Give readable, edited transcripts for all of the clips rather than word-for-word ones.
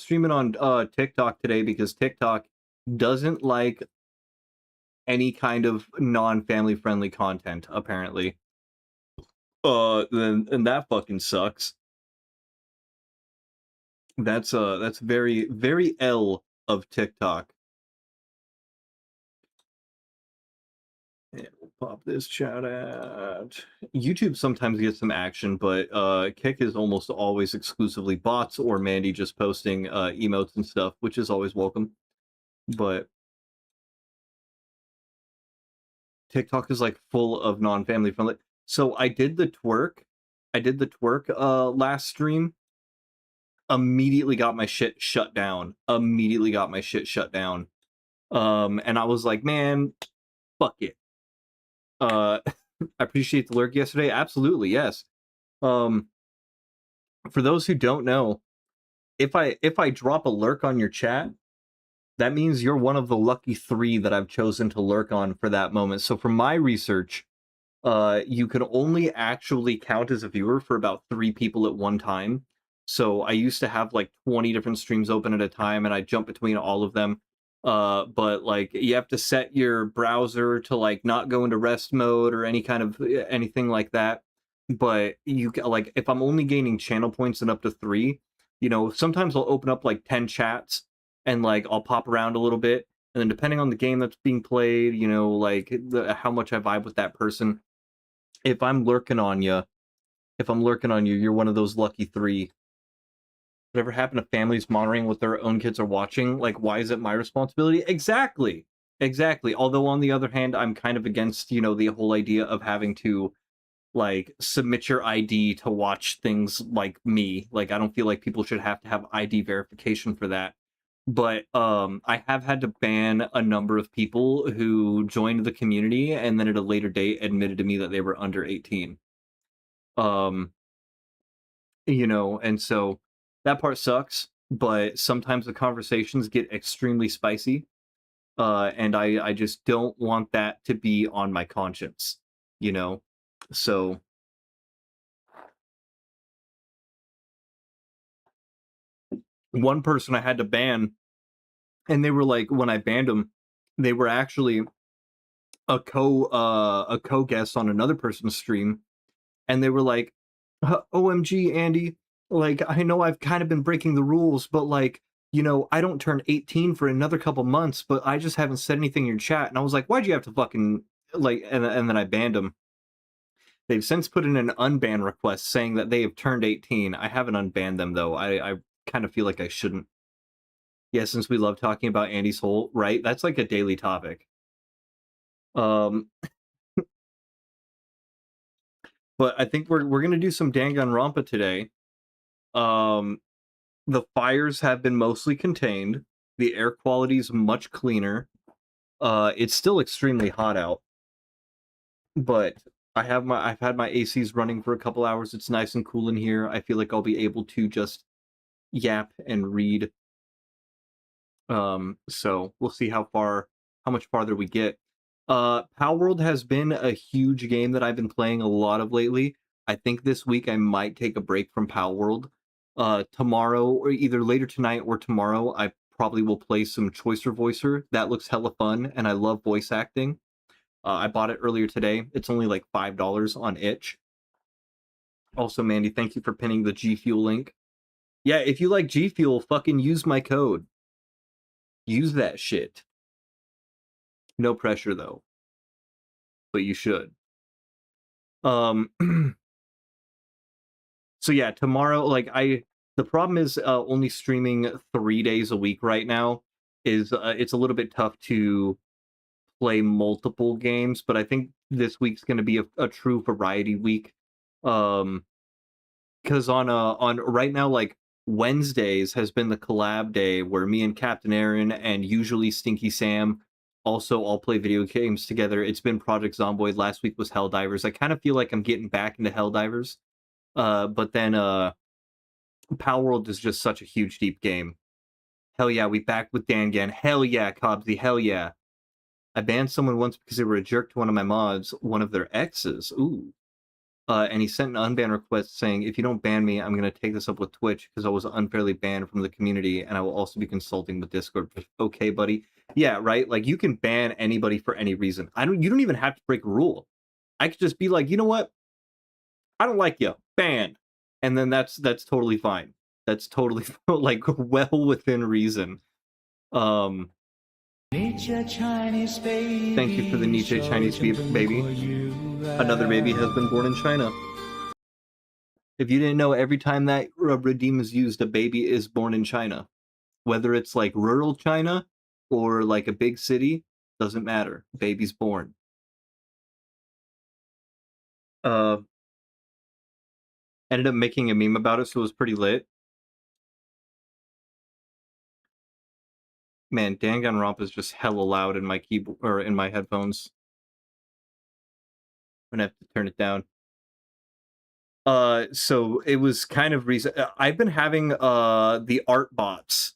streaming on TikTok today because TikTok doesn't like any kind of non-family friendly content, apparently. Then and that fucking sucks. That's very, very L of TikTok. Yeah, we'll pop this chat out. YouTube sometimes gets some action, but Kick is almost always exclusively bots or Mandy just posting emotes and stuff, which is always welcome. But TikTok is like full of non-family friendly. So I did the twerk. Last stream. Immediately got my shit shut down. And I was like, man, fuck it. I appreciate the lurk yesterday. Absolutely, yes. For those who don't know, if I drop a lurk on your chat, that means you're one of the lucky 3 that I've chosen to lurk on for that moment. So from my research, you can only actually count as a viewer for about 3 people at one time. So I used to have like 20 different streams open at a time, and I jump between all of them. But like you have to set your browser to like not go into rest mode or any kind of anything like that. But you like if I'm only gaining channel points and up to 3, sometimes I'll open up like 10 chats and like I'll pop around a little bit. And then depending on the game that's being played, like how much I vibe with that person, if I'm lurking on you, you're one of those lucky 3. Whatever happened to families monitoring what their own kids are watching? Like, why is it my responsibility? Exactly. Although on the other hand, I'm kind of against, the whole idea of having to like submit your ID to watch things like me. Like, I don't feel like people should have to have ID verification for that. But I have had to ban a number of people who joined the community and then at a later date admitted to me that they were under 18. And so that part sucks, but sometimes the conversations get extremely spicy. And I just don't want that to be on my conscience, So one person I had to ban, and they were like, when I banned them, they were actually a co-guest on another person's stream, and they were like, OMG, Andy, like, I know I've kind of been breaking the rules, but like, I don't turn 18 for another couple months, but I just haven't said anything in your chat. And I was like, why'd you have to fucking, like, and then I banned them. They've since put in an unban request saying that they have turned 18. I haven't unbanned them, though. I kind of feel like I shouldn't. Yeah, since we love talking about Andy's hole, right? That's like a daily topic. But I think we're gonna do some Danganronpa today. The fires have been mostly contained. The air quality is much cleaner. It's still extremely hot out, but I've had my ACs running for a couple hours. It's nice and cool in here. I feel like I'll be able to just yap and read. So we'll see how much farther we get. Palworld has been a huge game that I've been playing a lot of lately. I think this week I might take a break from Palworld. Tomorrow, or either later tonight or tomorrow, I probably will play some Choicer Voicer. That looks hella fun, and I love voice acting. I bought it earlier today. It's only like $5 on itch. Also, Mandy, thank you for pinning the G Fuel link. Yeah, if you like G Fuel, fucking use my code. Use that shit. No pressure though, but you should. So yeah, tomorrow, like the problem is only streaming 3 days a week right now is it's a little bit tough to play multiple games, but I think this week's going to be a true variety week. Because on right now, like Wednesdays has been the collab day where me and Captain Aaron and usually Stinky Sam also all play video games together. It's been Project Zomboid. Last week was Helldivers. I kind of feel like I'm getting back into Helldivers. But then Palworld is just such a huge, deep game. Hell yeah, we back with Dangan. Hell yeah, Cobbsy. Hell yeah. I banned someone once because they were a jerk to one of my mods, one of their exes. Ooh. and he sent an unban request saying, if you don't ban me, I'm going to take this up with Twitch because I was unfairly banned from the community, and I will also be consulting with Discord. Okay, buddy. Yeah, right? Like, you can ban anybody for any reason. You don't even have to break a rule. I could just be like, you know what? I don't like you. Ban. And then that's totally fine. That's totally like well within reason. Nietzsche Chinese baby. Thank you for the Nietzsche Chinese baby. Another baby has been born in China. If you didn't know, every time that redeem is used, a baby is born in China. Whether it's like rural China or like a big city, doesn't matter. Baby's born. Ended up making a meme about it, so it was pretty lit. Man, Danganronpa is just hella loud in my keyboard or in my headphones. I'm gonna have to turn it down. So it was kind of recent. I've been having the art bots.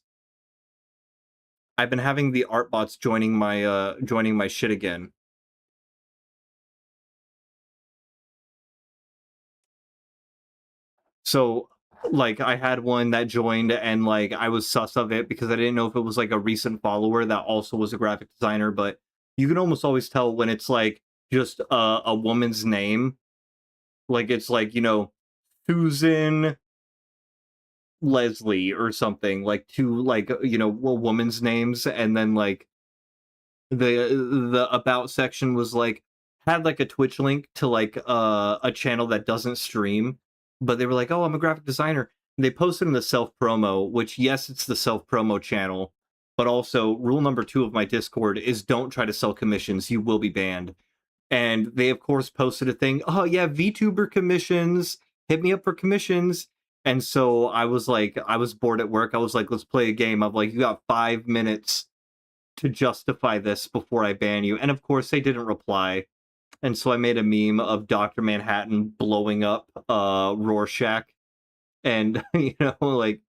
I've been having the art bots joining my shit again. So like I had one that joined and like I was sus of it because I didn't know if it was like a recent follower that also was a graphic designer, but you can almost always tell when it's like just a woman's name. Like it's like, you know, Susan Leslie or something, like two like you know, woman's names, and then like the about section was like had like a Twitch link to like a channel that doesn't stream, but they were like, "Oh, I'm a graphic designer." And they posted in the self promo, which yes, it's the self promo channel, but also rule number 2 of my Discord is don't try to sell commissions. You will be banned. And they of course posted a thing, "Oh yeah, VTuber commissions. Hit me up for commissions." And so I was like, I was bored at work. I was like, let's play a game. I'm like, you got 5 minutes to justify this before I ban you. And of course, they didn't reply. And so I made a meme of Dr. Manhattan blowing up Rorschach. And, you know, like,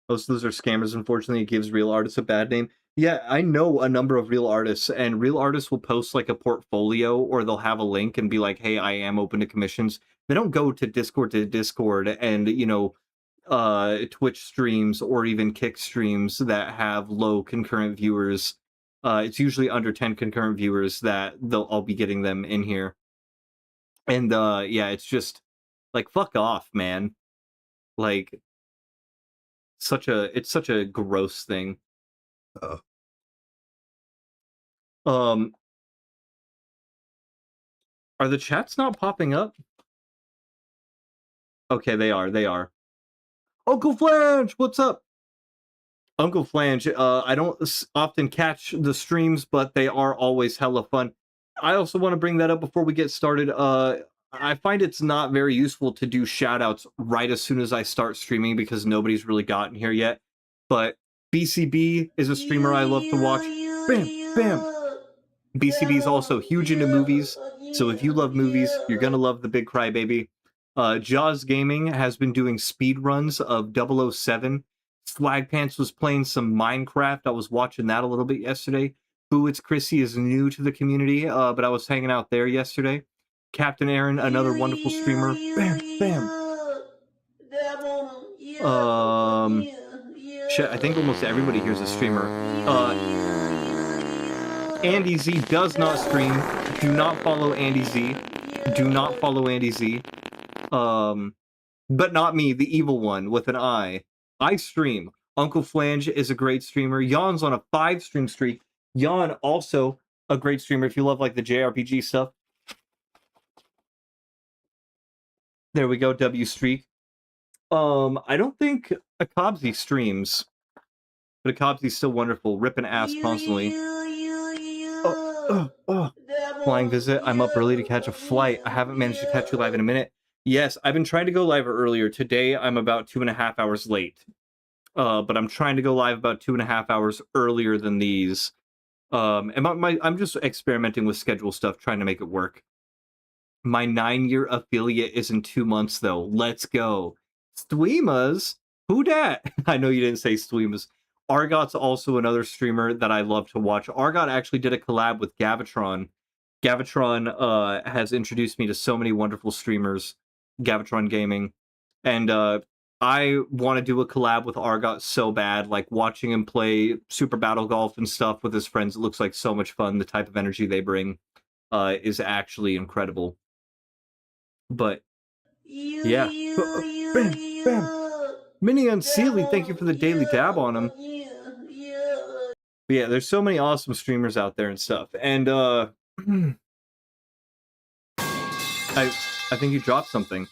most of those are scammers. Unfortunately, it gives real artists a bad name. Yeah, I know a number of real artists, and real artists will post like a portfolio or they'll have a link and be like, hey, I am open to commissions. They don't go to Discord and, you know, Twitch streams or even Kick streams that have low concurrent viewers. It's usually under 10 concurrent viewers that I'll be getting them in here. And yeah, it's just like fuck off, man. Like it's such a gross thing. Um are the chats not popping up? Okay, they are. They are. Uncle Flange, what's up? Uncle Flange, I don't often catch the streams, but they are always hella fun. I also want to bring that up before we get started. I find it's not very useful to do shoutouts right as soon as I start streaming because nobody's really gotten here yet. But BCB is a streamer I love to watch. Bam, bam. BCB is also huge into movies, so if you love movies, you're gonna love The Big Crybaby. Jaws Gaming has been doing speed runs of 007. Swag Pants was playing some Minecraft. I was watching that a little bit yesterday. Boo It's Chrissy is new to the community, but I was hanging out there yesterday. Captain Aaron, another wonderful streamer. Bam, bam. Shit, I think almost everybody here's a streamer. Andy Z does not stream. Do not follow Andy Z. Do not follow Andy Z. But not me, the evil one with an I. I stream. Uncle Flange is a great streamer. Yon's on a 5-stream streak. Yon also a great streamer if you love like the JRPG stuff. There we go, W streak. I don't think Akabzi streams, but Akabzi's still wonderful, ripping ass constantly. Flying visit. I'm up early to catch a flight. I haven't managed to catch you live in a minute. Yes, I've been trying to go live earlier. Today, I'm about 2.5 hours late. But I'm trying to go live about 2.5 hours earlier than these. And I'm just experimenting with schedule stuff, trying to make it work. My 9-year affiliate is in 2 months, though. Let's go. Stweemas? Who dat? I know you didn't say Stweemas. Argot's also another streamer that I love to watch. Argot actually did a collab with Gavatron. Gavatron has introduced me to so many wonderful streamers, Gavatron Gaming, and I want to do a collab with Argot so bad. Like watching him play Super Battle Golf and stuff with his friends, it looks like so much fun. The type of energy they bring is actually incredible. But yeah, bam, bam. Minnie and Sealy, thank you for the daily dab on him. But yeah, there's so many awesome streamers out there and stuff, and I think you dropped something.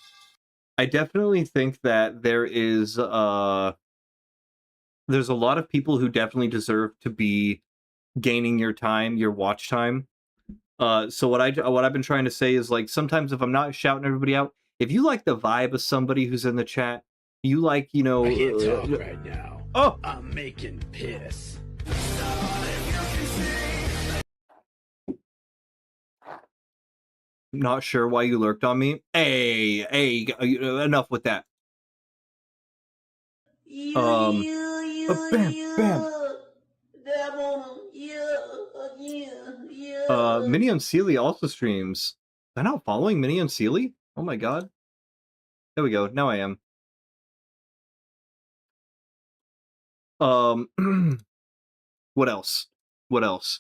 I definitely think that there's a lot of people who definitely deserve to be gaining your time, your watch time. So what I've been trying to say is, like, sometimes if I'm not shouting everybody out, if you like the vibe of somebody who's in the chat, you like, you know, I can't talk right now. Oh, I'm making piss. not sure why you lurked on me. Hey, enough with that. Bam, bam. Minnie and Sealy also streams. Am I not following Minnie and Sealy? Oh my god. There we go. Now I am. What else? What else?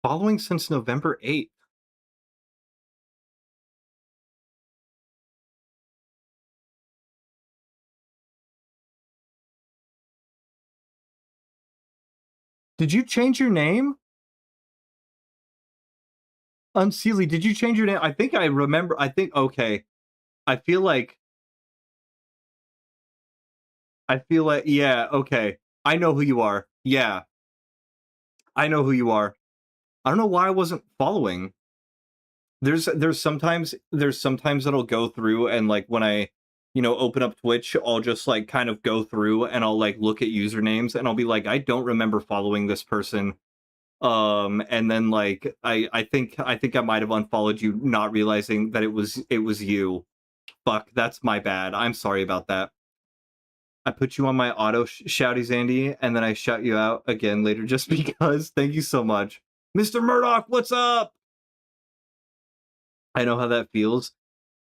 Following since November 8th. Did you change your name? Unsealy, did you change your name? I think I remember. Okay. I feel like, yeah, okay. I know who you are. Yeah. I know who you are. I don't know why I wasn't following. There's sometimes it'll go through, and like when I, open up Twitch, I'll just like kind of go through and I'll like look at usernames and I'll be like, I don't remember following this person. And then like I think I might have unfollowed you, not realizing that it was you. Fuck, that's my bad. I'm sorry about that. I put you on my auto shouties, Andy, and then I shout you out again later just because. Thank you so much. Mr. Murdoch, what's up? I know how that feels.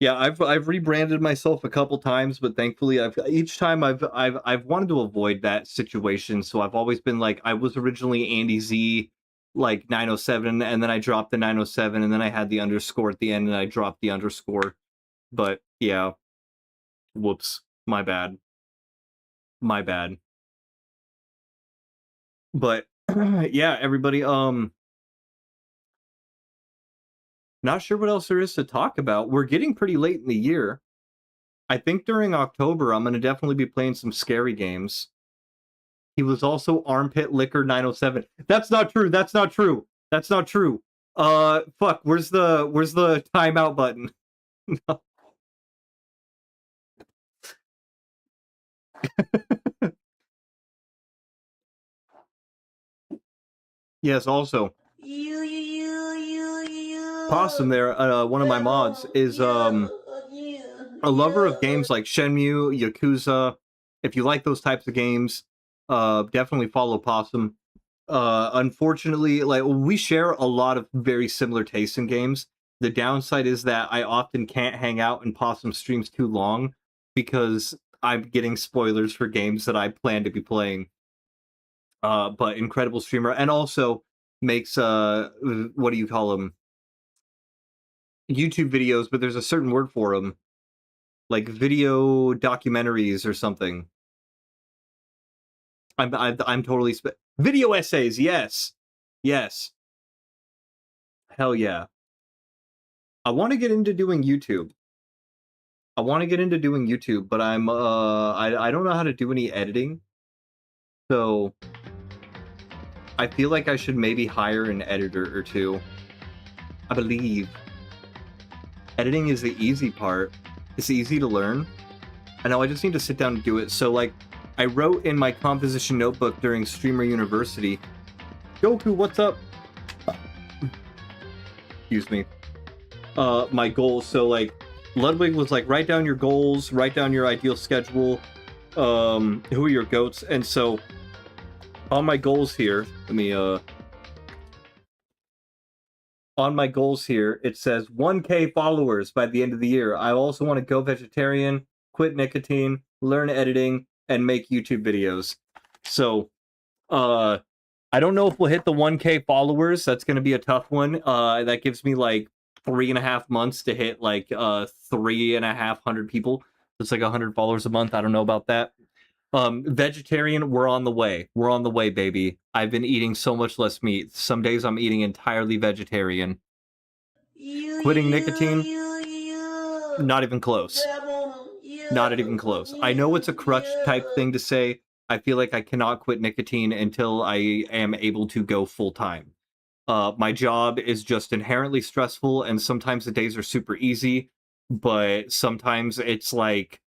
Yeah, I've rebranded myself a couple times, but thankfully each time I've wanted to avoid that situation, so I've always been like, I was originally Andy Z like 907, and then I dropped the 907, and then I had the underscore at the end, and I dropped the underscore. But yeah. Whoops. My bad. But yeah, everybody, not sure what else there is to talk about. We're getting pretty late in the year. I think during October, I'm going to definitely be playing some scary games. He was also Armpit Liquor 907. That's not true. Fuck, where's the timeout button? Yes, also. Possum there, one of my mods, is a lover of games like Shenmue, Yakuza. If you like those types of games, definitely follow Possum. Unfortunately, like, we share a lot of very similar tastes in games. The downside is that I often can't hang out in Possum streams too long because I'm getting spoilers for games that I plan to be playing. But incredible streamer, and also makes what do you call them? YouTube videos, but there's a certain word for them, like video documentaries or something. I'm totally video essays. Yes. Hell yeah. I want to get into doing YouTube. But I'm I don't know how to do any editing. So I feel like I should maybe hire an editor or two. I believe editing is the easy part. It's easy to learn. I know, I just need to sit down and do it. So like, I wrote in my composition notebook during Streamer University, Goku, what's up? Excuse me. My goals. So like, Ludwig was like, write down your goals, write down your ideal schedule, Who are your goats? And so on my goals here, let me on my goals here, it says 1K followers by the end of the year. I also want to go vegetarian, quit nicotine, learn editing, and make YouTube videos. So, I don't know if we'll hit the 1K followers. That's going to be a tough one. That gives me like 3.5 months to hit like 3,500 people. It's like 100 followers a month. I don't know about that. Vegetarian, we're on the way. We're on the way, baby. I've been eating so much less meat. Some days I'm eating entirely vegetarian. Quitting nicotine, not even close. Not even close. I know it's a crutch type thing to say. I feel like I cannot quit nicotine until I am able to go full time. My job is just inherently stressful, and sometimes the days are super easy, but sometimes it's like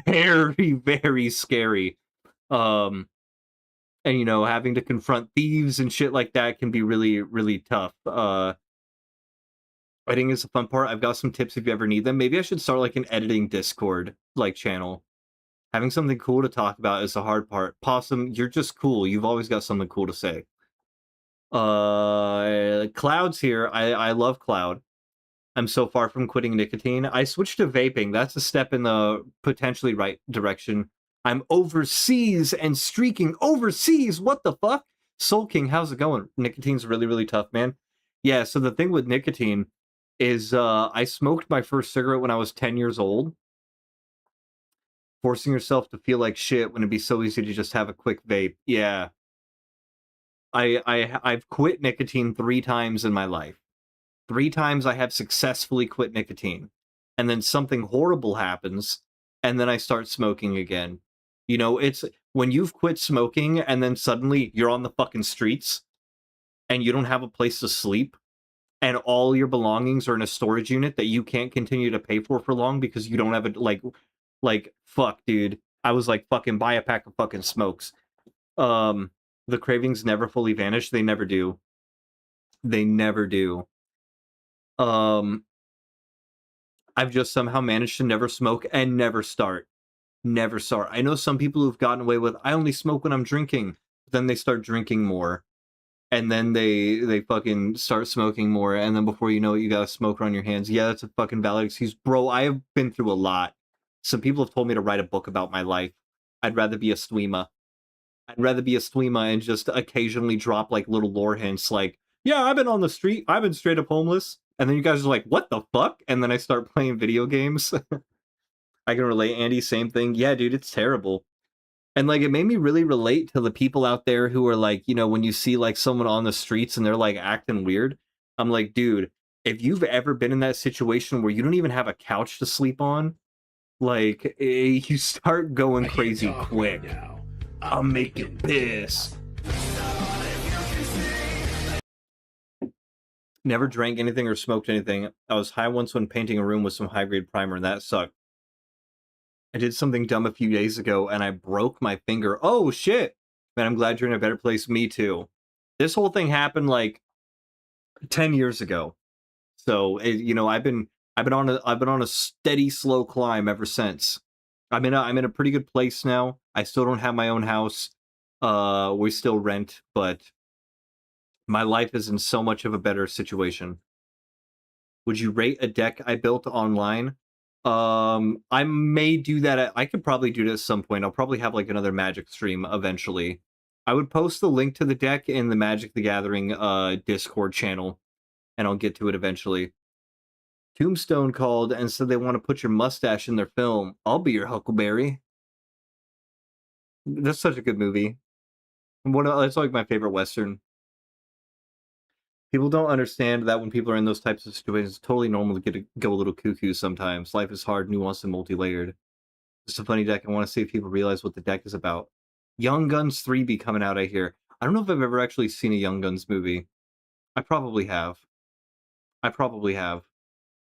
very, very scary. Um, and having to confront thieves and shit like that can be really, really tough. Editing is a fun part. I've got some tips if you ever need them. Maybe I should start like an editing Discord like channel. Having something cool to talk about is the hard part. Possum, you're just cool. You've always got something cool to say. Cloud's here. I love Cloud. I'm so far from quitting nicotine. I switched to vaping. That's a step in the potentially right direction. I'm overseas and streaking overseas. What the fuck? Soul King, how's it going? Nicotine's really, really tough, man. Yeah, so the thing with nicotine is I smoked my first cigarette when I was 10 years old. Forcing yourself to feel like shit when it'd be so easy to just have a quick vape. Yeah. I've quit nicotine 3 times in my life. 3 times I have successfully quit nicotine. And then something horrible happens, and then I start smoking again. It's when you've quit smoking and then suddenly you're on the fucking streets and you don't have a place to sleep and all your belongings are in a storage unit that you can't continue to pay for long because you don't have it like fuck, dude. I was like fucking buy a pack of fucking smokes. Um the cravings never fully vanish. They never do. They never do. Um I've just somehow managed to never smoke and never start. Never start. I know some people who've gotten away with I only smoke when I'm drinking. But then they start drinking more. And then they fucking start smoking more, and then before you know it, you got a smoker on your hands. Yeah, that's a fucking valid excuse. Bro, I have been through a lot. Some people have told me to write a book about my life. I'd rather be a streamer. I'd rather be a streamer and just occasionally drop like little lore hints like, yeah, I've been on the street, I've been straight up homeless. And then you guys are like, what the fuck? And then I start playing video games. I can relate, Andy, same thing. Yeah, dude, it's terrible. And like it made me really relate to the people out there who are like, when you see like someone on the streets and they're like acting weird, I'm like, dude, if you've ever been in that situation where you don't even have a couch to sleep on, like you start going I can't crazy talk quick. right now. I'm making piss. Never drank anything or smoked anything. I was high once when painting a room with some high grade primer, and that sucked. I did something dumb a few days ago and I broke my finger. Oh shit. Man, I'm glad you're in a better place. Me too. This whole thing happened like 10 years ago. So, I've been on a steady slow climb ever since. I'm in a pretty good place now. I still don't have my own house. We still rent, but my life is in so much of a better situation. Would you rate a deck I built online? I may do that. I could probably do it at some point. I'll probably have like another Magic stream eventually. I would post the link to the deck in the Magic the Gathering Discord channel, and I'll get to it eventually. Tombstone called and said they want to put your mustache in their film. I'll be your Huckleberry. That's such a good movie. It's like my favorite Western. People don't understand that when people are in those types of situations, it's totally normal to go a little cuckoo sometimes. Life is hard, nuanced, and multi-layered. It's a funny deck. I want to see if people realize what the deck is about. Young Guns 3 be coming out, I hear. I don't know if I've ever actually seen a Young Guns movie. I probably have. I probably have.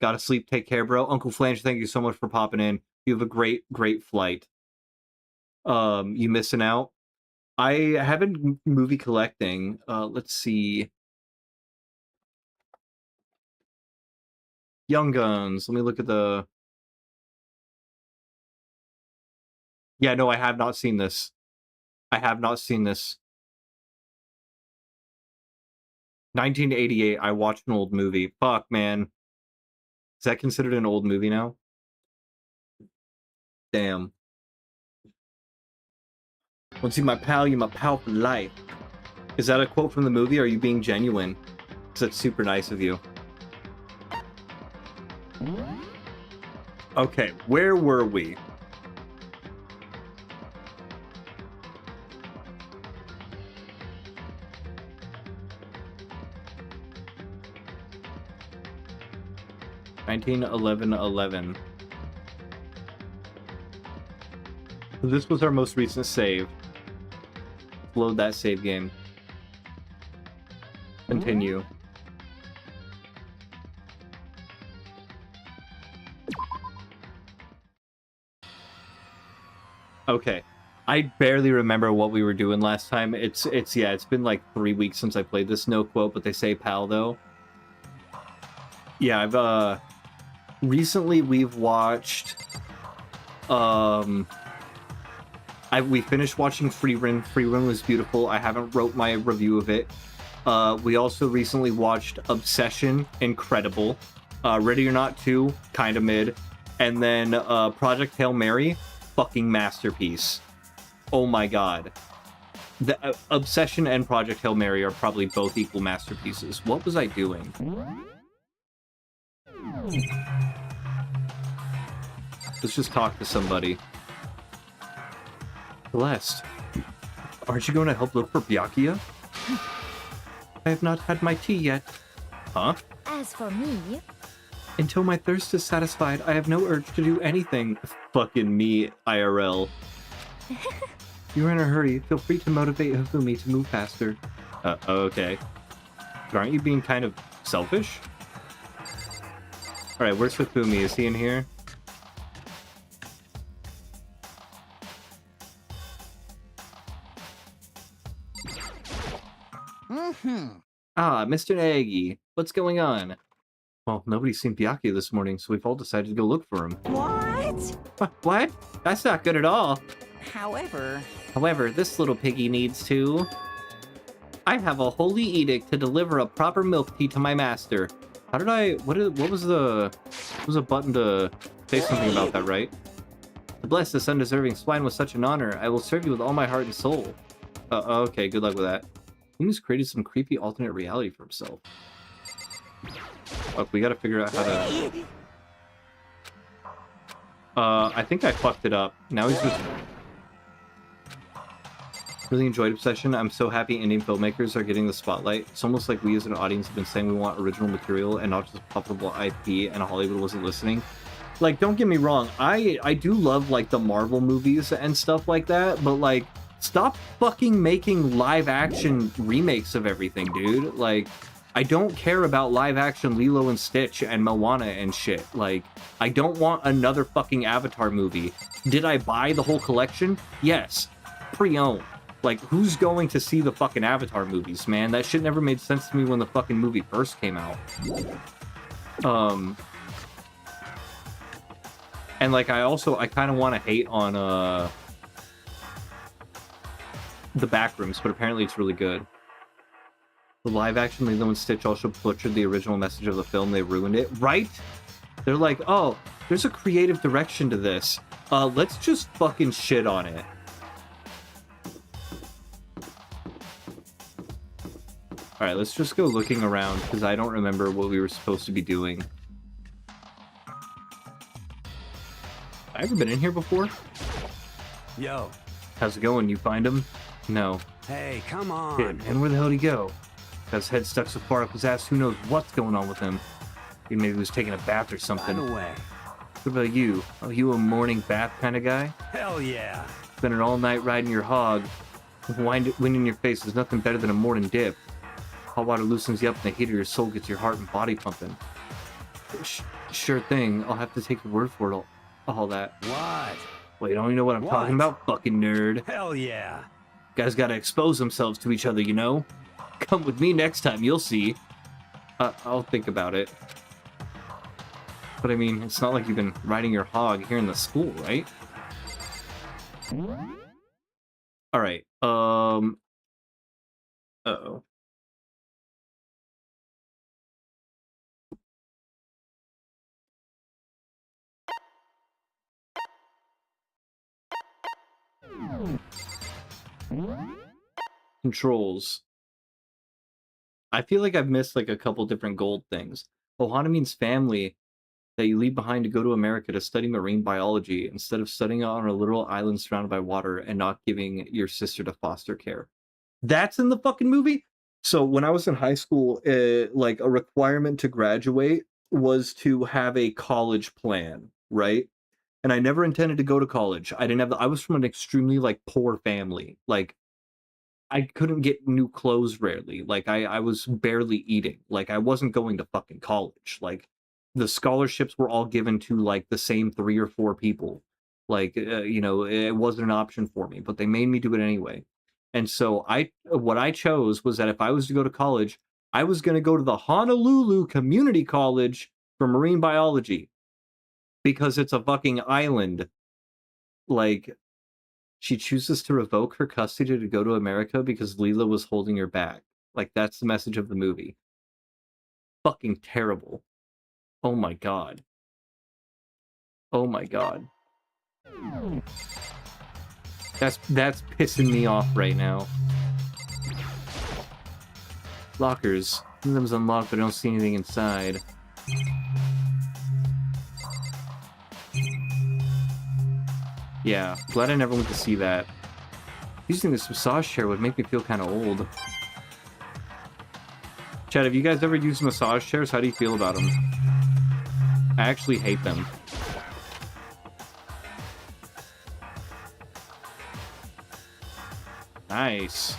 Gotta sleep. Take care, bro. Uncle Flange, thank you so much for popping in. You have a great, great flight. You missing out? I haven't movie collecting. Let's see. Young Guns. Let me look at the Yeah, no, I have not seen this. I have not seen this. 1988, I watched an old movie. Fuck, man. Is that considered an old movie now? Damn. Once you my pal, you my pal for life. Is that a quote from the movie, or are you being genuine? Because that's super nice of you. Okay, where were we? (1911-11). This was our most recent save. Load that save game. Continue. Okay. I barely remember what we were doing last time. It's been like 3 weeks since I played this. No quote, but they say pal though. Yeah, I've recently we've watched we finished watching Free Run. Free Run was beautiful. I haven't wrote my review of it. We also recently watched Obsession, incredible. Ready or Not 2, kind of mid. And then Project Hail Mary, fucking masterpiece. Oh my god. The Obsession and Project Hail Mary are probably both equal masterpieces. What was I doing? Let's just talk to somebody. Celeste, aren't you going to help look for Byakuya? I have not had my tea yet. Huh? As for me... Until my thirst is satisfied, I have no urge to do anything. Fucking me, IRL. You're in a hurry. Feel free to motivate Hifumi to move faster. Okay. But aren't you being kind of selfish? Alright, where's Hifumi? Is he in here? Ah, Mr. Nagi. What's going on? Well, nobody's seen Byakuya this morning, so we've all decided to go look for him. What? What? That's not good at all. However, this little piggy needs to... I have a holy edict to deliver a proper milk tea to my master. How did I... What was the... What was a button to say something about that, right? To bless this undeserving swine with such an honor, I will serve you with all my heart and soul. Okay, good luck with that. He's created some creepy alternate reality for himself. Look, we gotta figure out how to... I think I fucked it up. Now he's just... Really enjoyed Obsession. I'm so happy Indian filmmakers are getting the spotlight. It's almost like we as an audience have been saying we want original material and not just profitable IP, and Hollywood wasn't listening. Like, don't get me wrong, I do love, like, the Marvel movies and stuff like that, but, like, stop fucking making live-action remakes of everything, dude. Like, I don't care about live-action Lilo and Stitch and Moana and shit. Like, I don't want another fucking Avatar movie. Did I buy the whole collection? Yes. Pre-owned. Like, who's going to see the fucking Avatar movies, man? That shit never made sense to me when the fucking movie first came out. And, like, I kind of want to hate on, the Backrooms, but apparently it's really good. The live-action Lilo and Stitch also butchered the original message of the film. They ruined it. Right? They're like, oh, there's a creative direction to this. Let's just fucking shit on it. Alright, let's just go looking around, because I don't remember what we were supposed to be doing. Have I ever been in here before? Yo. How's it going? You find him? No. Hey, come on. Shit, man, where the hell did he go? Got his head stuck so far up his ass, who knows what's going on with him. Maybe he was taking a bath or something. By the way. What about you? Are you a morning bath kind of guy? Hell yeah. Spending all night riding your hog. Wind in your face is nothing better than a morning dip. Hot water loosens you up and the heat of your soul gets your heart and body pumping. Sure thing. I'll have to take your word for it. All that. What? Well, you don't even know what I'm talking about, fucking nerd. Hell yeah. Guys gotta expose themselves to each other, you know? Come with me next time, you'll see. I'll think about it. But I mean, it's not like you've been riding your hog here in the school, right? All right. Uh-oh. Controls. I feel like I've missed like a couple different gold things. Ohana means family that you leave behind to go to America to study marine biology instead of studying on a little island surrounded by water and not giving your sister to foster care. That's in the fucking movie. So when I was in high school, like a requirement to graduate was to have a college plan, right? And I never intended to go to college. I didn't have I was from an extremely like poor family. Like I couldn't get new clothes rarely. Like I was barely eating. Like I wasn't going to fucking college. Like the scholarships were all given to like the same 3 or 4 people. Like you know, it wasn't an option for me, but they made me do it anyway. And so what I chose was that if I was to go to college, I was going to go to the Honolulu Community College for marine biology because it's a fucking island. Like she chooses to revoke her custody to go to America because Leela was holding her back. Like, that's the message of the movie. Fucking terrible. Oh my god. Oh my god. That's pissing me off right now. Lockers. One of them's unlocked, but I don't see anything inside. Yeah, glad I never went to see that. Using this massage chair would make me feel kind of old. Chad, have you guys ever used massage chairs? How do you feel about them? I actually hate them. Nice.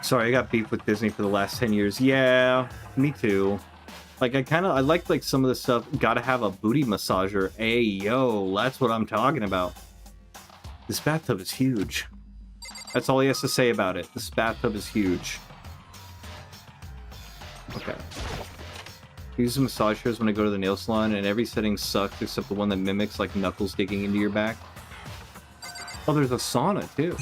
Sorry, I got beef with Disney for the last 10 years. Yeah, me too. Like, I like some of the stuff. Gotta have a booty massager. Hey, yo, that's what I'm talking about. This bathtub is huge. That's all he has to say about it. This bathtub is huge. Okay. Use the massage chairs when I go to the nail salon, and every setting sucks except the one that mimics, like, knuckles digging into your back. Oh, there's a sauna, too.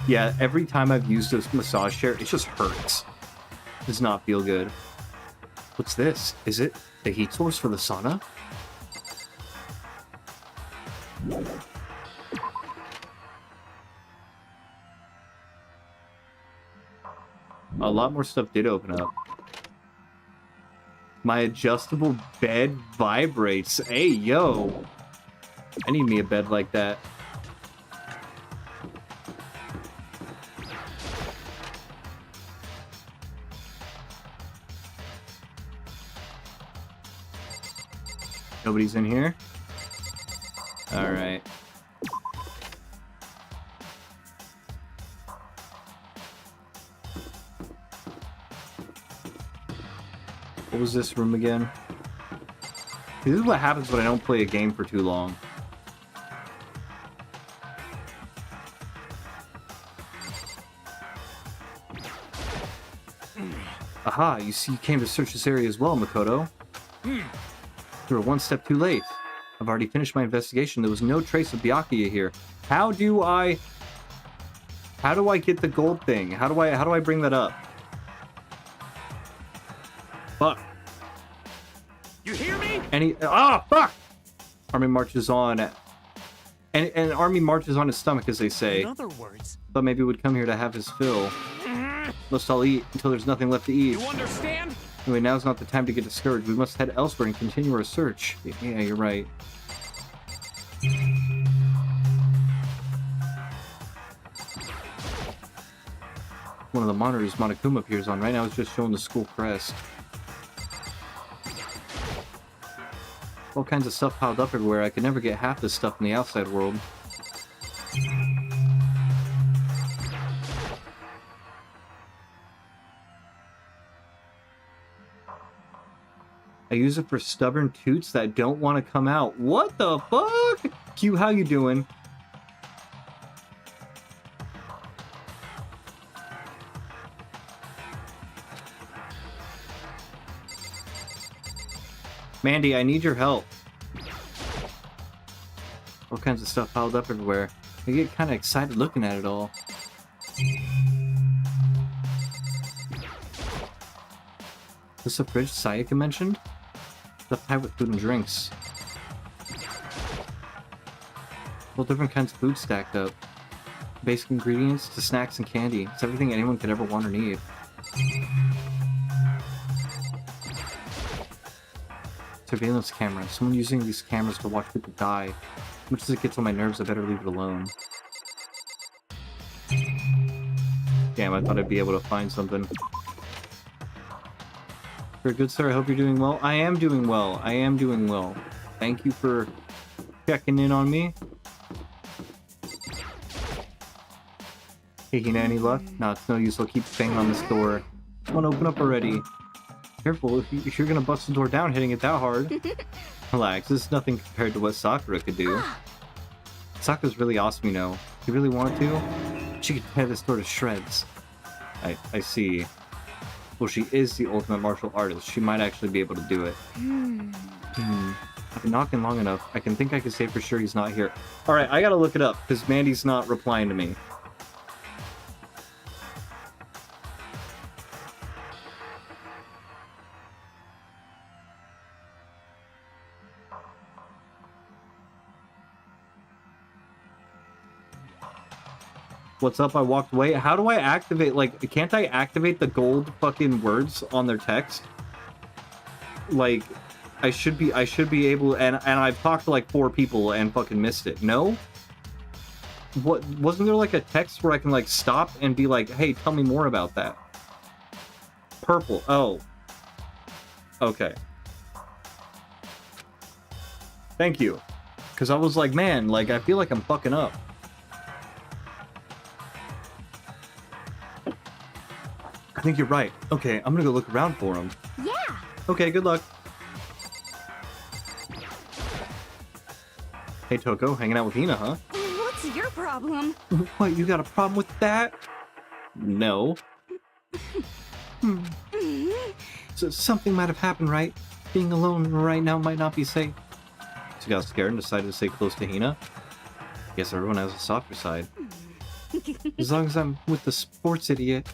Yeah, every time I've used a massage chair, it just hurts. It does not feel good. What's this? Is it the heat source for the sauna? A lot more stuff did open up. My adjustable bed vibrates. Hey, yo! I need me a bed like that. Nobody's in here? Alright. What was this room again? This is what happens when I don't play a game for too long. Aha, you see you came to search this area as well, Makoto. You were one step too late. I've already finished my investigation. There was no trace of Byakuya here. How do I get the gold thing? How do I bring that up? Fuck. You hear me? Fuck! Army marches on. And Army marches on his stomach, as they say. In other words, But maybe would come here to have his fill. Must all eat until there's nothing left to eat. you understand? Anyway, now's not the time to get discouraged. We must head elsewhere and continue our search. Yeah, you're right. One of the monitors Monokuma appears on right now is just showing the school crest. All kinds of stuff piled up everywhere. I could never get half this stuff in the outside world. I use it for stubborn toots that don't want to come out. What the fuck? Q, how you doing? Mandy, I need your help. All kinds of stuff piled up everywhere. I get kind of excited looking at it all. This the fridge Sayaka mentioned? Stuff tied with food and drinks. All different kinds of food stacked up. Basic ingredients to snacks and candy. It's everything anyone could ever want or need. Surveillance camera. Someone using these cameras to watch people die. Much as it gets on my nerves, I better leave it alone. Damn, I thought I'd be able to find something. Very good, sir. I hope you're doing well. I am doing well. I am doing well. Thank you for checking in on me. Hey, Hina, any luck? No, it's no use. I'll keep banging on this door. Come on, open up already. Careful, if you're gonna bust the door down hitting it that hard. Relax, this is nothing compared to what Sakura could do. Sakura's really awesome, you know. If you really wanted to, she could tear this door to shreds. I see. Well, she is the ultimate martial artist. She might actually be able to do it. I've been knocking long enough. I can say for sure he's not here. Alright, I gotta look it up, because Mandy's not replying to me. What's up? I walked away. How do I activate, like, can't I activate the gold fucking words on their text? Like, I should be able, and I've talked to like 4 people and fucking missed it. No? What, wasn't there like a text where I can like stop and be like, hey, tell me more about that? Purple. Oh. Okay. Thank you. Because I was like, man, like, I feel like I'm fucking up. I think you're right. Okay, I'm gonna go look around for him. Yeah. Okay, good luck. Hey, Toko, hanging out with Hina, huh? What's your problem? What, you got a problem with that? No. So something might have happened, right? Being alone right now might not be safe. She got scared and decided to stay close to Hina. Guess everyone has a softer side. As long as I'm with the sports idiot,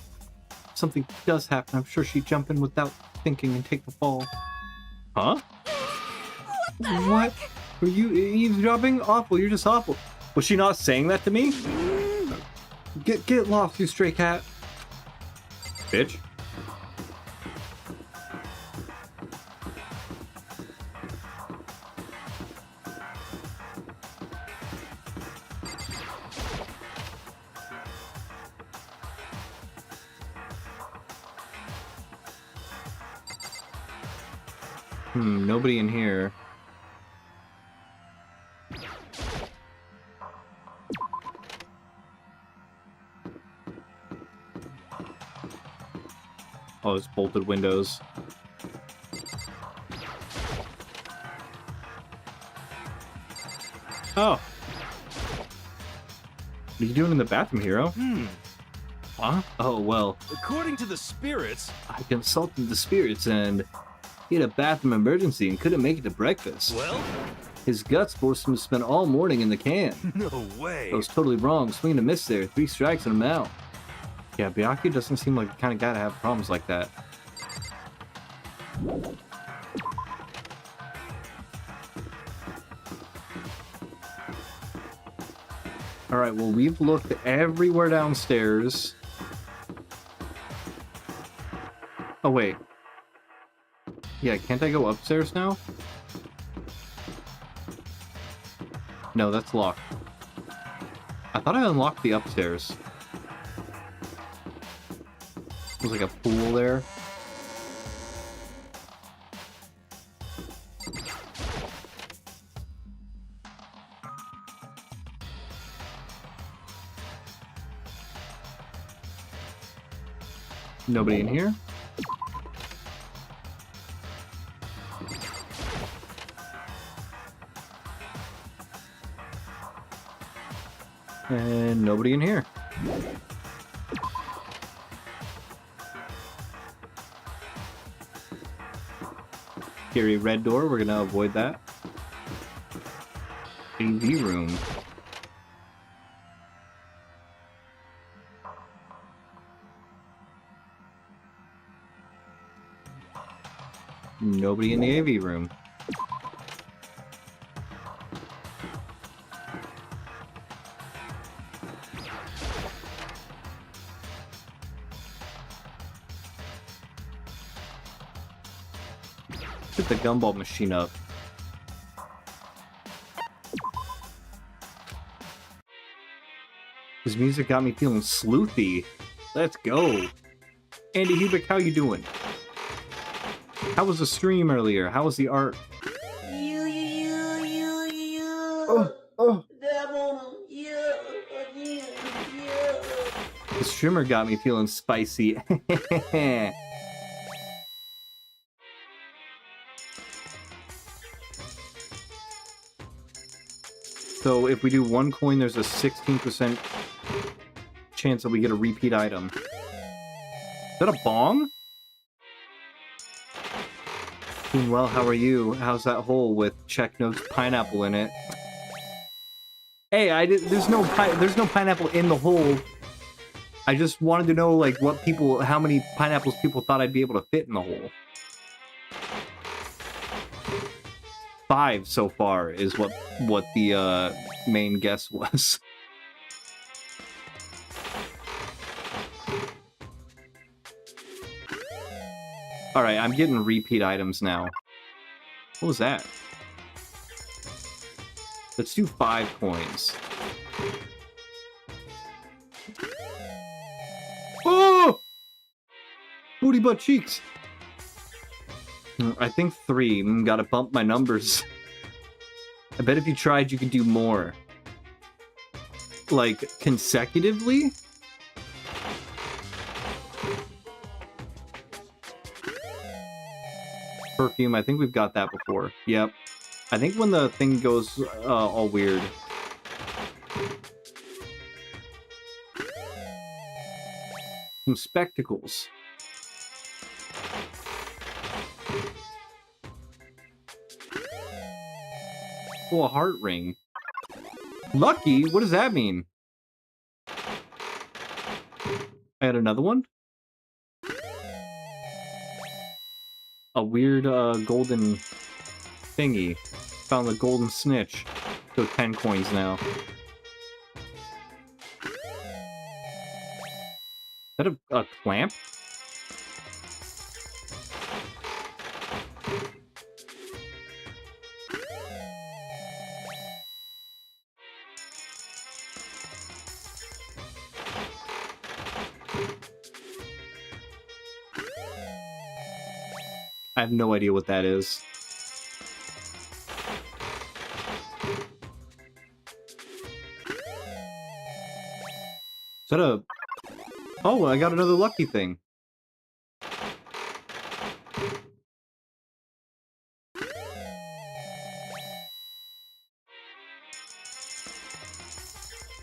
something does happen, I'm sure she'd jump in without thinking and take the fall. Huh? What? Were you eavesdropping? Awful, you're just awful. Was she not saying that to me? Get lost, you stray cat. Bitch. Nobody in here. Oh, it's bolted windows. Oh. What are you doing in the bathroom, hero? Huh? Oh, well. According to the spirits... I consulted the spirits and he had a bathroom emergency and couldn't make it to breakfast. Well? His guts forced him to spend all morning in the can. No way. I was totally wrong. Swinging a miss there. 3 strikes and I'm out. Yeah, Byakuya doesn't seem like the kind of guy to have problems like that. Alright, well, we've looked everywhere downstairs. Oh, wait. Yeah, can't I go upstairs now? No, that's locked. I thought I unlocked the upstairs. There's like a pool there. Nobody in here? And nobody in here. Scary red door, we're gonna avoid that. AV room. Nobody in the AV room. Get the gumball machine up. His music got me feeling sleuthy. Let's go. Andy Hubick, how you doing? How was the stream earlier? How was the art? The streamer got me feeling spicy. So if we do 1 coin, there's a 16% chance that we get a repeat item. Is that a bong? Doing well, how are you? How's that hole with check notes pineapple in it? Hey, there's no pineapple in the hole. I just wanted to know like how many pineapples people thought I'd be able to fit in the hole. 5 so far is what the main guess was. All right, I'm getting repeat items now. What was that? Let's do 5 coins. Oh! Booty butt cheeks. I think 3. Gotta bump my numbers. I bet if you tried, you could do more. Like, consecutively? Perfume, I think we've got that before. Yep. I think when the thing goes all weird. Some spectacles. Oh, a heart ring. Lucky? What does that mean? I had another one? A weird golden thingy. Found the golden snitch. So 10 coins now. Is that a clamp? I have no idea what that is. Is that a... Oh, I got another lucky thing.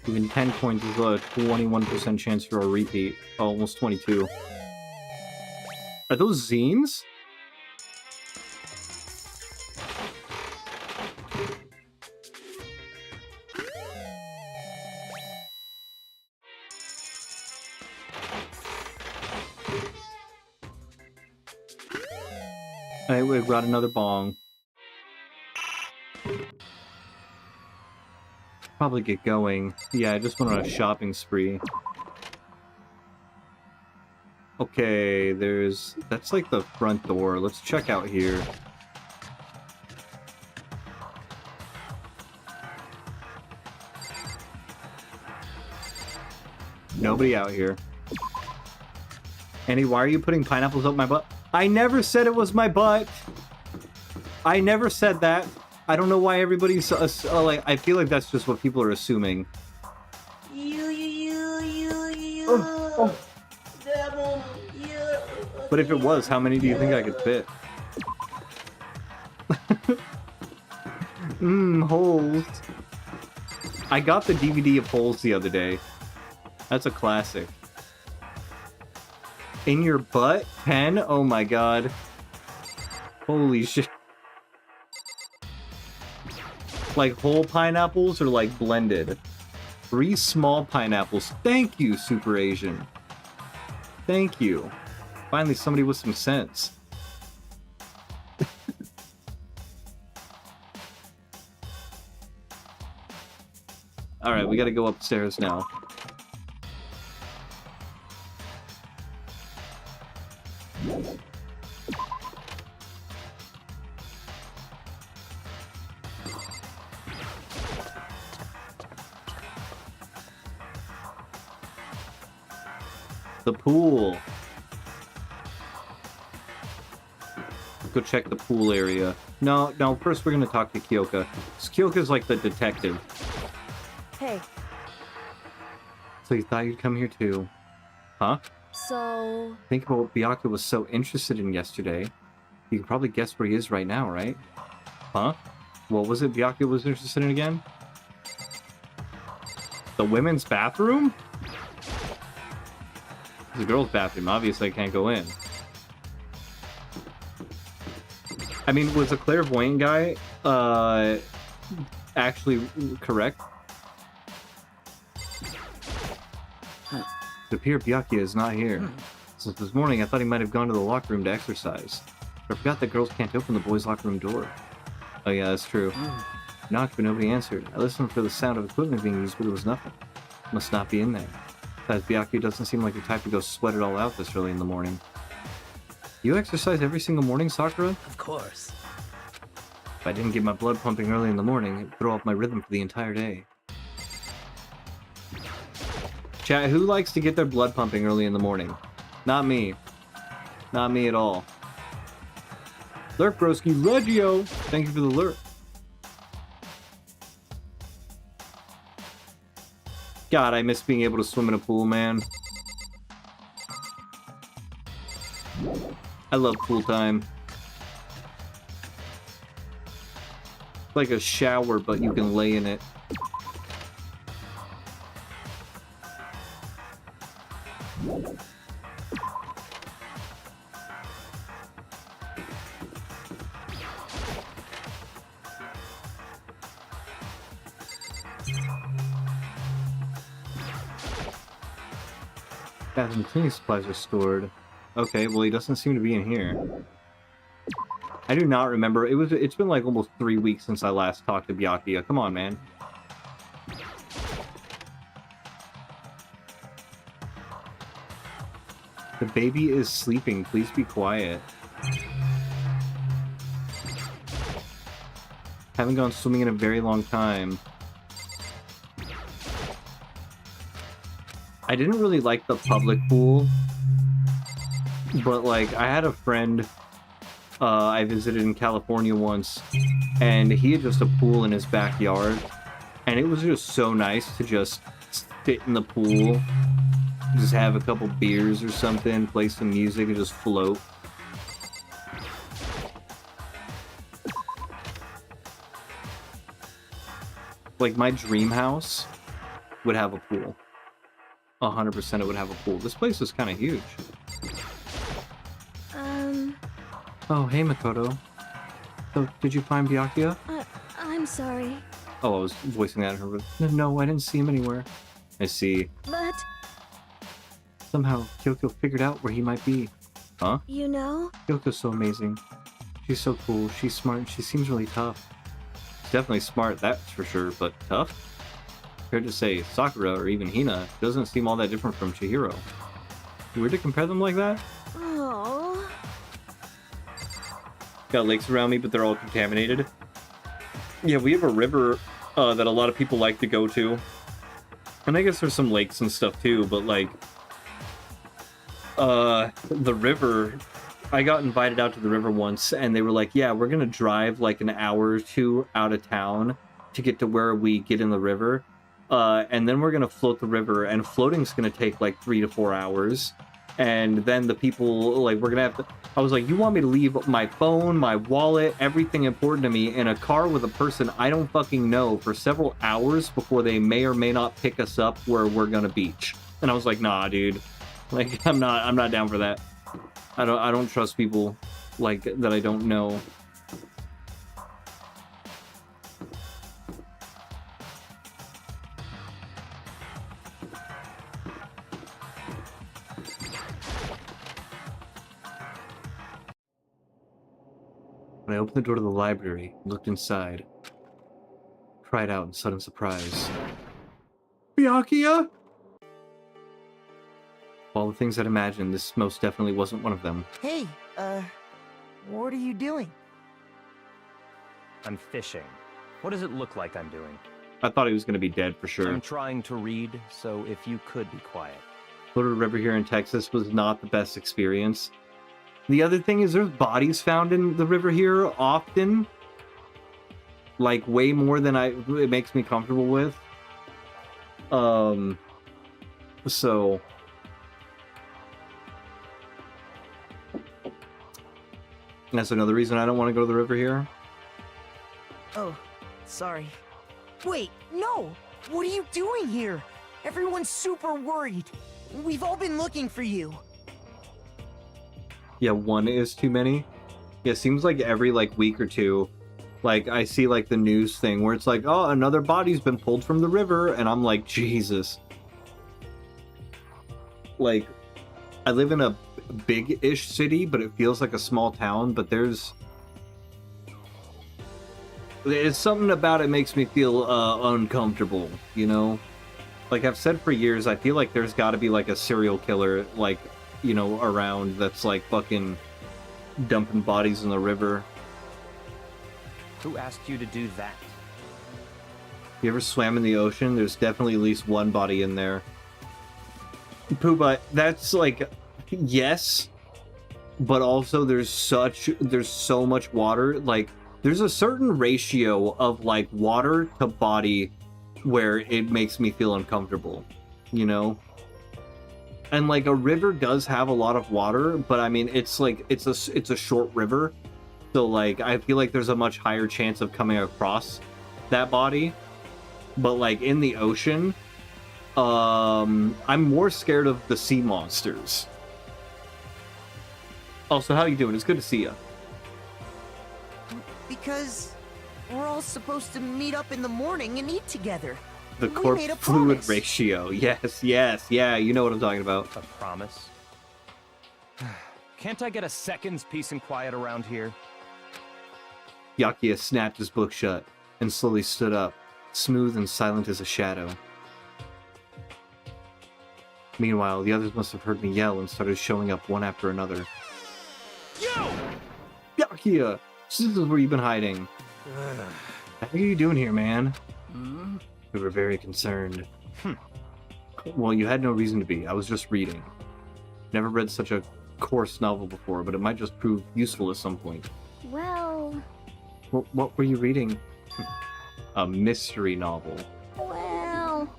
Even 10 coins is a 21% chance for a repeat. Oh, almost 22. Are those zines? Alright, we've got another bong. Probably get going. Yeah, I just went on a shopping spree. Okay, that's like the front door. Let's check out here. Nobody out here. Andy, why are you putting pineapples up my butt? I never said it was my butt. I never said that. I don't know why everybody's like. I feel like that's just what people are assuming. But if it was, how many do you think I could fit? Holes. I got the DVD of Holes the other day. That's a classic. In your butt? 10? Oh my god. Holy shit. Like whole pineapples or like blended? 3 small pineapples. Thank you, Super Asian. Thank you. Finally, somebody with some sense. Alright, we gotta go upstairs now. The pool. Go check the pool area. No, first we're gonna talk to Kyoka. Kyoka's like the detective. Hey, So you thought you'd come here too? Huh? so... Think about what Byakuya was so interested in yesterday. You can probably guess where he is right now, right? Huh? What was it Byakuya was interested in again? The women's bathroom? It's a girl's bathroom. Obviously, I can't go in. I mean, was the clairvoyant guy actually correct? It appears Byakuya is not here. Since this morning, I thought he might have gone to the locker room to exercise. But I forgot that girls can't open the boys' locker room door. Oh yeah, that's true. Knocked, but nobody answered. I listened for the sound of equipment being used, but there was nothing. Must not be in there. Besides, Byakuya doesn't seem like the type to go sweat it all out this early in the morning. You exercise every single morning, Sakura? Of course. If I didn't get my blood pumping early in the morning, it'd throw off my rhythm for the entire day. Chat, who likes to get their blood pumping early in the morning? Not me. Not me at all. Lurk broski, Legio! Thank you for the lurk. God, I miss being able to swim in a pool, man. I love pool time. It's like a shower, but you can lay in it. Bathroom cleaning supplies are stored. Okay, well he doesn't seem to be in here. I do not remember. It's been like almost 3 weeks since I last talked to Byakuya. Come on, man. The baby is sleeping. Please be quiet. Haven't gone swimming in a very long time. I didn't really like the public pool, but like I had a friend I visited in California once, and he had just a pool in his backyard, and it was just so nice to just sit in the pool, just have a couple beers or something, play some music, and just float. Like my dream house would have a pool. 100% it would have a pool. This place is kind of huge. Oh, hey, Makoto. So, did you find Byakuya? I'm sorry. Oh, I was voicing that in her. No, I didn't see him anywhere. I see. But, Somehow, Kyoko figured out where he might be. Huh? you know? Kyoko's so amazing. She's so cool. She's smart. And she seems really tough. She's definitely smart, that's for sure. But tough? Fair to say, Sakura or even Hina doesn't seem all that different from Chihiro. Weird to compare them like that? Oh. Got lakes around me, but they're all contaminated. Yeah, we have a river that a lot of people like to go to. And I guess there's some lakes and stuff too, but like... the river... I got invited out to the river once, and they were like, yeah, we're gonna drive like an hour or two out of town to get to where we get in the river. And then we're gonna float the river, and floating's gonna take like 3 to 4 hours. And then the people, like, we're gonna have to... I was like, you want me to leave my phone, my wallet, everything important to me in a car with a person I don't fucking know for several hours before they may or may not pick us up where we're gonna beach? And I was like, nah, dude. Like, I'm not down for that. I don't trust people like that I don't know. When I opened the door to the library, looked inside, cried out in sudden surprise. Byakuya? Of all the things I'd imagined, this most definitely wasn't one of them. Hey, what are you doing? I'm fishing. What does it look like I'm doing? I thought he was going to be dead for sure. I'm trying to read, so if you could be quiet. Go to the river here in Texas was not the best experience. The other thing is there's bodies found in the river here often. Like way more than it makes me comfortable with. So that's another reason I don't want to go to the river here. Oh, sorry. Wait, no! What are you doing here? Everyone's super worried. We've all been looking for you. Yeah, one is too many. Yeah, it seems like every week or two, I see the news thing where it's like, oh, another body's been pulled from the river, and I'm like, Jesus. I live in a big-ish city, but it feels like a small town, but there's something about it makes me feel uncomfortable, you know? I've said for years, I feel like there's got to be a serial killer around that's fucking dumping bodies in the river. Who asked you to do that? You ever swam in the ocean? There's definitely at least one body in there. Pooba, that's yes, but also there's so much water. There's a certain ratio of water to body where it makes me feel uncomfortable, you know? And a river does have a lot of water, but I mean it's a short river, so I feel like there's a much higher chance of coming across that body. But in the ocean, I'm more scared of the sea monsters. Also, how you doing? It's good to see you. Because we're all supposed to meet up in the morning and eat together. The We corpse made a fluid promise. ratio. Yes, yeah, you know what I'm talking about. A promise? Can't I get a second's peace and quiet around here? Yakuya snapped his book shut and slowly stood up, smooth and silent as a shadow. Meanwhile, the others must have heard me yell and started showing up one after another. Yo! Yakuya! This is where you've been hiding. What are you doing here, man? We were very concerned. Well, you had no reason to be. I was just reading. Never read such a coarse novel before, but it might just prove useful at some point. Well, What were you reading? A mystery novel. well.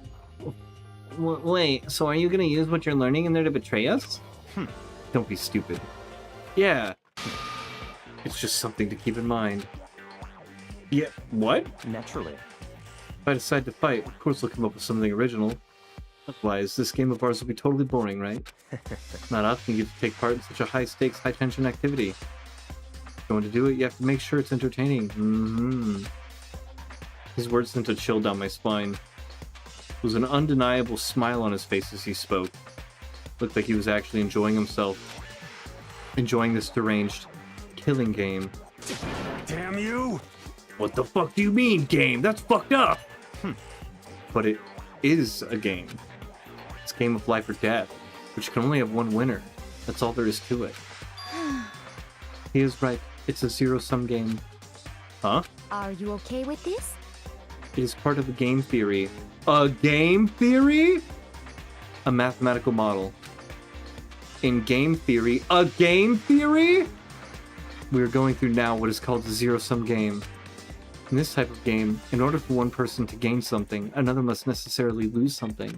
Wait, so are you gonna use what you're learning in there to betray us? Don't be stupid. Yeah. It's just something to keep in mind. Yeah, what? Naturally. If I decide to fight, of course we'll come up with something original. Otherwise, this game of ours will be totally boring, right? Not often you get to take part in such a high-stakes, high-tension activity. If you want to do it, you have to make sure it's entertaining. His words sent a chill down my spine. There was an undeniable smile on his face as he spoke. Looked like he was actually enjoying himself. Enjoying this deranged killing game. Damn you! What the fuck do you mean, game? That's fucked up! But it is a game. It's a game of life or death, which can only have one winner. That's all there is to it. He is right. It's a zero-sum game. Huh? Are you okay with this? It is part of the game theory. A game theory? A mathematical model. In game theory, a game theory? We are going through now what is called a zero-sum game. In this type of game, in order for one person to gain something, another must necessarily lose something.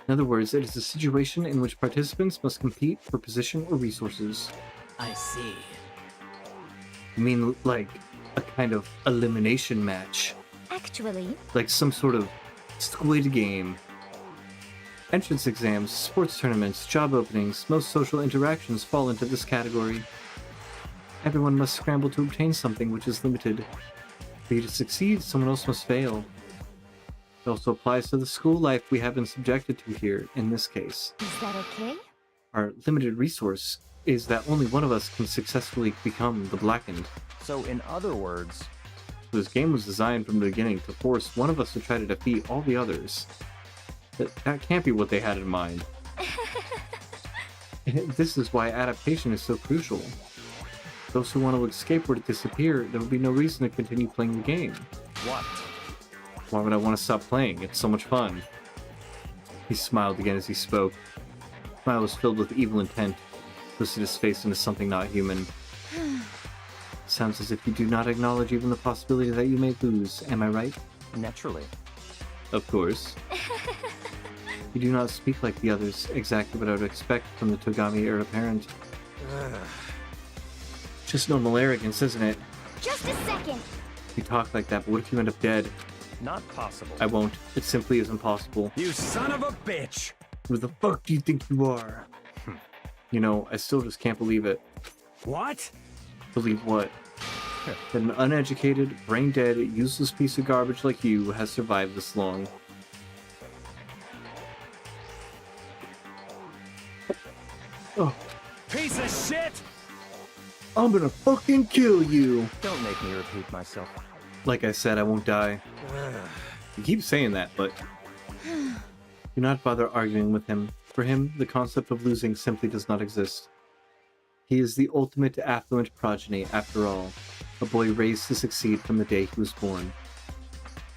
In other words, it is a situation in which participants must compete for position or resources. I see. I mean, like a kind of elimination match. Actually, Like some sort of Squid Game. Entrance exams, sports tournaments, job openings, most social interactions fall into this category. Everyone must scramble to obtain something which is limited. For you to succeed, someone else must fail. It also applies to the school life we have been subjected to here, in this case. is that okay? Our limited resource is that only one of us can successfully become the Blackened. So, in other words, This game was designed from the beginning to force one of us to try to defeat all the others. That can't be what they had in mind. This is why adaptation is so crucial. Those who want to escape were to disappear, there would be no reason to continue playing the game. what? Why would I want to stop playing? It's so much fun. He smiled again as he spoke. The smile was filled with evil intent, twisted his face into something not human. Sounds as if you do not acknowledge even the possibility that you may lose, am I right? Naturally. Of course. You do not speak like the others, exactly what I would expect from the Togami heir apparent. Just normal arrogance, isn't it? Just a second. You talk like that, but what if you end up dead? Not possible. I won't. It simply isn't possible. You son of a bitch! Who the fuck do you think you are? You know, I still just can't believe it. What? Believe what? That an uneducated, brain-dead, useless piece of garbage like you has survived this long. Oh, Piece of shit! I'm gonna fucking kill you! Don't make me repeat myself. Like I said, I won't die. You keep saying that, but... Do not bother arguing with him. For him, the concept of losing simply does not exist. He is the ultimate affluent progeny, after all. A boy raised to succeed from the day he was born.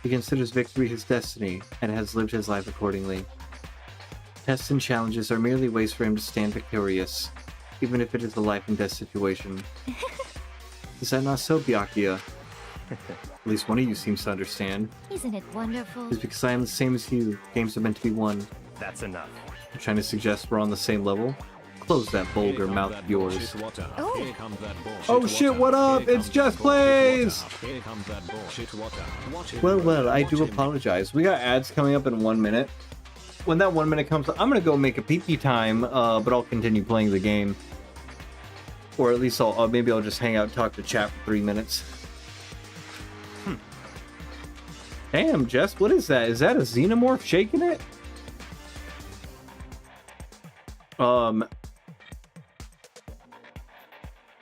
He considers victory his destiny, and has lived his life accordingly. Tests and challenges are merely ways for him to stand victorious, even if it is a life and death situation. Is that not so, Byakuya? At least one of you seems to understand. Isn't it wonderful? It's because I am the same as you. Games are meant to be won. That's enough. You're trying to suggest we're on the same level? Close that vulgar mouth of yours. Oh. Oh shit, what up? It's Just Plays! Well, I do apologize. We got ads coming up in 1 minute. When that 1 minute comes, I'm gonna go make a pee-pee time, but I'll continue playing the game. Or at least maybe I'll just hang out and talk to chat for 3 minutes. Damn, Jess, what is that? Is that a xenomorph shaking it?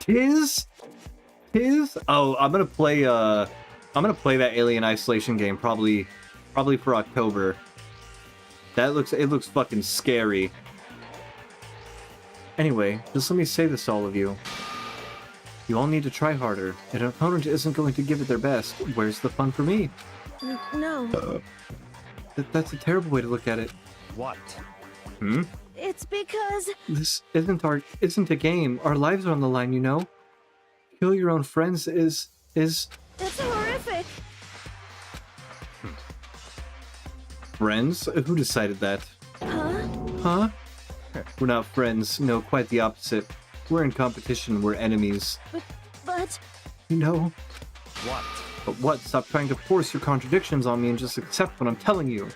Tis? Oh, I'm gonna play that Alien Isolation game probably for October. It looks fucking scary. Anyway, just let me say this to all of you. You all need to try harder. If an opponent isn't going to give it their best, where's the fun for me? No. That's a terrible way to look at it. What? It's because This isn't a game. Our lives are on the line, you know? Kill your own friends is... it's horrific. Friends? Who decided that? Huh? Huh? We're not friends. No, quite the opposite. We're in competition. We're enemies. But You know? What? But what? Stop trying to force your contradictions on me and just accept what I'm telling you.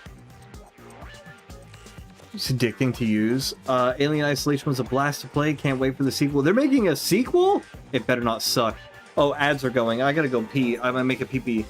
It's addicting to use. Alien Isolation was a blast to play. Can't wait for the sequel. They're making a sequel? It better not suck. Oh, ads are going. I gotta go pee. I'm gonna make a pee-pee.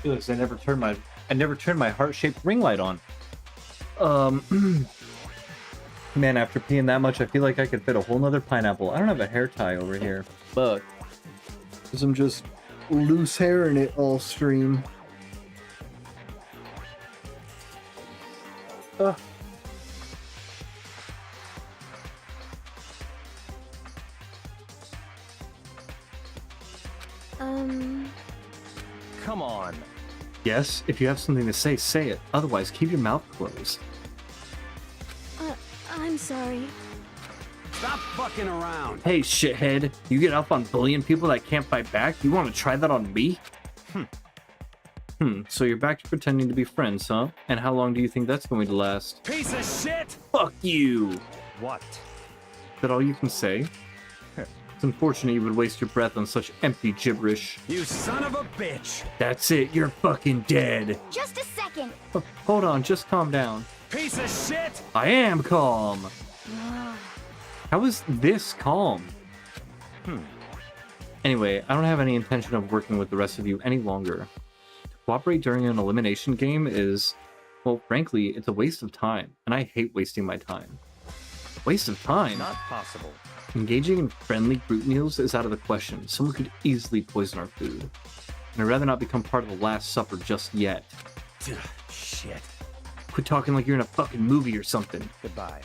Felix, I never turned my heart-shaped ring light on. Man, after peeing that much, I feel like I could fit a whole nother pineapple. I don't have a hair tie over here. But Because I'm just loose hairing it all stream. Come on. Yes, if you have something to say, say it. Otherwise, keep your mouth closed. I'm sorry. Stop fucking around. Hey, shithead. You get up on bullying people that can't fight back? You want to try that on me? So you're back to pretending to be friends, huh? And how long do you think that's going to last? Piece of shit! Fuck you! What? Is that all you can say? It's unfortunate you would waste your breath on such empty gibberish. You son of a bitch! That's it, you're fucking dead. Just a second. Hold on, just calm down. Piece of shit! I am calm. How is this calm? Anyway, I don't have any intention of working with the rest of you any longer. To cooperate during an elimination game is, well, frankly, it's a waste of time, and I hate wasting my time. Waste of time? Not possible. Engaging in friendly group meals is out of the question. Someone could easily poison our food. And I'd rather not become part of the Last Supper just yet. Shit. Quit talking like you're in a fucking movie or something. Goodbye.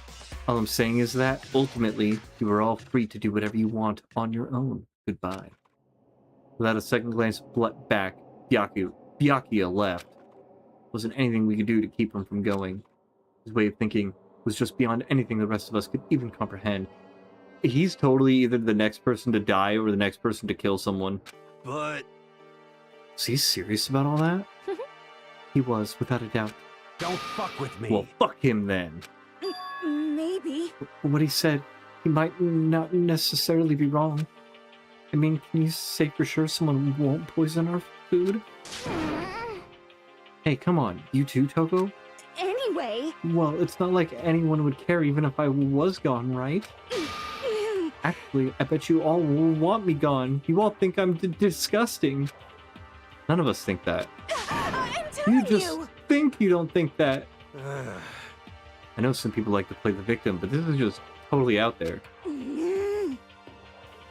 All I'm saying is that, ultimately, you are all free to do whatever you want on your own. Goodbye. Without a second glance back, Byakuya left. Wasn't anything we could do to keep him from going. His way of thinking was just beyond anything the rest of us could even comprehend. He's totally either the next person to die or the next person to kill someone. But... Is he serious about all that? He was, without a doubt. don't fuck with me. Well, fuck him then. Maybe. What he said, he might not necessarily be wrong. I mean, can you say for sure someone won't poison our food? Hey, come on. You too, Toko? Anyway. Well, it's not like anyone would care even if I was gone, right? Actually, I bet you all want me gone. You all think I'm disgusting. None of us think that. I'm You telling just you. think you don't think that. I know some people like to play the victim, but this is just totally out there.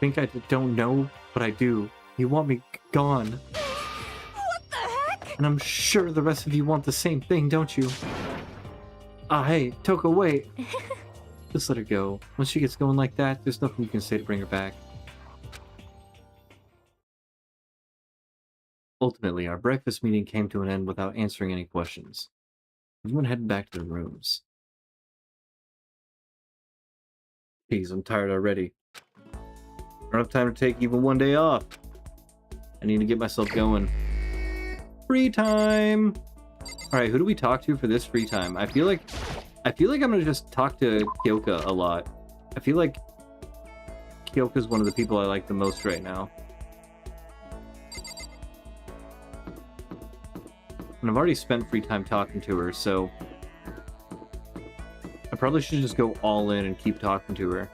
Think I don't know, but I do. You want me gone. What the heck? And I'm sure the rest of you want the same thing, don't you? Hey, Toko, wait. Just let her go. Once she gets going like that, there's nothing you can say to bring her back. Ultimately, our breakfast meeting came to an end without answering any questions. Everyone headed back to their rooms. Jeez, I'm tired already. I don't have time to take even one day off. I need to get myself going. Free time! Alright, who do we talk to for this free time? I feel like I'm gonna just talk to Kyoka a lot. I feel like Kyoka's one of the people I like the most right now. And I've already spent free time talking to her, so I probably should just go all in and keep talking to her.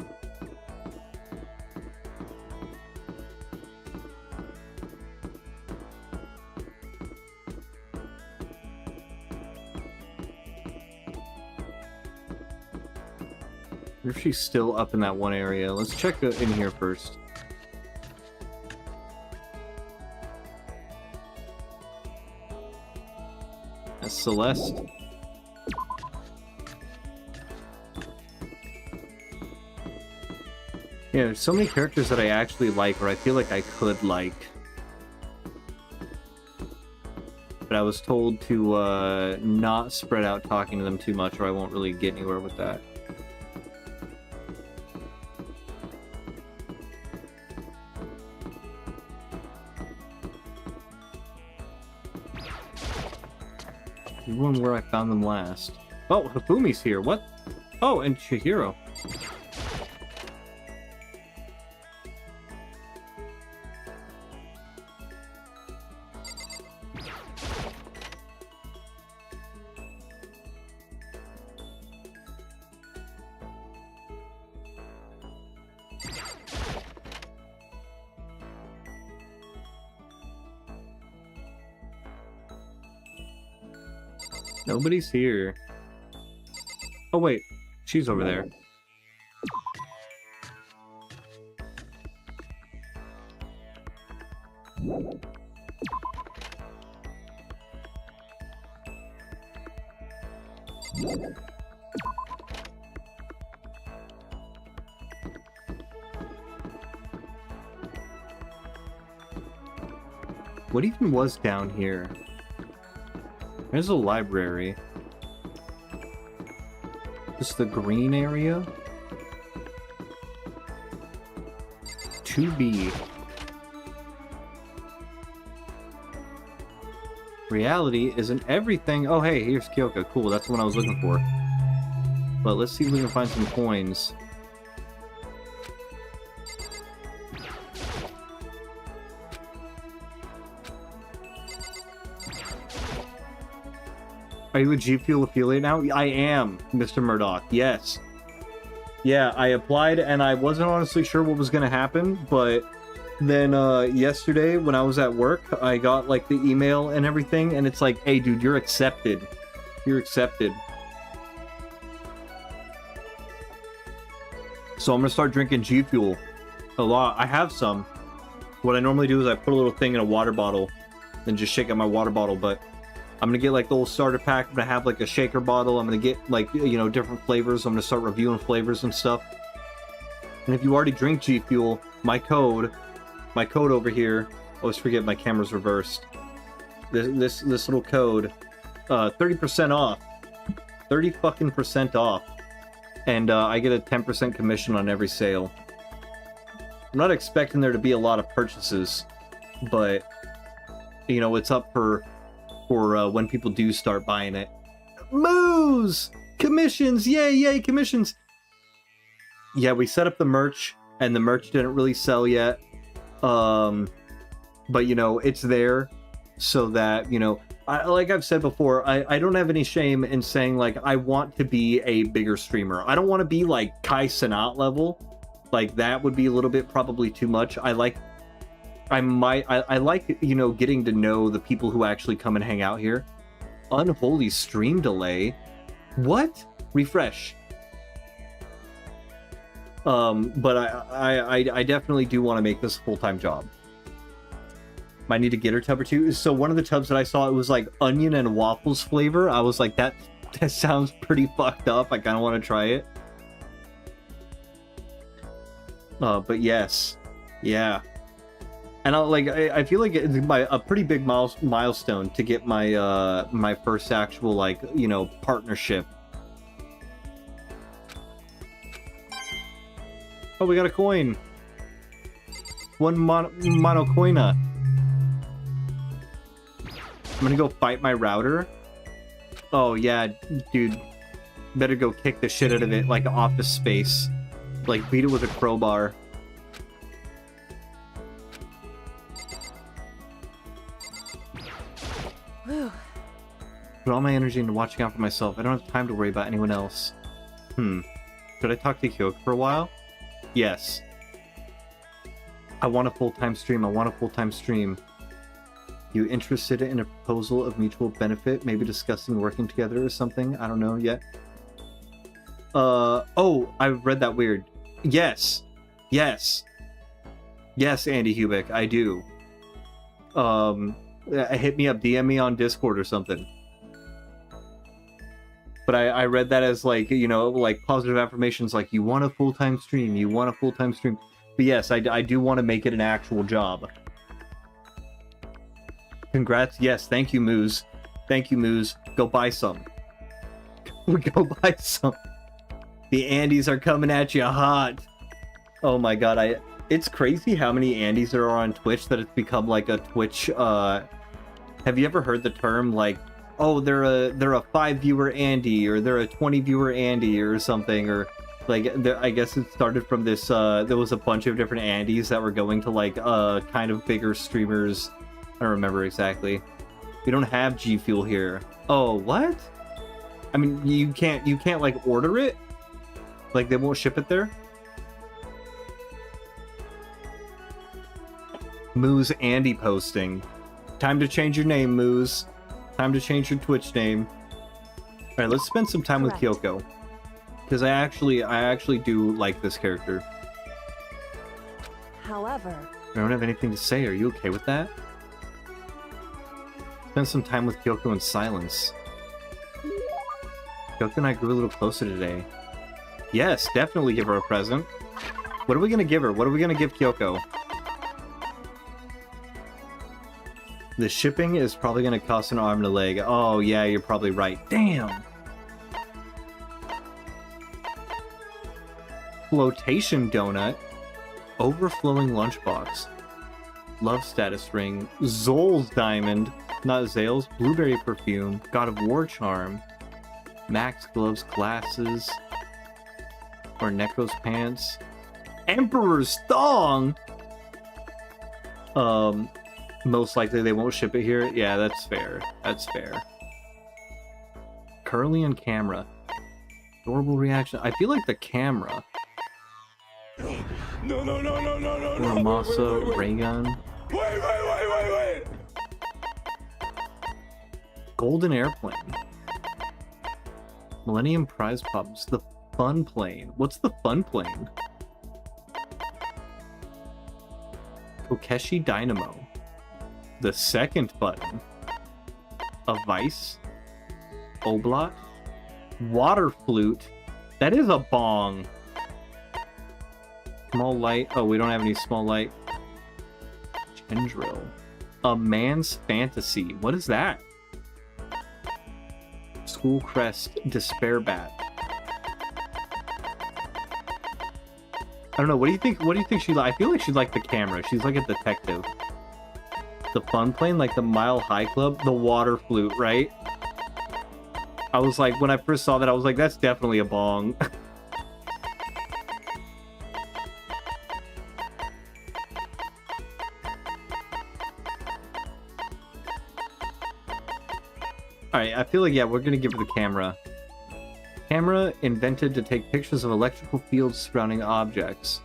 If she's still up in that one area, let's check in here first. That's Celeste. Yeah, there's so many characters that I actually like, or I feel like I could like. But I was told to not spread out talking to them too much, or I won't really get anywhere with that. The one where I found them last. Oh, Hafumi's here. What? Oh, and Chihiro. Nobody's here. Oh wait, she's over there. What even was down here? There's a library. Just the green area? 2B. Reality isn't everything. Oh, hey, here's Kyoko. Cool, that's the one I was looking for. But let's see if we can find some coins. Are you a G Fuel affiliate now? I am, Mr. Murdoch. Yes. Yeah, I applied and I wasn't honestly sure what was going to happen, but then yesterday when I was at work, I got like the email and everything, and it's like, hey dude, you're accepted. You're accepted. So I'm going to start drinking G Fuel a lot. I have some. What I normally do is I put a little thing in a water bottle and just shake out my water bottle, but I'm going to get like the whole starter pack. I'm going to have like a shaker bottle. I'm going to get like, you know, different flavors. I'm going to start reviewing flavors and stuff. And if you already drink G Fuel, my code over here, I always forget my camera's reversed. This little code, 30% off. 30% off. And I get a 10% commission on every sale. I'm not expecting there to be a lot of purchases, but you know, it's up for when people do start buying it. Moos! Commissions! Yay, commissions! Yeah, we set up the merch, and the merch didn't really sell yet. But, you know, it's there so that, you know, like I've said before, I don't have any shame in saying, like, I want to be a bigger streamer. I don't want to be, like, Kai Cenat level. Like, that would be a little bit probably too much. I like, you know, getting to know the people who actually come and hang out here. Unholy stream delay. What? Refresh. But I definitely do want to make this a full-time job. Might need a Gitter tub or two. So one of the tubs that I saw, it was like onion and waffles flavor. I was like, that sounds pretty fucked up. I kind of want to try it. But yes. Yeah. And I feel like it's a pretty big milestone to get my my first actual, like, you know, partnership. Oh, we got a coin. One mono coina. I'm gonna go fight my router. Oh yeah, dude. Better go kick the shit out of it, like Office Space. Like beat it with a crowbar. Put all my energy into watching out for myself. I don't have time to worry about anyone else. Should I talk to Kyoko for a while? Yes. I want a full-time stream. You interested in a proposal of mutual benefit? Maybe discussing working together or something? I don't know yet. Oh, I read that weird. Yes. Yes, Andy Hubick, I do. Hit me up, DM me on Discord or something. But I read that as, like, you know, like positive affirmations, like, you want a full-time stream. But yes, I do want to make it an actual job. Congrats. Yes, thank you, Moose. Go buy some. Go buy some. The Andes are coming at you hot. Oh my god, it's crazy how many Andes there are on Twitch that it's become like a Twitch, have you ever heard the term, like, oh, they're a 5-viewer Andy, or they're a 20-viewer Andy, or something, or, like, I guess it started from this, there was a bunch of different Andys that were going to, like, kind of bigger streamers. I don't remember exactly. We don't have G Fuel here. Oh, what? I mean, you can't, like, order it? Like, they won't ship it there? Moose Andy posting. Time to change your name, Moose. Time to change your Twitch name. Alright, let's spend some time with Kyoko. Because I actually do like this character. However, I don't have anything to say. Are you okay with that? Spend some time with Kyoko in silence. Kyoko and I grew a little closer today. Yes, definitely give her a present. What are we gonna give her? What are we gonna give Kyoko? The shipping is probably gonna cost an arm and a leg. Oh yeah, you're probably right. Damn! Flotation donut. Overflowing lunchbox. Love status ring. Zol's diamond. Not Zale's. Blueberry perfume. God of War charm. Max gloves, glasses. Or Neko's pants. Emperor's thong! Most likely they won't ship it here. Yeah, that's fair. That's fair. Curly and camera. Adorable reaction. I feel like the camera. No, no, no, no, no, no, no. Ramasa, ray gun. Wait. Golden airplane. Millennium prize pubs. The fun plane. What's the fun plane? Kokeshi Dynamo. The second button. A vice. Oblot. Water flute. That is a bong. Small light. Oh, we don't have any small light. Chendril. A man's fantasy. What is that? School crest. Despair bat. I don't know. What do you think? What do you think she like? I feel like she'd like the camera. She's like a detective. The fun plane, like the Mile High Club, the water flute, right? I was like, when I first saw that, I was like, that's definitely a bong. Alright, I feel like, yeah, we're gonna give her the camera. Camera invented to take pictures of electrical fields surrounding objects.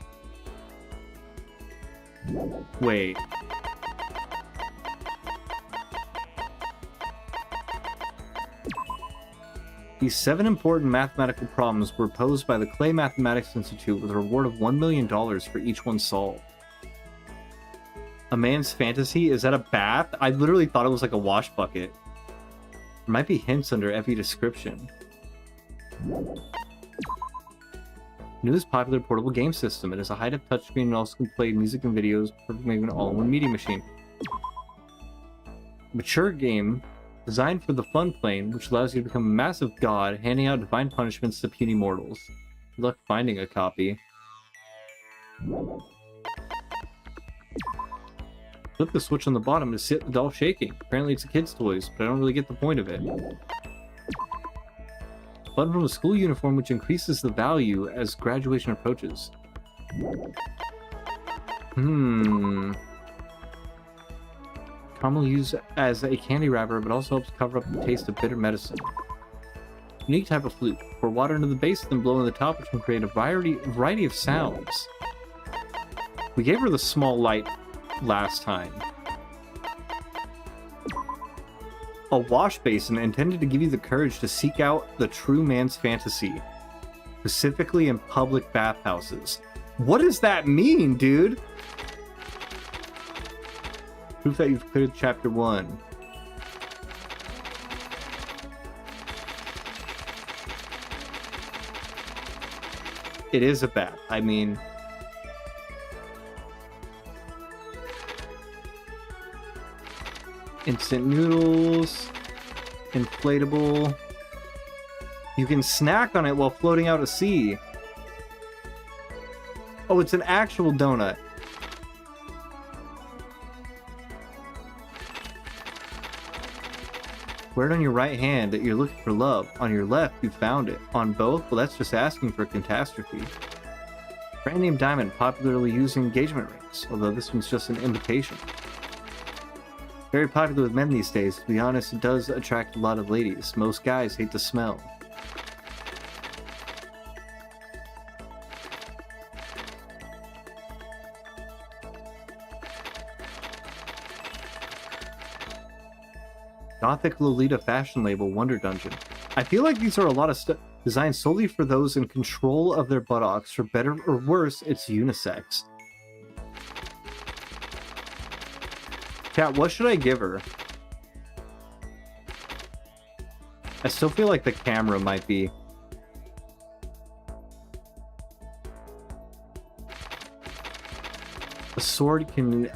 Wait. These 7 important mathematical problems were posed by the Clay Mathematics Institute with a reward of $1 million for each one solved. A man's fantasy? Is that a bath? I literally thought it was like a wash bucket. There might be hints under every description. Newest popular portable game system. It is a high-def touchscreen and also can play music and videos, perfect making an all-in-one media machine. Mature game designed for the fun plane, which allows you to become a massive god, handing out divine punishments to puny mortals. Good luck finding a copy. Flip the switch on the bottom to sit the doll shaking. Apparently it's a kid's toys, but I don't really get the point of it. Button from a school uniform which increases the value as graduation approaches. Caramel used as a candy wrapper, but also helps cover up the taste of bitter medicine. Unique type of flute. Pour water into the base, then blow in the top, which can create a variety of sounds. We gave her the small light last time. A wash basin intended to give you the courage to seek out the true man's fantasy, specifically in public bathhouses. What does that mean, dude? Proof that you've cleared chapter 1. It is a bath. I mean, instant noodles, inflatable. You can snack on it while floating out at sea. Oh, it's an actual donut. Wear it on your right hand that you're looking for love. On your left, you found it. On both, well, that's just asking for a catastrophe. Brand name diamond, popularly used in engagement rings, although this one's just an imitation. Very popular with men these days. To be honest, it does attract a lot of ladies. Most guys hate the smell. Gothic Lolita fashion label Wonder Dungeon. I feel like these are a lot of stuff designed solely for those in control of their buttocks. For better or worse, it's unisex. Chat, what should I give her? I still feel like the camera might be... A sword can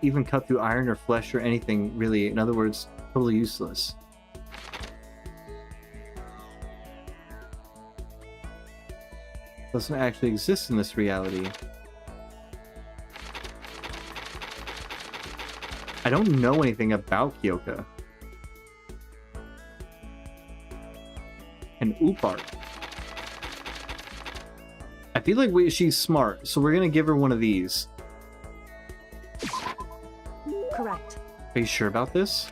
even cut through iron or flesh or anything, really. In other words, totally useless. Doesn't actually exist in this reality. I don't know anything about Kyoka. And Upart. I feel like she's smart, so we're gonna give her one of these. Correct. Are you sure about this?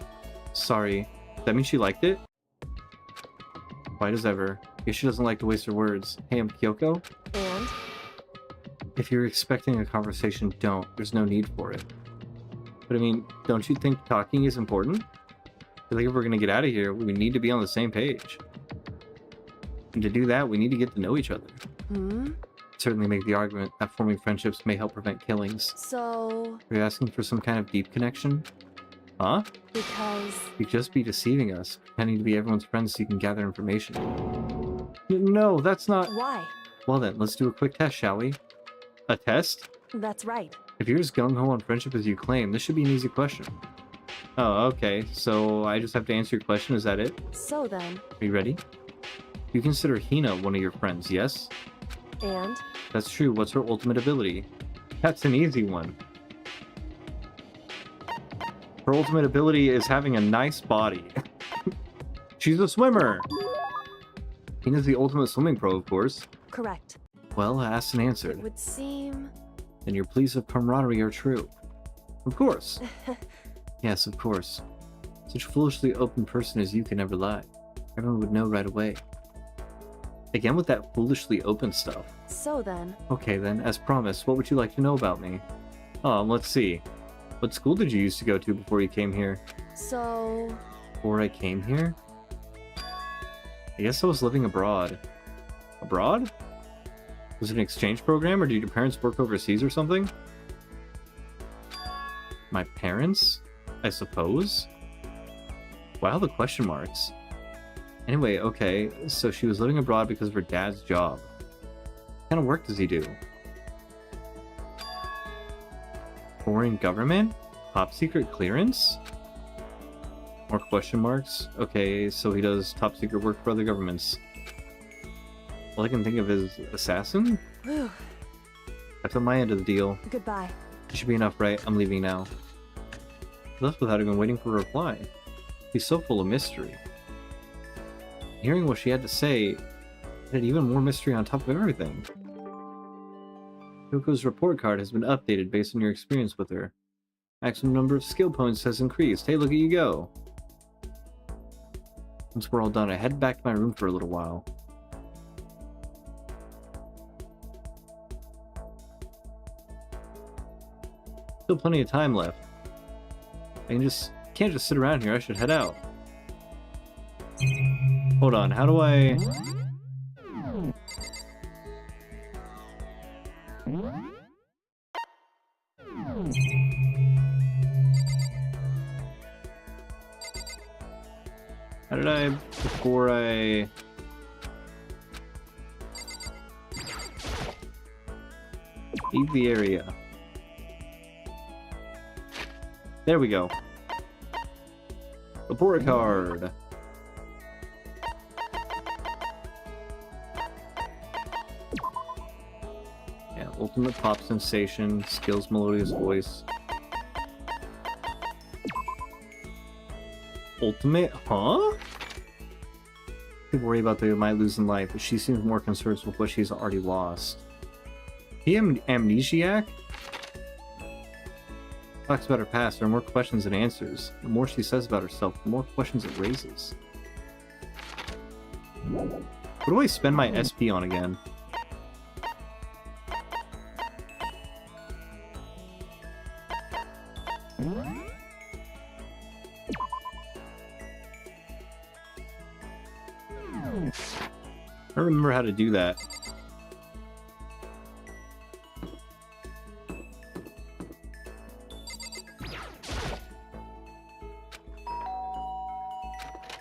Sorry. That means she liked it? Quiet as ever. Guess she doesn't like to waste her words. Hey, I'm Kyoko. And? If you're expecting a conversation, don't. There's no need for it. But I mean, don't you think talking is important? I think if we're gonna get out of here, we need to be on the same page. And to do that, we need to get to know each other. Hmm? Certainly make the argument that forming friendships may help prevent killings. So... Are you asking for some kind of deep connection? Huh? Because... You'd just be deceiving us, pretending to be everyone's friends so you can gather information. No, that's not... Why? Well then, let's do a quick test, shall we? A test? That's right. If you're as gung-ho on friendship as you claim, this should be an easy question. Oh, okay. So I just have to answer your question, is that it? So then... Are you ready? You consider Hina one of your friends, yes? And? That's true. What's her ultimate ability? That's an easy one. Her ultimate ability is having a nice body. She's a swimmer! Hina's the ultimate swimming pro, of course. Correct. Well, asked and It answered. would seem... And your pleas of camaraderie are true. Of course. Yes, of course. Such a foolishly open person as you can never lie. Everyone would know right away. Again with that foolishly open stuff. So then... Okay then, as promised, what would you like to know about me? Let's see. What school did you used to go to before you came here? So... Before I came here? I guess I was living abroad. Abroad? Was it an exchange program, or did your parents work overseas or something? My parents? I suppose? Wow, the question marks. Anyway, okay, so she was living abroad because of her dad's job. What kind of work does he do? Foreign government? Top secret clearance? More question marks? Okay, so he does top secret work for other governments. All I can think of is assassin? Whew. That's on my end of the deal. Goodbye. It should be enough, right? I'm leaving now. He left without even waiting for a reply. He's so full of mystery. Hearing what she had to say had even more mystery on top of everything. Yoko's report card has been updated based on your experience with her. Maximum number of skill points has increased. Hey, look at you go! Once we're all done, I head back to my room for a little while. Still plenty of time left. Can't just sit around here. I should head out. Hold on, how do I... How did I... before I... leave the area. There we go. Report card. Yeah, ultimate pop sensation, skills melodious voice. Ultimate, huh? Could worry about they might lose in life, but she seems more concerned with what she's already lost. He amnesiac? Talks about her past, there are more questions than answers. The more she says about herself, the more questions it raises. What do I spend my SP on again? I don't remember how to do that.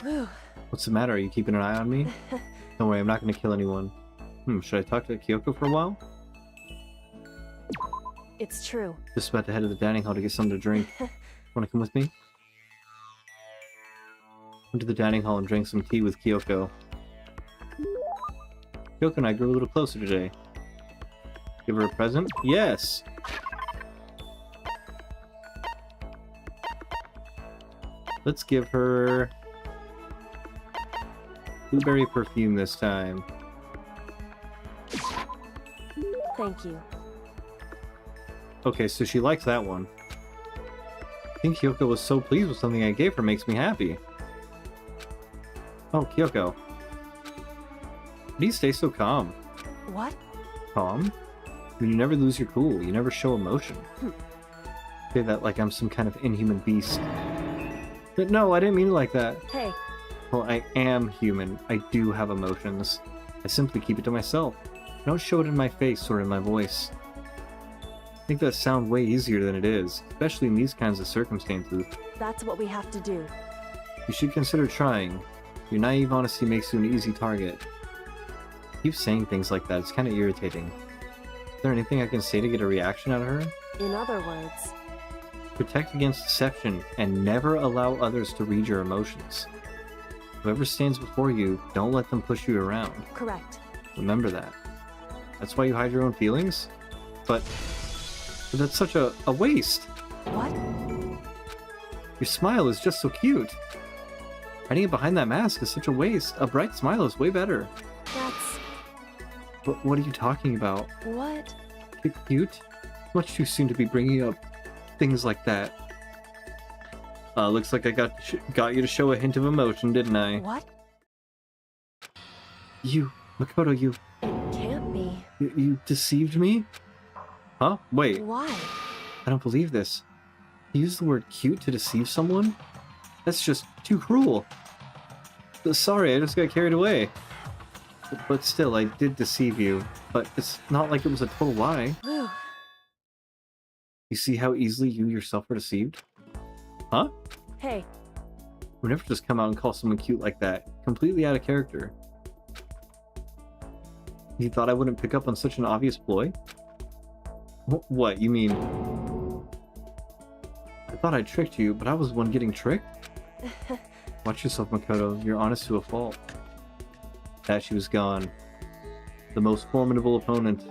Whew. What's the matter? Are you keeping an eye on me? Don't worry, I'm not going to kill anyone. Should I talk to Kyoko for a while? It's true. Just about to head to the dining hall to get something to drink. Want to come with me? Went to the dining hall and drank some tea with Kyoko. Kyoko and I grew a little closer today. Give her a present? Yes! Let's give her blueberry perfume this time. Thank you. Okay, so she likes that one. I think Kyoko was so pleased with something I gave her makes me happy. Oh, Kyoko. Why do you stay so calm? What? Calm? I mean, you never lose your cool. You never show emotion. Say that like I'm some kind of inhuman beast. But no, I didn't mean it like that. Hey, Well, I am human. I do have emotions. I simply keep it to myself. I don't show it in my face or in my voice. I think that sounds way easier than it is, especially in these kinds of circumstances. that's what we have to do. You should consider trying. Your naive honesty makes you an easy target. Keep saying things like that, it's kind of irritating. Is there anything I can say to get a reaction out of her? In other words, Protect against deception and never allow others to read your emotions. Whoever stands before you, don't let them push you around. correct. Remember that. That's why you hide your own feelings? But that's such a waste. What? Your smile is just so cute. Hiding it behind that mask is such a waste. A bright smile is way better. That's... What are you talking about? what? Cute? Much too soon to be bringing up things like that. Looks like I got you to show a hint of emotion, didn't I? What? You, Makoto, you Can't be. you deceived me? Huh? Wait, Why? I don't believe this. You use the word cute to deceive someone? That's just too cruel. Sorry, I just got carried away. But still, I did deceive you. But it's not like it was a total lie. Whew. You see how easily you yourself are deceived? Huh? Hey, Would never just come out and call someone cute like that. Completely out of character. You thought I wouldn't pick up on such an obvious ploy? What, you mean... I thought I tricked you, but I was the one getting tricked? Watch yourself, Makoto. You're honest to a fault. That she was gone. The most formidable opponent.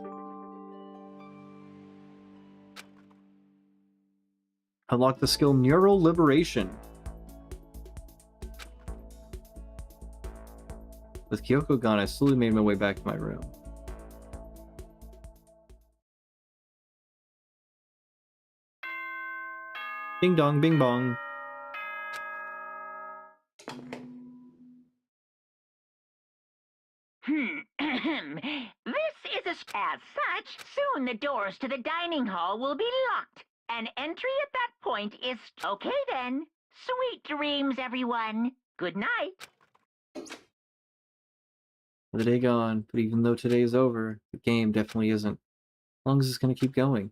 Unlock the skill Neural Liberation. With Kyoko gone, I slowly made my way back to my room. Ding dong, bing bong. This is as such, soon the doors to the dining hall will be locked. And entry at that point is okay then. Sweet dreams, everyone. Good night. The day gone, but even though today is over, the game definitely isn't. As long as it's gonna keep going.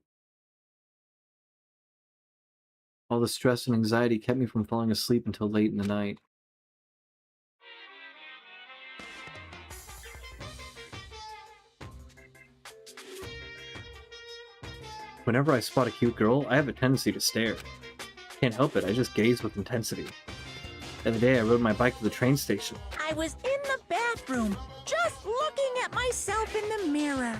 All the stress and anxiety kept me from falling asleep until late in the night. Whenever I spot a cute girl, I have a tendency to stare. Can't help it, I just gaze with intensity. The other day I rode my bike to the train station. I was in the bathroom, just looking at myself in the mirror.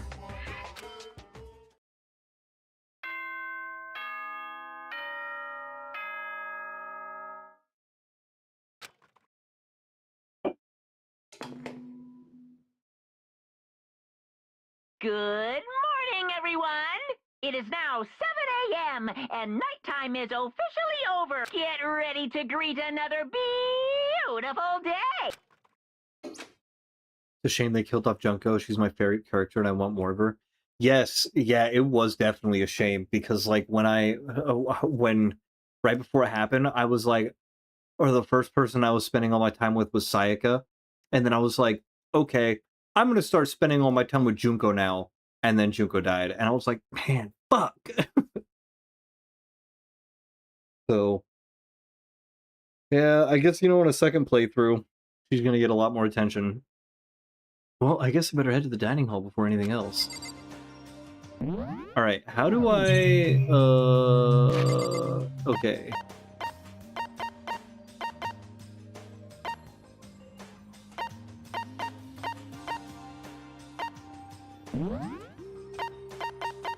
Good morning, everyone. It is now 7 a.m. and nighttime is officially over. Get ready to greet another beautiful day. It's a shame they killed off Junko. She's my favorite character and I want more of her. Yes, yeah, it was definitely a shame because like when right before it happened, I was like, or the first person I was spending all my time with was Sayaka. And then I was like, okay, I'm going to start spending all my time with Junko now. And then Junko died. And I was like, man, fuck. So Yeah, I guess, on a second playthrough, she's gonna get a lot more attention. Well, I guess I better head to the dining hall before anything else. Alright, how do I... Okay.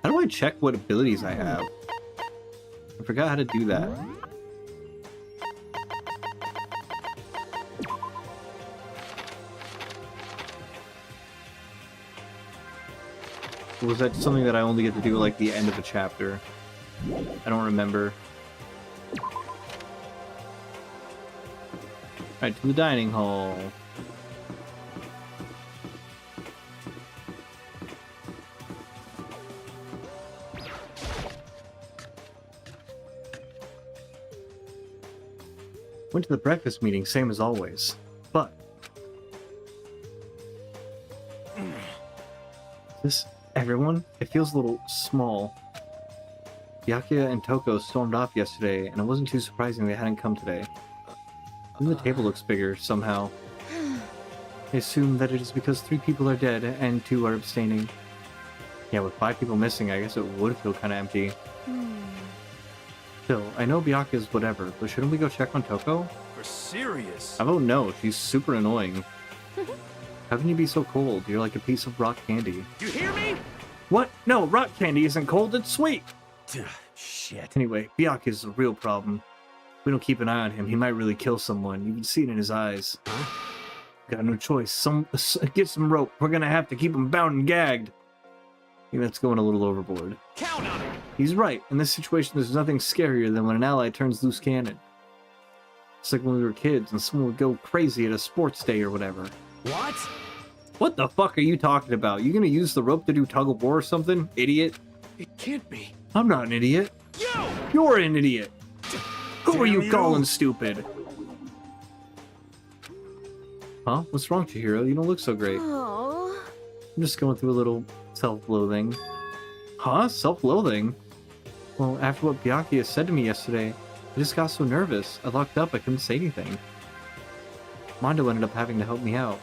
How do I check what abilities I have? I forgot how to do that. Or was that something that I only get to do at, like, the end of a chapter? I don't remember. Alright, to the dining hall. Went to the breakfast meeting, same as always. But... This... everyone? It feels a little small. Byakuya and Toko stormed off yesterday, and it wasn't too surprising they hadn't come today. Even the table looks bigger, somehow. I assume that it is because 3 people are dead, and 2 are abstaining. Yeah, with 5 people missing, I guess it would feel kinda empty. Still, I know Byakuya's whatever, but shouldn't we go check on Toko? For serious? I don't know, she's super annoying. How can you be so cold? You're like a piece of rock candy. You hear me? What? No, rock candy isn't cold, it's sweet! Shit. Anyway, Byakuya's a real problem. If we don't keep an eye on him, he might really kill someone. You can see it in his eyes. Huh? Got no choice. Get some rope. We're gonna have to keep him bound and gagged. I think that's going a little overboard. Count on it! He's right. In this situation, there's nothing scarier than when an ally turns loose cannon. It's like when we were kids and someone would go crazy at a sports day or whatever. What? What the fuck are you talking about? You gonna use the rope to do tug of war or something? Idiot. It can't be. I'm not an idiot. Yo! You're an idiot. Who are Damn you you. calling stupid? Huh? What's wrong, Chihiro? You don't look so great. Oh. I'm just going through a little self-loathing. Huh? Self-loathing? Well, after what Byakuya said to me yesterday, I just got so nervous. I locked up, I couldn't say anything. Mondo ended up having to help me out.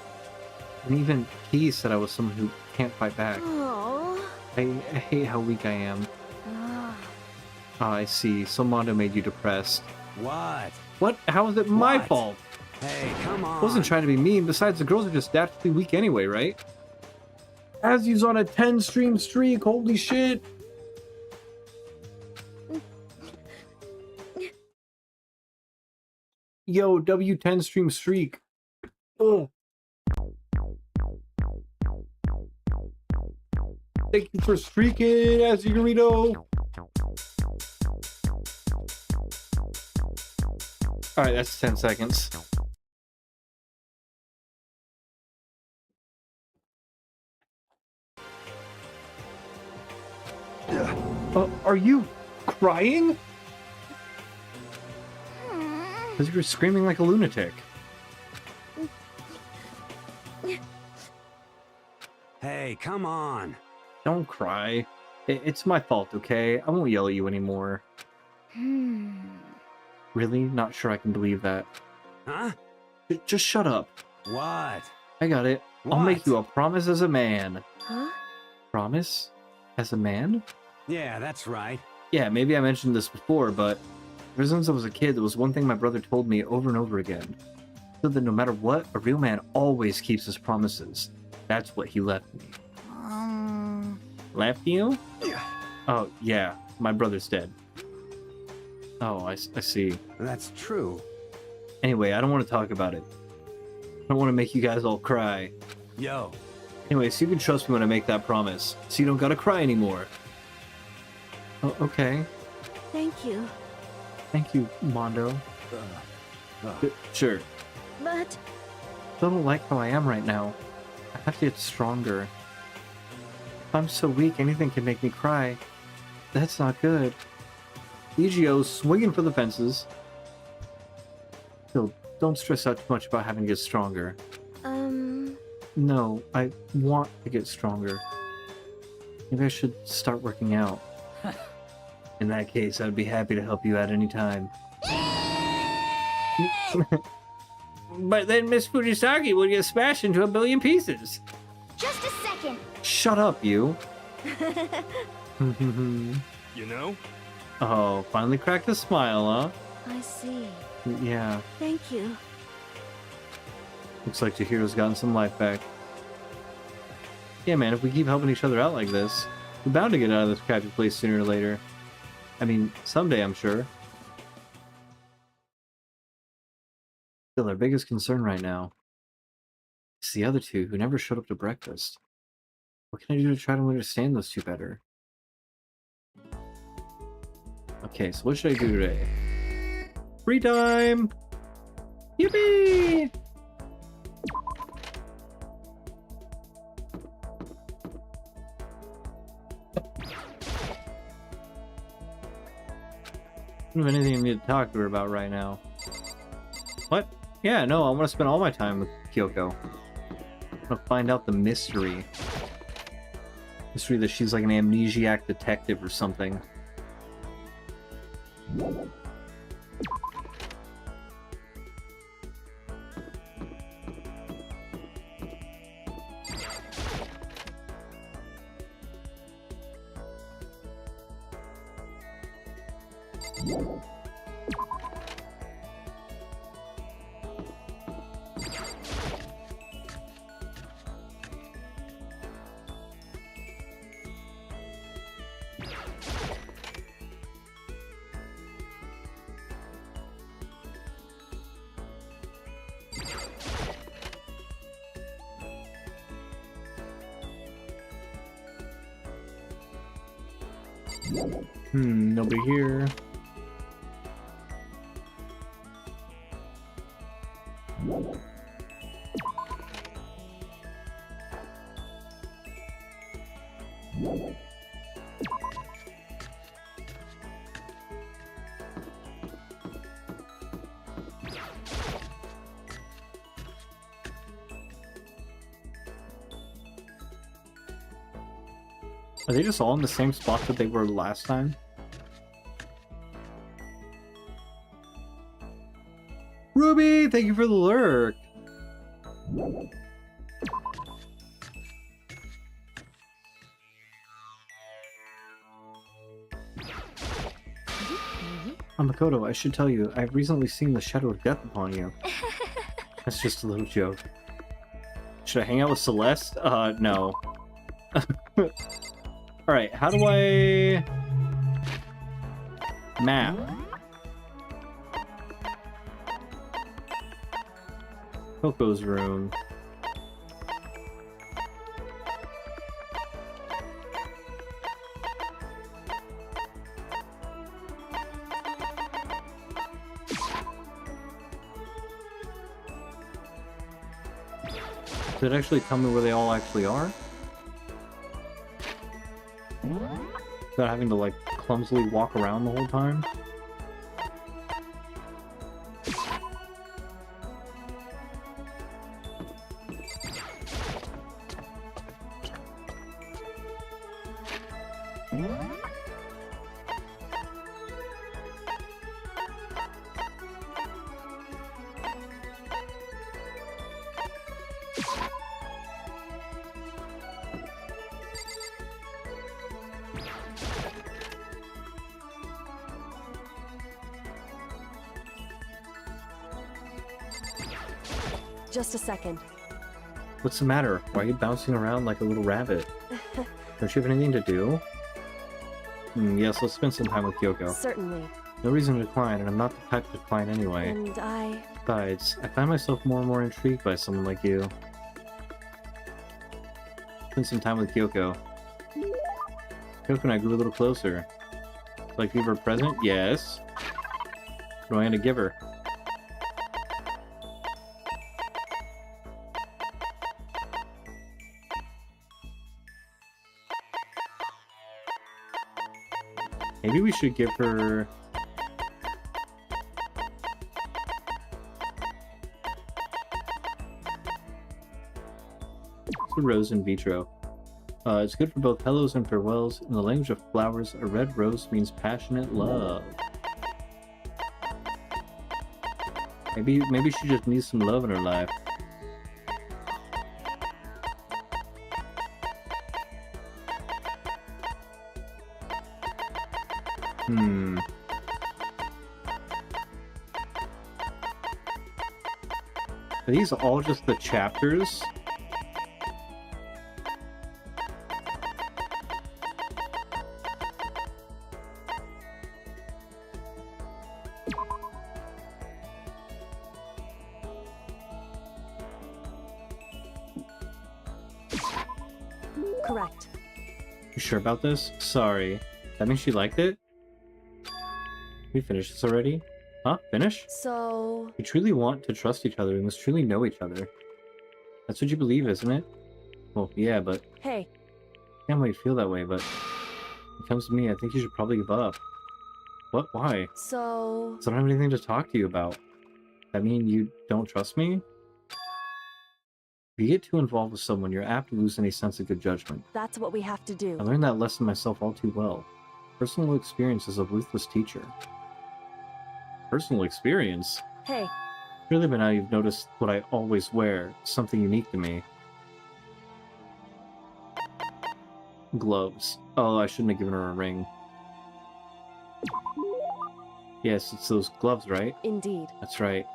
And even he said I was someone who can't fight back. Oh. I hate how weak I am. Ah, I see. So Mondo made you depressed. What? What? How is it my What? fault? Hey, come on. I wasn't trying to be mean. Besides, the girls are just naturally weak anyway, right? Azu's on a 10-stream streak. Holy shit. Yo, W10 stream streak. Ugh. Thank you for streaking, Azurito. Alright, that's 10 seconds. Are you crying? Because you were screaming like a lunatic. Hey, come on. Don't cry. It's my fault, okay? I won't yell at you anymore. Really? Not sure I can believe that. Huh? Just shut up. What? I got it. I'll make What? you a promise as a man. Huh? Promise? As a man? Yeah, that's right. Yeah, maybe I mentioned this before, but ever since I was a kid, there was one thing my brother told me over and over again. He said that no matter what, a real man always keeps his promises. That's what he left me. Left you? Yeah. Oh, yeah. My brother's dead. Oh, I see. That's true. Anyway, I don't want to talk about it. I don't want to make you guys all cry. Yo. Anyway, so you can trust me when I make that promise. So you don't gotta cry anymore. Oh, okay. Thank you. Thank you, Mondo. Sure. But I don't like how I am right now. I have to get stronger. If I'm so weak, anything can make me cry. That's not good. EGO's swinging for the fences. Still, don't stress out too much about having to get stronger. No, I want to get stronger. Maybe I should start working out. In that case, I'd be happy to help you out any time. But then Miss Fujisaki would get smashed into a billion pieces. Just a second. Shut up, you. You know? Oh, finally cracked a smile, huh? I see. Yeah. Thank you. Looks like Chihiro's gotten some life back. Yeah, man, if we keep helping each other out like this, we're bound to get out of this crappy place sooner or later. I mean, someday, I'm sure. Still, our biggest concern right now is the other two who never showed up to breakfast. What can I do to try to understand those two better? Okay, so what should I do today? Free time! Yippee! I don't have anything I need to talk to her about right now. What? Yeah, no, I want to spend all my time with Kyoko. I want to find out the mystery. Mystery that she's like an amnesiac detective or something. Nobody here. Are they just all in the same spot that they were last time? Ruby, thank you for the lurk. Makoto, I should tell you, I've recently seen the shadow of death upon you. That's just a little joke. Should I hang out with Celeste? No. Alright, how do I... map? Coco's room. Did it actually tell me where they all actually are? Without having to like clumsily walk around the whole time? Just a second. What's the matter? Why are you bouncing around like a little rabbit? Don't you have anything to do? Yes, let's spend some time with Kyoko. Certainly. No reason to decline, and I'm not the type to decline anyway. And Besides, I find myself more and more intrigued by someone like you. Spend some time with Kyoko. Kyoko and I grew a little closer. Like, give her a present? Yes. What am I gonna give her? Maybe we should give her... It's a rose in vitro. It's good for both hellos and farewells. In the language of flowers, a red rose means passionate love. Maybe she just needs some love in her life. Are these all just the chapters? Correct. You sure about this? Sorry. That means she liked it? We finished this already? Huh? Finish? So... We truly want to trust each other and must truly know each other. That's what you believe, isn't it? Well, yeah, but... Hey. I can't wait to feel that way, but... When it comes to me, I think you should probably give up. What? Why? So... I don't have anything to talk to you about. That mean you don't trust me? If you get too involved with someone, you're apt to lose any sense of good judgment. That's what we have to do. I learned that lesson myself all too well. Personal experience is a ruthless teacher. Personal experience? Hey. Surely by now you've noticed what I always wear, something unique to me. Gloves. Oh, I shouldn't have given her a ring. Yes, it's those gloves, right? Indeed. That's right.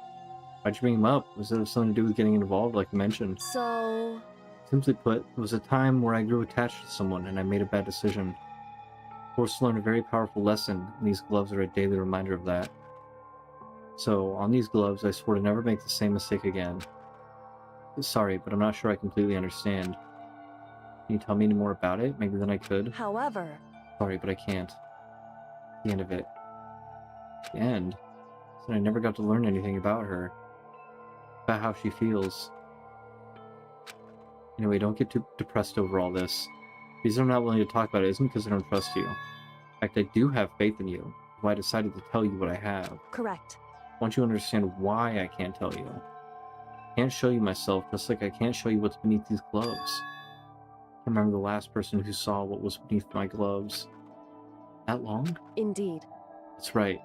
Why'd you bring them up? Was it something to do with getting involved, like you mentioned? So... Simply put, it was a time where I grew attached to someone and I made a bad decision. Forced to learn a very powerful lesson, and these gloves are a daily reminder of that. So, on these gloves, I swore to never make the same mistake again. Sorry, but I'm not sure I completely understand. Can you tell me any more about it? Maybe then I could? However... Sorry, but I can't. The end of it. The end? So I never got to learn anything about her. About how she feels. Anyway, don't get too depressed over all this. The reason I'm not willing to talk about it isn't because I don't trust you. In fact, I do have faith in you. Why I decided to tell you what I have. Correct. I want you to understand why I can't tell you. I can't show you myself, just like I can't show you what's beneath these gloves. I remember the last person who saw what was beneath my gloves. That long? Indeed. That's right.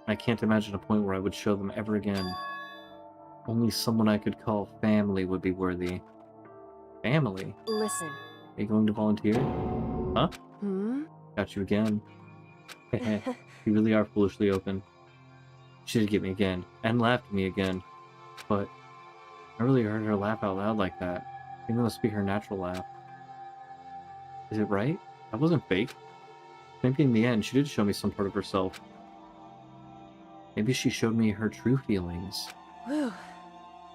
I can't imagine a point where I would show them ever again. Only someone I could call family would be worthy. Family? Listen. Are you going to volunteer? Huh? Got you again. You really are foolishly open. She did get me again, and laughed at me again. But I really heard her laugh out loud like that. I think that must be her natural laugh. Is it right? That wasn't fake. Maybe in the end, she did show me some part of herself. Maybe she showed me her true feelings. Whew.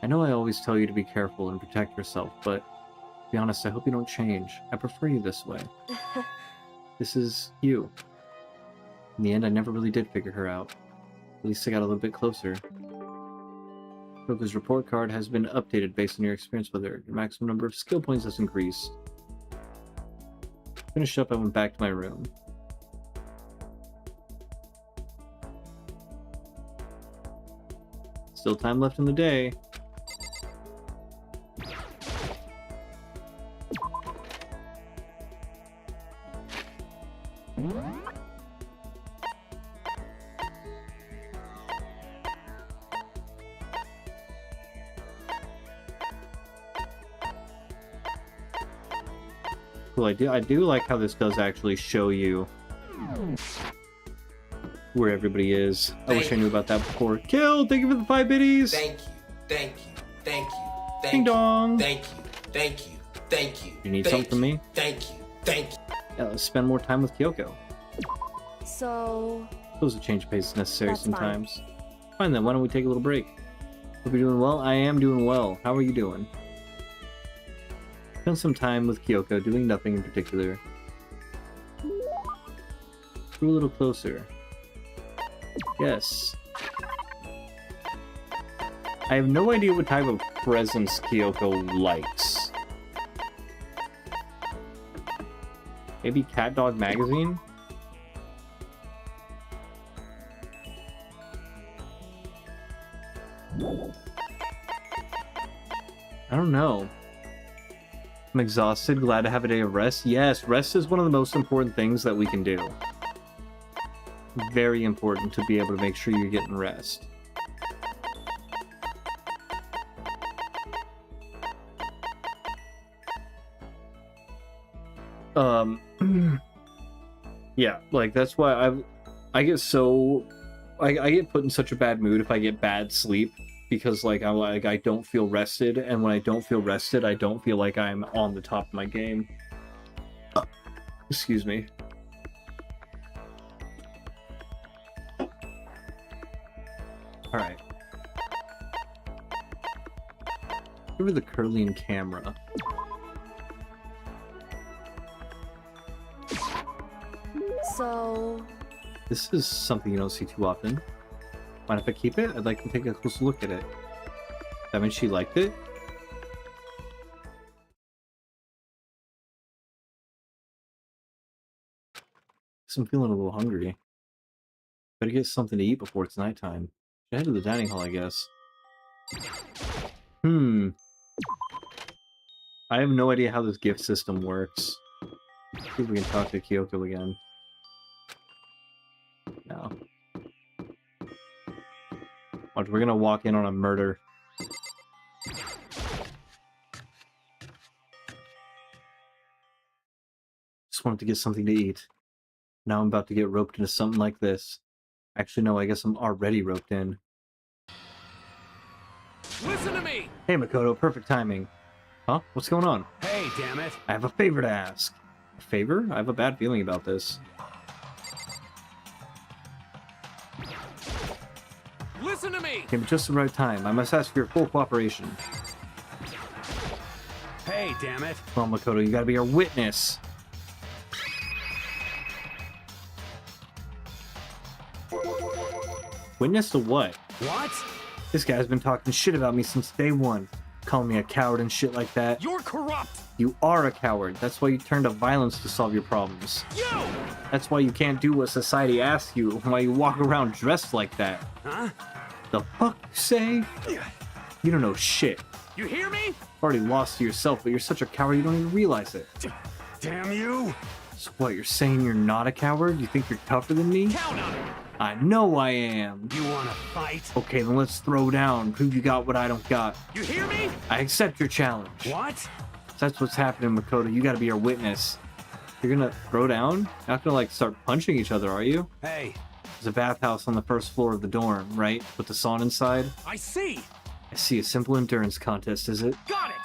I know I always tell you to be careful and protect yourself, but to be honest, I hope you don't change. I prefer you this way. This is you. In the end, I never really did figure her out. At least I got a little bit closer. Roku's report card has been updated based on your experience with her. Your maximum number of skill points has increased. Finished up, I went back to my room. Still time left in the day. Cool, I do like how this does actually show you where everybody is. I wish I knew about that before. Kill! Thank you for the 5 biddies! Thank you, thank you, thank you, thank Ding you, dong! thank you, thank you, thank you. You need thank something from me? Thank you, thank you. Yeah, let's spend more time with Kyoko. So... Suppose a change of pace is necessary That's fine. sometimes. Fine then, why don't we take a little break? Hope you're doing well. I am doing well. How are you doing? Spent some time with Kyoko, doing nothing in particular. Drew a little closer. Yes. I have no idea what type of presents Kyoko likes. Maybe Cat Dog Magazine? I don't know. I'm exhausted, glad to have a day of rest. Yes, rest is one of the most important things that we can do. Very important to be able to make sure you're getting rest. Yeah, like that's why I get so I get put in such a bad mood if I get bad sleep because like I don't feel rested, and when I don't feel rested, I don't feel like I'm on the top of my game. Excuse me. All right. Give her the curling camera. So, This is something you don't see too often. Mind if I keep it? I'd like to take a close look at it. That means she liked it? Guess I'm feeling a little hungry. Better get something to eat before it's nighttime. Should head to the dining hall, I guess. I have no idea how this gift system works. See if we can talk to Kyoko again. No. Watch, we're gonna walk in on a murder. Just wanted to get something to eat. Now I'm about to get roped into something like this. Actually, no, I guess I'm already roped in. Listen to me! Hey, Makoto, perfect timing. Huh? What's going on? Hey, damn it! I have a favor to ask. A favor? I have a bad feeling about this. Listen to me! Came at just the right time. I must ask for your full cooperation. Hey, damn it! Come on, Makoto, you gotta be our witness. Witness to what? What? This guy's been talking shit about me since day one. Calling me a coward and shit like that. You're corrupt! You are a coward. That's why you turn to violence to solve your problems. You! That's why you can't do what society asks you, why you walk around dressed like that. Huh? The fuck you say? You don't know shit. You hear me? Already lost to yourself, but you're such a coward you don't even realize it. Damn you! So what, you're saying you're not a coward? You think you're tougher than me? Count on it! I know I am. You wanna fight? Okay, then let's throw down. Prove you got what I don't got. You hear me? I accept your challenge. What? That's what's happening, Makoto. You gotta be our witness. You're gonna throw down? You're not gonna, like, start punching each other, are you? Hey, There's a bathhouse on the first floor of the dorm, right? With the sauna inside? I see! I see. A simple endurance contest, is it? Got it!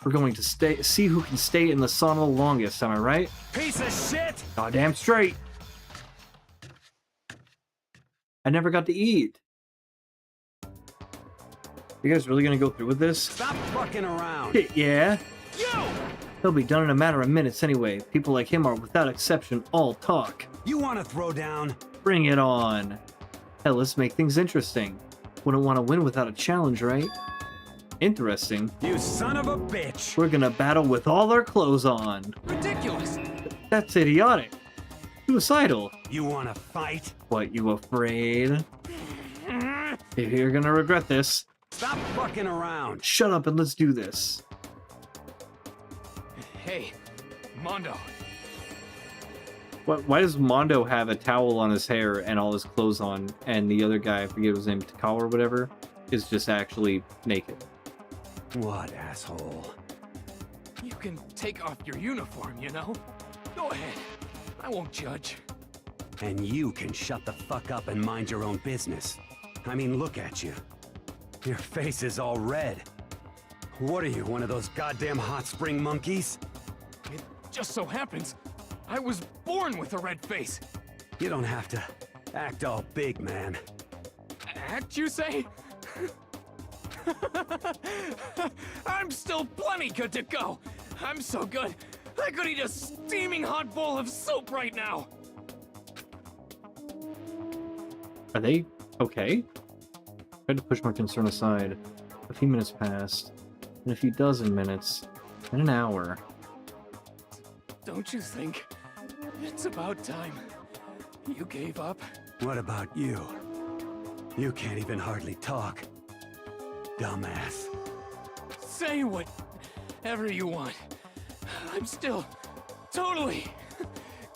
We're going to see who can stay in the sauna the longest, am I right? Piece of shit! Goddamn straight! I never got to eat. You guys really gonna go through with this? Stop fucking around! Shit, yeah. You! He'll be done in a matter of minutes anyway. People like him are, without exception, all talk. You wanna throw down? Bring it on. Hell, let's make things interesting. Wouldn't want to win without a challenge, right? Interesting. You son of a bitch! We're gonna battle with all our clothes on. Ridiculous! That's idiotic. Suicidal. You wanna fight? What, you afraid? You're gonna regret this. Stop fucking around! Shut up and let's do this. Hey, Mondo. Why does Mondo have a towel on his hair and all his clothes on, and the other guy, I forget his name, Takao or whatever, is just actually naked? What, asshole? You can take off your uniform, you know? Go ahead. I won't judge. And you can shut the fuck up and mind your own business. I mean, look at you. Your face is all red. What are you, one of those goddamn hot spring monkeys? It just so happens I was born with a red face. You don't have to act all big, man. Act, you say? I'm still plenty good to go. I'm so good, I could eat a steaming hot bowl of soup right now. Are they okay? Tried to push my concern aside. A few minutes passed, and a few dozen minutes, and an hour. Don't you think it's about time you gave up? What about you? You can't even hardly talk. Dumbass. Say whatever you want. I'm still totally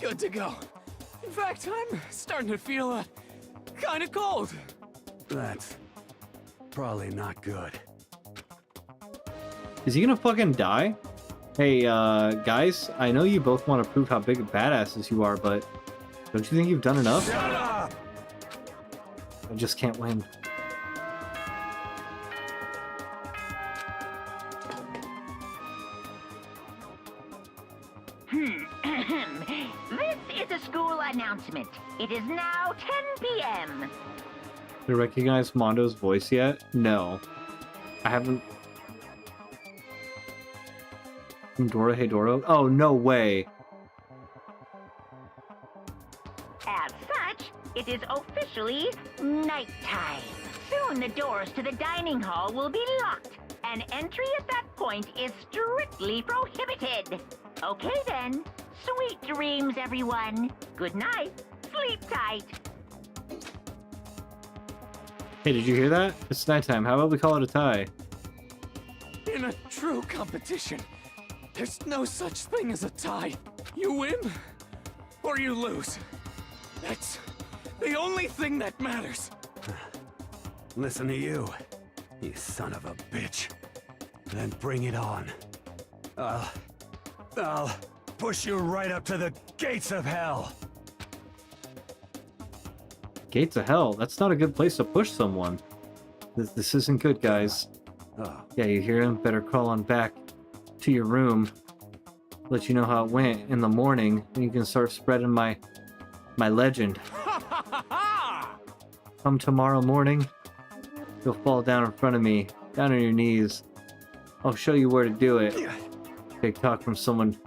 good to go. In fact, I'm starting to feel kind of cold. That's probably not good. Is he gonna fucking die? Hey, guys, I know you both want to prove how big of badasses you are, but don't you think you've done enough? Shut up! I just can't win. This is a school announcement. It is now 10 p.m. Do you recognize Mondo's voice yet? No. I haven't... From Dora Hedoro? Oh, no way. As such, it is officially nighttime. Soon the doors to the dining hall will be locked, and entry at that point is strictly prohibited. Okay then. Sweet dreams, everyone. Good night. Sleep tight. Hey, did you hear that? It's nighttime. How about we call it a tie? In a true competition, there's no such thing as a tie. You win, or you lose. That's the only thing that matters. Listen to you, you son of a bitch. Then bring it on. I'll push you right up to the gates of hell. Gates of hell? That's not a good place to push someone. This isn't good, guys. Oh, Yeah, you hear him? Better crawl on back to your room. Let you know how it went in the morning, and you can start spreading my legend. Come tomorrow morning, you'll fall down in front of me, down on your knees. I'll show you where to do it. Big talk from someone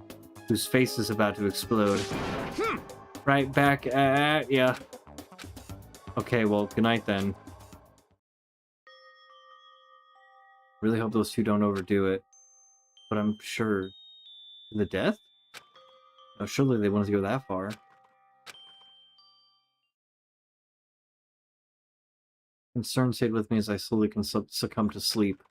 whose face is about to explode. Right back at ya. Okay, well, good night then. Really hope those two don't overdo it. But I'm sure... The death? Oh, surely they wanted to go that far. Concern stayed with me as I slowly succumbed to sleep.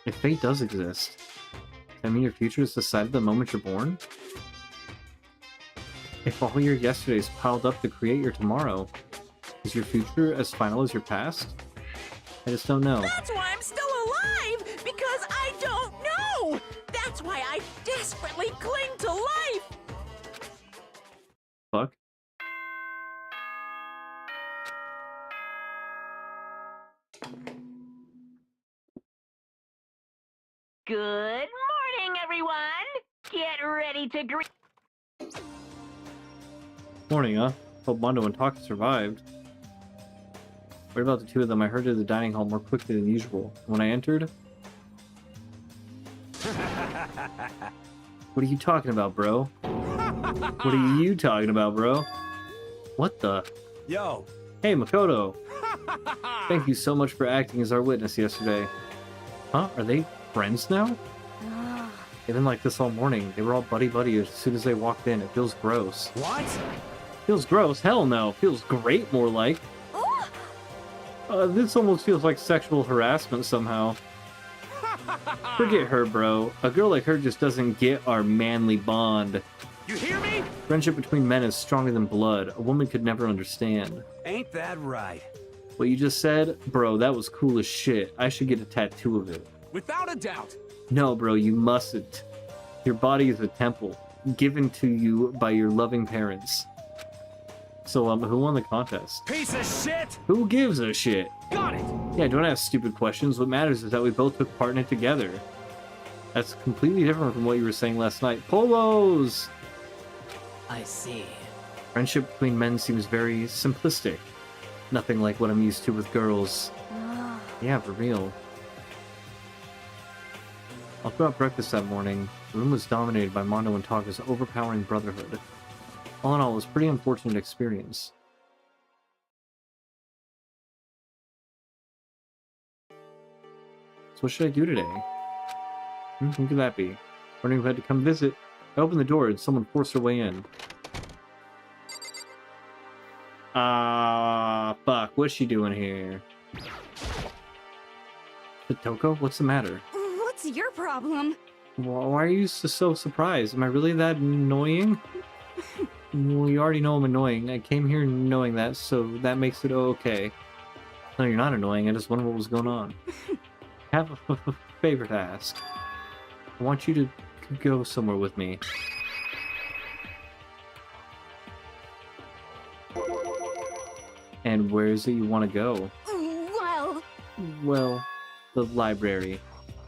If fate does exist, does that mean your future is decided the moment you're born? If all your yesterdays piled up to create your tomorrow, is your future as final as your past? I just don't know. That's why I'm still alive, because I don't know. That's why I desperately cling to life. Fuck. Good morning, everyone. Get ready to greet. Morning, huh? Hope Mondo and Taka survived. What about the two of them? I heard to the dining hall more quickly than usual. When I entered... What are you talking about, bro? What are you talking about, bro? What the? yo! Hey, Makoto! Thank you so much for acting as our witness yesterday. Huh? Are they friends now? They've been like this all morning. They were all buddy-buddy as soon as they walked in. It feels gross. What? Feels gross? Hell no. Feels great, more like. This almost feels like sexual harassment somehow. Forget her, bro. A girl like her just doesn't get our manly bond. You hear me? Friendship between men is stronger than blood. A woman could never understand. Ain't that right? What you just said? Bro, that was cool as shit. I should get a tattoo of it. Without a doubt. No, bro, you mustn't. Your body is a temple, given to you by your loving parents. So, who won the contest? Piece of shit! Who gives a shit? Got it. Yeah, don't ask stupid questions. What matters is that we both took part in it together. That's completely different from what you were saying last night. Polos! I see. Friendship between men seems very simplistic. Nothing like what I'm used to with girls. Yeah, for real. Throughout breakfast that morning, the room was dominated by Mondo and Taka's overpowering brotherhood. All in all, it was a pretty unfortunate experience. So what should I do today? Who could that be? Wondering who had to come visit. I opened the door and someone forced their way in. Fuck, what's she doing here? Toko, what's the matter? What's your problem? Why are you so surprised? Am I really that annoying? Well, you already know I'm annoying. I came here knowing that, so that makes it okay. No, you're not annoying. I just wonder what was going on. I have a favor to ask. I want you to go somewhere with me. And where is it you want to go? Well, Well, the library.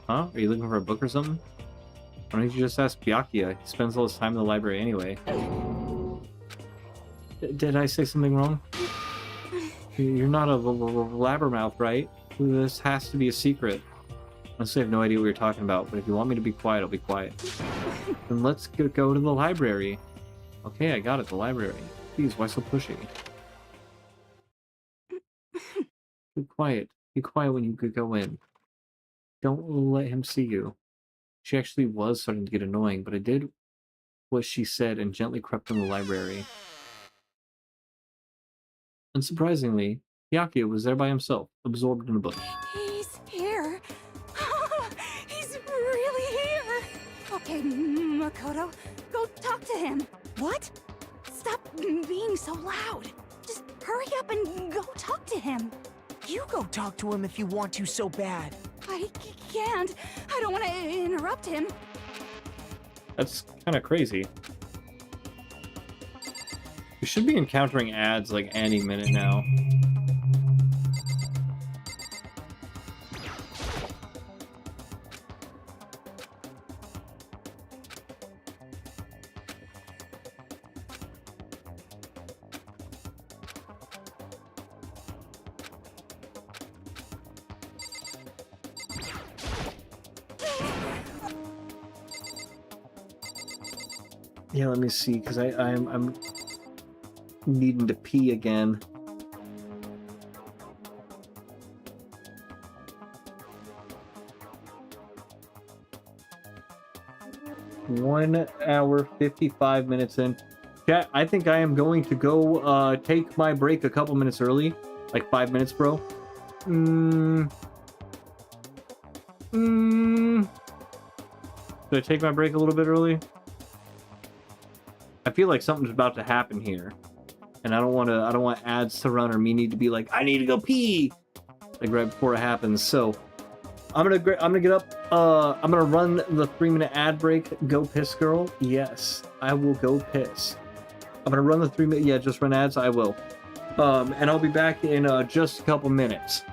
Huh? Are you looking for a book or something? Why don't you just ask Byakuya? He spends all his time in the library anyway. Did I say something wrong? You're not a blabbermouth, right? This has to be a secret. Honestly, I have no idea what you're talking about, but if you want me to be quiet, I'll be quiet. Then let's go to the library. Okay, I got it, the library. Please, why so pushy? Be quiet. Be quiet when you go in. Don't let him see you. She actually was starting to get annoying, but I did what she said and gently crept in the library. Unsurprisingly, Byakuya was there by himself, absorbed in a book. he's here. He's really here. Okay, Makoto, go talk to him. What? Stop being so loud. Just hurry up and go talk to him. You go talk to him if you want to so bad. I can't. I don't want to interrupt him. That's kind of crazy. We should be encountering ads like any minute now. Yeah, let me see, because I'm needing to pee again. One hour, 55 minutes in. Chat, I think I am going to go take my break a couple minutes early. Like 5 minutes, bro. Should I take my break a little bit early? I feel like something's about to happen here. And I don't want ads to run or me need to be like, I need to go pee, like right before it happens. So I'm gonna get up. I'm gonna run the 3-minute ad break. Go piss, girl. Yes, I will go piss. I'm gonna run the 3-minute. Yeah, just run ads. I will. And I'll be back in just a couple minutes.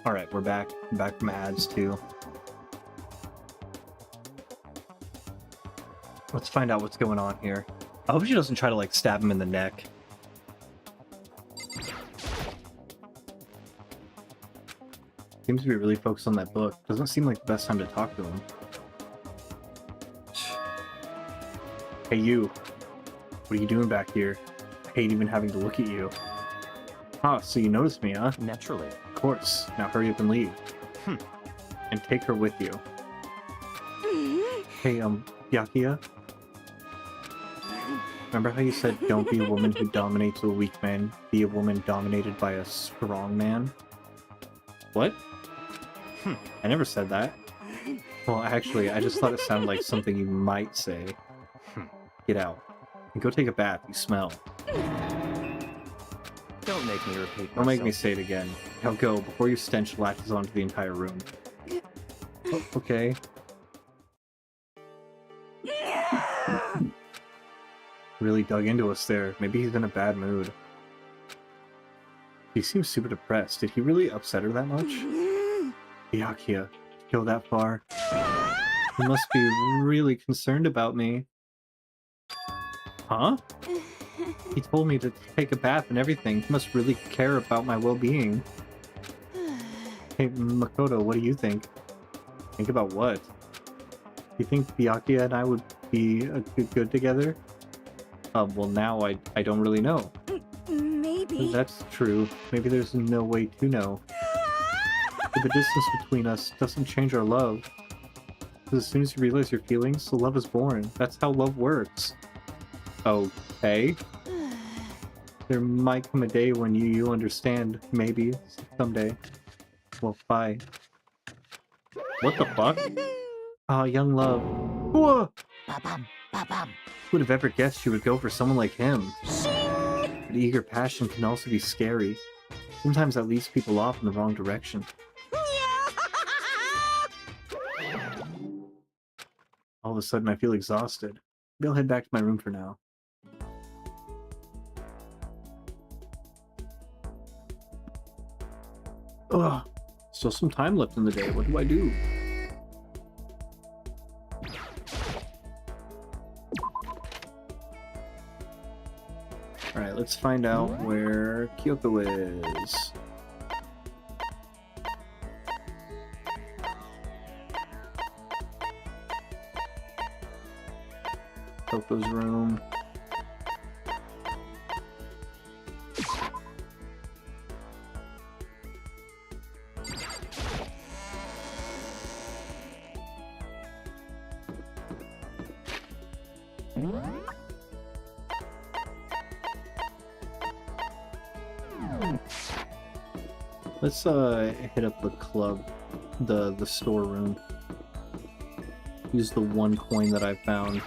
Alright, we're back. Back from ads, too. Let's find out what's going on here. I hope she doesn't try to, like, stab him in the neck. Seems to be really focused on that book. Doesn't seem like the best time to talk to him. Hey, you. What are you doing back here? I hate even having to look at you. Ah, so you noticed me, huh? Naturally. Of course. Now hurry up and leave. And take her with you. Hey, Yakia? Remember how you said don't be a woman who dominates a weak man, be a woman dominated by a strong man? What? I never said that. Well, actually, I just thought it sounded like something you might say. Get out. And go take a bath, you smell. Don't make me repeat myself. Don't make me say it again. Now go, before your stench latches onto the entire room. Oh, okay. Really dug into us there. Maybe he's in a bad mood. He seems super depressed. Did he really upset her that much? Yakia, to go that far? He must be really concerned about me. Huh? He told me to take a bath and everything. He must really care about my well-being. Hey, Makoto, what do you think? Think about what? You think Byakuya and I would be good together? Well, now I don't really know. Maybe. That's true. Maybe there's no way to know. But the distance between us doesn't change our love. Because as soon as you realize your feelings, the love is born. That's how love works. Okay. There might come a day when you understand. Maybe. Someday. Well, bye. What the fuck? Ah, young love. Whoa! Ba-bum, ba-bum. Who would have ever guessed you would go for someone like him? But eager passion can also be scary. Sometimes that leads people off in the wrong direction. All of a sudden, I feel exhausted. Maybe I'll head back to my room for now. Ugh. Still some time left in the day. What do I do? Alright, let's find out where Kyoko is. Kyoko's room. Let's hit up the club, the storeroom. Use the one coin that I found.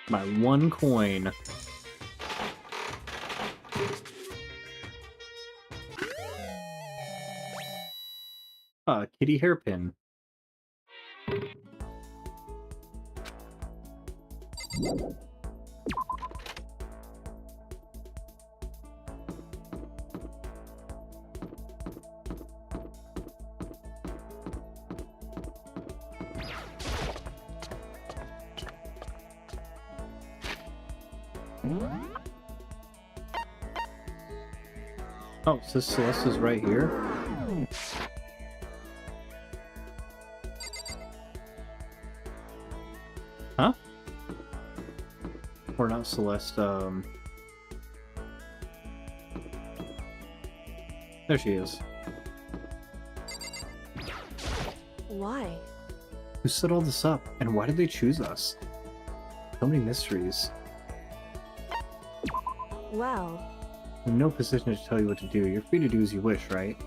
My one coin. Kitty hairpin. Oh, so Celeste's right here? Huh? Or not Celeste, there she is. Why? Who set all this up, and why did they choose us? So many mysteries. Well, I'm in no position to tell you what to do. You're free to do as you wish, right?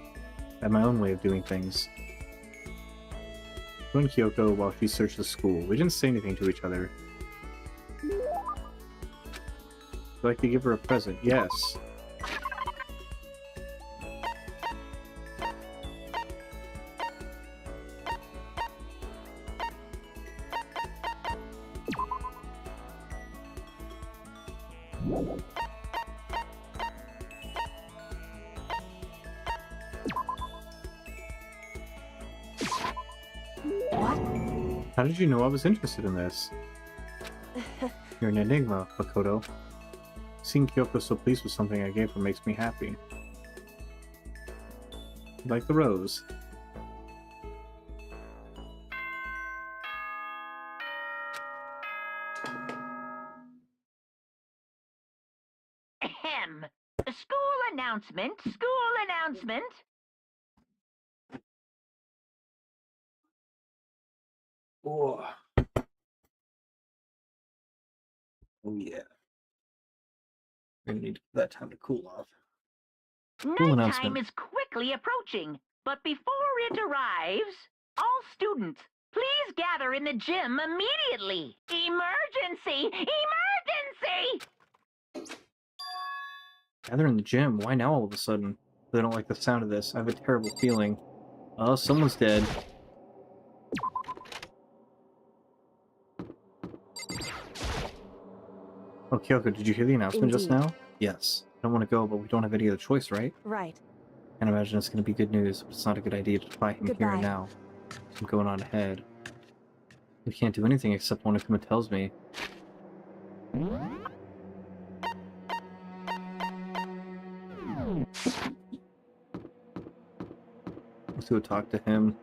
I have my own way of doing things. Join Kyoko while she searched the school. We didn't say anything to each other. Would you like to give her a present? Yes. How did you know I was interested in this? You're an enigma, Makoto. Seeing Kyoko so pleased with something I gave her makes me happy. Like the rose. Ahem. School announcement, school announcement. Oh, oh yeah. We're gonna need that time to cool off. Nighttime announcement. is quickly approaching, but before it arrives, all students, please gather in the gym immediately. Emergency! Emergency! Gather in the gym. Why now all of a sudden? They don't like the sound of this. I have a terrible feeling. Oh, someone's dead. Oh, Kyoko, did you hear the announcement just Indeed. now? Yes. I don't want to go, but we don't have any other choice, right? Right. Can't imagine it's going to be good news, but it's not a good idea to fight him here and Goodbye. now. I'm going on ahead. We can't do anything except when Akuma tells me. Let's go talk to him.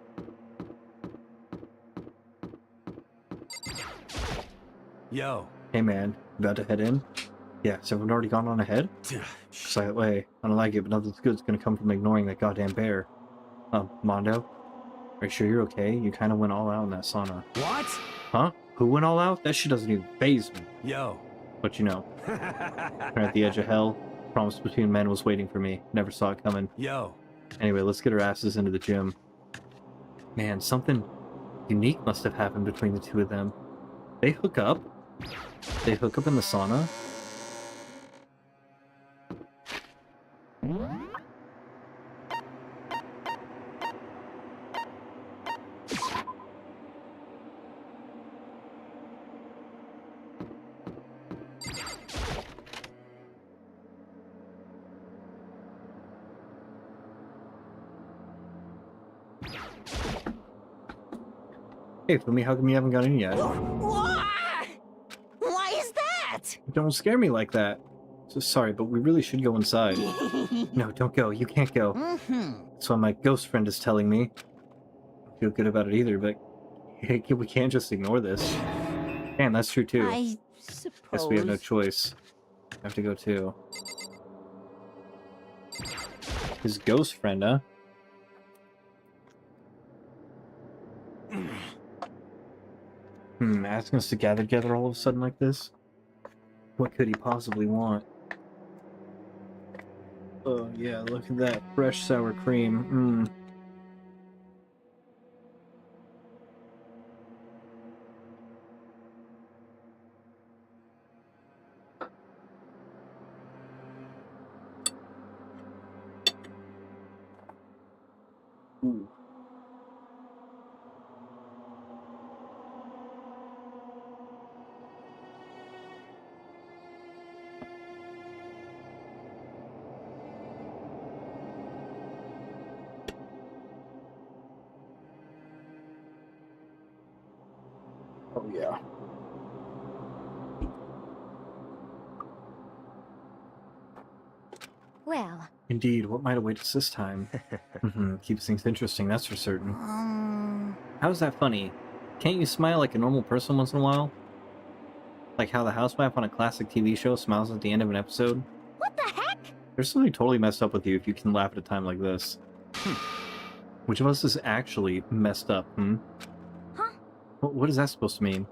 Yo. Hey man, about to head in? Yeah, has everyone already gone on ahead? Silent way. I don't like it, but nothing's good's gonna come from ignoring that goddamn bear. Mondo? Are you sure you're okay? You kinda went all out in that sauna. What? Huh? Who went all out? That shit doesn't even faze me. Yo. But you know, we're at the edge of hell. Promise between men was waiting for me. Never saw it coming. Yo. Anyway, let's get our asses into the gym. Man, something unique must have happened between the two of them. They hook up? They hook up in the sauna? Hey, Fumi, how come you haven't got in yet? Why is that? Don't scare me like that. So sorry, but we really should go inside. No, don't go. You can't go. That's what my ghost friend is telling me. I don't feel good about it either, but we can't just ignore this. Man, that's true too. I suppose. Guess we have no choice. I have to go too. His ghost friend, huh? Asking us to gather together all of a sudden like this? What could he possibly want? Oh yeah, look at that fresh sour cream. Ooh. Oh yeah. Well, Indeed, what might await us this time? Keeps things interesting, that's for certain. How's that funny? Can't you smile like a normal person once in a while? Like how the housewife on a classic TV show smiles at the end of an episode? what the heck? There's something totally messed up with you if you can laugh at a time like this. Which of us is actually messed up, Huh? What is that supposed to mean?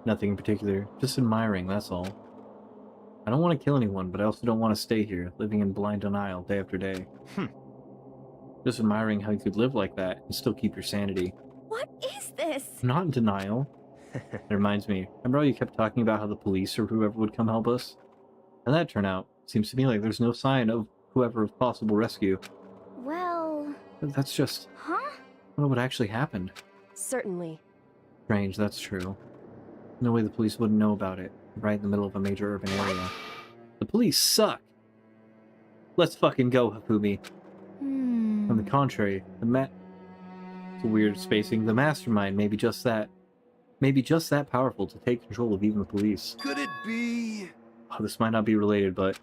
Nothing in particular. Just admiring, that's all. I don't want to kill anyone, but I also don't want to stay here, living in blind denial day after day. Just admiring how you could live like that and still keep your sanity. What is this? I'm not in denial. It reminds me, remember how you kept talking about how the police or whoever would come help us? How'd that turn out? Seems to me like there's no sign of whoever of possible rescue. Well... That's just... Huh? I don't know what actually happened. Certainly. Strange, that's true. No way the police wouldn't know about it, right in the middle of a major urban area. The police suck. Let's fucking go, Hafumi. On the contrary, it's a weird spacing. The mastermind may be just that. Maybe just that powerful to take control of even the police. Could it be? Oh, this might not be related, but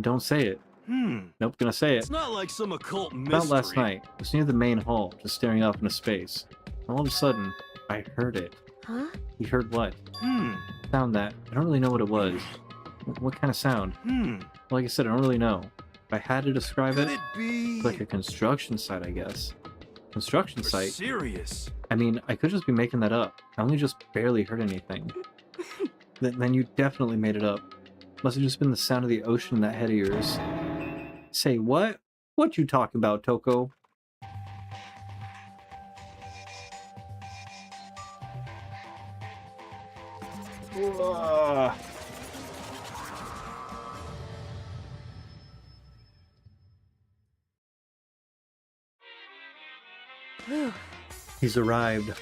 don't say it. Nope, gonna say it. It's not like some occult mystery. About last night, I was near the main hall, just staring off into space. All of a sudden, I heard it. Huh? You heard what? Sound that. I don't really know what it was. What kind of sound? Like I said, I don't really know. If I had to describe Could it, it be? it's like a construction site, I guess. Construction You're site? serious? I mean, I could just be making that up. I only just barely heard anything. Then you definitely made it up. Must have just been the sound of the ocean in that head of yours. Say what? What you talking about, Toko? He's arrived.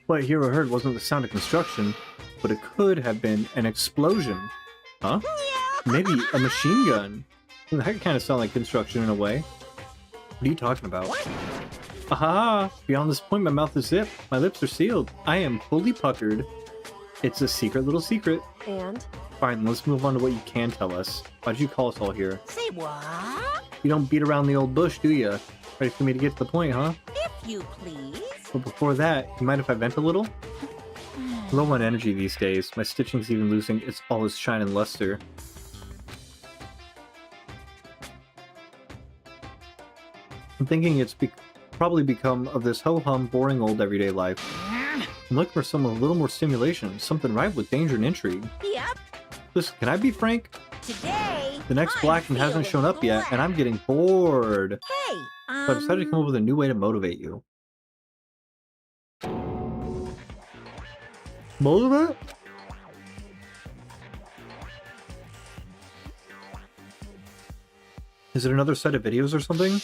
What Hero heard wasn't the sound of construction, but it could have been an explosion. Huh? Maybe a machine gun. Well, that kind of sound like construction in a way. What are you talking about? Aha! Beyond this point, my mouth is zipped. My lips are sealed. I am fully puckered. It's a secret little secret. And? Fine, let's move on to what you can tell us. Why'd you call us all here? Say what? You don't beat around the old bush, do ya? Ready for me to get to the point, huh? If you please. But before that, you mind if I vent a little? Low on energy these days. My stitching's even losing all its shine and luster. I'm thinking it's probably become of this ho-hum, boring old everyday life. I'm looking for some a little more stimulation, something ripe with danger and intrigue. Yep. Listen, can I be frank? Today. The next I'm Blacken hasn't shown up yet, and I'm getting bored. Hey. So I decided to come up with a new way to motivate you. Motivate? Is it another set of videos or something?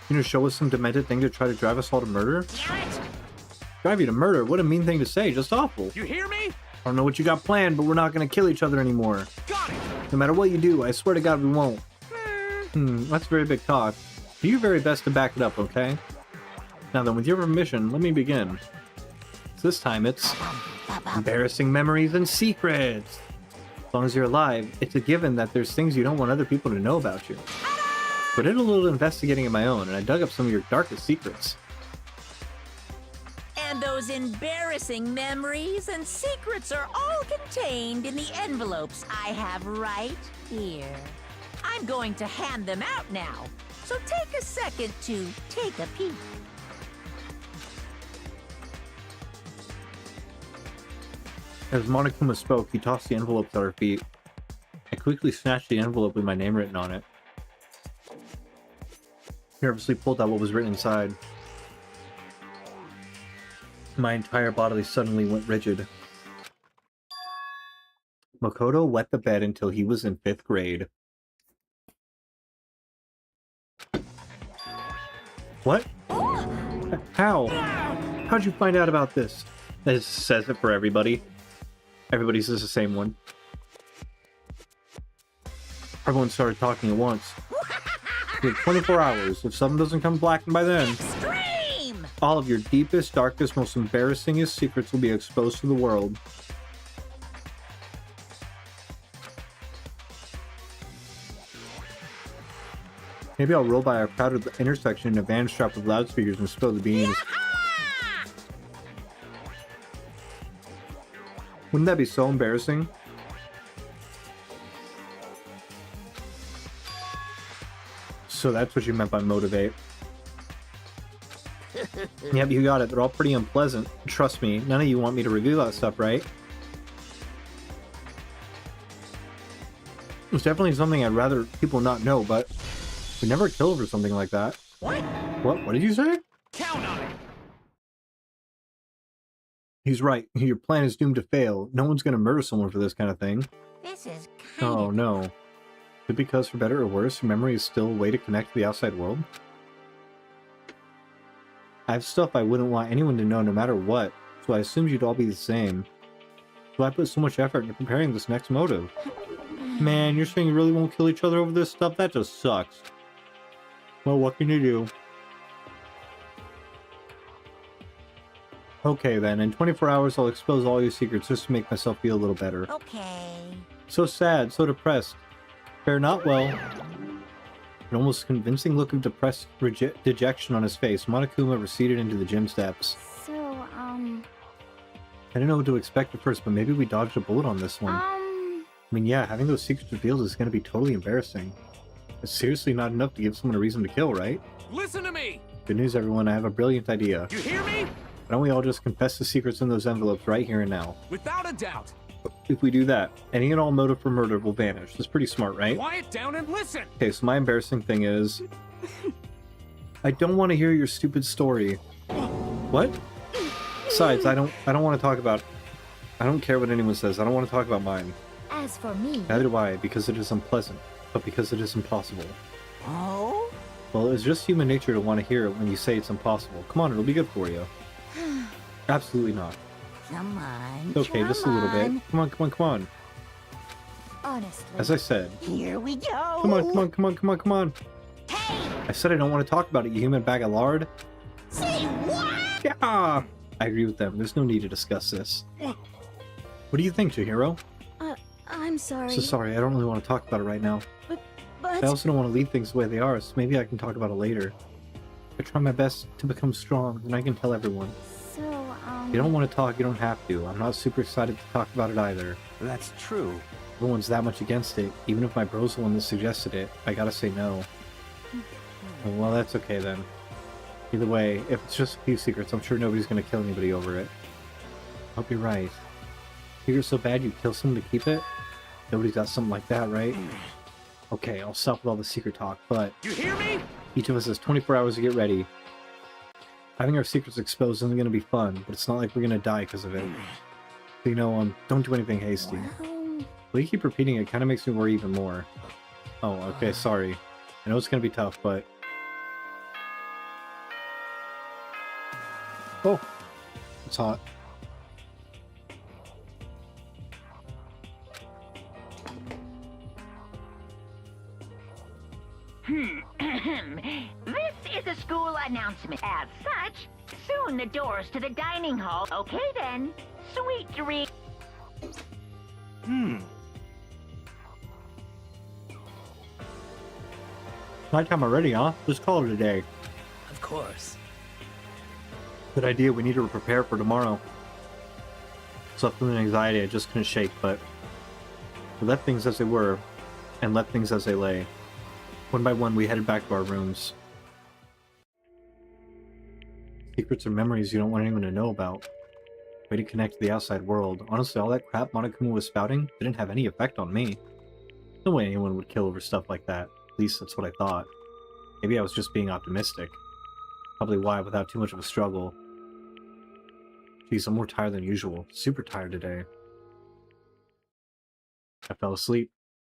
You know, show us some demented thing to try to drive us all to murder? Damn it. Drive you to murder? What a mean thing to say, just awful. You hear me? I don't know what you got planned, but we're not gonna kill each other anymore. Got it! No matter what you do, I swear to God we won't. That's very big talk. Do your very best to back it up, okay? Now then, with your permission, let me begin. So this time it's embarrassing memories and secrets. As long as you're alive, it's a given that there's things you don't want other people to know about you. But I did a little investigating of my own, and I dug up some of your darkest secrets. And those embarrassing memories and secrets are all contained in the envelopes I have right here. I'm going to hand them out now, so take a second to take a peek. As Monokuma spoke, he tossed the envelopes at our feet. I quickly snatched the envelope with my name written on it. He nervously pulled out what was written inside. My entire body suddenly went rigid. Makoto wet the bed until he was in 5th grade. What? How? How'd you find out about this? It says it for everybody. Everybody says the same one. Everyone started talking at once. You have 24 hours. If something doesn't come Blacken by then, Extreme! all of your deepest, darkest, most embarrassingest secrets will be exposed to the world. Maybe I'll roll by a crowded intersection in a van strapped with loudspeakers and spill the beans. Wouldn't that be so embarrassing? So that's what you meant by motivate. Yep, you got it. They're all pretty unpleasant. Trust me, none of you want me to review that stuff, right? It's definitely something I'd rather people not know, but we'd never kill over something like that. What? What did you say? Count on it! He's right. Your plan is doomed to fail. No one's gonna murder someone for this kind of thing. This is kind Oh, no. Is it because, for better or worse, your memory is still a way to connect to the outside world? I have stuff I wouldn't want anyone to know no matter what, so I assumed you'd all be the same. So I put so much effort into preparing this next motive. Man, you're saying you really won't kill each other over this stuff? That just sucks. Well, what can you do? Okay then, in 24 hours I'll expose all your secrets just to make myself feel a little better. Okay. So sad, so depressed. Fare not well. An almost convincing look of depressed dejection on his face, Monokuma receded into the gym steps. So, I didn't know what to expect at first, but maybe we dodged a bullet on this one. I mean, yeah, having those secrets revealed is going to be totally embarrassing. It's seriously not enough to give someone a reason to kill, right? Listen to me! Good news, everyone, I have a brilliant idea. You hear me? Why don't we all just confess the secrets in those envelopes right here and now? Without a doubt. If we do that, any and all motive for murder will vanish. That's pretty smart, right? Quiet down and listen! Okay, so my embarrassing thing is... I don't want to hear your stupid story. What? Besides, I don't want to talk about... I don't care what anyone says. I don't want to talk about mine. as for me... Neither do I, because it is unpleasant, but because it is impossible. Oh? Well, it's just human nature to want to hear it when you say it's impossible. Come on, it'll be good for you. Absolutely not. Come on. It's okay, just a little bit. Come on, come on, come on. Honestly. As I said. Here we go. Come on, come on, come on, come on, come on. Hey! I said I don't want to talk about it, you human bag of lard. Say what? Yeah! I agree with them. There's no need to discuss this. What do you think, Chihiro? I'm sorry. So sorry, I don't really want to talk about it right now. But... I also don't want to leave things the way they are, so maybe I can talk about it later. I try my best to become strong, and I can tell everyone. So, If you don't want to talk, you don't have to. I'm not super excited to talk about it either. That's true. Everyone's that much against it. Even if my bro's the one that suggested it, I gotta say no. Well, that's okay then. Either way, if it's just a few secrets, I'm sure nobody's gonna kill anybody over it. I hope you're right. You're so bad you'd kill someone to keep it? Nobody's got something like that, right? Okay, I'll stop with all the secret talk, but... You hear me? Each of us has 24 hours to get ready. Having our secrets exposed isn't gonna be fun, but it's not like we're gonna die because of it. So, you know, don't do anything hasty. Well, you keep repeating it, kind of makes me worry even more. Oh, okay, sorry. I know it's gonna be tough, but... Oh! It's hot. This is a school announcement. As such, soon the doors to the dining hall. Okay then. Sweet dreams. Nighttime already, huh? Let's call it a day. Of course. Good idea, we need to prepare for tomorrow. Slept with an anxiety I just couldn't shake, but... we left things as they were, and left things as they lay. One by one, we headed back to our rooms. Secrets are memories you don't want anyone to know about. Way to connect to the outside world. Honestly, all that crap Monokuma was spouting didn't have any effect on me. No way anyone would kill over stuff like that. At least that's what I thought. Maybe I was just being optimistic. Probably why, without too much of a struggle. Geez, I'm more tired than usual. Super tired today. I fell asleep.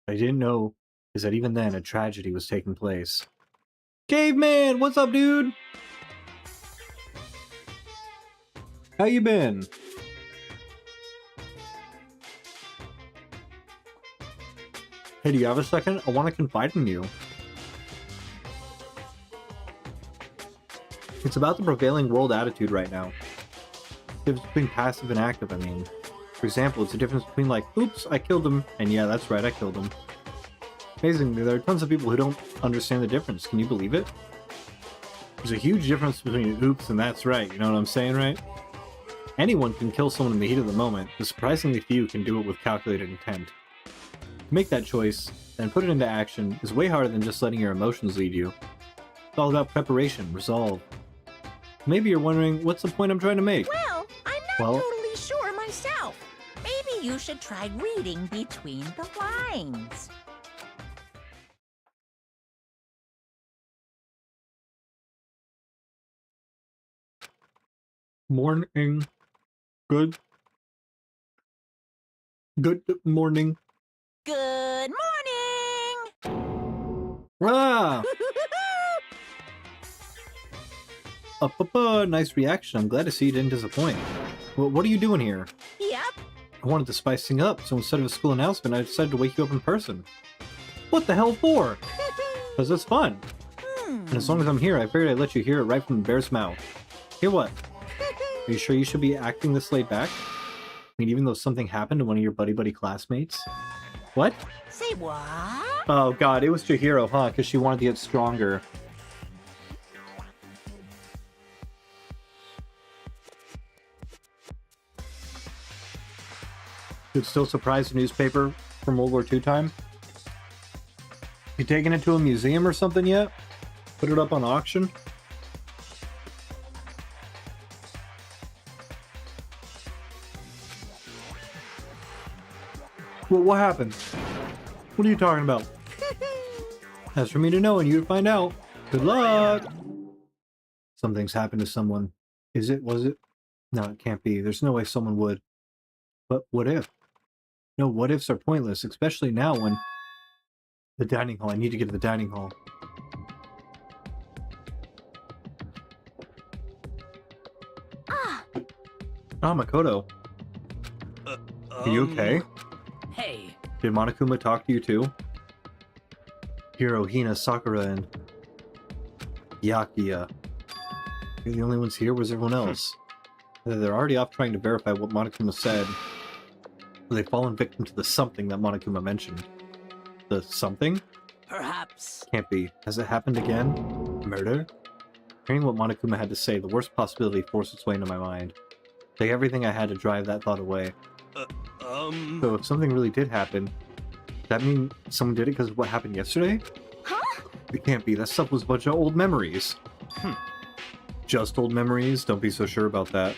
What I didn't know is that even then, a tragedy was taking place. Caveman! What's up, dude? How you been? Hey, do you have a second? I want to confide in you. It's about the prevailing world attitude right now. The difference between passive and active, I mean. For example, it's the difference between like, oops, I killed him, and yeah, that's right, I killed him. Amazingly, there are tons of people who don't understand the difference. Can you believe it? There's a huge difference between oops and that's right, you know what I'm saying, right? Anyone can kill someone in the heat of the moment, but surprisingly few can do it with calculated intent. To make that choice, and put it into action, is way harder than just letting your emotions lead you. It's all about preparation, resolve. Maybe you're wondering, what's the point I'm trying to make? Well, I'm not totally sure myself. Maybe you should try reading between the lines. Morning. Good morning. Good morning! Ah! Nice reaction. I'm glad to see you didn't disappoint. Well, what are you doing here? Yep. I wanted to spice things up, so instead of a school announcement, I decided to wake you up in person. What the hell for? Because it's fun. And as long as I'm here, I figured I'd let you hear it right from the bear's mouth. Hear what? Are you sure you should be acting this laid back? I mean, even though something happened to one of your buddy classmates? What? Say what? Oh god, it was Chihiro, huh? Because she wanted to get stronger. Could still surprise the newspaper from World War II time? You taking it to a museum or something yet? Put it up on auction? Well, what happened? What are you talking about? That's for me to know and you to find out. Good luck! Something's happened to someone. Is it? Was it? No, it can't be. There's no way someone would. But what if? No, what ifs are pointless, especially now when... The dining hall. I need to get to the dining hall. Ah, Makoto. Are you okay? Hey. Did Monokuma talk to you too? Hiro, Hina, Sakura, and... Yakiya. You're the only ones here? Where's everyone else? Either they're already off trying to verify what Monokuma said, or they've fallen victim to the something that Monokuma mentioned. The something? Perhaps. Can't be. Has it happened again? Murder? Hearing what Monokuma had to say, the worst possibility forced its way into my mind. Take everything I had to drive that thought away. So if something really did happen, does that mean someone did it because of what happened yesterday? Huh? It can't be. That stuff was a bunch of old memories. Just old memories? Don't be so sure about that.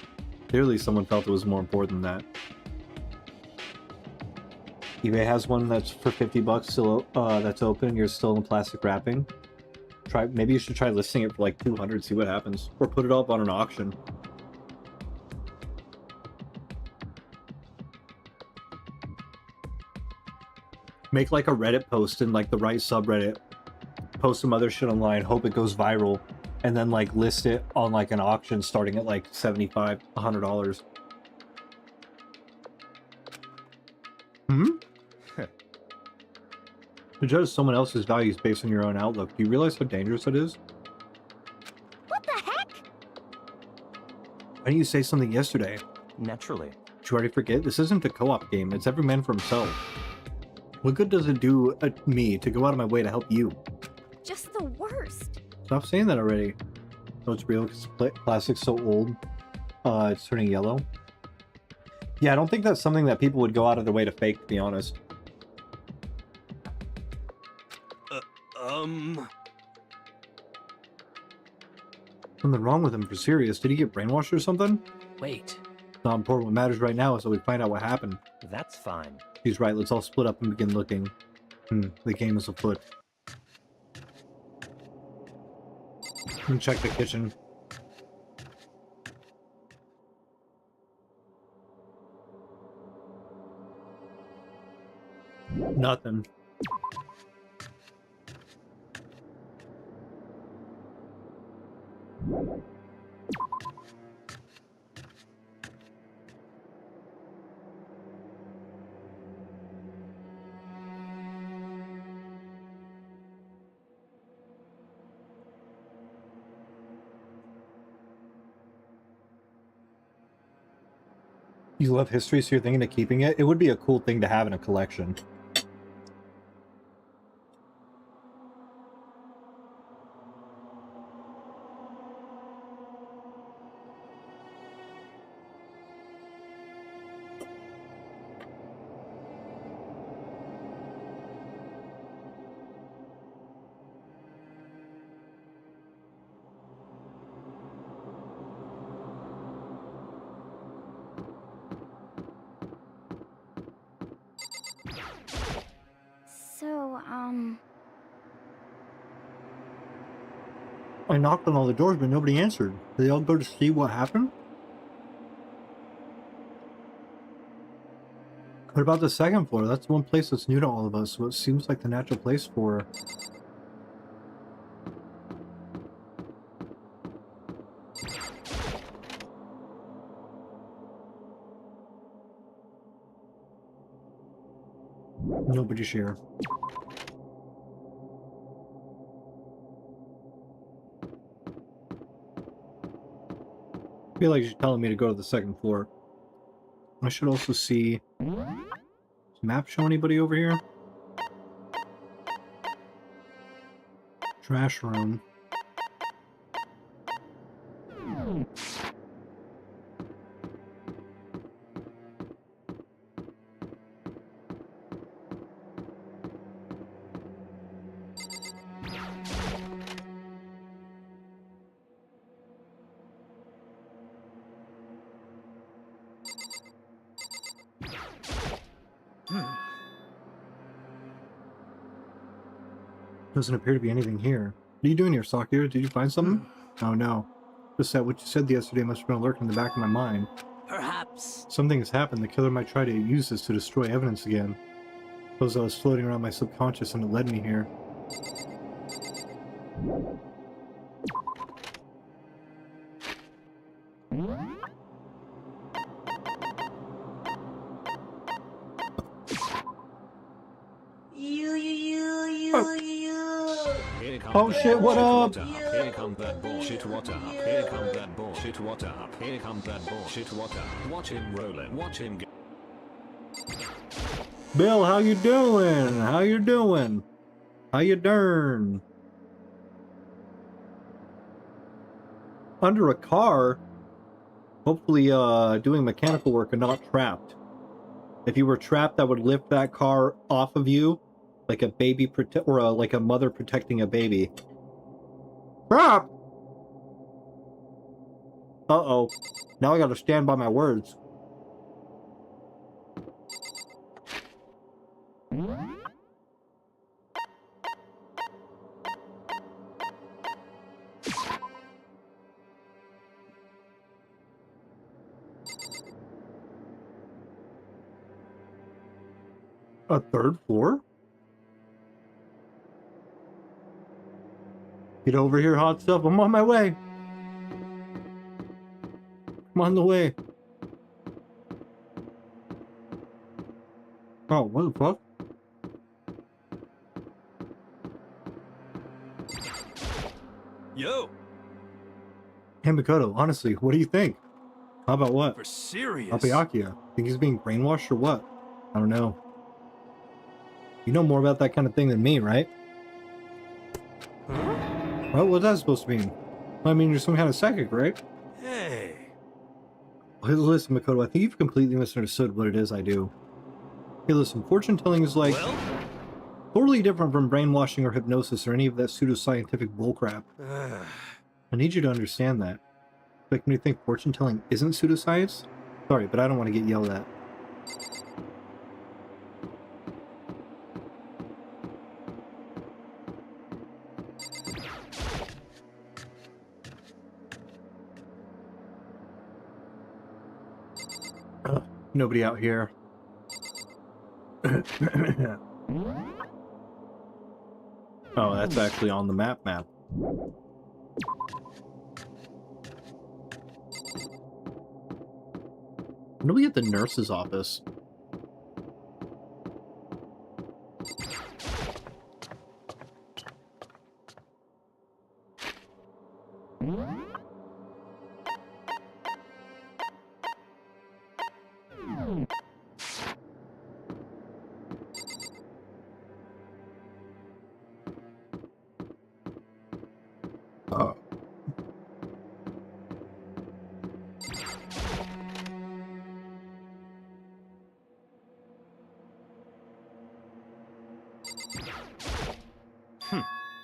Clearly someone felt it was more important than that. eBay has one that's for $50 still, that's open. You're still in plastic wrapping. Maybe you should try listing it for like 200, see what happens. Or put it up on an auction. Make like a Reddit post in like the right subreddit. Post some other shit online, hope it goes viral, and then like list it on like an auction starting at like $75, $100. To judge someone else's values based on your own outlook, do you realize how dangerous it is? What the heck? Why didn't you say something yesterday? Naturally. Did you already forget? This isn't a co-op game, it's every man for himself. What good does it do me to go out of my way to help you? Just the worst. Stop saying that already. Oh, it's real because plastic's so old. It's turning yellow. Yeah, I don't think that's something that people would go out of their way to fake, to be honest. Something wrong with him for serious. Did he get brainwashed or something? Wait. It's not important. What matters right now is that we find out what happened. That's fine. He's right. Let's all split up and begin looking. The game is afoot. And check the kitchen. Nothing. You love history, so you're thinking of keeping it? It would be a cool thing to have in a collection. So, I knocked on all the doors, but nobody answered. Did they all go to see what happened? What about the second floor? That's the one place that's new to all of us, so it seems like the natural place for... Nobody's here. I feel like she's telling me to go to the second floor. I should also see... Does the map show anybody over here? Trash room. Doesn't appear to be anything here. What are you doing here, Sakura? Did you find something? Oh no. Just that what you said yesterday must have been lurking in the back of my mind. Perhaps. Something has happened. The killer might try to use this to destroy evidence again. Suppose I was floating around my subconscious and it led me here. Oh shit, what up? Here comes that bullshit, what up? Here comes that bullshit, what up? Here comes that bullshit, what up? Watch him roll it, watch him go. Bill, how you doing? How you doing? How you darn? Under a car? Hopefully, doing mechanical work and not trapped. If you were trapped, that would lift that car off of you, like a baby like a mother protecting a baby. Trapped! Uh-oh. Now I gotta stand by my words. A third floor? Get over here, hot stuff. I'm on my way. I'm on the way. Oh, what the fuck? Yo! Hey, Makoto, honestly, what do you think? How about what? For serious? Alpayakia. Think he's being brainwashed or what? I don't know. You know more about that kind of thing than me, right? Huh? Well, what's that supposed to mean? I mean, you're some kind of psychic, right? Hey. Hey, listen, Makoto, I think you've completely misunderstood what it is I do. Hey, listen, fortune telling is like... Well? totally different from brainwashing or hypnosis or any of that pseudoscientific bullcrap. I need you to understand that. Like me to think fortune telling isn't pseudoscience? Sorry, but I don't want to get yelled at. Nobody out here. Oh, that's actually on the map. When do we get the nurse's office?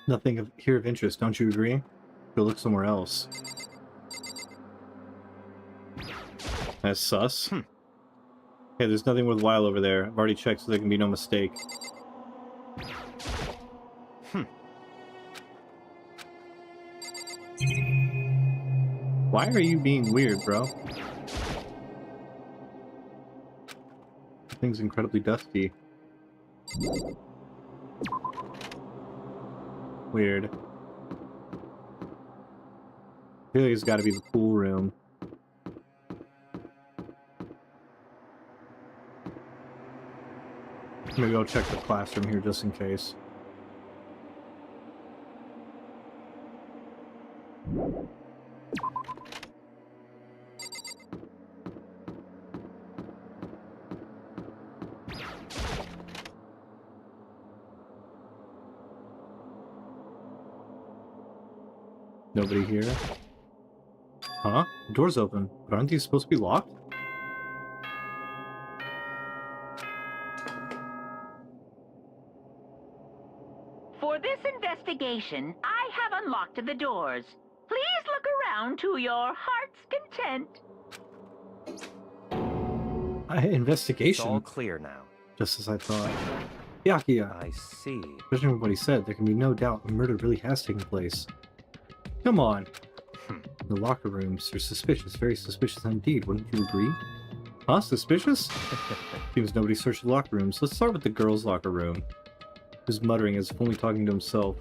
Nothing here of interest, don't you agree? Go look somewhere else. That's sus. Hey, there's nothing worthwhile over there. I've already checked, so there can be no mistake. Why are you being weird, bro? The thing's incredibly dusty. Weird. I feel like it's gotta be the pool room. Maybe I'll check the classroom here just in case. Nobody here. Huh? The door's open, but aren't these supposed to be locked? For this investigation, I have unlocked the doors. Please look around to your heart's content. Investigation. It's all clear now. Just as I thought. Yakia. I see. Judging from what he said, there can be no doubt a murder really has taken place. Come on. The locker rooms are suspicious, very suspicious indeed, wouldn't you agree? Huh? Suspicious? Seems nobody searched the locker rooms. Let's start with the girls' locker room. He was muttering as if only talking to himself.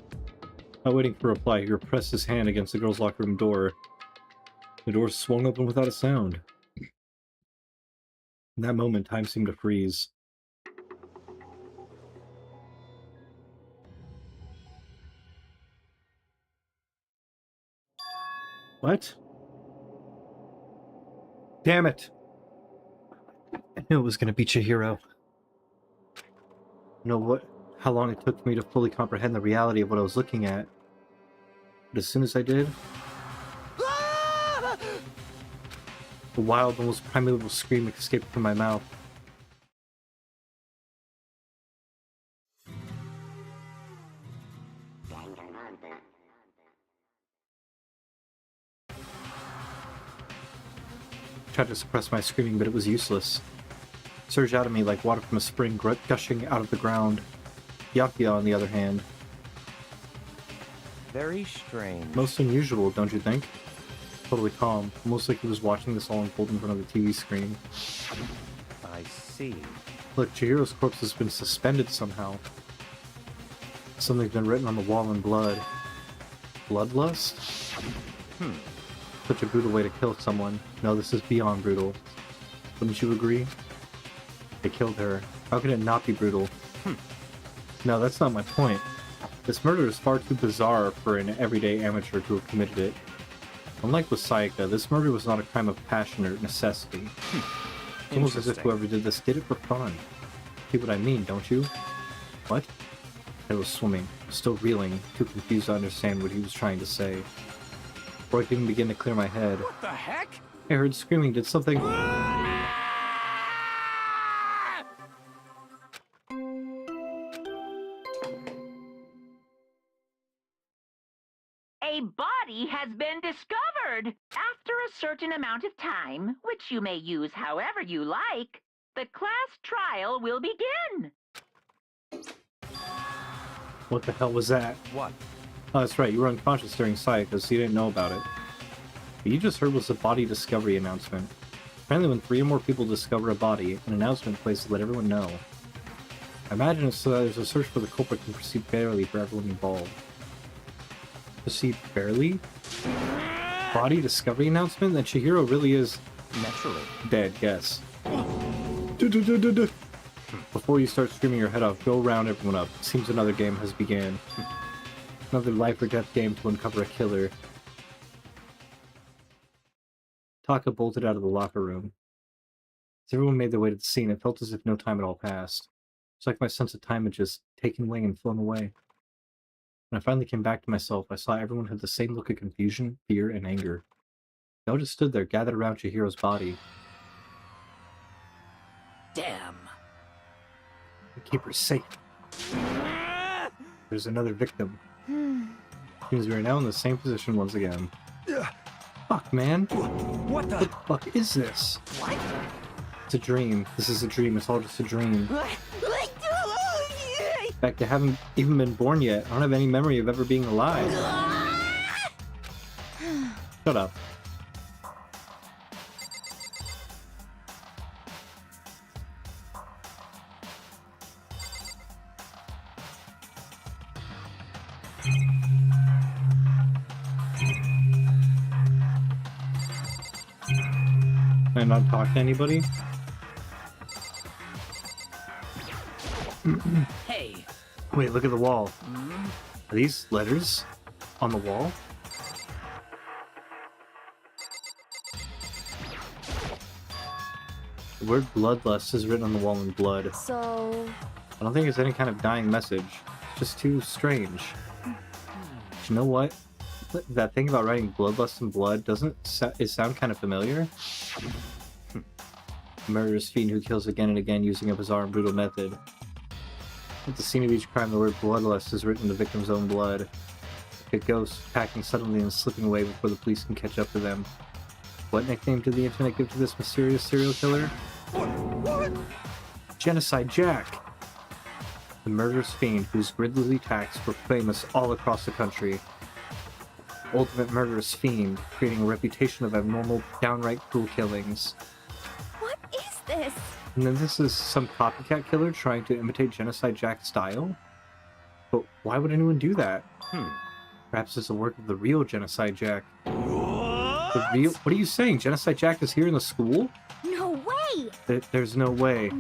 Not waiting for a reply, he pressed his hand against the girls' locker room door. The door swung open without a sound. In that moment, time seemed to freeze. What? Damn it! I knew it was going to be Chihiro. You know what? How long it took for me to fully comprehend the reality of what I was looking at. But as soon as I did, a wild, almost primeval scream escaped from my mouth. I tried to suppress my screaming, but it was useless. It surged out of me like water from a spring gushing out of the ground. Yakia, on the other hand. Very strange. Most unusual, don't you think? Totally calm, almost like he was watching this all unfold in front of the TV screen. I see. Look, Chihiro's corpse has been suspended somehow. Something's been written on the wall in blood. Bloodlust? Such a brutal way to kill someone. No, this is beyond brutal. Wouldn't you agree? They killed her. How could it not be brutal? No, that's not my point. This murder is far too bizarre for an everyday amateur to have committed it. Unlike with Sayaka, this murder was not a crime of passion or necessity. It's almost as if whoever did this did it for fun. See what I mean, don't you? What? I was swimming, still reeling, too confused to understand what he was trying to say. Before I could even begin to clear my head, What the heck? I heard screaming. Did something... A body has been discovered. After a certain amount of time, which you may use however you like, the class trial will begin. What the hell was that? What? Oh, that's right, you were unconscious during Sayaka, so you didn't know about it. What you just heard was a body discovery announcement. Apparently when 3 or more people discover a body, an announcement plays to let everyone know. I imagine it's so that there's a search for the culprit can proceed fairly for everyone involved. Proceed fairly? Body discovery announcement? Then Chihiro really is... Naturally. dead, guess. Before you start screaming your head off, go round everyone up. Seems another game has begun. Another life or death game to uncover a killer. Taka bolted out of the locker room. As everyone made their way to the scene, it felt as if no time at all passed. It's like my sense of time had just taken wing and flown away. When I finally came back to myself, I saw everyone had the same look of confusion, fear, and anger. They all just stood there, gathered around Chihiro's body. Damn. Keep her safe. There's another victim. Seems we are now in the same position once again. Fuck, man. What the fuck is this? What? It's a dream. This is a dream. It's all just a dream. In fact, I haven't even been born yet. I don't have any memory of ever being alive. Shut up. Can I not talk to anybody? Hey. Wait, look at the wall. Are these letters on the wall? The word bloodlust is written on the wall in blood. So, I don't think it's any kind of dying message. It's just too strange. You know what? That thing about writing bloodlust in blood doesn't it sound kind of familiar? A murderous fiend who kills again and again using a bizarre and brutal method. At the scene of each crime, the word bloodlust is written in the victim's own blood. Like a ghost packing suddenly and slipping away before the police can catch up to them. What nickname did the internet give to this mysterious serial killer? What? Genocide Jack! The murderous fiend whose grisly attacks were famous all across the country. Ultimate murderous fiend, creating a reputation of abnormal, downright cruel killings. What is this? And then this is some copycat killer trying to imitate Genocide Jack's style? But why would anyone do that? Perhaps it's the work of the real Genocide Jack. The real? What are you saying? Genocide Jack is here in the school? No way! There's no way.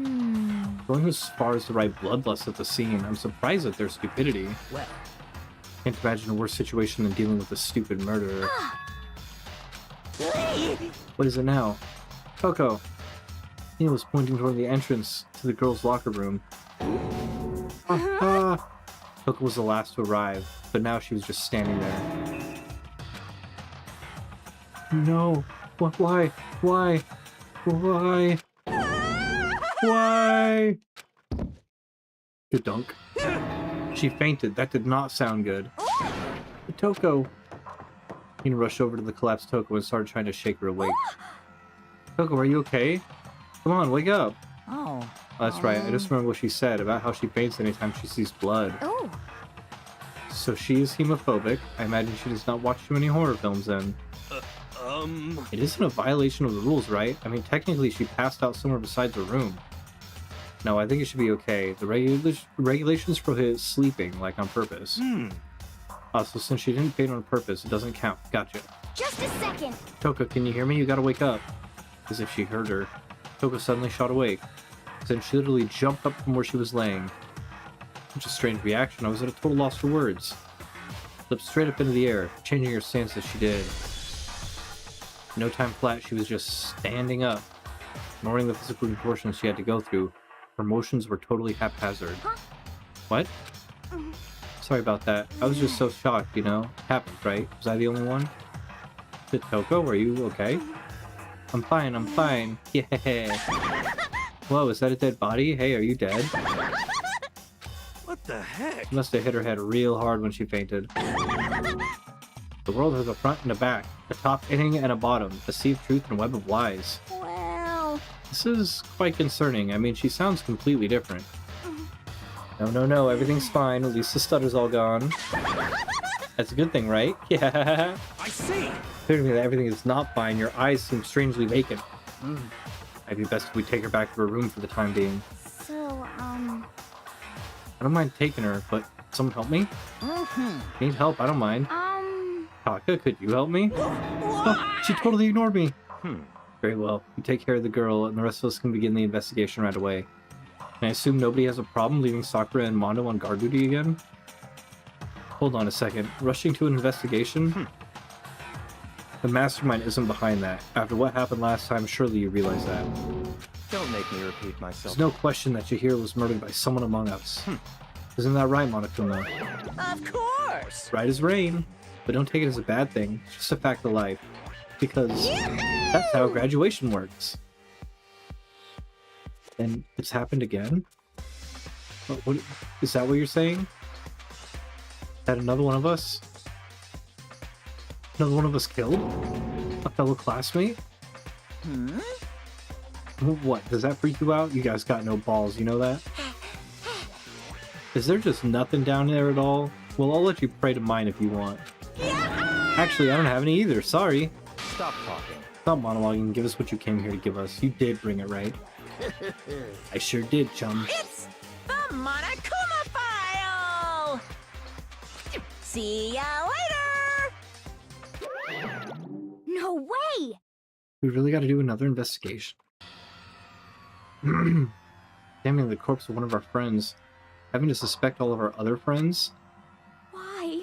Going as far as to write bloodlust at the scene, I'm surprised at their stupidity. Well. Can't imagine a worse situation than dealing with a stupid murderer. What is it now? Coco. Tina was pointing toward the entrance to the girls' locker room. Coco was the last to arrive, but now she was just standing there. No. Why? Why? Why? Why? Good dunk. She fainted. That did not sound good. Toko. Tina rushed over to the collapsed Toko and started trying to shake her awake. Toko, are you okay? Come on, wake up. Oh. That's right. I just remember what she said about how she faints anytime she sees blood. Oh. So she is hemophobic. I imagine she does not watch too many horror films then. It isn't a violation of the rules, right? I mean, technically she passed out somewhere besides her room. No, I think it should be okay. The regulations prohibit sleeping, like on purpose. So since she didn't faint on purpose, it doesn't count. Gotcha. Just a second. Toko, can you hear me? You gotta wake up. As if she heard her. Toko suddenly shot awake. Then she literally jumped up from where she was laying. Such a strange reaction. I was at a total loss for words. Flipped straight up into the air, changing her stance as she did. No time flat, she was just standing up. Ignoring the physical contortions she had to go through, her motions were totally haphazard. What? Sorry about that. I was just so shocked, you know? Happened, right? Was I the only one? Toko, are you okay? I'm fine, I'm fine. Yeah. Whoa, is that a dead body? Hey, are you dead? What the heck? She must have hit her head real hard when she fainted. The world has a front and a back, a top inning and a bottom, a sea of truth and a web of lies. Well... This is quite concerning. I mean, she sounds completely different. No, everything's fine. At least the stutter's all gone. That's a good thing, right? Yeah. I see. Clear to me that everything is not fine. Your eyes seem strangely vacant. Might be best if we take her back to her room for the time being. So, I don't mind taking her, but someone help me? Need help? I don't mind. Taka, could you help me? Oh, she totally ignored me. Very well. You take care of the girl, and the rest of us can begin the investigation right away. And I assume nobody has a problem leaving Sakura and Mondo on guard duty again? Hold on a second. Rushing to an investigation? The mastermind isn't behind that. After what happened last time, surely you realize that. Don't make me repeat myself. There's no question that Chihiro was murdered by someone among us. Isn't that right, Monokuma? Of course. Right as rain. But don't take it as a bad thing. It's just a fact of life. Because that's how graduation works. And it's happened again? What is that what you're saying? That another one of us? Another one of us killed? A fellow classmate? What? Does that freak you out? You guys got no balls, you know that? Is there just nothing down there at all? Well, I'll let you pray to mine if you want. Actually, I don't have any either. Sorry. Stop talking. Stop monologuing. Give us what you came here to give us. You did bring it, right? I sure did, chum. It's the Monokuma File! See ya later! No way! We really got to do another investigation. Examining the corpse of one of our friends. Having to suspect all of our other friends? Why?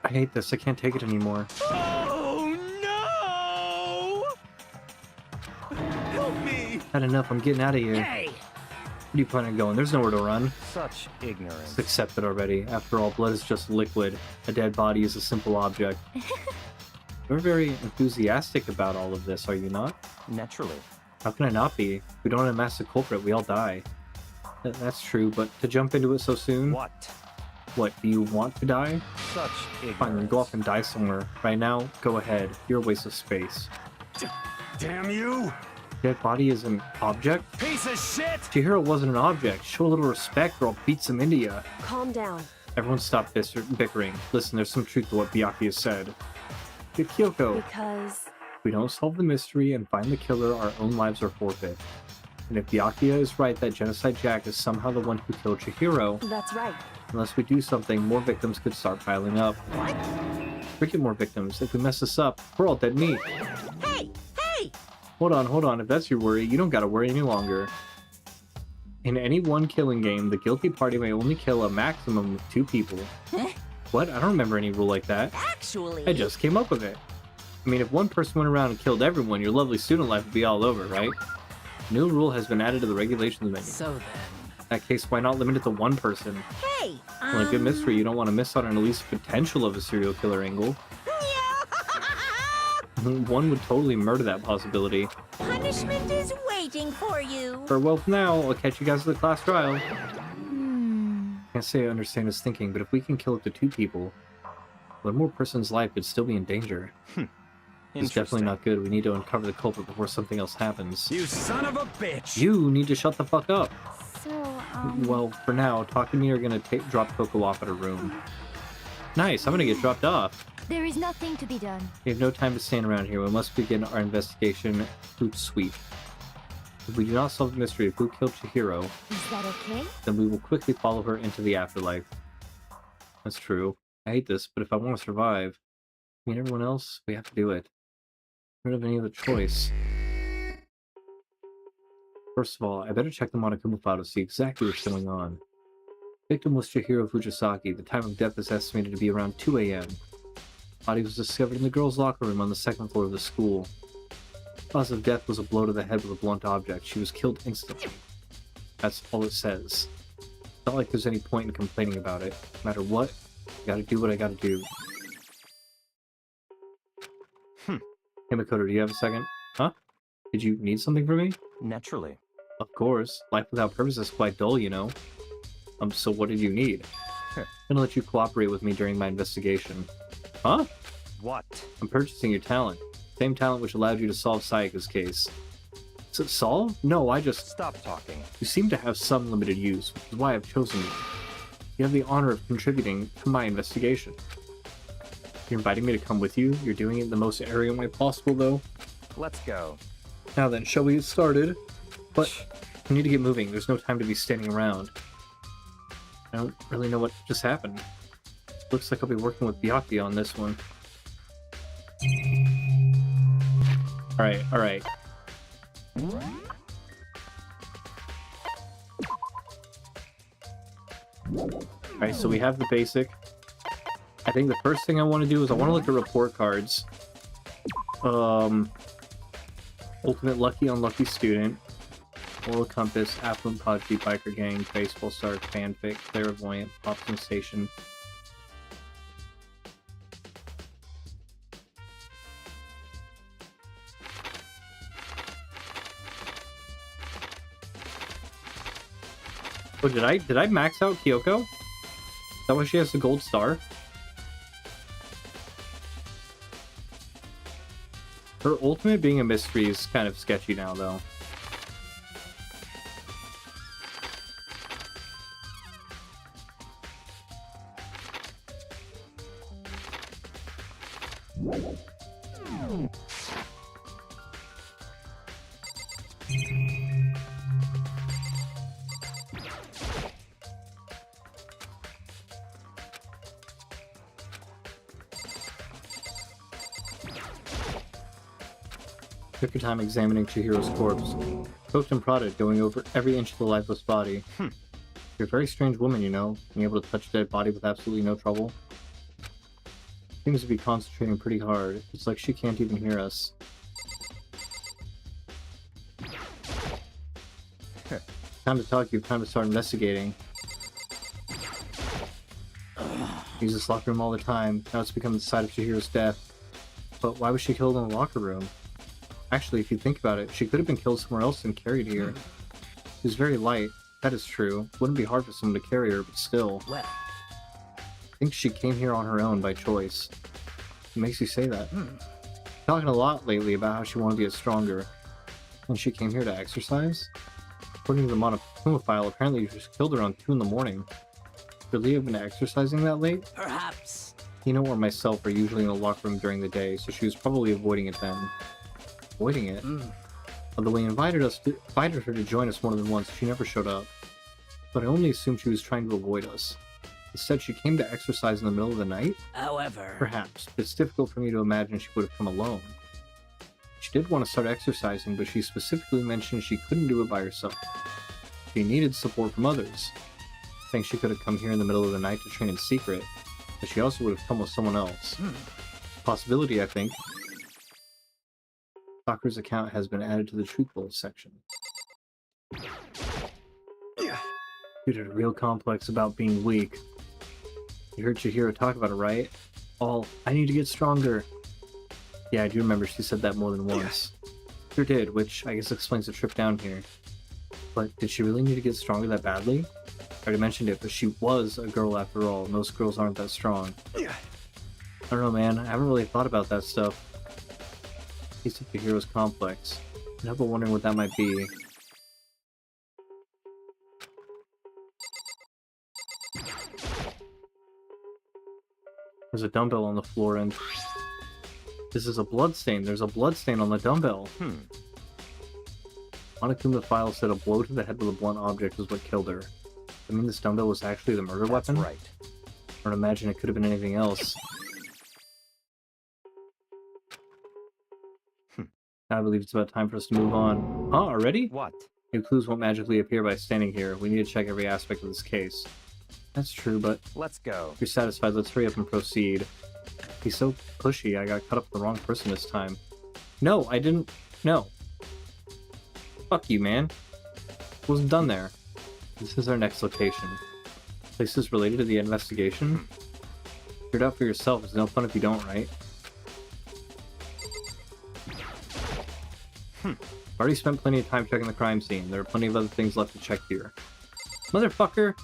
I hate this. I can't take it anymore. Oh no! Help me! Had enough. I'm getting out of here. Hey! Where do you plan on going? There's nowhere to run. Such ignorance. Just accept it already. After all, blood is just liquid. A dead body is a simple object. You're very enthusiastic about all of this, are you not? Naturally. How can I not be? If we don't unmask the culprit, we all die. That's true, but to jump into it so soon? What? What, do you want to die? Such ignorance. Fine, then go off and die somewhere. Right now, go ahead. You're a waste of space. Damn you! Dead body is an object? Piece of shit! Chihiro wasn't an object. Show a little respect or I'll beat some India. Calm down. Everyone stop bickering. Listen, there's some truth to what Byakuya has said. Get Kyoko. Because... If we don't solve the mystery and find the killer, our own lives are forfeit. And if Byakuya is right that Genocide Jack is somehow the one who killed Chihiro, That's right. unless we do something, more victims could start piling up. What? Forget more victims. If we mess this up, we're all dead meat. Hey! Hey! Hold on. If that's your worry, you don't gotta worry any longer. In any one killing game, the guilty party may only kill a maximum of 2 people. What? I don't remember any rule like that. Actually... I just came up with it. I mean, if one person went around and killed everyone, your lovely student life would be all over, right? A new rule has been added to the regulations menu. So then... In that case, why not limit it to 1 person? Hey! Well, a good mystery, you don't want to miss out on at least potential of a serial killer angle. One would totally murder that possibility. Punishment is waiting for you. Farewell for now. I'll catch you guys at the class trial. Can't say I understand his thinking, but if we can kill up to 2 people, one more person's life could still be in danger. It's definitely not good. We need to uncover the culprit before something else happens. You son of a bitch! You need to shut the fuck up. So, Well, for now, talk to me or gonna drop Coco off at her room. Nice, I'm gonna get dropped off. there is nothing to be done. We have no time to stand around here. We must begin our investigation hoot sweep. If we do not solve the mystery of who killed Chihiro, Is that okay? then we will quickly follow her into the afterlife. That's true. I hate this, but if I want to survive, me and everyone else, we have to do it. I don't have any other choice. First of all, I better check the Monokuma file to see exactly what's going on. Victim was Chihiro Fujisaki. The time of death is estimated to be around 2 a.m. Body was discovered in the girls' locker room on the 2nd floor of the school. Cause of death was a blow to the head with a blunt object. She was killed instantly. That's all it says. It's not like there's any point in complaining about it. No matter what, I gotta do what I gotta do. Hey Makoto, do you have a second? Huh? Did you need something from me? Naturally. Of course. Life without purpose is quite dull, you know. So what did you need? I'm gonna let you cooperate with me during my investigation. Huh? What? I'm purchasing your talent. Same talent which allowed you to solve Sayaka's case. Solve? No, I just... Stop talking. You seem to have some limited use, which is why I've chosen you. You have the honor of contributing to my investigation. You're inviting me to come with you? You're doing it in the most arrogant way possible, though. Let's go. Now then, shall we get started? But we need to get moving. There's no time to be standing around. I don't really know what just happened. Looks like I'll be working with Byakuya on this one. Alright. Alright, so we have the basic. I think the first thing I want to do is I want to look at report cards. Ultimate Lucky Unlucky Student. Moral Compass, Affluent Prodigy, Biker Gang, Baseball Star, Fanfic, Clairvoyant, Pop Sensation. Oh, did I max out Kyoko? Is that why she has the gold star? Her ultimate being a mystery is kind of sketchy now, though. Took your time examining Chihiro's corpse. Poked and prodded, going over every inch of the lifeless body. You're a very strange woman, you know, being able to touch a dead body with absolutely no trouble. Seems to be concentrating pretty hard. It's like she can't even hear us. Time to talk, you've time to start investigating. Use this locker room all the time. Now it's become the site of Chihiro's death. But why was she killed in the locker room? Actually, if you think about it, she could have been killed somewhere else and carried here. She was very light. That is true. Wouldn't be hard for someone to carry her, but still. Well, I think she came here on her own by choice. What makes you say that? Talking a lot lately about how she wanted to get stronger. And she came here to exercise? According to the Monokuma file, apparently you just killed her on 2 in the morning. Could Leah have been exercising that late? perhaps. Hino or myself are usually in the locker room during the day, so she was probably avoiding it then. Avoiding it? Although we invited her to join us more than once, she never showed up. But I only assumed she was trying to avoid us. Instead, she came to exercise in the middle of the night? However, Perhaps, but it's difficult for me to imagine she would have come alone. She did want to start exercising, but she specifically mentioned she couldn't do it by herself. She needed support from others. I think she could have come here in the middle of the night to train in secret, but she also would have come with someone else. Possibility, I think. Sakura's account has been added to the truthful section. Dude had a real complex about being weak. You heard Chihiro talk about it, right? All, I need to get stronger. Yeah, I do remember she said that more than once. Sure did, which I guess explains the trip down here. But did she really need to get stronger that badly? I already mentioned it, but she was a girl after all. Most girls aren't that strong. I don't know, man. I haven't really thought about that stuff. Piece of Chihiro's complex. I have been wondering what that might be. There's a dumbbell on the floor, and this is a bloodstain. There's a bloodstain on the dumbbell. Monokuma file said a blow to the head with a blunt object was what killed her. I mean, this dumbbell was actually the murder weapon? That's right. I don't imagine it could have been anything else. I believe it's about time for us to move on. Huh, already? What? New clues won't magically appear by standing here. We need to check every aspect of this case. That's true, but Let's go. if you're satisfied, let's hurry up and proceed. He's so pushy, I got caught up with the wrong person this time. No, I didn't. No. Fuck you, man. Wasn't done there. This is our next location. Places related to the investigation? Figure it out for yourself. It's no fun if you don't, right? I've already spent plenty of time checking the crime scene. There are plenty of other things left to check here. Motherfucker!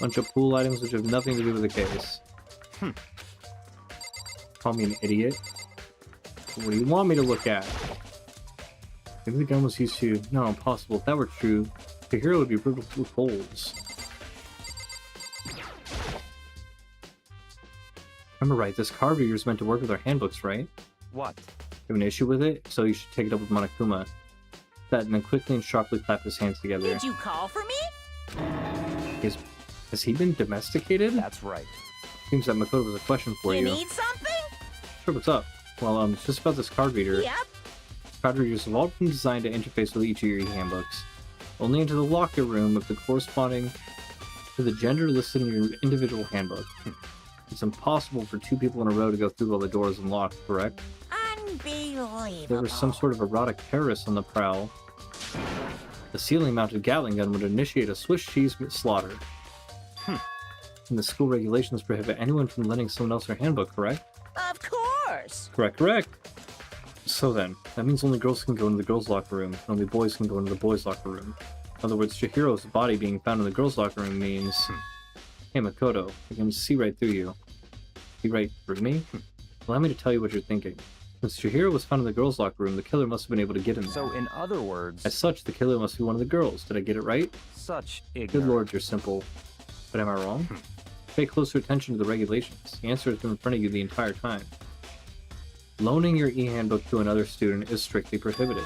Bunch of pool items which have nothing to do with the case. Call me an idiot? What do you want me to look at? Maybe the gun was used to... No, impossible. If that were true, the hero would be riddled with holes. Remember right, this card reader is meant to work with our handbooks, right? What? You have an issue with it? So you should take it up with Monokuma. That, and then quickly and sharply clap his hands together. Did you call for me? Has he been domesticated? That's right. Seems that Makoto was a question for you. You need something? Sure, what's up? Well, it's just about this card reader. Yep. Card readers have all been designed to interface with each of your handbooks. Only into the locker room of the corresponding to the gender listed in your individual handbook. It's impossible for 2 people in a row to go through while the door is unlocked, correct? Unbelievable. There was some sort of erotic terrorist on the prowl. The ceiling-mounted Gatling gun would initiate a Swiss cheese slaughter. And the school regulations prohibit anyone from lending someone else their handbook, correct? Of course. Correct. So then, that means only girls can go into the girls' locker room, and only boys can go into the boys' locker room. In other words, Chihiro's body being found in the girls' locker room means... Hey Makoto, I can see right through you. See right through me? Allow me to tell you what you're thinking. Since Chihiro was found in the girls' locker room, the killer must have been able to get in there. So in other words... As such, the killer must be one of the girls. Did I get it right? Such Good ignorance. lord, you're simple. But am I wrong? Pay closer attention to the regulations. The answer has been in front of you the entire time. Loaning your e-handbook to another student is strictly prohibited.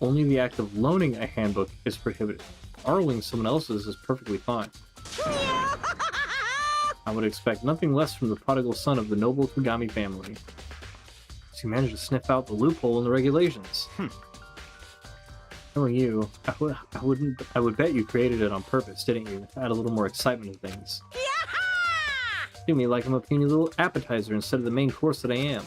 Only the act of loaning a handbook is prohibited. Borrowing someone else's is perfectly fine. Yeah. I would expect nothing less from the prodigal son of the noble Kagami family. So you managed to sniff out the loophole in the regulations. Knowing you, I would bet you created it on purpose, didn't you? To add a little more excitement to things. Do me like I'm a puny little appetizer instead of the main course that I am.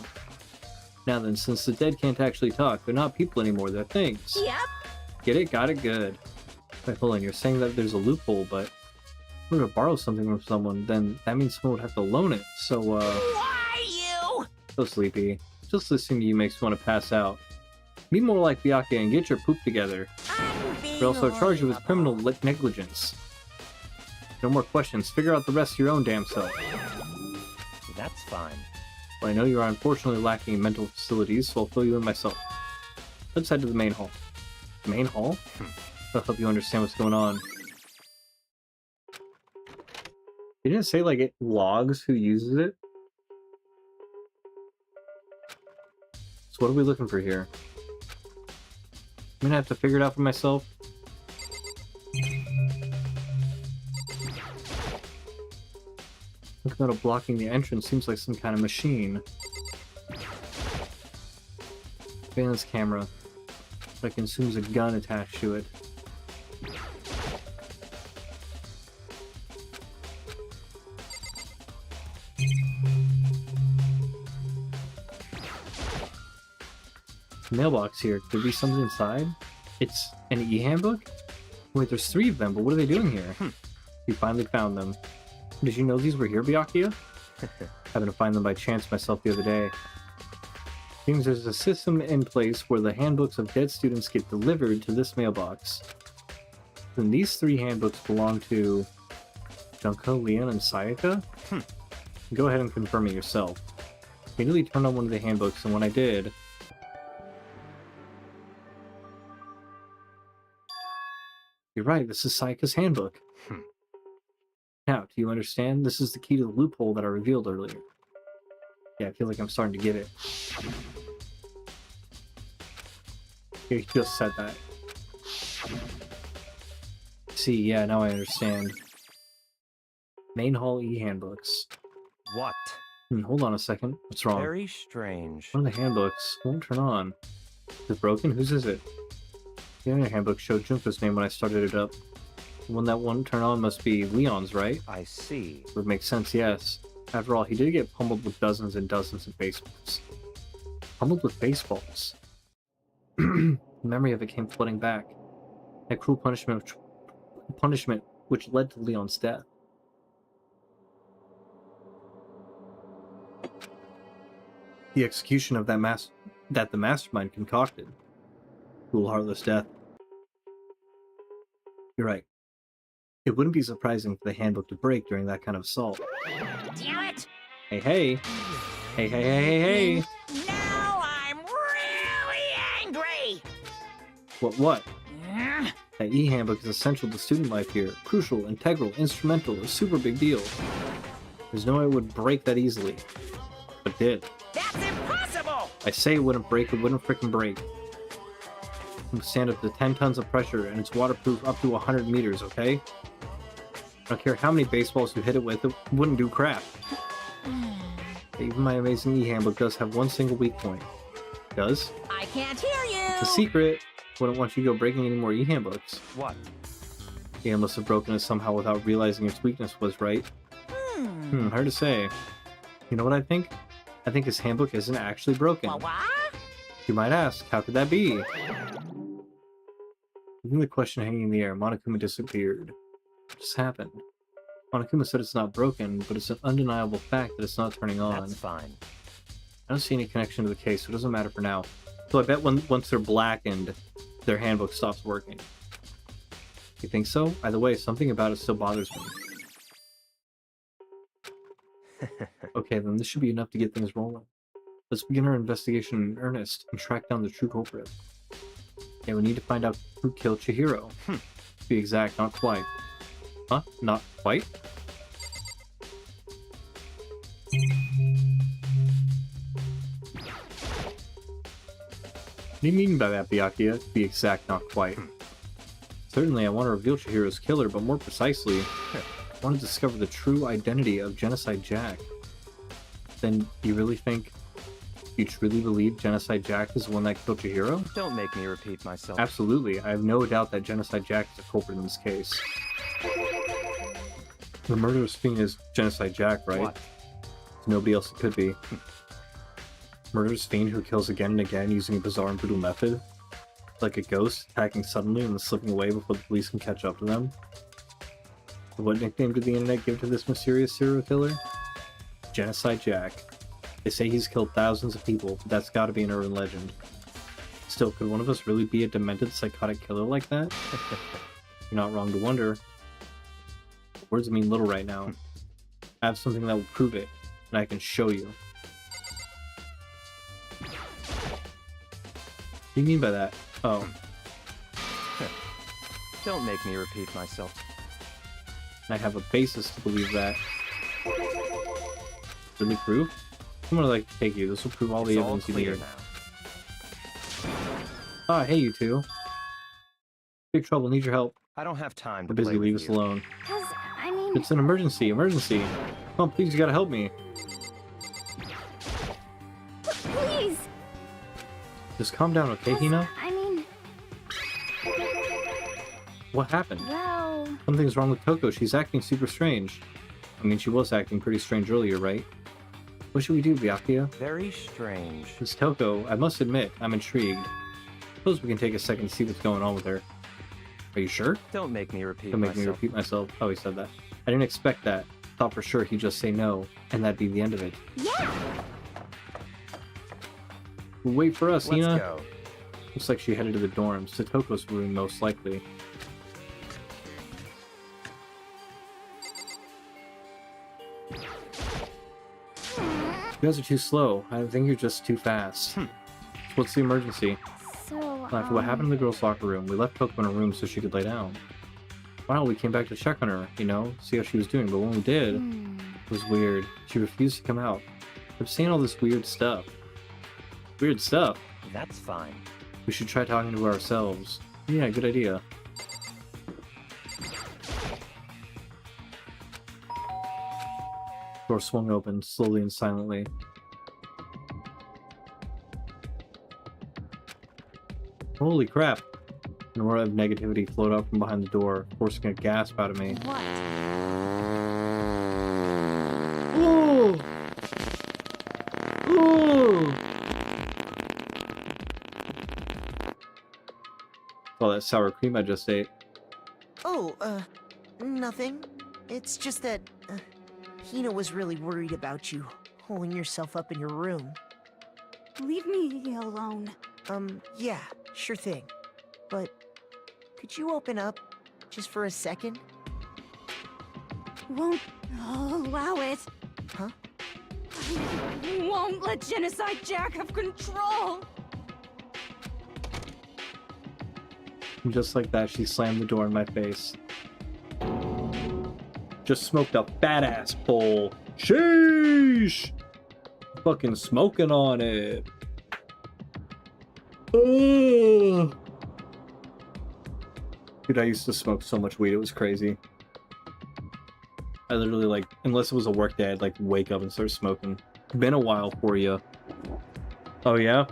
Now then, since the dead can't actually talk, they're not people anymore, they're things. Yep. Get it? Got it? Good. Wait, hold on, you're saying that there's a loophole, but if we were to borrow something from someone, then that means someone would have to loan it, so, Why you? So sleepy. Just listening to you makes me want to pass out. Be more like Byakuya and get your poop together. We're also charged you with criminal negligence. No more questions. Figure out the rest of your own damn self. That's fine. Well, I know you are unfortunately lacking in mental facilities, so I'll fill you in myself. Let's head to the main hall. Main hall? That'll help you understand what's going on. You didn't say, like, it logs who uses it? So what are we looking for here? I'm gonna have to figure it out for myself. Looking at blocking the entrance seems like some kind of machine. Surveillance camera that consumes a gun attached to it. Mailbox here. Could there be something inside? It's an e-handbook? Wait, there's 3 of them, but what are they doing here? We finally found them. Did you know these were here, Byakuya? Happened to find them by chance myself the other day. Seems there's a system in place where the handbooks of dead students get delivered to this mailbox. Then these 3 handbooks belong to Junko, Leon, and Sayaka? Go ahead and confirm it yourself. I immediately turned on one of the handbooks, and when I did... You're right, this is Sayaka's handbook. Now, do you understand? This is the key to the loophole that I revealed earlier. Yeah, I feel like I'm starting to get it. You just said that. See, yeah, now I understand. Main Hall e-handbooks. What? Hold on a second. What's wrong? Very strange. One of the handbooks won't turn on. Is it broken? Whose is it? The other handbook showed Junko's name when I started it up. The one that won't turn on must be Leon's, right? I see. Would make sense, yes. After all, he did get pummeled with dozens and dozens of baseballs. Pummeled with baseballs? The memory of it came flooding back. That cruel punishment which led to Leon's death. The execution of that the mastermind concocted. Cruel, heartless death. You're right. It wouldn't be surprising for the handbook to break during that kind of assault. Damn it! Hey, hey! Hey, hey, hey, hey, hey! Now I'm really angry! What? That e-handbook is essential to student life here. Crucial, integral, instrumental, a super big deal. There's no way it would break that easily. But it did. That's impossible! I say it wouldn't break, it wouldn't frickin' break. It would stand up to 10 tons of pressure, and it's waterproof up to 100 meters, okay? I don't care how many baseballs you hit it with, it wouldn't do crap. Even my amazing e-handbook does have one single weak point. Does? I can't hear you! It's a secret! Wouldn't want you to go breaking any more e-handbooks. What? Yeah, must have broken it somehow without realizing its weakness was, right? Hard to say. You know what I think? I think his handbook isn't actually broken. What? You might ask, how could that be? Leaving the question hanging in the air, Monokuma disappeared. What just happened? Monokuma said it's not broken, but it's an undeniable fact that it's not turning on. That's fine. I don't see any connection to the case, so it doesn't matter for now. So I bet once they're blackened, their handbook stops working. You think so? Either way, something about it still bothers me. Okay, then this should be enough to get things rolling. Let's begin our investigation in earnest and track down the true culprit. Yeah, we need to find out who killed Chihiro. To be exact, not quite. Huh? Not quite? What do you mean by that, Byakuya? To be exact, not quite. Certainly, I want to reveal Chihiro's killer, but more precisely, I want to discover the true identity of Genocide Jack. Then you really think, you truly believe Genocide Jack is the one that killed Chihiro? Don't make me repeat myself. Absolutely. I have no doubt that Genocide Jack is a culprit in this case. The murderous fiend is Genocide Jack, right? What? Nobody else it could be. Murderous fiend who kills again and again using a bizarre and brutal method. Like a ghost, attacking suddenly and then slipping away before the police can catch up to them. What nickname did the internet give to this mysterious serial killer? Genocide Jack. They say he's killed thousands of people, but that's gotta be an urban legend. Still, could one of us really be a demented, psychotic killer like that? You're not wrong to wonder. Words mean little right now. I have something that will prove it, and I can show you. What do you mean by that? Oh. Don't make me repeat myself. I have a basis to believe that. Really prove? I'm gonna like take you. This will prove all the It's evidence you clear need. now. Ah, hey you two. Big trouble, need your help. I don't have time to We're busy, play leave with us you. alone. Cause, I mean... It's an emergency, emergency. Come on, please, you gotta help me. Please! Just calm down, okay, Hina? I mean... What happened? Well... Something's wrong with Toko. She's acting super strange. I mean, she was acting pretty strange earlier, right? What should we do, Byakuya? Very strange. It's Toko. I must admit, I'm intrigued. Suppose we can take a second to see what's going on with her. Are you sure? Don't make me repeat Don't make me myself. repeat myself. Oh, he said that. I didn't expect that. Thought for sure he'd just say no, and that'd be the end of it. Yeah! Wait for us, Let's Hina. go. Looks like she headed to the dorms, to Toko's room most likely. You guys are too slow. I think you're just too fast. What's the emergency? So, After what happened in the girls' locker room, we left Toko in her room so she could lay down. Wow, we came back to check on her, you know, see how she was doing, but when we did, it was weird. She refused to come out. I'm seeing all this weird stuff. Weird stuff? That's fine. We should try talking to her ourselves. Yeah, good idea. Door swung open, slowly and silently. Holy crap! An aura of negativity flowed out from behind the door, forcing a gasp out of me. What? Ooh! Ooh! All that sour cream I just ate. Oh, nothing. It's just that, Hina was really worried about you, holding yourself up in your room. Leave me alone. Yeah, sure thing. But, could you open up, just for a second? Won't allow it. Huh? I won't let Genocide Jack have control. And just like that, she slammed the door in my face. Just smoked a fat ass bowl. Sheesh! Fucking smoking on it. Ugh. Dude, I used to smoke so much weed, it was crazy. I literally, like, unless it was a work day, I'd, like, wake up and start smoking. Been a while for you. Oh, yeah?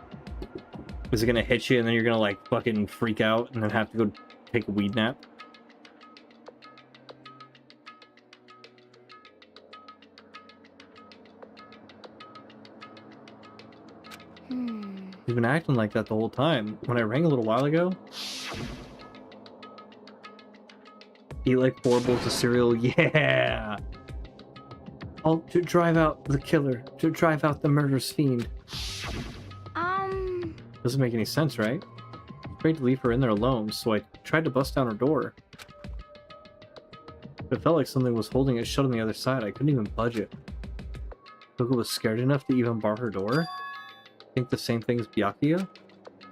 Is it gonna hit you and then you're gonna, like, fucking freak out and then have to go take a weed nap? You've been acting like that the whole time. When I rang a little while ago... Eat like 4 bowls of cereal, yeah! All to drive out the killer, to drive out the murderous fiend. Doesn't make any sense, right? Afraid to leave her in there alone, so I tried to bust down her door. It felt like something was holding it shut on the other side. I couldn't even budge it. Toko was scared enough to even bar her door? Think the same thing as Byakuya?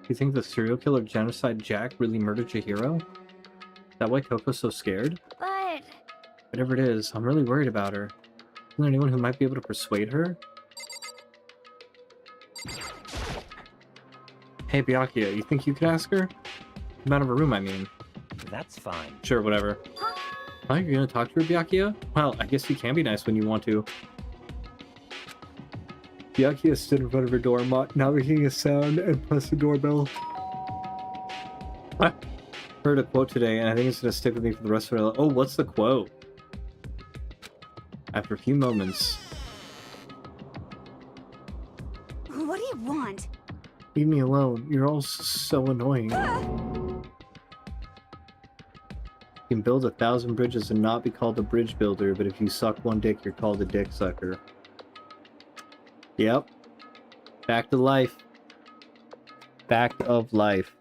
You think the serial killer Genocide Jack really murdered Chihiro? Is that why Toko's so scared? But... Whatever it is, I'm really worried about her. Isn't there anyone who might be able to persuade her? Hey Byakuya, you think you could ask her? Come out of her room, I mean. That's fine. Sure, whatever. Oh, you're gonna talk to her, Byakuya? Well, I guess you can be nice when you want to. Byakuya stood in front of her door, not making a sound, and pressed the doorbell. I heard a quote today, and I think it's gonna stick with me for the rest of my life. Oh, what's the quote? After a few moments. What do you want? Leave me alone. You're all so annoying. You can build 1,000 bridges and not be called a bridge builder, but if you suck one dick, you're called a dick sucker. Yep. Fact of life. Fact of life.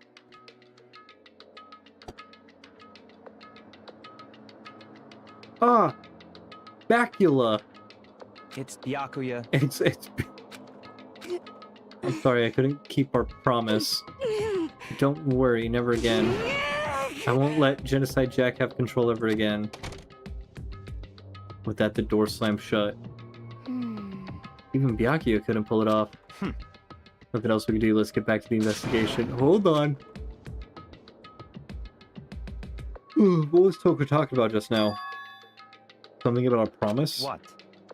Ah! Bacula! It's Byakuya. It's... I'm sorry, I couldn't keep our promise. Don't worry, never again. I won't let Genocide Jack have control over it again. With that, the door slammed shut. Even Byakuya couldn't pull it off. Nothing else we can do. Let's get back to the investigation. Hold on. What was Toka talking about just now? Something about a promise? What?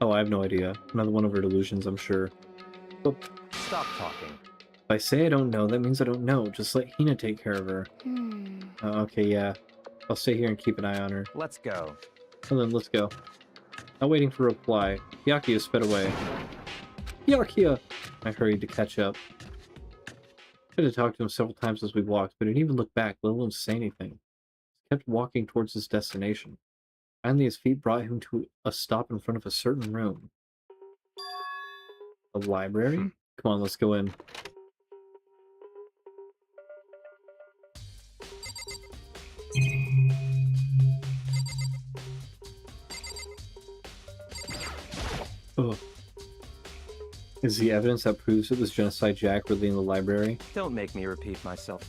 Oh, I have no idea. Another one of her delusions, I'm sure. Oh. Stop talking. If I say I don't know, that means I don't know. Just let Hina take care of her. Okay, yeah. I'll stay here and keep an eye on her. Let's go. Well then, let's go. Not waiting for a reply. Byakuya sped away. Byakuya! I hurried to catch up. I tried to talk to him several times as we walked, but he didn't even look back, let alone say anything. He kept walking towards his destination. Finally, his feet brought him to a stop in front of a certain room. A library? Come on, let's go in. Ugh. Is the evidence that proves it was Genocide Jack really in the library? Don't make me repeat myself.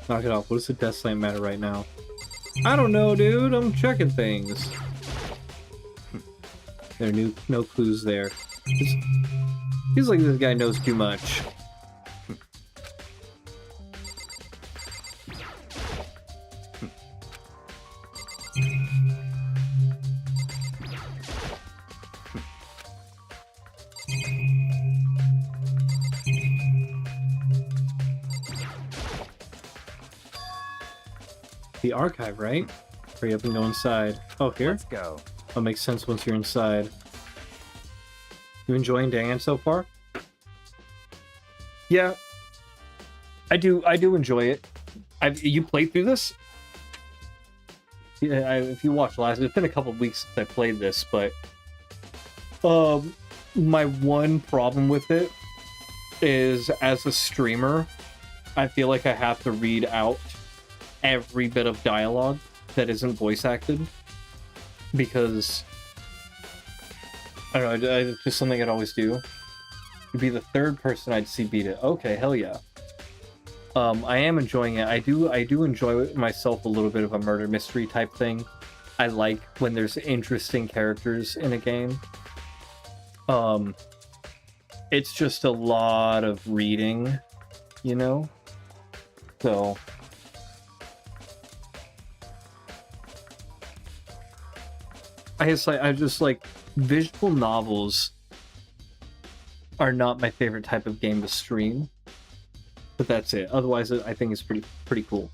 Knock it off. What does the death slam matter right now? I don't know, dude. I'm checking things. There are no clues there. Feels like this guy knows too much. The archive, right? Hurry up and go inside. Oh, here? Let's go. That makes sense once you're inside. You enjoying Dangan so far? Yeah. I do enjoy it. You played through this? Yeah, if you watched last, it's been a couple of weeks since I played this, but my one problem with it is as a streamer, I feel like I have to read out every bit of dialogue that isn't voice acted because I don't know, it's just something I'd always do. It'd be the third person I'd see beat it. Okay, hell yeah. I am enjoying it. I do enjoy myself a little bit of a murder mystery type thing. I like when there's interesting characters in a game. It's just a lot of reading, you know? So I just like visual novels are not my favorite type of game to stream, but that's it. Otherwise, I think it's pretty cool.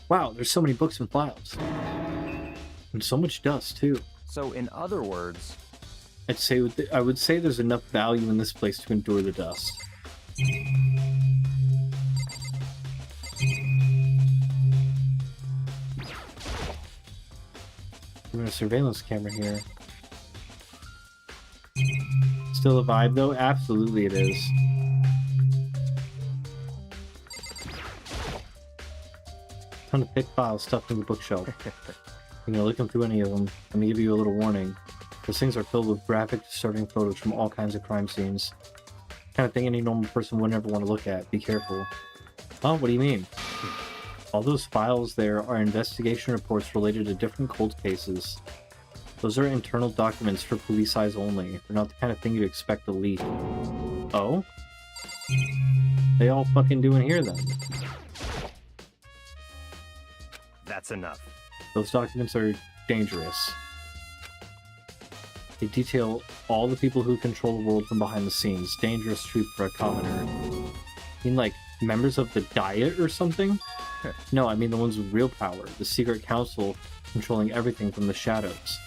Wow, there's so many books and files, and so much dust too. So, in other words, I would say there's enough value in this place to endure the dust. There's a surveillance camera here. Still a vibe though? Absolutely it is. Ton of thick files stuffed in the bookshelf. When you're looking through any of them, let me give you a little warning. Those things are filled with graphic, disturbing photos from all kinds of crime scenes. Kind of thing any normal person would never want to look at. Be careful. Oh, what do you mean? All those files there are investigation reports related to different cold cases. Those are internal documents for police eyes only. They're not the kind of thing you'd expect to leak. Oh? They all fucking doing here then? That's enough. Those documents are dangerous. They detail all the people who control the world from behind the scenes. Dangerous truth for a commoner. You mean like members of the Diet or something? No, I mean the ones with real power. The secret council controlling everything from the shadows.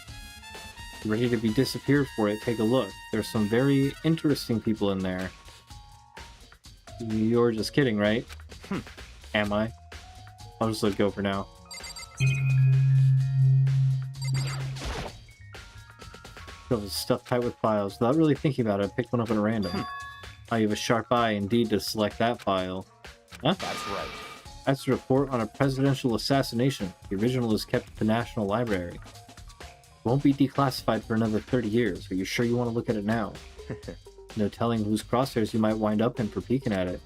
Ready to be disappeared for it? Take a look. There's some very interesting people in there. You're just kidding, right? Am I? I'll just let go for now. It was stuffed tight with files. Without really thinking about it, I picked one up at random. Oh, you have a sharp eye indeed to select that file. Huh? That's right. That's a report on a presidential assassination. The original is kept at the National Library. It won't be declassified for another 30 years. Are you sure you want to look at it now? No telling whose crosshairs you might wind up in for peeking at it.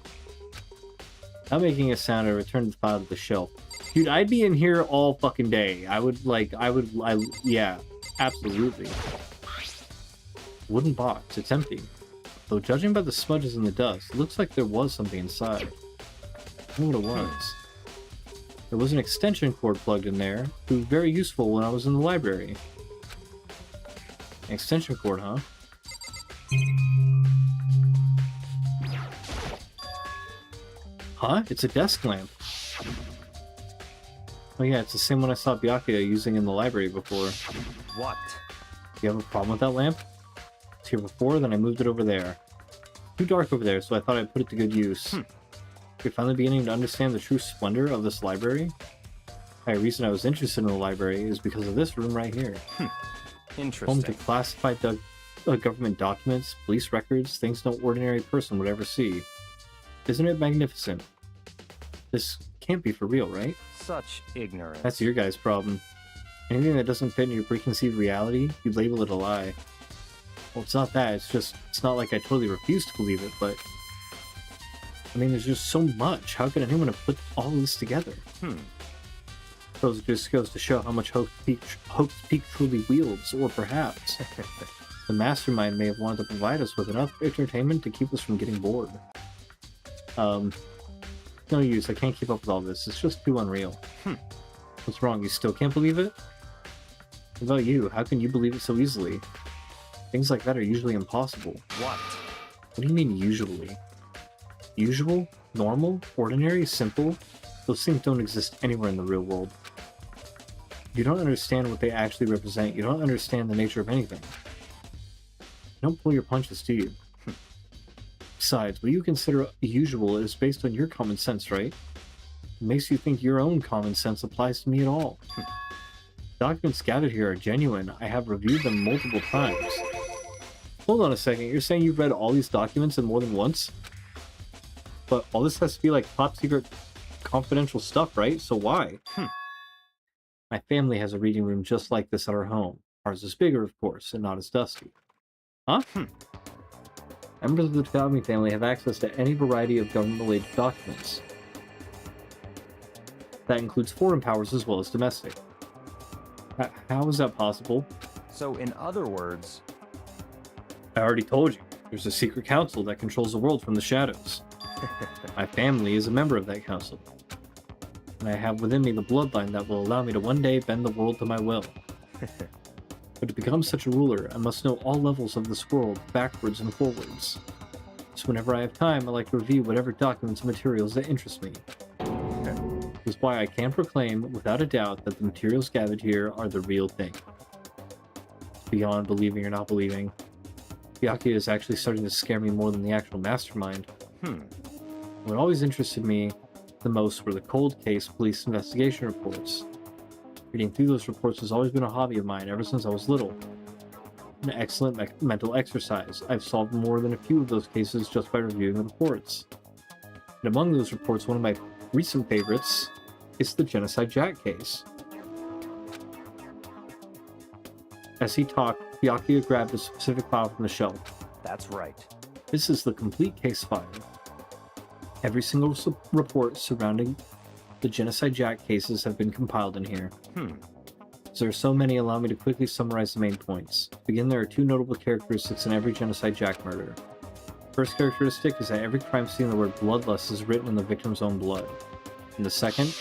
Not making a sound, I returned the file to the shelf. Dude, I'd be in here all fucking day. Yeah, absolutely. Wooden box, it's empty. Though judging by the smudges in the dust, it looks like there was something inside. I don't know what it was. There was an extension cord plugged in there. It was very useful when I was in the library. An extension cord, huh? Huh? It's a desk lamp. Oh yeah, it's the same one I saw Byakuya using in the library before. What? You have a problem with that lamp? It's here before, then I moved it over there. Too dark over there, so I thought I'd put it to good use. You're finally beginning to understand the true splendor of this library? The reason I was interested in the library is because of this room right here. Interesting. Home to classified government documents, police records, things no ordinary person would ever see. Isn't it magnificent? This can't be for real, right? Such ignorance. That's your guys' problem. Anything that doesn't fit in your preconceived reality, you label it a lie. Well, it's not that, it's not like I totally refuse to believe it, but... I mean, there's just so much. How could anyone have put all of this together? So it just goes to show how much Hope's Peak truly wields, or perhaps the mastermind may have wanted to provide us with enough entertainment to keep us from getting bored. No use, I can't keep up with all this. It's just too unreal. What's wrong? You still can't believe it? What about you? How can you believe it so easily? Things like that are usually impossible. What? What do you mean, usually? Usual? Normal? Ordinary? Simple? Those things don't exist anywhere in the real world. You don't understand what they actually represent. You don't understand the nature of anything. You don't pull your punches, do you? Besides, what you consider usual is based on your common sense, right? It makes you think your own common sense applies to me at all. Documents gathered here are genuine. I have reviewed them multiple times. Hold on a second, you're saying you've read all these documents and more than once? But all this has to be like top secret confidential stuff, right? So why? My family has a reading room just like this at our home. Ours is bigger, of course, and not as dusty. Huh? Members of the Takami family have access to any variety of government-related documents. That includes foreign powers as well as domestic. How is that possible? So, in other words... I already told you. There's a secret council that controls the world from the shadows. My family is a member of that council. And I have within me the bloodline that will allow me to one day bend the world to my will. But to become such a ruler, I must know all levels of this world, backwards and forwards. So whenever I have time, I like to review whatever documents and materials that interest me. This is why I can proclaim, without a doubt, that the materials gathered here are the real thing. Beyond believing or not believing, Byakuya is actually starting to scare me more than the actual mastermind. What always interested me the most were the cold case police investigation reports. Reading through those reports has always been a hobby of mine ever since I was little. An excellent mental exercise. I've solved more than a few of those cases just by reviewing the reports. And among those reports, one of my recent favorites is the Genocide Jack case. As he talked, Byakuya grabbed a specific file from the shelf. That's right. This is the complete case file. Every single report surrounding the Genocide Jack cases have been compiled in here. As there are so many, allow me to quickly summarize the main points. To begin, there are two notable characteristics in every Genocide Jack murder. First characteristic is that every crime scene the word bloodlust is written in the victim's own blood. And the second,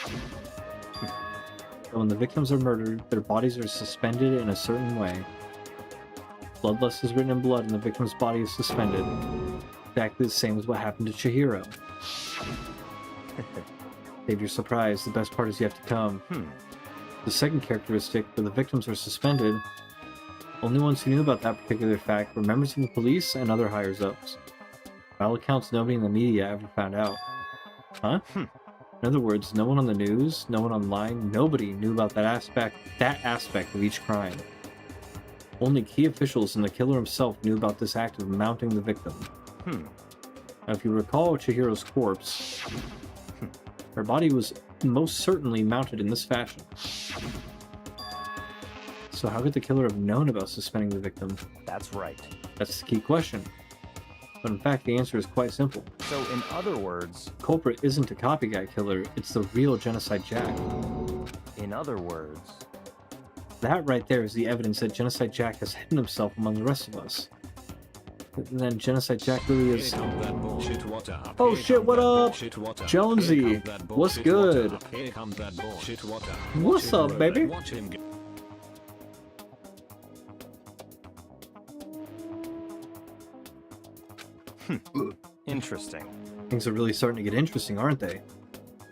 that when the victims are murdered, their bodies are suspended in a certain way. Bloodlust is written in blood and the victim's body is suspended. Exactly the same as what happened to Chihiro. Save your surprise, the best part is yet to come. The second characteristic, where the victims are suspended, only ones who knew about that particular fact were members of the police and other higher-ups. By all accounts, nobody in the media ever found out. Huh? In other words, no one on the news, no one online, nobody knew about that aspect of each crime. Only key officials and the killer himself knew about this act of mounting the victim. Now, if you recall Chihiro's corpse, her body was most certainly mounted in this fashion. So how could the killer have known about suspending the victim? That's right. That's the key question. But in fact, the answer is quite simple. So in other words... The culprit isn't a copycat killer, it's the real Genocide Jack. In other words... That right there is the evidence that Genocide Jack has hidden himself among the rest of us. And then Genocide Jack really is... Oh shit, what up? Jonesy, what's good? What's up, baby? Interesting. Things are really starting to get interesting, aren't they?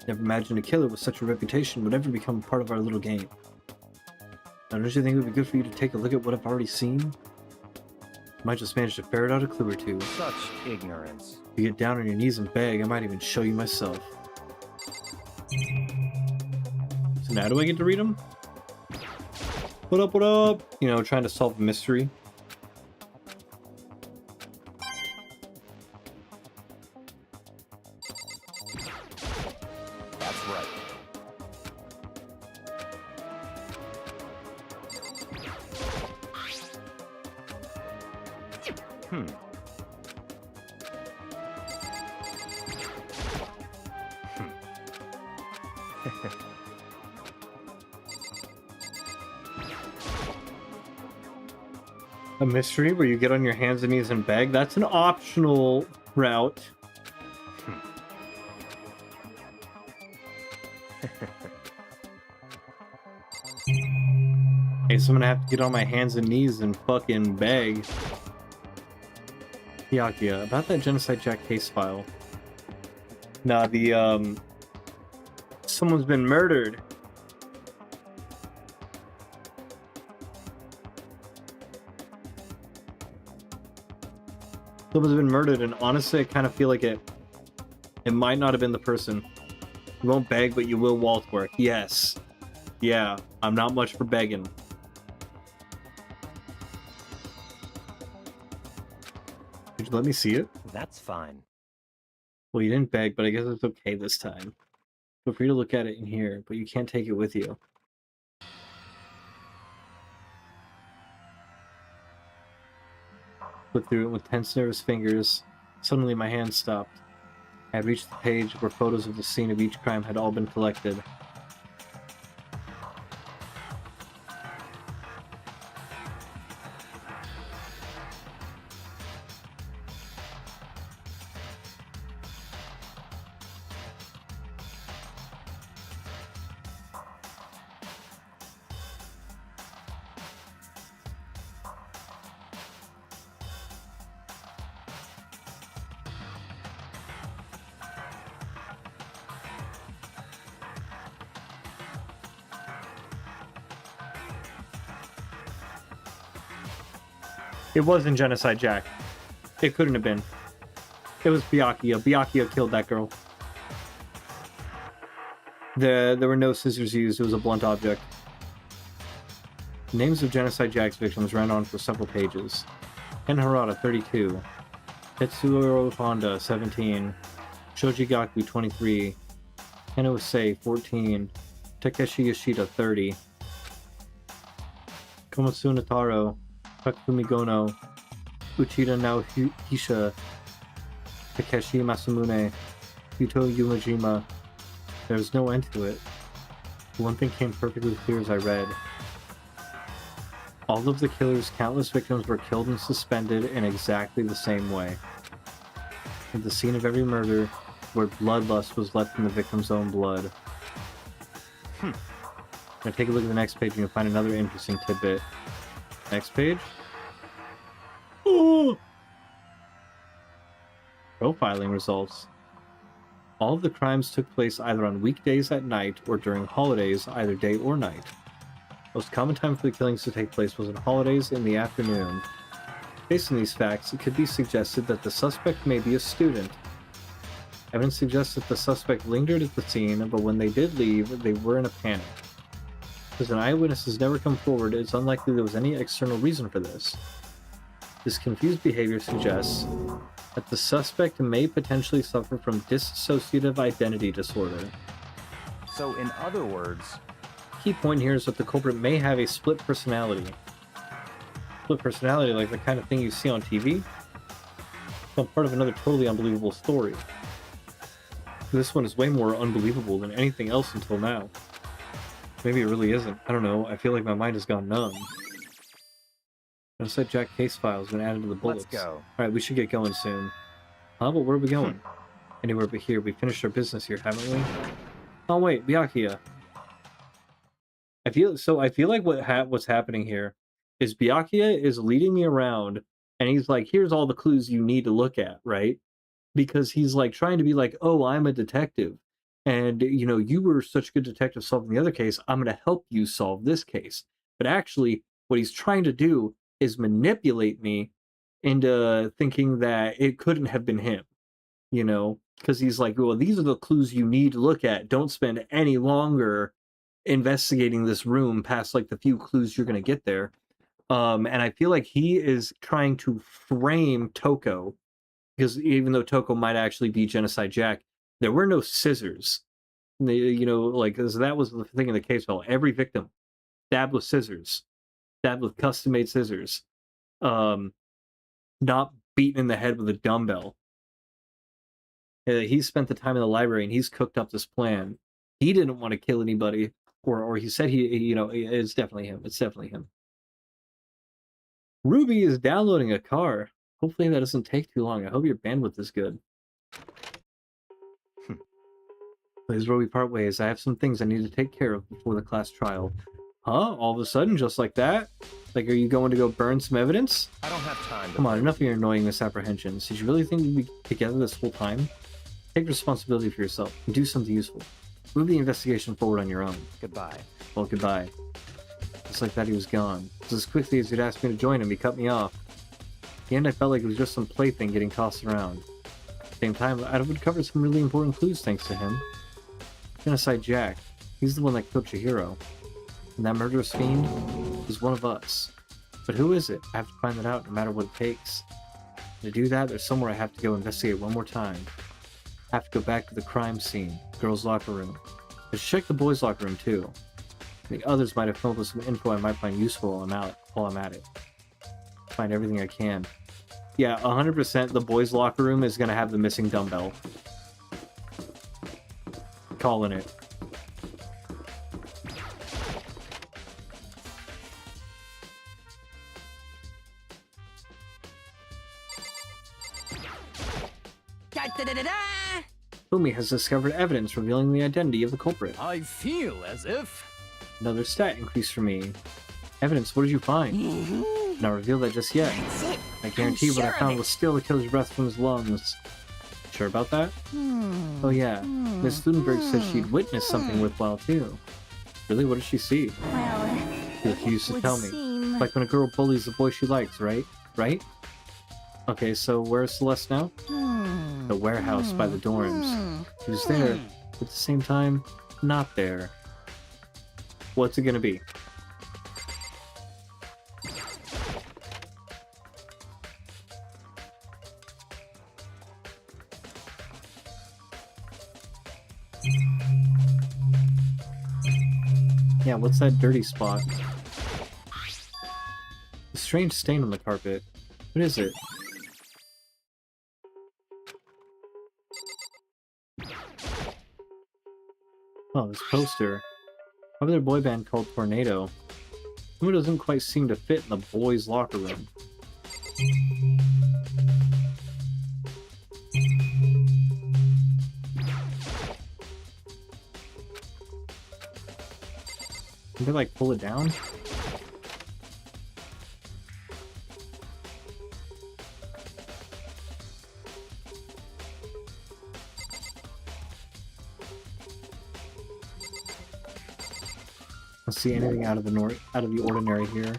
Never imagined a killer with such a reputation would ever become part of our little game. Now, don't you think it would be good for you to take a look at what I've already seen? Might just manage to ferret out a clue or two. Such ignorance. If you get down on your knees and beg, I might even show you myself. So now do I get to read them? What up, what up? You know, trying to solve a mystery. That's right. A mystery where you get on your hands and knees and beg? That's an optional route. Okay, so I'm gonna have to get on my hands and knees and fucking beg. Yakia, about that Genocide Jack case file. Nah, the, someone's been murdered. Someone's been murdered, and honestly, I kind of feel like it might not have been the person. You won't beg, but you will walt work. Yes. Yeah, I'm not much for begging. Did you let me see it? That's fine. Well, you didn't beg, but I guess it's okay this time. Feel free to look at it in here, but you can't take it with you. Flipped through it with tense, nervous fingers. Suddenly my hand stopped. I had reached the page where photos of the scene of each crime had all been collected. It wasn't Genocide Jack. It couldn't have been. It was Byakuya. Byakuya killed that girl. There were no scissors used. It was a blunt object. The names of Genocide Jack's victims ran on for several pages. Ken Harada, 32. Tetsuo Honda, 17. Shoji Gaku, 23. Ken Osei, 14. Takeshi Yoshida, 30. Komatsu Nataro, Takumi Gono, Uchida Naohisha, Takeshi Masamune, Yuto Yumajima. There was no end to it. One thing came perfectly clear as I read. All of the killer's countless victims were killed and suspended in exactly the same way. At the scene of every murder, where bloodlust was left in the victim's own blood. Now take a look at the next page and you'll find another interesting tidbit. Next page. Ooh! Profiling results. All of the crimes took place either on weekdays at night or during holidays, either day or night. Most common time for the killings to take place was on holidays in the afternoon. Based on these facts, it could be suggested that the suspect may be a student. Evidence suggests that the suspect lingered at the scene, but when they did leave, they were in a panic. Because an eyewitness has never come forward, it's unlikely there was any external reason for this. This confused behavior suggests that the suspect may potentially suffer from dissociative identity disorder. So, in other words, Key point here is that the culprit may have a split personality. Split personality, like the kind of thing you see on TV. Some part of another totally unbelievable story. This one is way more unbelievable than anything else until now. Maybe it really isn't. I don't know. I feel like my mind has gone numb. Genocide Jack case file has been added to the bullets. let's go. Alright, we should get going soon. Huh? But where are we going? Anywhere but here. We finished our business here, haven't we? Oh wait, Byakuya. I feel like what's happening here is Byakuya is leading me around and he's like, here's all the clues you need to look at, right? Because he's like trying to be like, oh, I'm a detective. And, you know, you were such a good detective solving the other case. I'm going to help you solve this case. But actually, what he's trying to do is manipulate me into thinking that it couldn't have been him, you know? Because he's like, well, these are the clues you need to look at. Don't spend any longer investigating this room past like the few clues you're going to get there. And I feel like he is trying to frame Toko, because even though Toko might actually be Genocide Jack, there were no scissors. You know, like, cause that was the thing in the case file. Every victim stabbed with scissors, stabbed with custom-made scissors, not beaten in the head with a dumbbell. He spent the time in the library and he's cooked up this plan. He didn't want to kill anybody, or he said he, you know, it's definitely him. It's definitely him. Ruby is downloading a car. Hopefully that doesn't take too long. I hope your bandwidth is good. This is where we part ways. I have some things I need to take care of before the class trial. Huh? All of a sudden, just like that? Like, are you going to go burn some evidence? I don't have time. Come on, enough of your annoying misapprehensions. Did you really think we'd be together this whole time? Take responsibility for yourself and do something useful. Move the investigation forward on your own. Goodbye. Well, goodbye. Just like that, he was gone. Just as quickly as he'd asked me to join him, he cut me off. At the end, I felt like it was just some plaything getting tossed around. At the same time, I would uncover some really important clues thanks to him. Genocide Jack. He's the one that killed Chihiro. And that murderous fiend is one of us. But who is it? I have to find that out no matter what it takes. To do that, there's somewhere I have to go investigate one more time. I have to go back to the crime scene, girls' locker room. I should check the boys' locker room too. The others might have come up with some info I might find useful while I'm at it. Find everything I can. Yeah, 100% the boys' locker room is going to have the missing dumbbell. Calling it. Fumi has discovered evidence revealing the identity of the culprit. I feel as if... Another stat increase for me. Evidence, what did you find? Not reveal that just yet. I guarantee what I found was still the killer's breath from his lungs. Sure about that? Oh yeah, Miss Ludenberg said she'd witnessed something worthwhile too. Really, what did she see? Well, She refused to tell me. Like when a girl bullies the boy she likes, right? Right? Okay, so where's Celeste now? The warehouse by the dorms. She was there, but at the same time, not there. What's it gonna be? Yeah, what's that dirty spot? A strange stain on the carpet. What is it? Oh, this poster. Popular boy band called Tornado. Who doesn't quite seem to fit in the boys' locker room? Can they like pull it down? Let's see anything out of the ordinary here.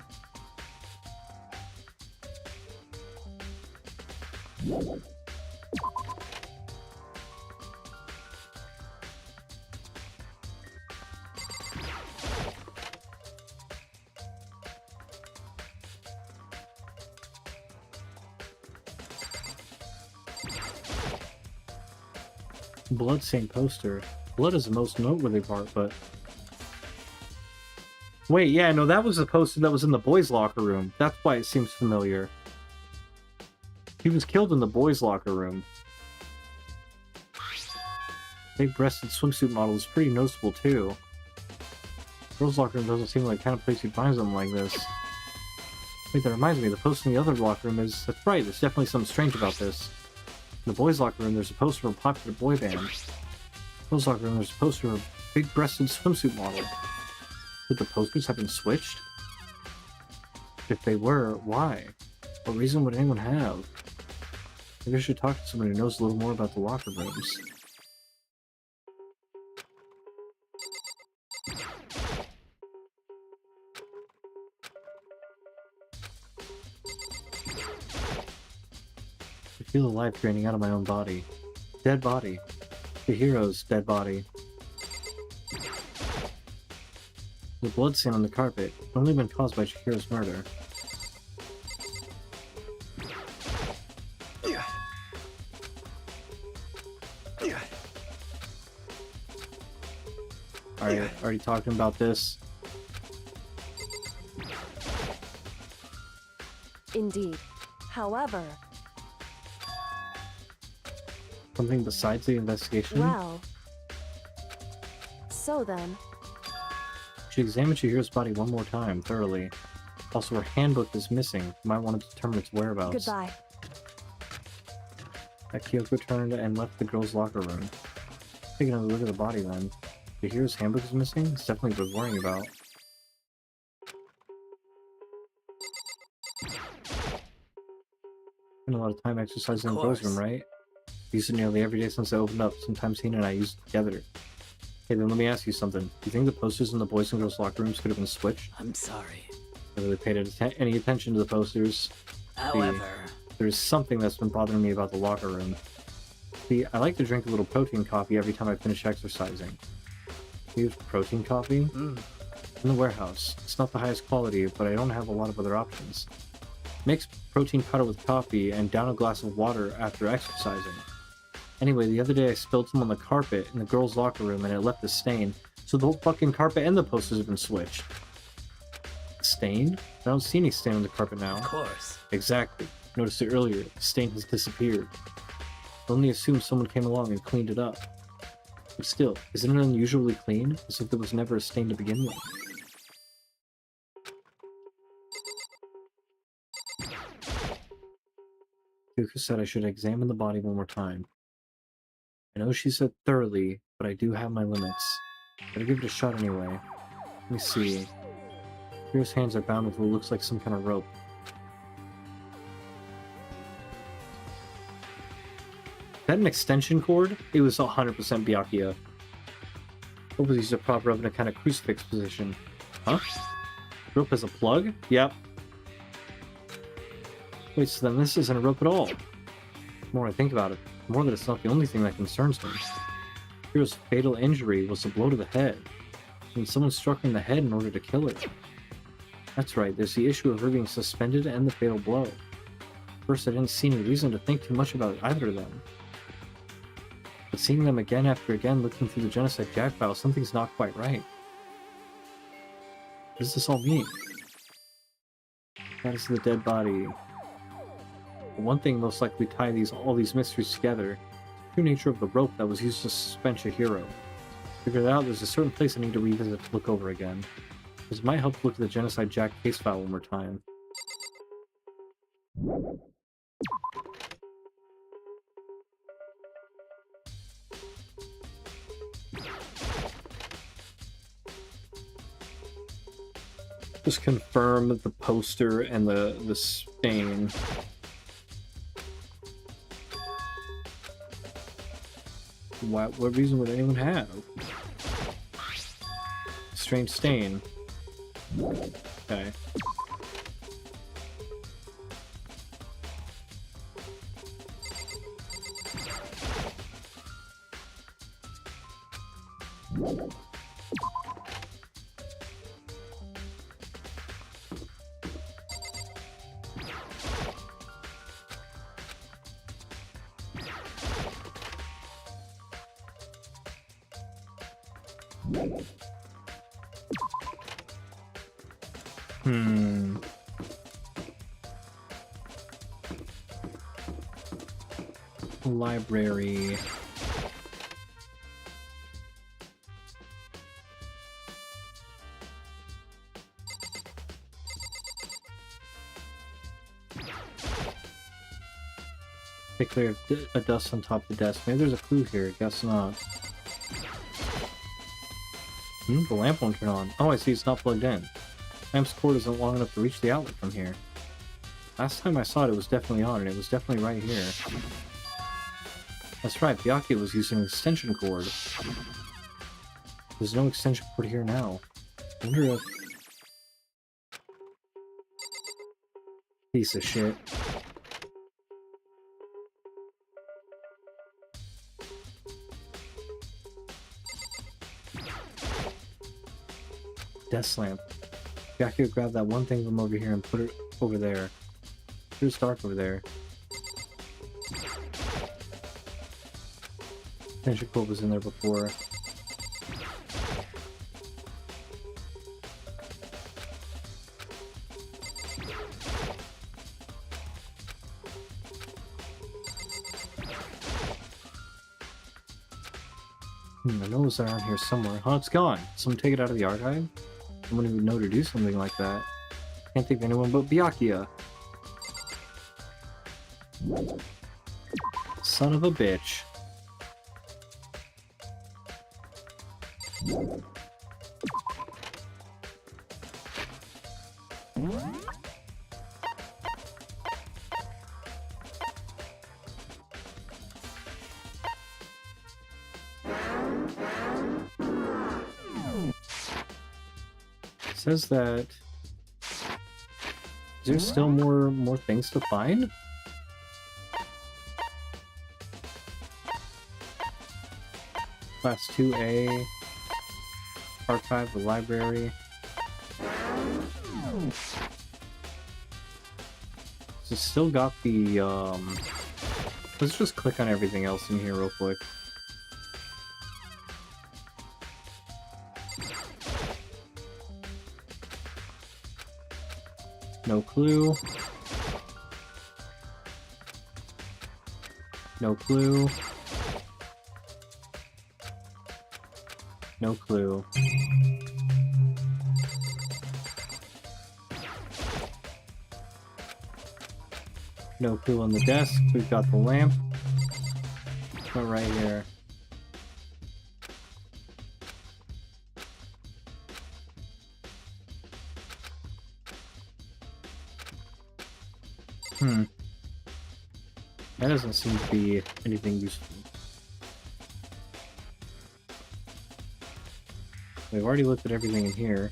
Bloodstained poster. Blood is the most noteworthy part, but... Wait, yeah, no, that was the poster that was in the boys' locker room. That's why it seems familiar. He was killed in the boys' locker room. Big-breasted swimsuit model is pretty noticeable, too. Girls' locker room doesn't seem like the kind of place you'd find something like this. Wait, that reminds me, the poster in the other locker room is... That's right, there's definitely something strange about this. In the boys' locker room, there's a poster of a popular boy band. In the girls' locker room, there's a poster of a big-breasted swimsuit model. Could the posters have been switched? If they were, why? What reason would anyone have? Maybe I should talk to someone who knows a little more about the locker rooms. I feel the life draining out of my own body. Dead body. The hero's dead body. The blood stain on the carpet had only been caused by Chihiro's murder. Already talking about this. Indeed. However... Something besides the investigation? Well... So then... She examined Chihiro's body one more time, thoroughly. Also, her handbook is missing. You might want to determine its whereabouts. Goodbye. Kyoko turned and left the girls' locker room. Taking another look at the body then. Chihiro's handbook is missing? It's definitely worth worrying about. Spent a lot of time exercising in the girls' room, right? Used it nearly every day since I opened up. Sometimes Hina and I used it together. Hey, then let me ask you something. Do you think the posters in the boys' and girls' locker rooms could have been switched? I'm sorry. I really paid any attention to the posters. However... There's something that's been bothering me about the locker room. See, I like to drink a little protein coffee every time I finish exercising. You have protein coffee? In the warehouse. It's not the highest quality, but I don't have a lot of other options. Mix protein powder with coffee and down a glass of water after exercising. Anyway, the other day I spilled some on the carpet in the girls' locker room and it left a stain, so the whole fucking carpet and the posters have been switched. Stain? I don't see any stain on the carpet now. Of course. Exactly. Noticed it earlier. The stain has disappeared. I only assumed someone came along and cleaned it up. But still, isn't it unusually clean? As if there was never a stain to begin with. Kyoko said I should examine the body one more time. I know she said thoroughly, but I do have my limits. Better give it a shot anyway. Let me see. Chihiro's hands are bound with what looks like some kind of rope. Is that an extension cord? It was 100% Byakuya. Rope was used to prop her up in a kind of crucifix position. Huh? Rope has a plug? Yep. Wait, so then this isn't a rope at all. The more I think about it, the more that it's not the only thing that concerns me. Chihiro's fatal injury was a blow to the head. And someone struck her in the head in order to kill her. That's right, there's the issue of her being suspended and the fatal blow. First, I didn't see any reason to think too much about either of them. But seeing them again after again looking through the Genocide Jack file, something's not quite right. What does this all mean? That is the dead body. But one thing most likely tie all these mysteries together is the true nature of the rope that was used to suspend Chihiro. Figured out there's a certain place I need to revisit to look over again. This might help look at the Genocide Jack case file one more time. Just confirm the poster and the stain. What reason would anyone have? Strange stain. Okay. Library. Take clear of a dust on top of the desk. Maybe there's a clue here. Guess not. The lamp won't turn on. Oh, I see it's not plugged in. Lamp's cord isn't long enough to reach the outlet from here. Last time I saw it, it was definitely on, and it was definitely right here. That's right, Byakuya was using an extension cord. There's no extension cord here now. I wonder if... Piece of shit. Desk lamp. Byakuya grabbed that one thing from over here and put it over there. It's dark over there. Extension cord was in there before. I know it was around here somewhere. Oh, it's gone. Someone take it out of the archive? Someone who would know to do something like that. Can't think of anyone but Byakuya. Son of a bitch. Says that... Is there still more things to find? Class 2A... Archive, the library... So still got the, Let's just click on everything else in here real quick. No clue. No clue. No clue. No clue on the desk. We've got the lamp. But right here. That doesn't seem to be anything useful. We've already looked at everything in here.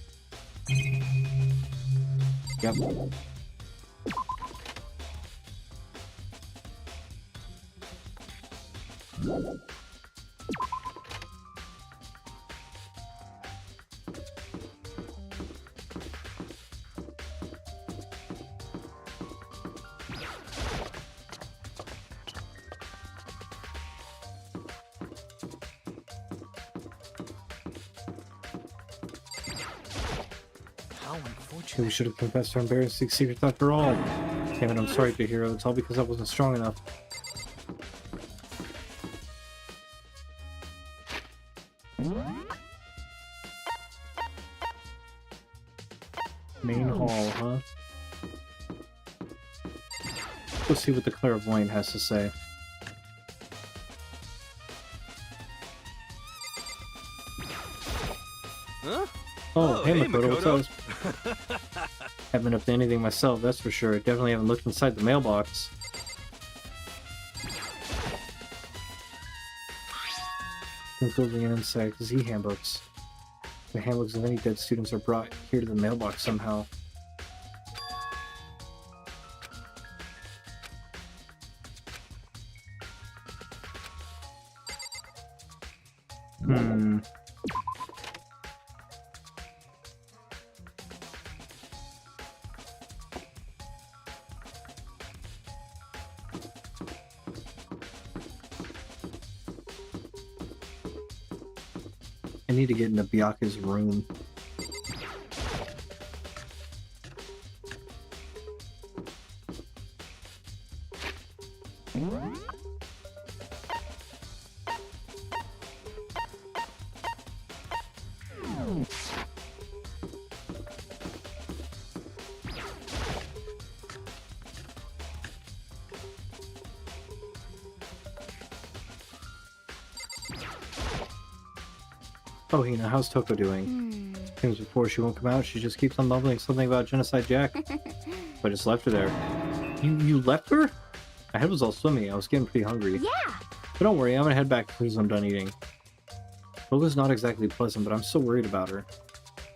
Yep. We should have confessed our embarrassing secrets after all. Damn it, I'm sorry, big hero. It's all because I wasn't strong enough. Main hall, huh? Let's see what the clairvoyant has to say. Huh? Oh, hey Makoto, what's up? Haven't been up to anything myself, that's for sure. Definitely haven't looked inside the mailbox. Including an insect, Z handbooks. The handbooks of any dead students are brought here to the mailbox somehow. I need to get into Byaka's room. Oh, Hina, how's Toko doing? Things before she won't come out, she just keeps on mumbling something about Genocide Jack. I just left her there. You left her? My head was all swimming, I was getting pretty hungry. Yeah! But don't worry, I'm gonna head back as soon as I'm done eating. Toko's not exactly pleasant, but I'm still worried about her.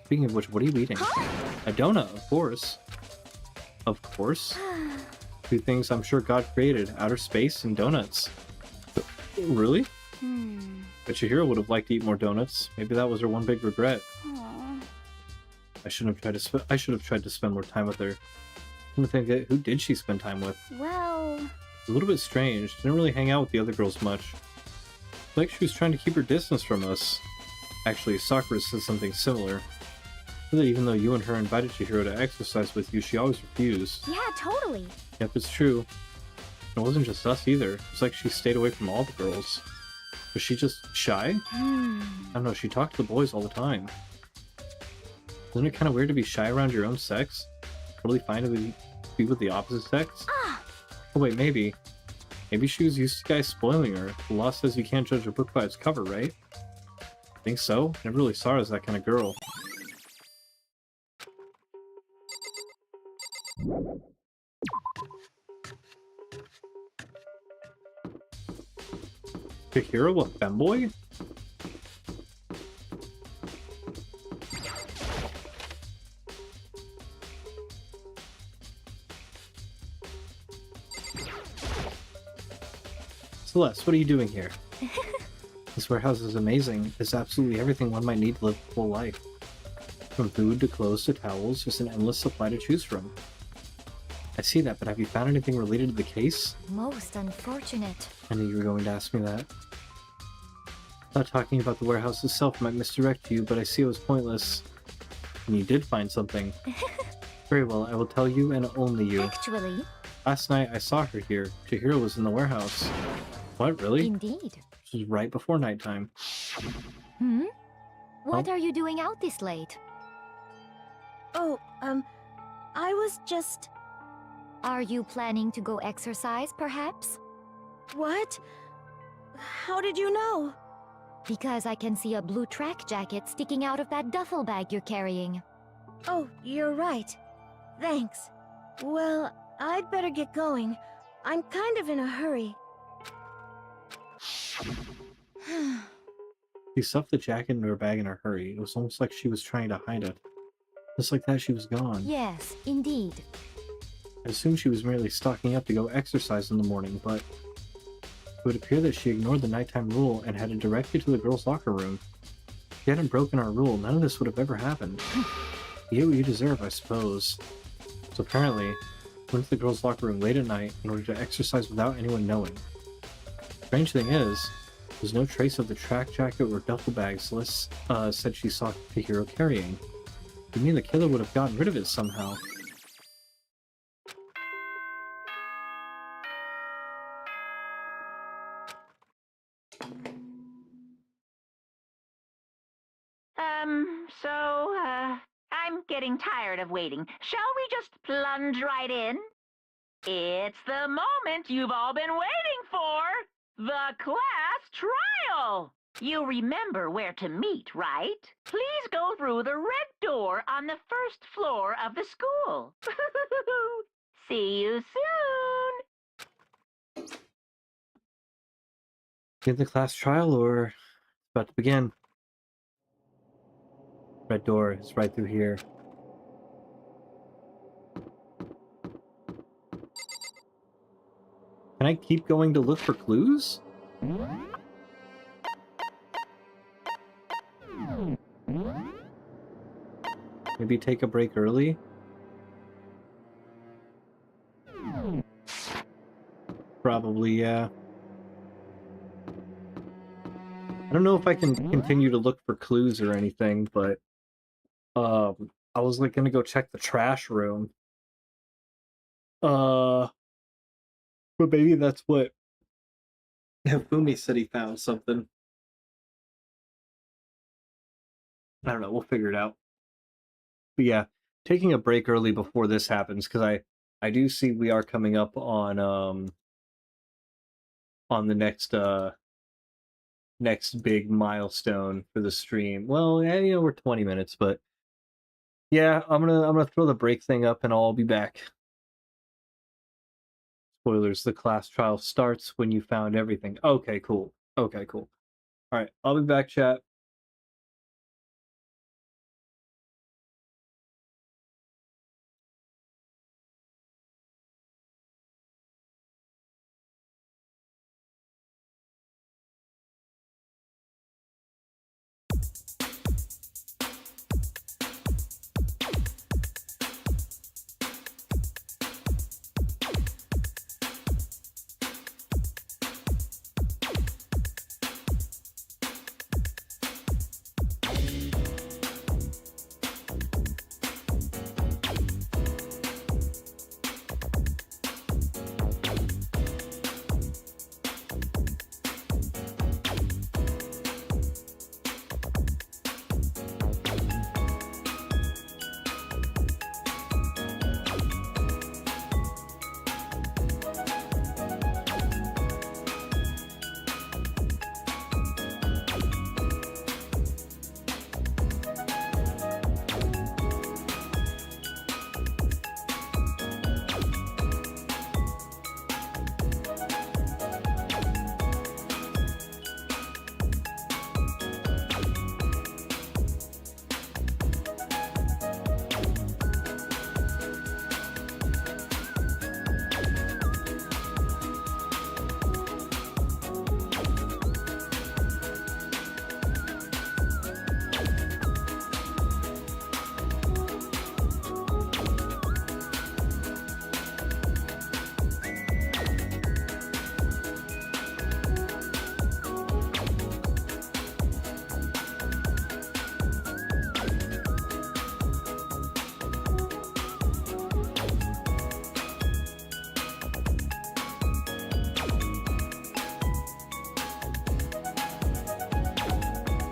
Speaking of which, what are you eating? A donut, of course. Of course? Two things I'm sure God created, outer space and donuts. Really? Bet Chihiro would have liked to eat more donuts. Maybe that was her one big regret. Aww. I should have tried to spend more time with her. Who did she spend time with? Well... A little bit strange. Didn't really hang out with the other girls much. Like she was trying to keep her distance from us. Actually, Sakura said something similar. That even though you and her invited Chihiro to exercise with you, she always refused. Yeah, totally. Yep, it's true. It wasn't just us either. It was like she stayed away from all the girls. Was she just shy? I don't know, she talked to the boys all the time. Isn't it kind of weird to be shy around your own sex? Totally fine to be with the opposite sex? Oh wait, maybe. Maybe she was used to guys spoiling her. The law says you can't judge a book by its cover, right? Think so? Never really saw her as that kind of girl. Chihiro a femboy? Celeste, what are you doing here? This warehouse is amazing. It's absolutely everything one might need to live a full life. From food to clothes to towels, there's an endless supply to choose from. I see that, but have you found anything related to the case? Most unfortunate. I knew you were going to ask me that. I thought talking about the warehouse itself might misdirect you, but I see it was pointless. And you did find something. Very well, I will tell you and only you. Actually... Last night I saw her here. Chihiro was in the warehouse. What, really? Indeed. This was right before nighttime. What are you doing out this late? Oh, I was just... Are you planning to go exercise, perhaps? What? How did you know? Because I can see a blue track jacket sticking out of that duffel bag you're carrying. Oh, you're right. Thanks. Well, I'd better get going. I'm kind of in a hurry. She stuffed the jacket into her bag in a hurry. It was almost like she was trying to hide it. Just like that, she was gone. Yes, indeed. I assumed she was merely stocking up to go exercise in the morning, but it would appear that she ignored the nighttime rule and headed directly to the girls' locker room. If she hadn't broken our rule, none of this would have ever happened. You get what you deserve, I suppose. So apparently, went to the girls' locker room late at night in order to exercise without anyone knowing. Strange thing is, there's no trace of the track jacket or duffel bag Celeste said she saw Chihiro carrying. You mean the killer would have gotten rid of it somehow? I'm getting tired of waiting. Shall we just plunge right in? It's the moment you've all been waiting for! The class trial! You remember where to meet, right? Please go through the red door on the first floor of the school. See you soon! In the class trial or about to begin? Red door is right through here. Can I keep going to look for clues? Maybe take a break early? Probably, yeah. I don't know if I can continue to look for clues or anything, but I was like gonna go check the trash room. But maybe that's what Fumi said he found something. I don't know, we'll figure it out. But yeah, taking a break early before this happens, because I do see we are coming up on the next big milestone for the stream. Well, yeah, you know, we're 20 minutes, but yeah, I'm gonna throw the break thing up and I'll be back. Spoilers, the class trial starts when you found everything. Okay, cool. Okay, cool. Alright, I'll be back, chat.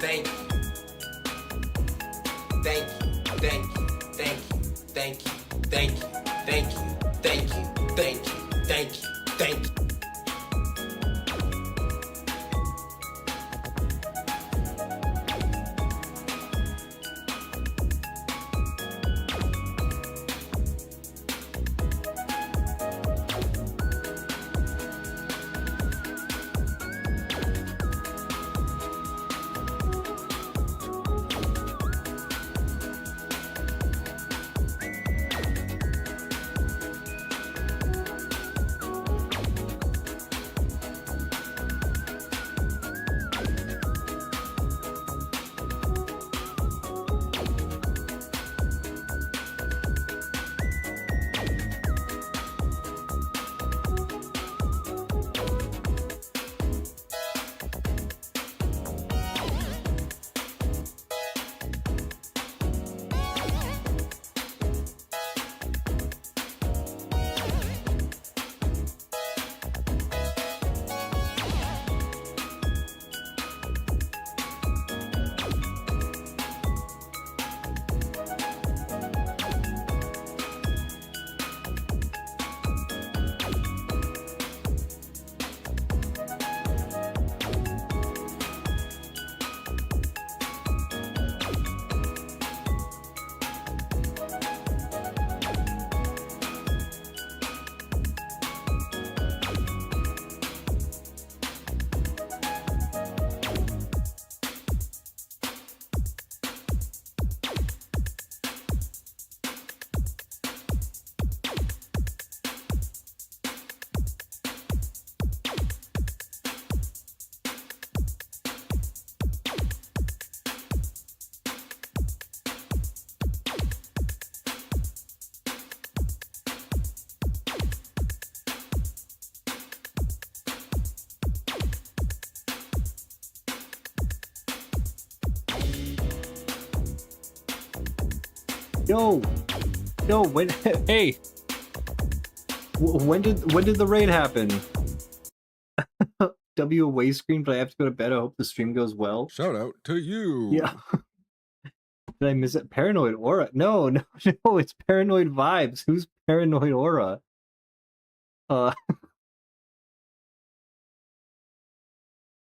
Thank you. Thank you. Thank you. Thank you. Thank you. Thank you. Thank you. Thank you. Thank you. Thank you. Thank you. Yo, when hey, when did the raid happen? W away screen, but I have to go to bed. I hope the stream goes well. Shout out to you. Yeah. Did I miss it? Paranoid Aura? No, it's Paranoid Vibes. Who's Paranoid Aura?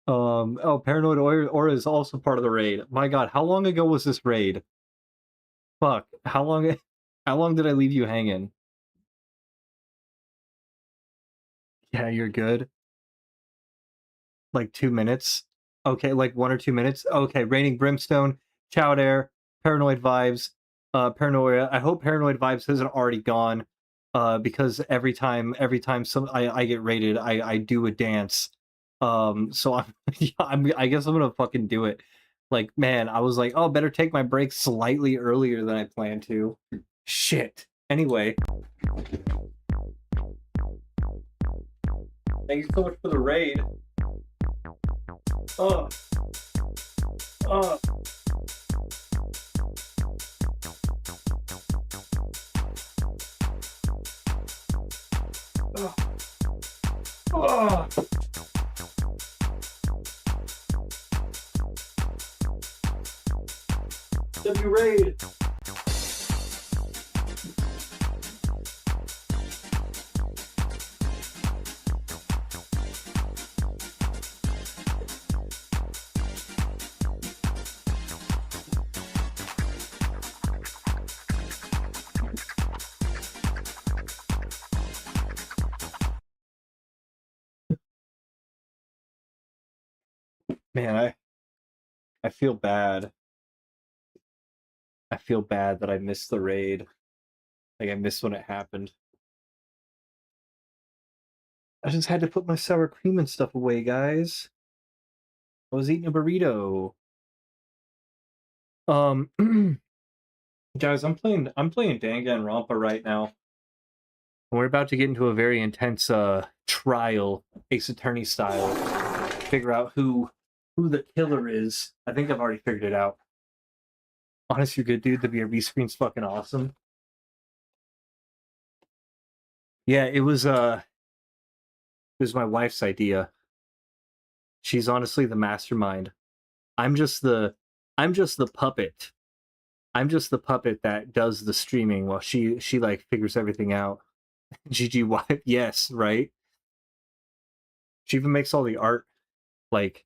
Oh, Paranoid Aura is also part of the raid. My God, how long ago was this raid? Fuck, how long did I leave you hanging? Yeah, you're good. Like 2 minutes? Okay, like 1 or 2 minutes? Okay, Raining Brimstone, Chowdare, Paranoid Vibes, Paranoia. I hope Paranoid Vibes hasn't already gone, because every time I get raided, I do a dance. So I guess I'm gonna fucking do it. Like, man, I was like, oh, better take my break slightly earlier than I planned to. Shit. Anyway. Thank you so much for the raid. Oh. Oh. Oh. W raid. Man, I feel bad. I feel bad that I missed the raid. Like, I missed when it happened. I just had to put my sour cream and stuff away, guys. I was eating a burrito. Guys, I'm playing Danganronpa right now. And we're about to get into a very intense trial, Ace Attorney style. Figure out who the killer is. I think I've already figured it out. Honest, you're good, dude. The BRB screen's fucking awesome. Yeah, it was my wife's idea. She's honestly the mastermind. I'm just the puppet. I'm just the puppet that does the streaming while she like figures everything out. GG wife, yes, right? She even makes all the art, like,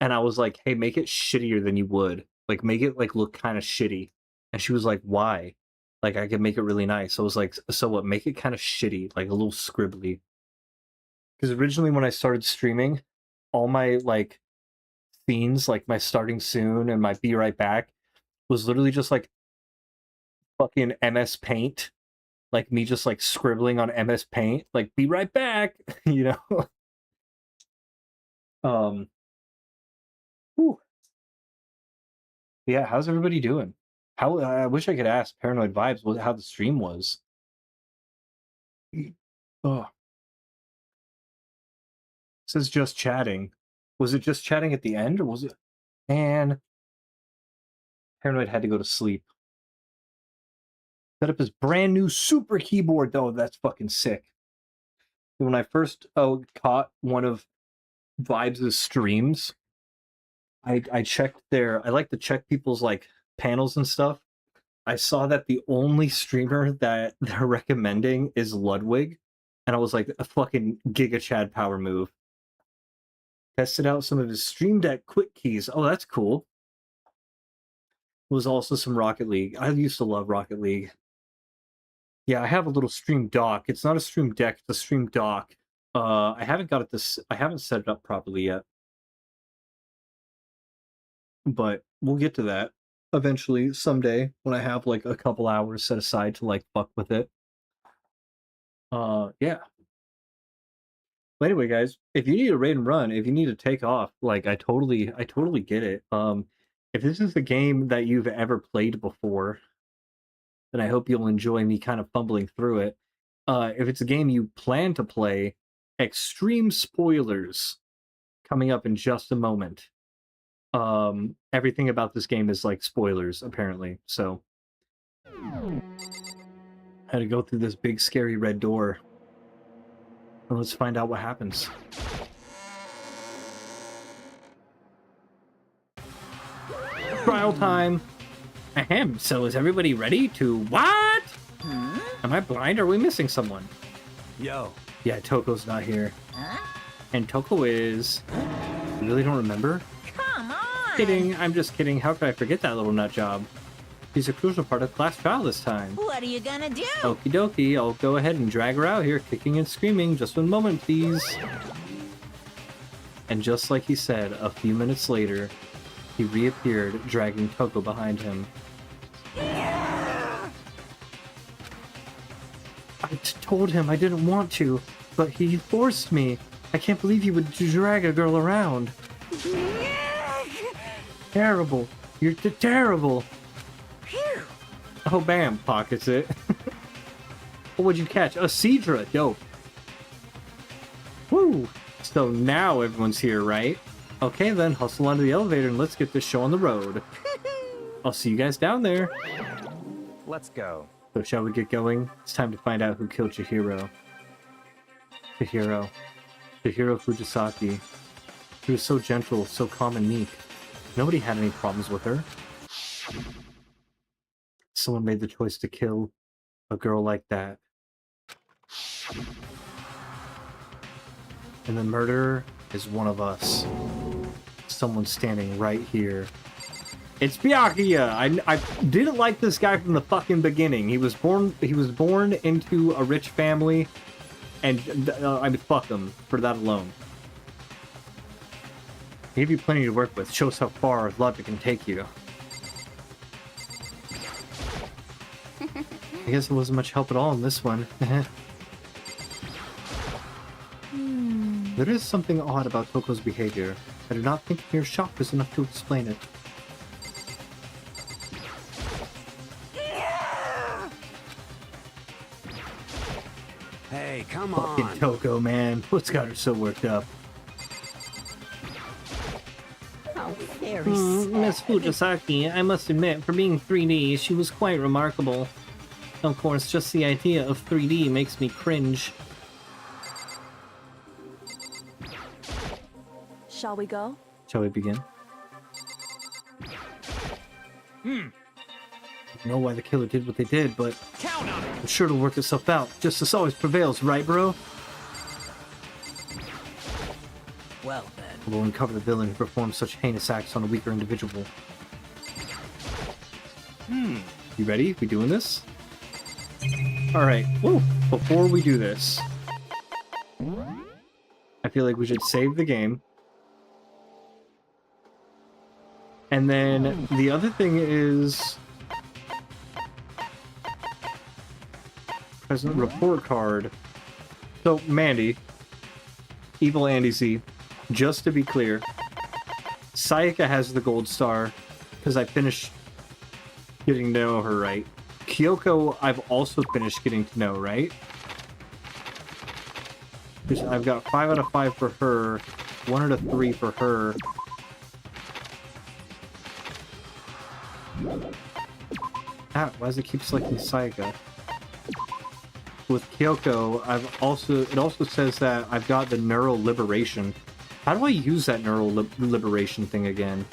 and I was like, hey, make it shittier than you would. Like, make it like look kind of shitty. And she was like, why? Like, I could make it really nice. I was like, so what? Make it kind of shitty, like a little scribbly. Because originally when I started streaming, all my like scenes, like my starting soon and my be right back, was literally just like fucking MS Paint. Like me just like scribbling on MS Paint, like be right back, you know? Whew. Yeah, how's everybody doing? How I wish I could ask Paranoid Vibes how the stream was. Oh. Says just chatting. Was it just chatting at the end, or was it? Man, Paranoid had to go to sleep. Set up his brand new super keyboard, though. That's fucking sick. When I first caught one of Vibes' streams, I checked I like to check people's like panels and stuff. I saw that the only streamer that they're recommending is Ludwig, and I was like, a fucking Giga Chad power move. Tested out some of his Stream Deck quick keys. Oh, that's cool. Was also some Rocket League. I used to love Rocket League. Yeah, I have a little Stream Dock. It's not a Stream Deck, it's a Stream Dock. I haven't got it I haven't set it up properly yet. But we'll get to that eventually someday when I have like a couple hours set aside to like fuck with it. Yeah. But anyway, guys, if you need a raid and run, if you need to take off, like I totally get it. If this is a game that you've ever played before, then I hope you'll enjoy me kind of fumbling through it. If it's a game you plan to play, extreme spoilers coming up in just a moment. Everything about this game is like spoilers, apparently. So Had to go through this big scary red door. And let's find out what happens. Trial time! Ahem, so is everybody ready to... What? Am I blind? Are we missing someone? Yo. Yeah, Toko's not here. Huh? And Toko is... You really don't remember? Come on! Kidding, I'm just kidding. How could I forget that little nut job? He's a crucial part of class trial this time. What are you gonna do? Okie dokie, I'll go ahead and drag her out here, kicking and screaming. Just one moment, please. And just like he said, a few minutes later, he reappeared, dragging Toko behind him. I told him I didn't want to, but he forced me. I can't believe he would drag a girl around. Terrible. You're terrible. Oh, bam. Pockets it. What would you catch? A Cedra. Dope. Woo. So now everyone's here, right? Okay, then. Hustle onto the elevator and let's get this show on the road. I'll see you guys down there. Let's go. So shall we get going? It's time to find out who killed Chihiro. Chihiro Fujisaki. She was so gentle, so calm and meek. Nobody had any problems with her. Someone made the choice to kill a girl like that. And the murderer is one of us. Someone standing right here. It's Byakuya! I didn't like this guy from the fucking beginning. He was born into a rich family, and I mean, fuck him for that alone. He gave you plenty to work with. Shows how far logic can take you. I guess it wasn't much help at all in this one. There is something odd about Toko's behavior. I do not think mere shock is enough to explain it. Hey, come Fucking on. Toko, man. What's got her so worked up? How very Miss Fujisaki, I must admit, for being 3D, she was quite remarkable. Of course, just the idea of 3D makes me cringe. Shall we go? Shall we begin? I don't know why the killer did what they did, but I'm sure it'll work itself out. Justice always prevails, right, bro? well then. We'll uncover the villain who performs such heinous acts on a weaker individual. You ready? We doing this? Alright, before we do this, I feel like we should save the game. And then the other thing is... Present report card. So, Mandy, Evil Andy Z, just to be clear, Sayaka has the gold star because I finished getting to know her, right? Kyoko, I've also finished getting to know, right? I've got 5 out of 5 for her, 1 out of 3 for her. Why does it keep selecting Sayaka? With Kyoko, it also says that I've got the neural liberation. How do I use that neural liberation thing again?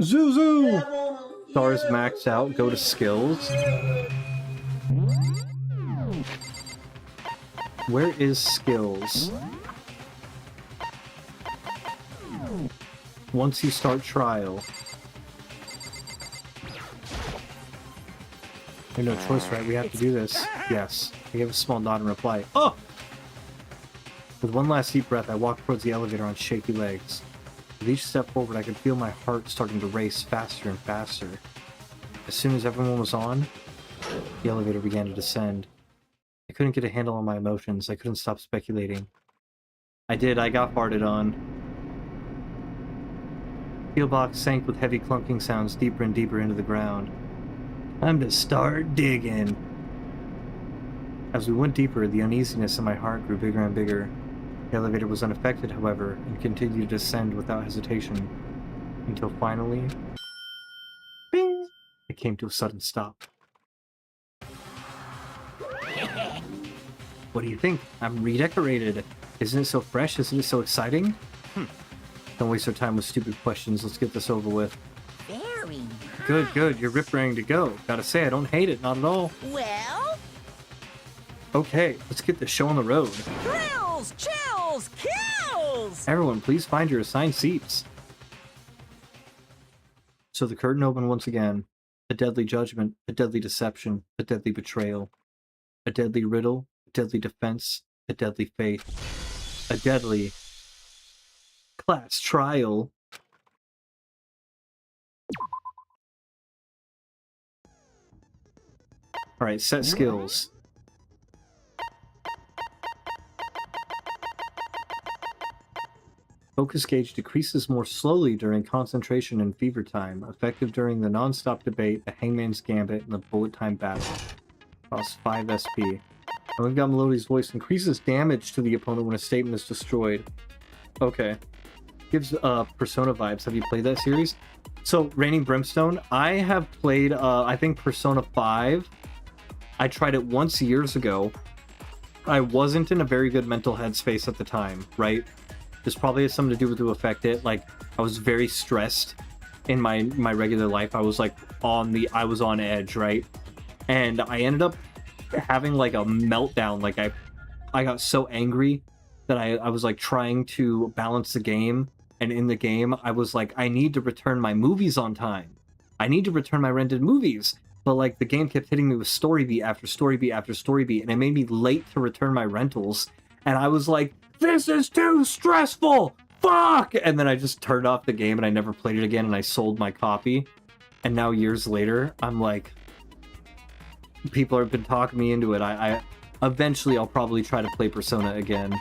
Zuzu! Stars maxed out, go to skills. Where is skills? Once you start trial. There's no choice, right? We have to do this. Yes. I gave a small nod and reply. Oh! With one last deep breath, I walked towards the elevator on shaky legs. With each step forward, I could feel my heart starting to race faster and faster. As soon as everyone was on, the elevator began to descend. I couldn't get a handle on my emotions. I couldn't stop speculating. I got farted on. Steel box sank with heavy clunking sounds deeper and deeper into the ground. Time to start digging. As we went deeper, the uneasiness in my heart grew bigger and bigger. The elevator was unaffected, however, and continued to descend without hesitation, until finally, bing, it came to a sudden stop. What do you think? I'm redecorated. Isn't it so fresh? Isn't it so exciting? Don't waste our time with stupid questions. Let's get this over with. Very Good, good. You're rip-raring to go. Gotta say, I don't hate it. Not at all. well. Okay, let's get the show on the road. Thrills, chills, kills! Everyone, please find your assigned seats. So the curtain opened once again. A deadly judgment, a deadly deception, a deadly betrayal. A deadly riddle, a deadly defense, a deadly faith. A deadly class trial. Alright, set skills. Focus gauge decreases more slowly during concentration and fever time, effective during the non-stop debate, the Hangman's Gambit, and the bullet time battle. Costs 5 SP. And we've got Melodi's voice increases damage to the opponent when a statement is destroyed. Okay. Gives Persona vibes. Have you played that series? So, Raining Brimstone, I have played, I think, Persona 5. I tried it once years ago. I wasn't in a very good mental headspace at the time, right? This probably has something to do with who affect it. Like, I was very stressed in my regular life. I was like I was on edge, right? And I ended up having like a meltdown. Like I got so angry that I was like trying to balance the game. And in the game, I was like, I need to return my movies on time. I need to return my rented movies. But like the game kept hitting me with story beat after story beat after story beat. And it made me late to return my rentals. And I was like, this is too stressful! Fuck! And then I just turned off the game and I never played it again and I sold my copy. And now years later, I'm like, people have been talking me into it. I eventually I'll probably try to play Persona again.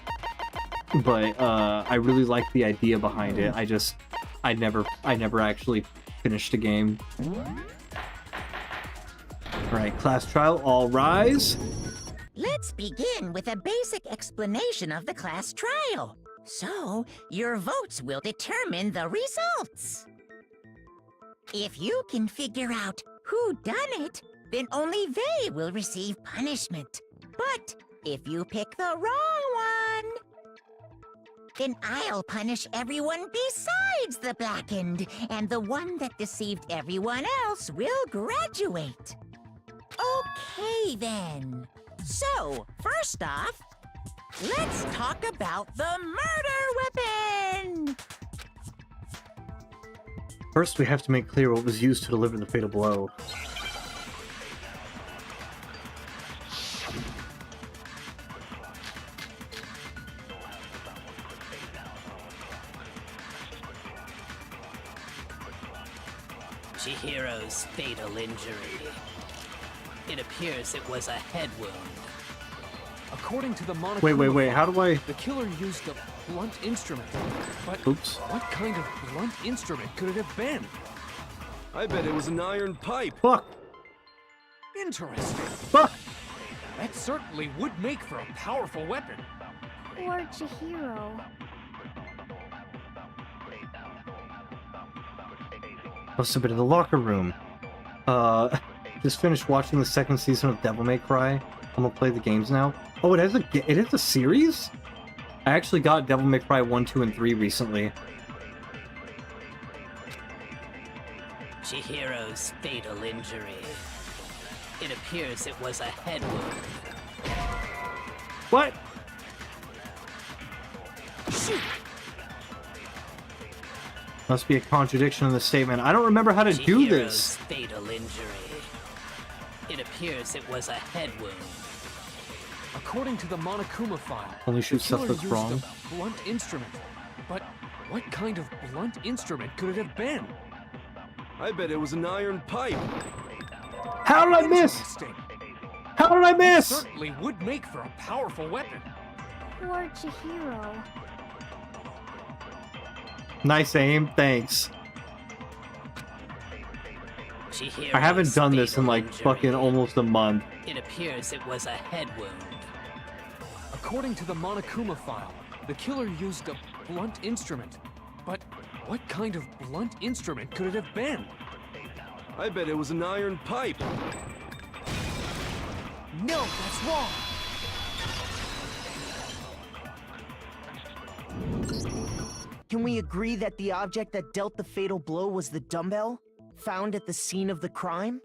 But I really like the idea behind it. I never actually finished the game. Alright, class trial, all rise. Let's begin with a basic explanation of the class trial. So, your votes will determine the results. If you can figure out who done it, then only they will receive punishment. But if you pick the wrong one, then I'll punish everyone besides the blackened, and the one that deceived everyone else will graduate. Okay, then. So, first off, let's talk about the murder weapon! First, we have to make clear what was used to deliver the fatal blow. Chihiro's fatal injury. It appears it was a head wound. According to the Monokuma Wait, how do I... The killer used a blunt instrument. But oops. What kind of blunt instrument could it have been? I bet it was an iron pipe. Fuck. Interesting. Fuck. That certainly would make for a powerful weapon. Or Chihiro. Must have been in the locker room. Just finished watching the second season of Devil May Cry. I'm gonna play the games now. Oh, it is a series? I actually got Devil May Cry 1, 2, and 3 recently. Chihiro's fatal injury. It appears it was a head wound. What? Shoot! Must be a contradiction in the statement. I don't remember how to do this. Fatal injury. It appears it was a head wound. According to the Monokuma file, Only shoot the stuff killer that's used wrong. a blunt instrument. But what kind of blunt instrument could it have been? I bet it was an iron pipe. How did I miss? Interesting. How did I It miss? certainly would make for a powerful weapon. Or Chihiro. Nice aim, thanks. Chihiro's I haven't done this in fatal like injury. fucking almost a month. It appears it was a head wound. According to the Monokuma file, the killer used a blunt instrument. But what kind of blunt instrument could it have been? I bet it was an iron pipe. No, that's wrong. Can we agree that the object that dealt the fatal blow was the dumbbell found at the scene of the crime?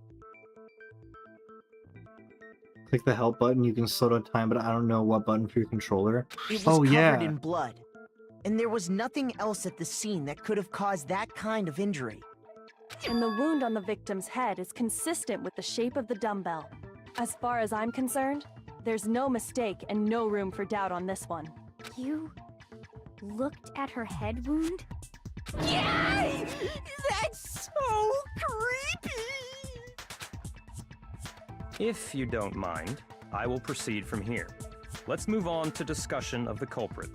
Click the help button, you can slow down time, but I don't know what button for your controller. It was covered yeah. in blood, and there was nothing else at the scene that could have caused that kind of injury. And the wound on the victim's head is consistent with the shape of the dumbbell. As far as I'm concerned, there's no mistake and no room for doubt on this one. You looked at her head wound? Yay! That's so creepy! If you don't mind, I will proceed from here. Let's move on to discussion of the culprit.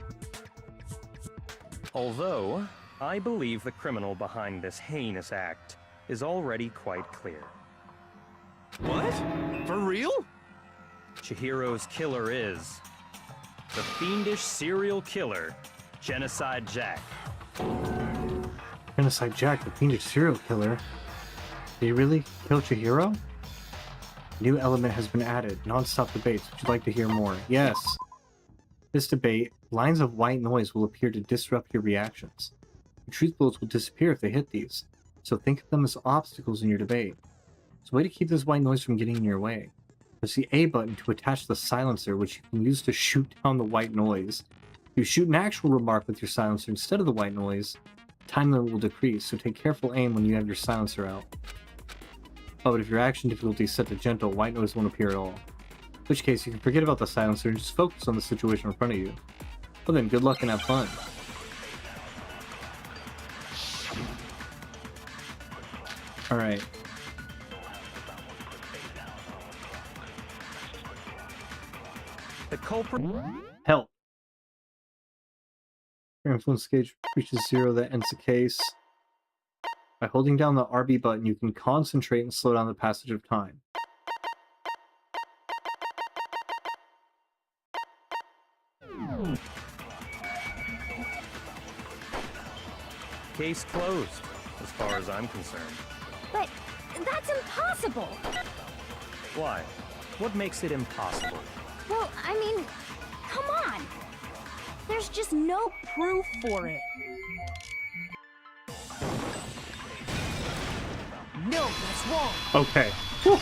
Although, I believe the criminal behind this heinous act is already quite clear. What? For real? Chihiro's killer is the fiendish serial killer, Genocide Jack. Genocide Jack, the fiendish serial killer. Did he really kill Chihiro? New element has been added. Non-stop debates. Would you like to hear more? Yes. This debate, lines of white noise will appear to disrupt your reactions. Your truth bullets will disappear if they hit these, so think of them as obstacles in your debate. So way to keep this white noise from getting in your way. Press the A button to attach the silencer, which you can use to shoot down the white noise. If you shoot an actual remark with your silencer instead of the white noise, time limit will decrease, so take careful aim when you have your silencer out. Oh, but if your action difficulty is set to gentle, white noise won't appear at all. In which case, you can forget about the silencer and just focus on the situation in front of you. Well then, good luck and have fun. Alright. The culprit... Help. Your influence gauge reaches 0, that ends the case. By holding down the RB button, you can concentrate and slow down the passage of time. Case closed, as far as I'm concerned. But that's impossible! Why? What makes it impossible? Well, I mean, come on! There's just no proof for it. No, that's wrong. Okay. Whew.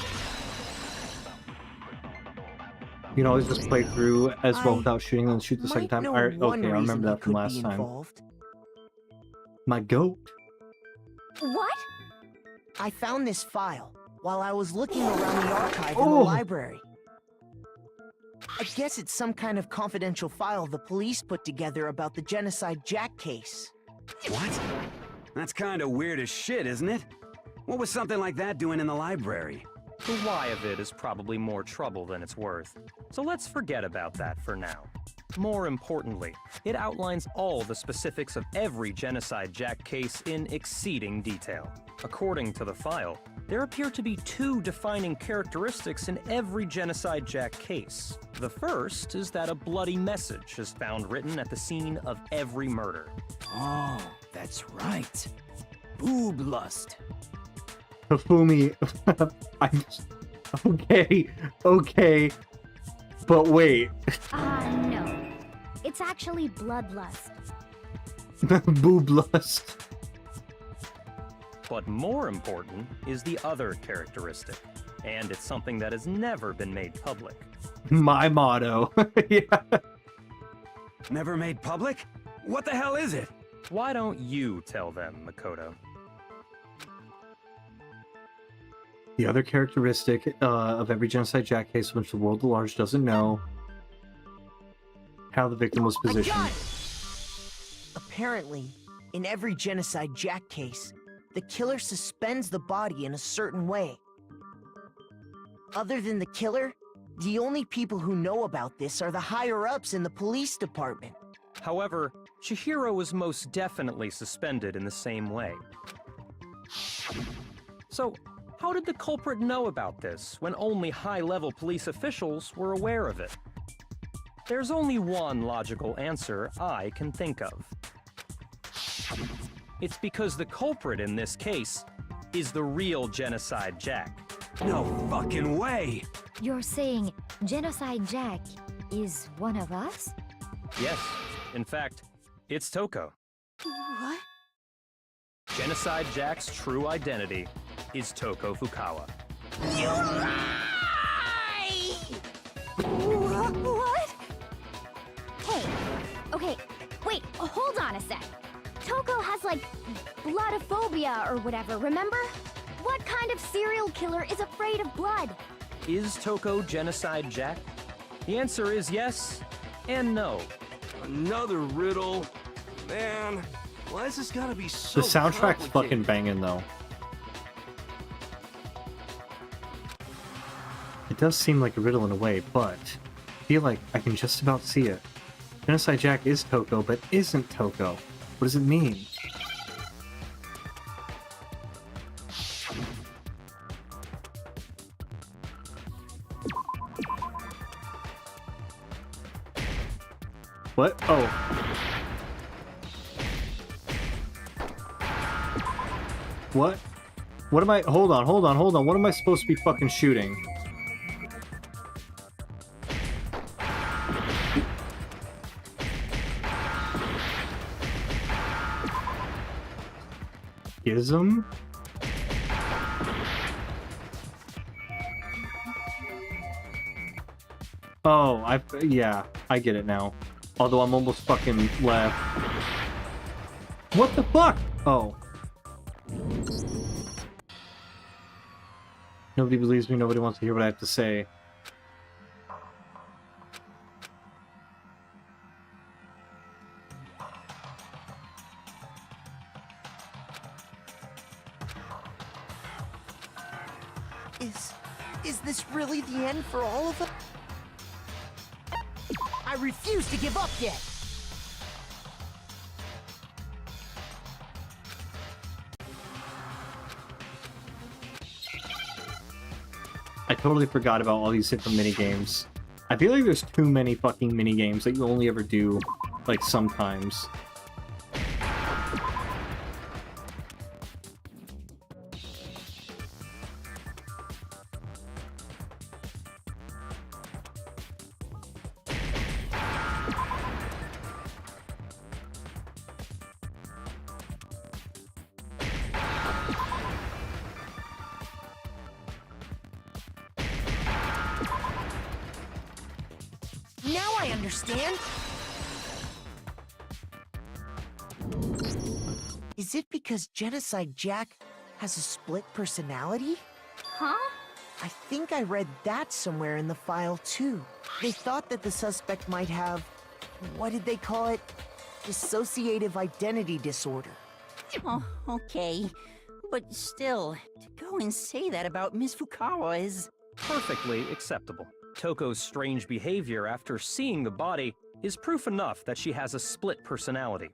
You can always just play through as well without shooting and then shoot the second time. Alright, okay, I remember that from last time. My goat. What? I found this file while I was looking around the archive in the library. I guess it's some kind of confidential file the police put together about the Genocide Jack case. What? That's kind of weird as shit, isn't it? What was something like that doing in the library? The why of it is probably more trouble than it's worth, so let's forget about that for now. More importantly, it outlines all the specifics of every Genocide Jack case in exceeding detail. According to the file, there appear to be 2 defining characteristics in every Genocide Jack case. The first is that a bloody message is found written at the scene of every murder. Oh, that's right. Boob lust. Hifumi, okay, but wait. No. It's actually bloodlust. Boob lust. But more important is the other characteristic, and it's something that has never been made public. My motto. Yeah. Never made public? What the hell is it? Why don't you tell them, Makoto? The other characteristic of every Genocide Jack case, which the world at large doesn't know, how the victim was positioned. Apparently, in every Genocide Jack case, the killer suspends the body in a certain way. Other than the killer, the only people who know about this are the higher-ups in the police department. However, Chihiro was most definitely suspended in the same way. So, How did the culprit know about this when only high-level police officials were aware of it? There's only one logical answer I can think of. It's because the culprit in this case is the real Genocide Jack. No fucking way! You're saying Genocide Jack is one of us? Yes, in fact, it's Toko. What? Genocide Jack's true identity is Toko Fukawa. You lie! What? Hey, okay, wait, hold on a sec. Toko has, like, bloodophobia or whatever, remember? What kind of serial killer is afraid of blood? Is Toko Genocide Jack? The answer is yes and no. Another riddle? Man, why has this gotta be so The soundtrack's complicated? fucking banging, though. It does seem like a riddle in a way, but I feel like I can just about see it. Genocide Jack is Toko, but isn't Toko. What does it mean? What? Oh. What? What am I? Hold on. What am I supposed to be fucking shooting? Ism? Oh, yeah, I get it now. Although I'm almost fucking left. What the fuck? Oh. Nobody believes me, nobody wants to hear what I have to say. Is this really the end for all of us? I refuse to give up yet! I totally forgot about all these different minigames. I feel like there's too many fucking minigames that you only ever do, like, sometimes. Now I understand! Is it because Genocide Jack has a split personality? Huh? I think I read that somewhere in the file, too. They thought that the suspect might have... what did they call it? Dissociative identity disorder. Oh, okay. But still, to go and say that about Miss Fukawa is... Perfectly acceptable. Toko's strange behavior after seeing the body is proof enough that she has a split personality.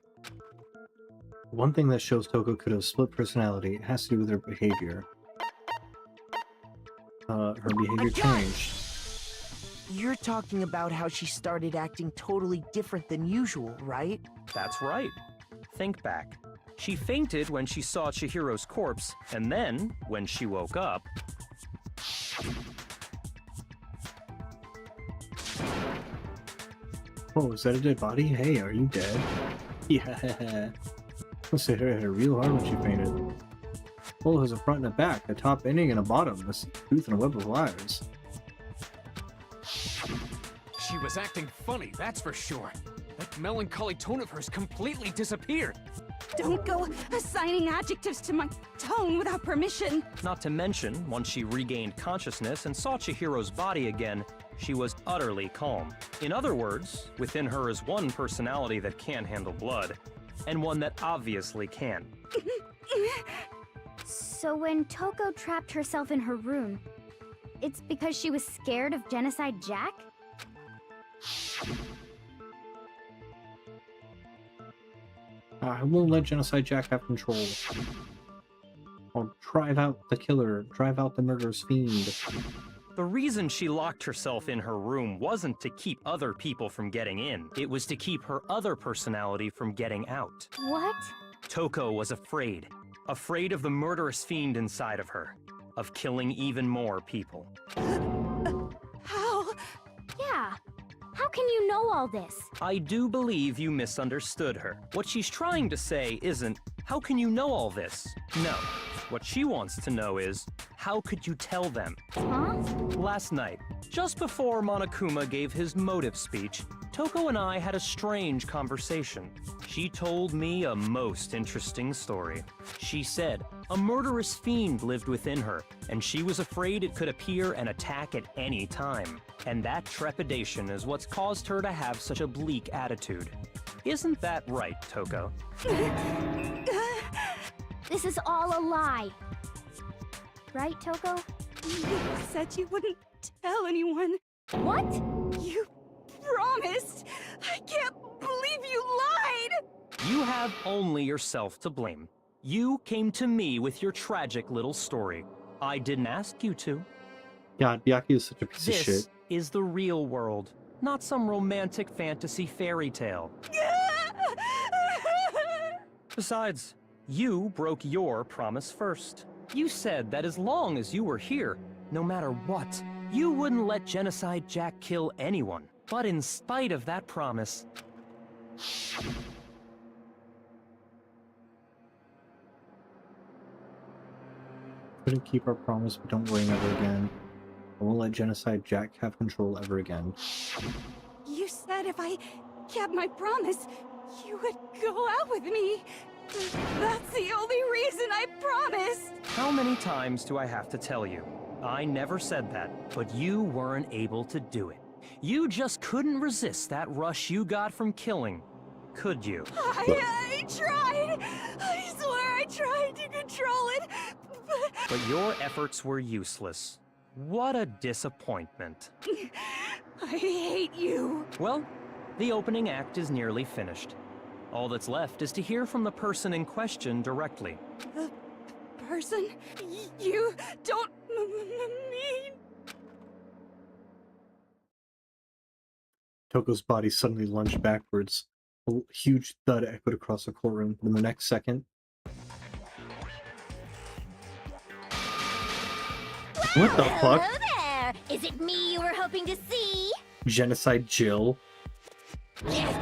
One thing that shows Toko could have split personality has to do with her behavior. Her behavior changed. You're talking about how she started acting totally different than usual, right? That's right. Think back. She fainted when she saw Chihiro's corpse, and then, when she woke up... Oh, is that a dead body? Hey, are you dead? Yeah. Must have hit her real hard when she fainted. Well, has a front and a back, a top ending and a bottom, a tooth and a web of wires. She was acting funny, that's for sure. That melancholy tone of hers completely disappeared. Don't go assigning adjectives to my tone without permission. Not to mention, once she regained consciousness and saw Chihiro's body again, she was utterly calm. In other words, within her is one personality that can handle blood, and one that obviously can. So when Toko trapped herself in her room, it's because she was scared of Genocide Jack? I won't let Genocide Jack have control. called Drive Out the Killer, Drive Out the Murderous Fiend. The reason she locked herself in her room wasn't to keep other people from getting in. It was to keep her other personality from getting out. What? Toko was afraid. Afraid of the murderous fiend inside of her. Of killing even more people. How? Yeah. How can you know all this? I do believe you misunderstood her. What she's trying to say isn't, how can you know all this? No. What she wants to know is, how could you tell them? Huh? Last night, just before Monokuma gave his motive speech, Toko and I had a strange conversation. She told me a most interesting story. She said a murderous fiend lived within her, and she was afraid it could appear and attack at any time. And that trepidation is what's caused her to have such a bleak attitude. Isn't that right, Toko? This is all a lie. Right, Toko? You said you wouldn't tell anyone. What? You promised! I can't believe you lied! You have only yourself to blame. You came to me with your tragic little story. I didn't ask you to. God, Byakuya is such a piece of shit. This is the real world, not some romantic fantasy fairy tale. Besides, you broke your promise first. You said that as long as you were here, no matter what, you wouldn't let Genocide Jack kill anyone. But in spite of that promise... Couldn't keep our promise, but don't worry, never again. I won't let Genocide Jack have control ever again. You said if I kept my promise, you would go out with me. That's the only reason I promised. How many times do I have to tell you? I never said that, but you weren't able to do it. You just couldn't resist that rush you got from killing, could you? I tried. I swear I tried to control it, but your efforts were useless. What a disappointment. I hate you. Well, the opening act is nearly finished. All that's left is to hear from the person in question directly. The person? You don't mean... Toko's body suddenly lunged backwards. A huge thud echoed across the courtroom. In the next second... Well, what the fuck? Hello there! Is it me you were hoping to see? Genocide Jill. Yes!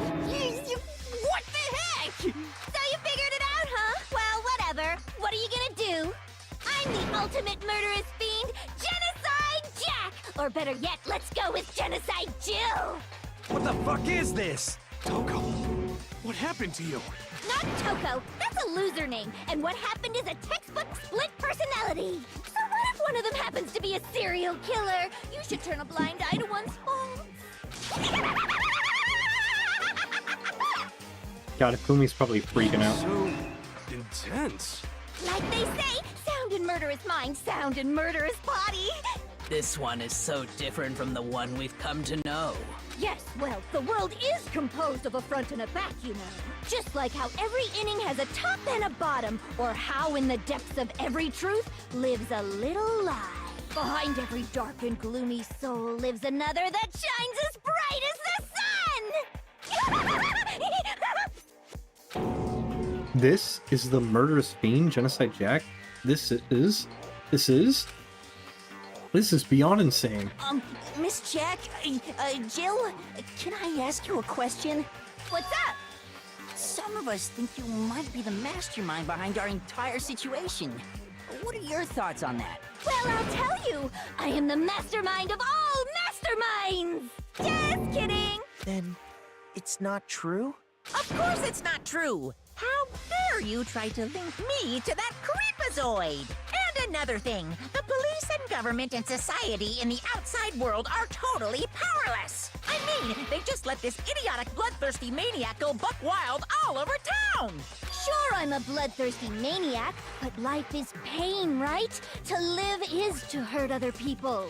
What the heck? So you figured it out, huh? Well, whatever. What are you gonna do? I'm the ultimate murderous fiend, Genocide Jack! Or better yet, let's go with Genocide Jill! What the fuck is this? Toko, what happened to you? Not Toko, that's a loser name, and what happened is a textbook split personality. So what if one of them happens to be a serial killer? You should turn a blind eye to one's faults. God, Fumi's probably freaking out. So intense. Like they say, sound in murderous mind, sound in murderous body. This one is so different from the one we've come to know. Yes, well, the world is composed of a front and a back, you know. Just like how every inning has a top and a bottom, or how in the depths of every truth lives a little lie. Behind every dark and gloomy soul lives another that shines as bright as the sun! This is the murderous fiend, Genocide Jack? This is beyond insane. Miss Jack, Jill, can I ask you a question? What's up? Some of us think you might be the mastermind behind our entire situation. What are your thoughts on that? Well, I'll tell you. I am the mastermind of all masterminds! Just kidding! Then, it's not true? Of course it's not true! How dare you try to link me to that creepazoid? And another thing, the police and government and society in the outside world are totally powerless! I mean, they just let this idiotic bloodthirsty maniac go buck wild all over town! Sure, I'm a bloodthirsty maniac, but life is pain, right? To live is to hurt other people.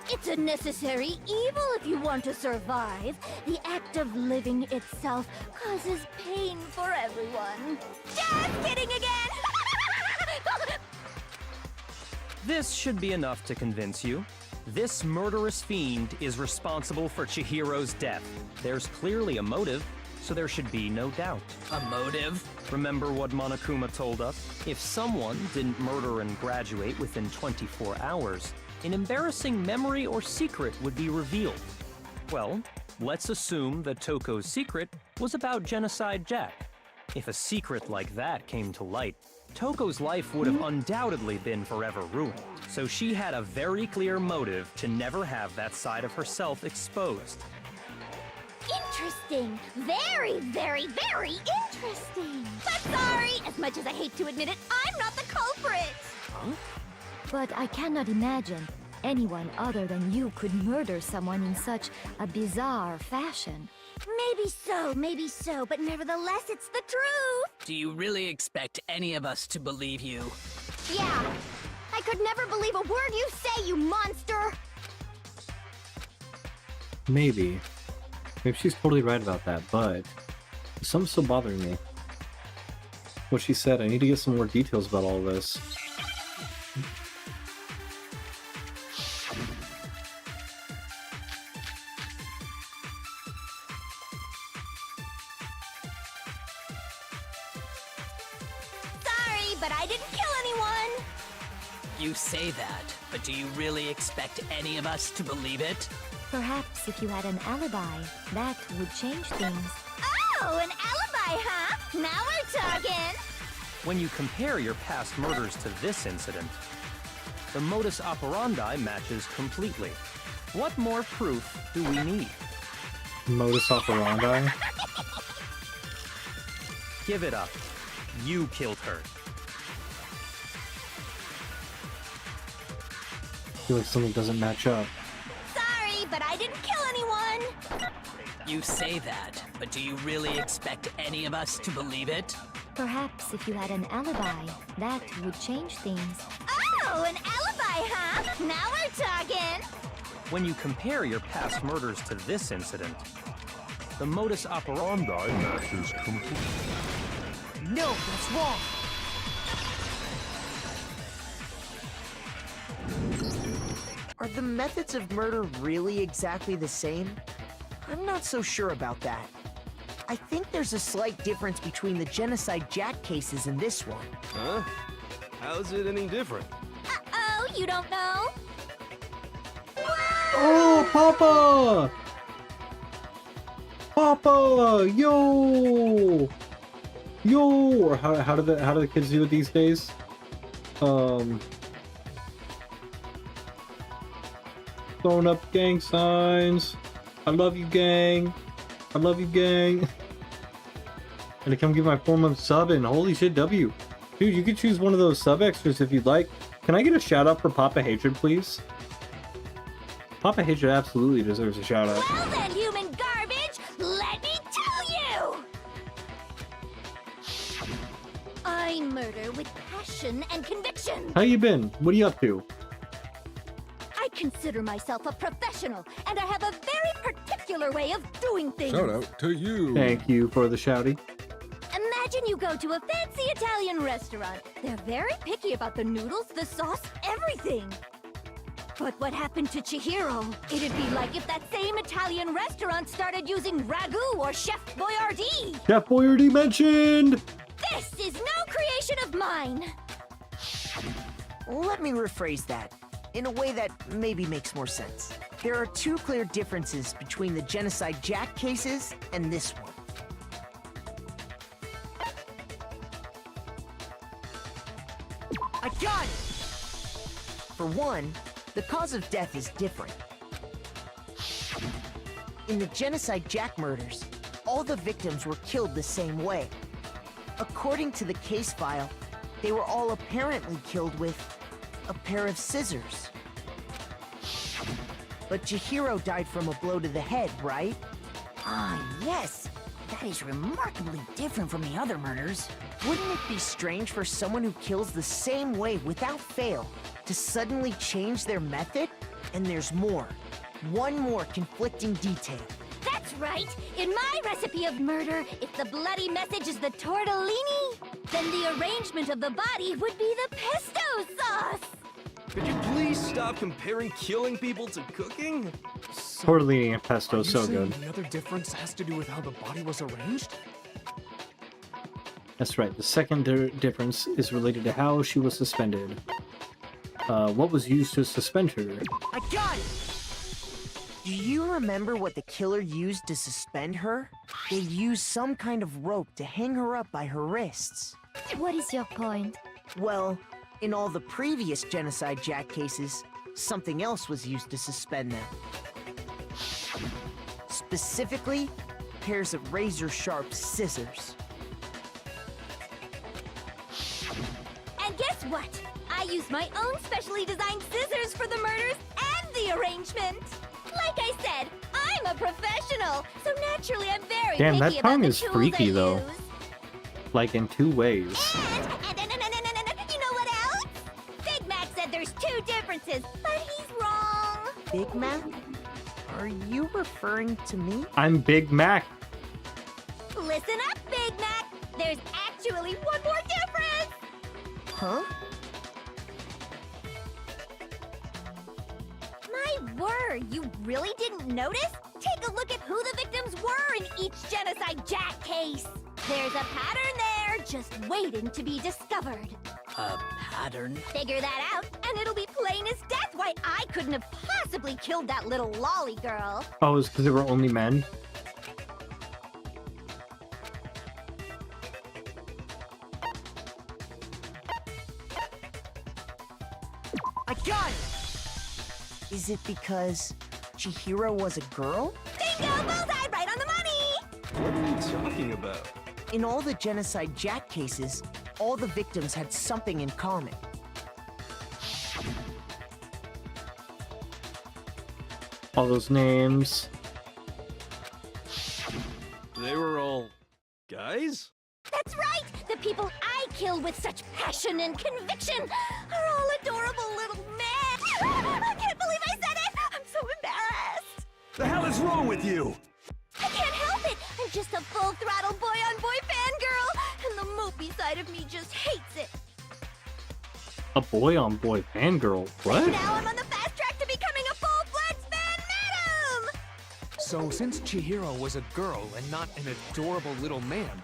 It's a necessary evil if you want to survive. The act of living itself causes pain for everyone. Just kidding again! This should be enough to convince you. This murderous fiend is responsible for Chihiro's death. There's clearly a motive, so there should be no doubt. A motive? Remember what Monokuma told us? If someone didn't murder and graduate within 24 hours, an embarrassing memory or secret would be revealed. Well, let's assume that Toko's secret was about Genocide Jack. If a secret like that came to light, Toko's life would have undoubtedly been forever ruined. So she had a very clear motive to never have that side of herself exposed. Interesting. Very, very, very interesting. But sorry, as much as I hate to admit it, I'm not the culprit. Huh? But I cannot imagine anyone other than you could murder someone in such a bizarre fashion. Maybe so, but nevertheless, it's the truth. Do you really expect any of us to believe you? Yeah. I could never believe a word you say, you monster. Maybe. Maybe she's totally right about that, but something's still bothering me. What she said, I need to get some more details about all this. Sorry, but I didn't kill anyone. You say that, but do you really expect any of us to believe it? Perhaps if you had an alibi, that would change things. Oh, an alibi, huh? Now we're talking! When you compare your past murders to this incident, the modus operandi matches completely. What more proof do we need? Modus operandi? Give it up. You killed her. I feel like something doesn't match up. Sorry, but I didn't kill anyone! You say that, but do you really expect any of us to believe it? Perhaps if you had an alibi, that would change things. Oh, an alibi, huh? Now we're talking! When you compare your past murders to this incident, the modus operandi matches completely. No, that's wrong. Are the methods of murder really exactly the same? I'm not so sure about that. I think there's a slight difference between the Genocide Jack cases and this one. Huh? How's it any different? Uh-oh, you don't know? Oh, Papa! Papa! Yo! Yo! Or how do the kids do it these days? Throwing up gang signs. I love you, gang. I love you, gang. And to come give my 4-month sub in. Holy shit, W. Dude, you could choose one of those sub extras if you'd like. Can I get a shout out for Papa Hatred, please? Papa Hatred absolutely deserves a shout out. Well then, human garbage, let me tell you! I murder with passion and conviction. How you been? What are you up to? I consider myself a professional, and I have a very particular way of doing things. Shout out to you. Thank you for the shouty. Imagine you go to a fancy Italian restaurant. They're very picky about the noodles, the sauce, everything. But what happened to Chihiro? It'd be like if that same Italian restaurant started using ragu or Chef Boyardee. Chef Boyardee mentioned! This is no creation of mine. Let me rephrase that in a way that maybe makes more sense. There are two clear differences between the Genocide Jack cases and this one. I got it! For one, the cause of death is different. In the Genocide Jack murders, all the victims were killed the same way. According to the case file, they were all apparently killed with a pair of scissors. But Chihiro died from a blow to the head, right? Ah, yes. That is remarkably different from the other murders. Wouldn't it be strange for someone who kills the same way without fail to suddenly change their method? And there's more. One more conflicting detail. That's right. In my recipe of murder, if the bloody message is the tortellini, then the arrangement of the body would be the pesto sauce. Please stop comparing killing people to cooking. Tortellini and pesto, Are you so saying good. The other difference has to do with how the body was arranged? That's right. The second difference is related to how she was suspended. What was used to suspend her? I got it! Do you remember what the killer used to suspend her? They used some kind of rope to hang her up by her wrists. What is your point? Well, in all the previous Genocide Jack cases, something else was used to suspend them. Specifically, pairs of razor-sharp scissors. And guess what? I used my own specially designed scissors for the murders and the arrangement. Like I said, I'm a professional, so naturally I'm very Damn, picky that about tongue the is tools freaky, I though. use. Like in 2 ways. And you know what else? Big Mac said there's 2 differences, but he's wrong. Big Mac? Are you referring to me? I'm Big Mac. Listen up, Big Mac. There's actually one more difference. Huh? My word, you really didn't notice? Take a look at who the victims were in each Genocide Jack case. There's a pattern there, just waiting to be discovered. A pattern? Figure that out, and it'll be plain as death why I couldn't have possibly killed that little lolly girl. Oh, it's because they were only men? I got it! Is it because Chihiro was a girl? Bingo! Bullseye! Right on the money! What are you talking about? In all the Genocide Jack cases, all the victims had something in common. All those names. They were all guys? That's right! The people I kill with such passion and conviction are all adorable little men! I can't believe I said it! I'm so embarrassed! The hell is wrong with you? I can't help it! I'm just a full-throttle boy-on-boy fangirl, and the mopey side of me just hates it. A boy-on-boy fangirl. What? Now I'm on the fast track to becoming a full-fledged fan madam! So, since Chihiro was a girl and not an adorable little man,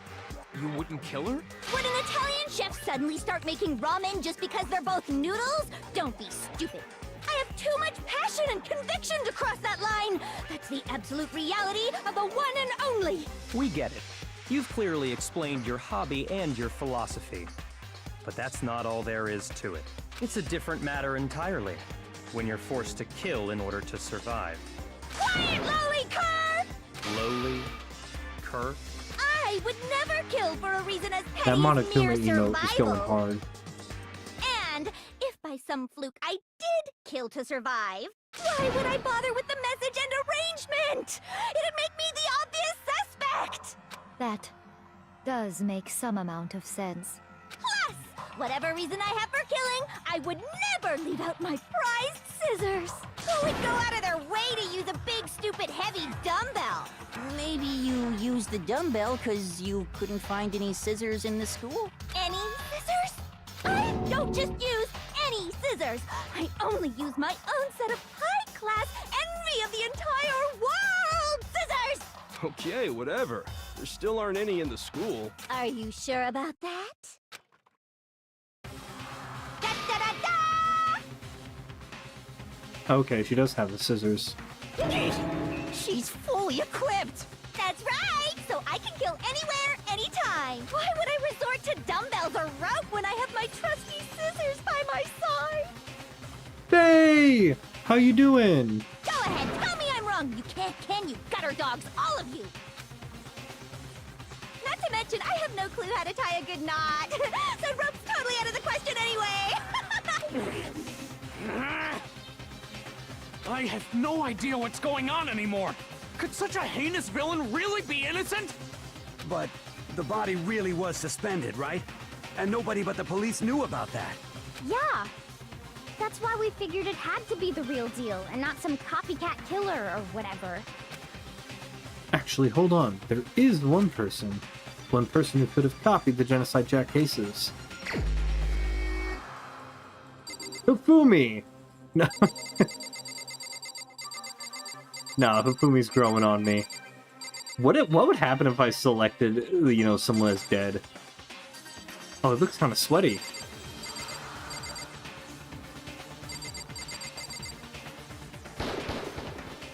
you wouldn't kill her? Would an Italian chef suddenly start making ramen just because they're both noodles? Don't be stupid. I have too much passion and conviction to cross that line. That's the absolute reality of the one and only. We get it. You've clearly explained your hobby and your philosophy. But that's not all there is to it. It's a different matter entirely, when you're forced to kill in order to survive. Quiet, lowly cur! Lowly? Cur? I would never kill for a reason as petty That as mere Monokuma emote is going survival. hard. And if by some fluke I did kill to survive, why would I bother with the message and arrangement? It'd make me the obvious suspect! That does make some amount of sense. Plus, whatever reason I have for killing, I would never leave out my prized scissors. Who would go out of their way to use a big, stupid, heavy dumbbell? Maybe you used the dumbbell because you couldn't find any scissors in the school? Any scissors? I don't just use any scissors. I only use my own set of high-class envy of the entire world scissors! Okay, whatever. There still aren't any in the school. Are you sure about that? Okay, she does have the scissors. She's fully equipped! That's right! So I can kill anywhere, anytime! Why would I resort to dumbbells or rope when I have my trusty scissors by my side? Hey! How you doing? Go ahead, tell me I'm wrong! You can't, can you? Gutter dogs, all of you! Not to mention, I have no clue how to tie a good knot. So rope's totally out of the question anyway! I have no idea what's going on anymore! Could such a heinous villain really be innocent? But the body really was suspended, right? And nobody but the police knew about that. Yeah. That's why we figured it had to be the real deal, and not some copycat killer or whatever. Actually, hold on. There is one person. One person who could have copied the Genocide Jack cases. Hifumi! No. Nah, Hafumi's growing on me. What would happen if I selected, you know, someone as dead? Oh, it looks kind of sweaty.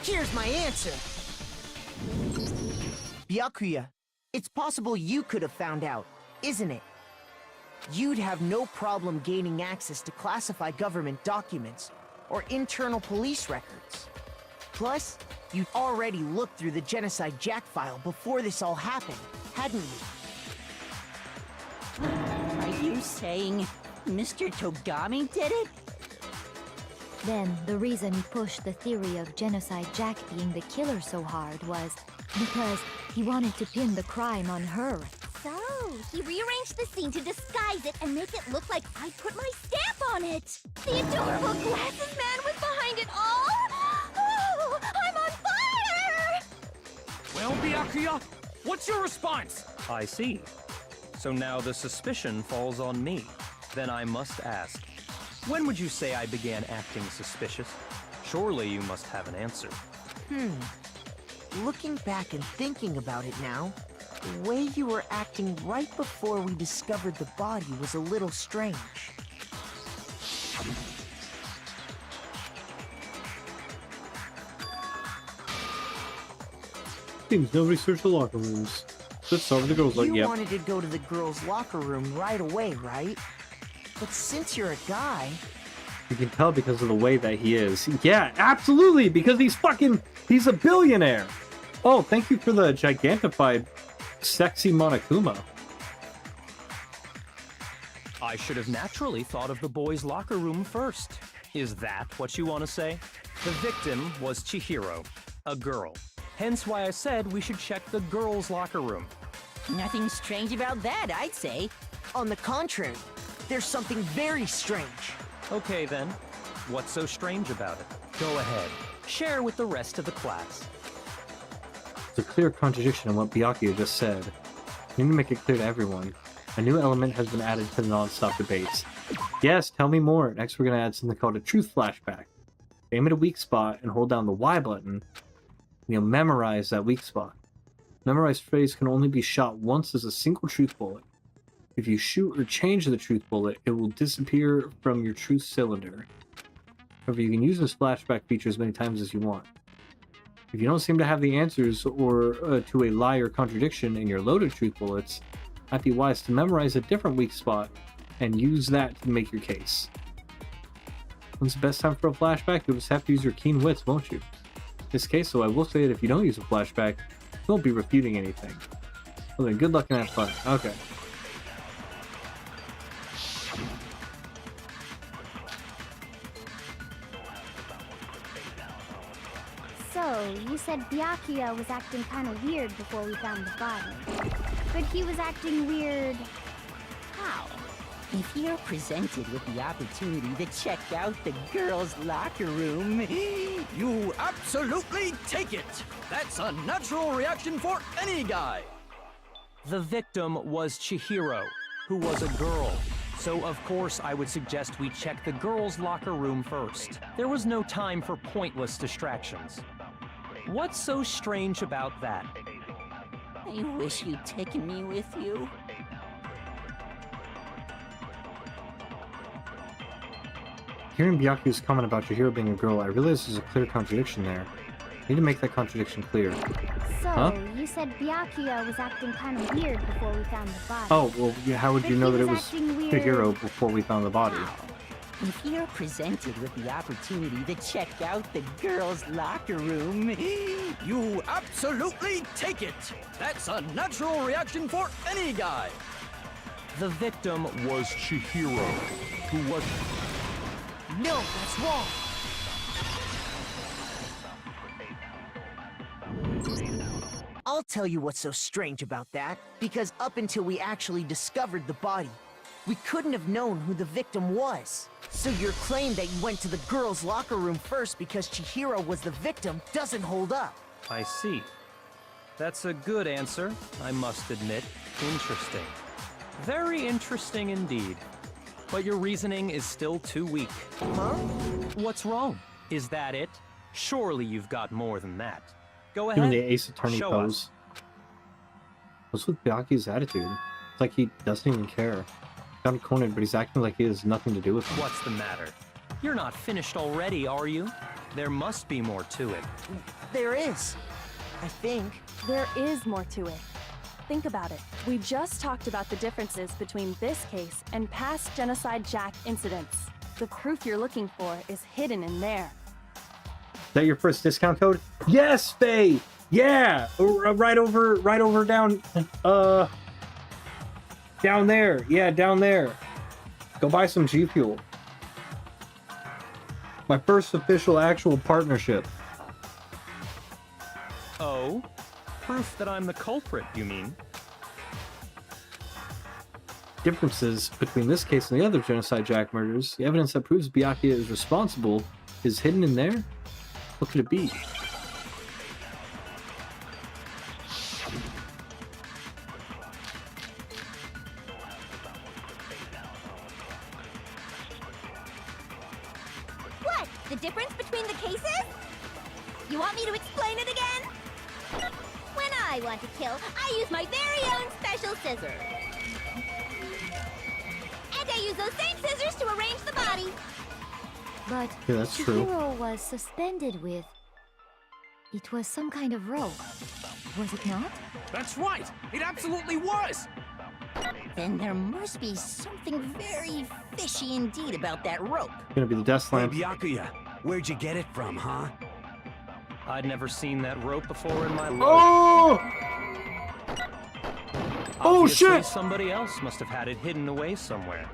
Here's my answer. Byakuya, it's possible you could have found out, isn't it? You'd have no problem gaining access to classified government documents or internal police records. Plus, you'd already looked through the Genocide Jack file before this all happened, hadn't you? Are you saying Mr. Togami did it? Then, the reason he pushed the theory of Genocide Jack being the killer so hard was because he wanted to pin the crime on her. So, he rearranged the scene to disguise it and make it look like I put my stamp on it. The adorable glasses man was behind it all. Oh, I'm on fire! Well, Byakuya, what's your response? I see. So now the suspicion falls on me. Then I must ask, when would you say I began acting suspicious? Surely you must have an answer. Looking back and thinking about it now, the way you were acting right before we discovered the body was a little strange. Seems nobody searched the locker rooms. Let's start with the girls. Like, You yep. wanted to go to the girls' locker room right away, right? But since you're a guy... You can tell because of the way that he is. Yeah, absolutely, because he's a billionaire. Oh, thank you for the gigantified sexy Monokuma. I should have naturally thought of the boys' locker room first. Is that what you want to say? The victim was Chihiro, a girl. Hence why I said we should check the girls' locker room. Nothing strange about that, I'd say. On the contrary, there's something very strange. Okay then, what's so strange about it? Go ahead, share with the rest of the class. There's a clear contradiction in what Byakuya just said. We need to make it clear to everyone. A new element has been added to the non-stop debates. Yes, tell me more. Next we're going to add something called a truth flashback. Aim at a weak spot and hold down the Y button. You'll memorize that weak spot. Memorized phrase can only be shot once as a single truth bullet. If you shoot or change the truth bullet, it will disappear from your truth cylinder. However, you can use this flashback feature as many times as you want. If you don't seem to have the answers or to a lie or contradiction in your loaded truth bullets, it might be wise to memorize a different weak spot and use that to make your case. When's the best time for a flashback? You'll just have to use your keen wits, won't you? In this case, though, I will say that if you don't use a flashback, you won't be refuting anything. Well then, good luck and have fun. Okay. So, you said Byakuya was acting kind of weird before we found the body. But he was acting weird... how? If you're presented with the opportunity to check out the girls' locker room, You absolutely take it! That's a natural reaction for any guy! The victim was Chihiro, who was a girl. So of course I would suggest we check the girls' locker room first. There was no time for pointless distractions. What's so strange about that? I wish you'd taken me with you. Hearing Byakuya's comment about Chihiro being a girl, I realize there's a clear contradiction there. I need to make that contradiction clear. So, you said Byakuya was acting kind of weird before we found the body. Oh, well, yeah, how would But you he know that it was was acting weird. Chihiro before we found the body? If you're presented with the opportunity to check out the girls' locker room, You absolutely take it! That's a natural reaction for any guy! The victim was Chihiro, who was... No, that's wrong! I'll tell you what's so strange about that, because up until we actually discovered the body, we couldn't have known who the victim was. So your claim that you went to the girls' locker room first because Chihiro was the victim doesn't hold up. I see. That's a good answer, I must admit. Interesting. Very interesting indeed. but your reasoning is still too weak. Huh? What's wrong? Is that it? Surely you've got more than that. Go Doing ahead. the Ace Attorney Show pose. us. What's with Byakuya's attitude? It's like he doesn't even care. Got him cornered, but he's acting like he has nothing to do with him. What's the matter? You're not finished already, are you? There must be more to it. There is. I think. There is more to it. Think about it. We just talked about the differences between this case and past Genocide Jack incidents. The proof you're looking for is hidden in there. Is that your first discount code? Yes, Faye! Yeah! Right over down, down there. Yeah, down there. Go buy some G Fuel. My first official actual partnership. Oh? Proof that I'm the culprit, you mean? Differences between this case and the other Genocide Jack murders. The evidence that proves Byakuya is responsible is hidden in there? What could it be? What? The difference between the cases? You want me to explain it again? When I want to kill, I use my very own special scissors. And I use those same scissors to arrange the body. But Yeah, that's true. Chihiro was suspended with... It was some kind of rope. Was it not? That's right! It absolutely was! Then there must be something very fishy indeed about that rope. Gonna be the death Hey, slam. Byakuya, where'd you get it from, huh? I'd never seen that rope before in my life. Oh! Oh, Obviously, shit! Somebody else must have had it hidden away somewhere.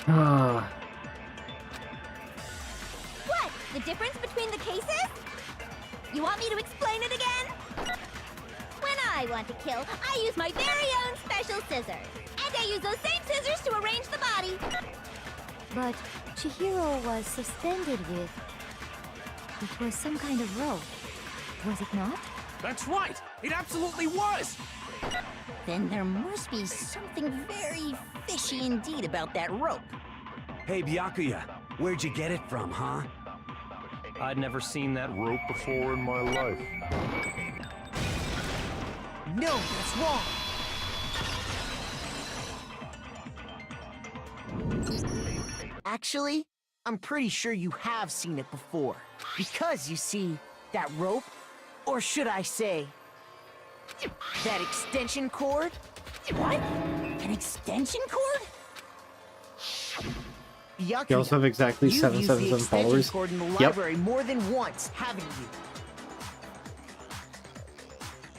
Ah. What? The difference between the cases? You want me to explain it again? When I want to kill, I use my very own special scissors. And I use those same scissors to arrange the body. But Chihiro was suspended with... It was some kind of rope. Was it not? That's right! It absolutely was! Then there must be something very fishy indeed about that rope. Hey, Byakuya, where'd you get it from, huh? I'd never seen that rope before in my life. No, that's wrong. Actually, I'm pretty sure you have seen it before. Because, you see, that rope, or should I say, that extension cord? What? An extension cord? You also have exactly You've 777 used the extension followers. cord in the Yep. library more than once, haven't you?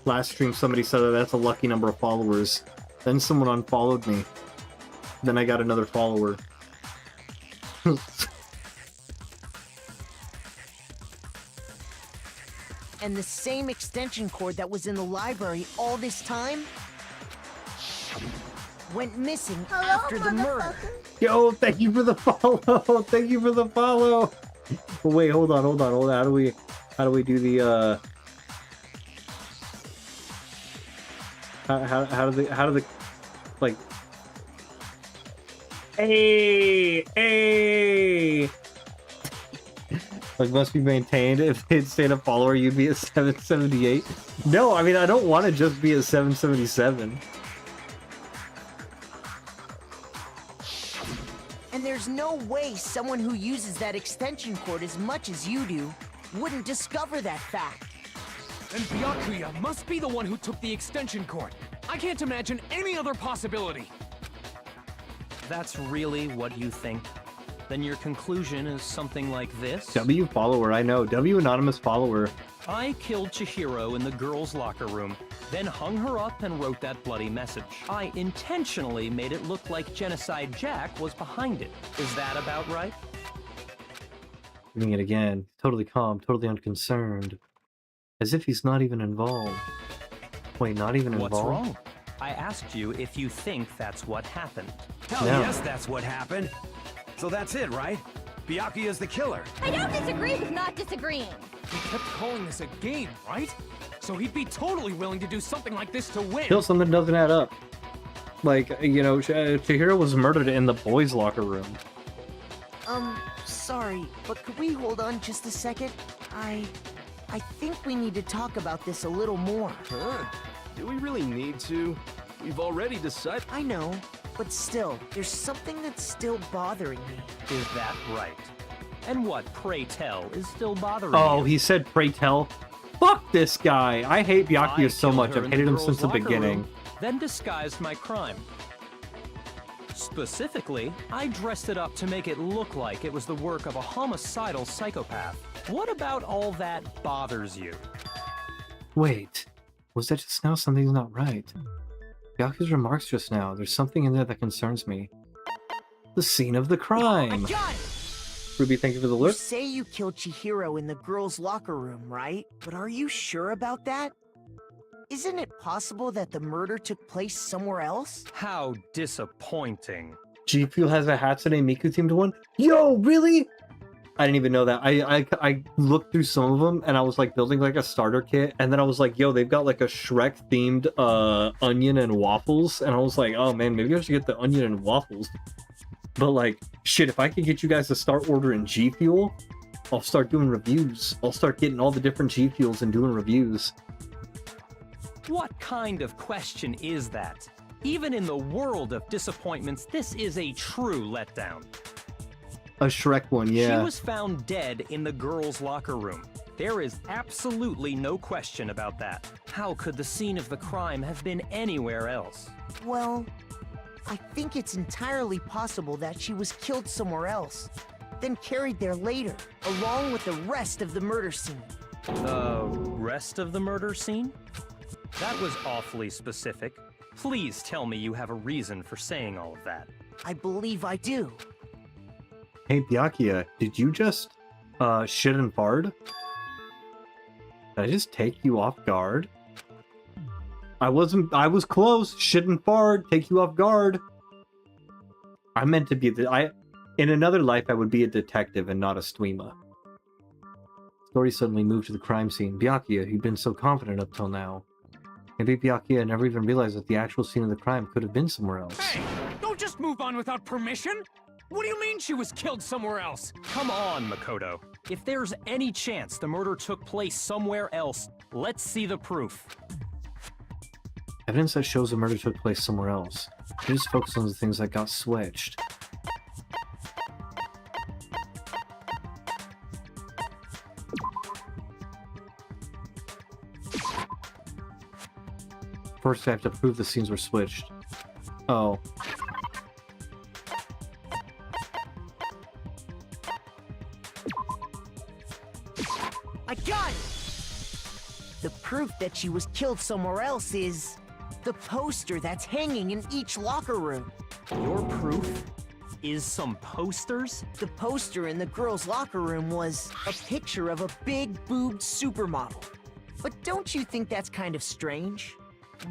Last stream, somebody said that that's a lucky number of followers. Then someone unfollowed me. Then I got another follower. And the same extension cord that was in the library all this time went missing after the murder. Yo, thank you for the follow. Thank you for the follow. But wait, hold on. How do we do the how do the like hey like must be maintained. If they'd stayed a follower, you'd be at 778. No, I mean I don't want to just be at 777. And there's no way someone who uses that extension cord as much as you do wouldn't discover that fact. And Byakuya must be the one who took the extension cord. I can't imagine any other possibility. That's really what you think? Then your conclusion is something like this? W follower, I know. W anonymous follower. I killed Chihiro in the girls' locker room, then hung her up and wrote that bloody message. I intentionally made it look like Genocide Jack was behind it. Is that about right? Reading it again. Totally calm, totally unconcerned. As if he's not even involved. Wait, not even involved? What's wrong? I asked you if you think that's what happened. Hell No. yes, that's what happened. So that's it, right? Byakuya's the killer. I don't disagree with not disagreeing. He kept calling this a game, right? So he'd be totally willing to do something like this to win. Still something doesn't add up. Like, you know, Chihiro was murdered in the boys' locker room. Sorry, but could we hold on just a second? I think we need to talk about this a little more. Huh? Do we really need to? We've already decided. I know, but still, there's something that's still bothering me. Is that right? And what, pray tell, is still bothering you? Oh, he said pray tell. Fuck this guy! I hate Byakuya so killed much. her I've in the hated him girls' since the locker beginning. room, then disguised my crime. Specifically, I dressed it up to make it look like it was the work of a homicidal psychopath. What about all that bothers you? Wait, was that just now? Something's not right. Byakuya's remarks just now, there's something in there that concerns me. The scene of the crime! Ruby, thank you for the You alert. say you killed Chihiro in the girls' locker room, right? But are you sure about that? Isn't it possible that the murder took place somewhere else? How disappointing. G Fuel has a Hatsune Miku themed one? Yo, really? I didn't even know that. I looked through some of them and I was like building like a starter kit, and then I was like, yo, they've got like a Shrek themed onion and waffles, and I was like, oh man, maybe I should get the onion and waffles. But like, shit, if I could get you guys to start ordering G Fuel, I'll start doing reviews. I'll start getting all the different G Fuels and doing reviews. What kind of question is that? Even in the world of disappointments, this is a true letdown. A Shrek one, yeah. She was found dead in the girls' locker room. There is absolutely no question about that. How could the scene of the crime have been anywhere else? Well, I think it's entirely possible that she was killed somewhere else, then carried there later, along with the rest of the murder scene. The rest of the murder scene? That was awfully specific. Please tell me you have a reason for saying all of that. I believe I do. Hey, Byakuya, did you just, shit and fart? Did I just take you off guard? I was close. Shit and fart, take you off guard. I meant to be in another life, I would be a detective and not a streamer. Story suddenly moved to the crime scene. Byakuya, you'd been so confident up till now. Maybe Byakuya never even realized that the actual scene of the crime could have been somewhere else. Hey, don't just move on without permission! What do you mean she was killed somewhere else? Come on, Makoto. If there's any chance the murder took place somewhere else, let's see the proof. Evidence that shows the murder took place somewhere else. Just focus on the things that got switched. First, I have to prove the scenes were switched. Oh. I got it! The proof that she was killed somewhere else is the poster that's hanging in each locker room. Your proof is some posters? The poster in the girls' locker room was a picture of a big-boobed supermodel. But don't you think that's kind of strange?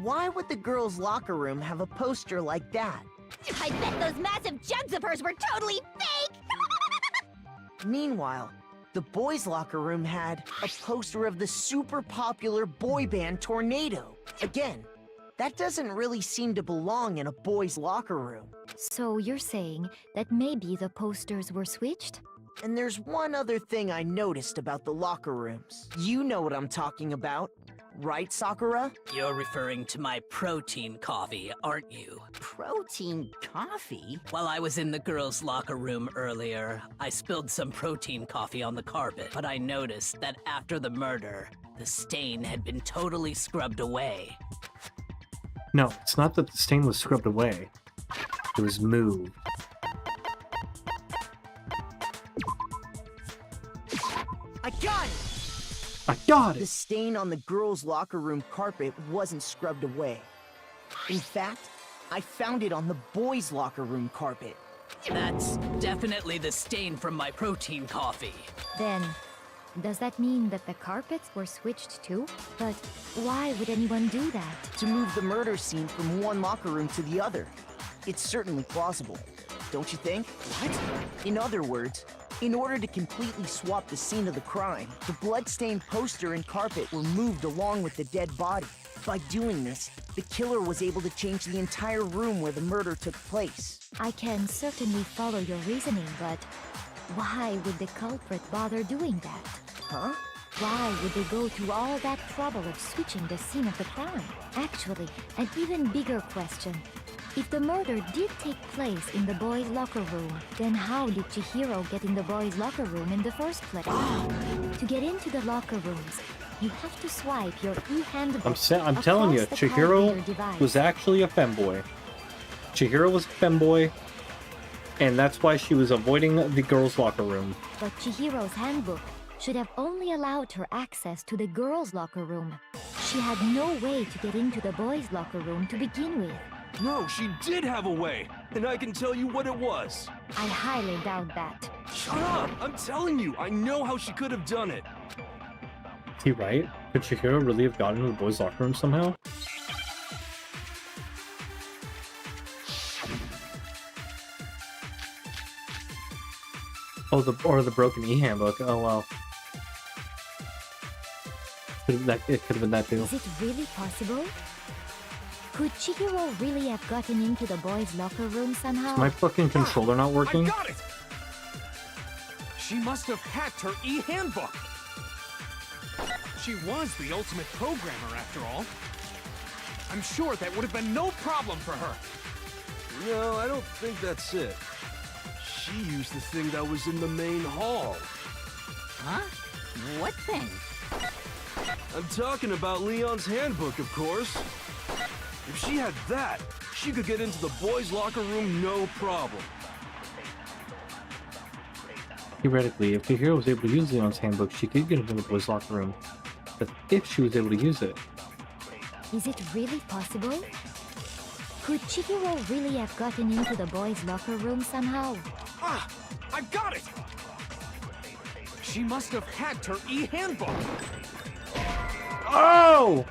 Why would the girls' locker room have a poster like that? I bet those massive jugs of hers were totally fake! Meanwhile, the boys' locker room had a poster of the super popular boy band Tornado. Again, that doesn't really seem to belong in a boys' locker room. So you're saying that maybe the posters were switched? And there's one other thing I noticed about the locker rooms. You know what I'm talking about, right, Sakura? You're referring to my protein coffee, aren't you? Protein coffee? While I was in the girls' locker room earlier, I spilled some protein coffee on the carpet, but I noticed that after the murder, the stain had been totally scrubbed away. No, it's not that the stain was scrubbed away. It was moved. I got it! I got The it! stain on the girls' locker room carpet wasn't scrubbed away. In fact, I found it on the boys' locker room carpet. That's definitely the stain from my protein coffee. Then, does that mean that the carpets were switched too? But why would anyone do that? To move the murder scene from one locker room to the other. It's certainly plausible, don't you think? What? In other words, in order to completely swap the scene of the crime, the blood-stained poster and carpet were moved along with the dead body. By doing this, the killer was able to change the entire room where the murder took place. I can certainly follow your reasoning, but why would the culprit bother doing that? Huh? Why would they go to all that trouble of switching the scene of the crime? Actually, an even bigger question. If the murder did take place in the boys' locker room, then how did Chihiro get in the boys' locker room in the first place? To get into the locker rooms, you have to swipe your e-handbook. I'm telling you, Chihiro was actually a femboy. Chihiro was a femboy, and that's why she was avoiding the girls' locker room. But Chihiro's handbook should have only allowed her access to the girls' locker room. She had no way to get into the boys' locker room to begin with. No, she did have a way, and I can tell you what it was. I highly doubt that. Shut up! I'm telling you, I know how she could have done it. Is he right? Could Chihiro really have gotten into the boys' locker room somehow? Oh, the broken e-handbook. Oh wow. It could have been that too. Is it really possible? Could Chihiro really have gotten into the boys' locker room somehow? Is my fucking controller not working? I got it! She must have hacked her e-handbook. She was the ultimate programmer, after all. I'm sure that would have been no problem for her. No, I don't think that's it. She used the thing that was in the main hall. Huh? What thing? I'm talking about Leon's handbook, of course. If she had that, she could get into the boys' locker room no problem. Theoretically, if Chihiro was able to use Leon's handbook, she could get into the boys' locker room. But if she was able to use it... Is it really possible? Could Chihiro really have gotten into the boys' locker room somehow? Ah! I've got it! She must have hacked her e-handbook. Oh!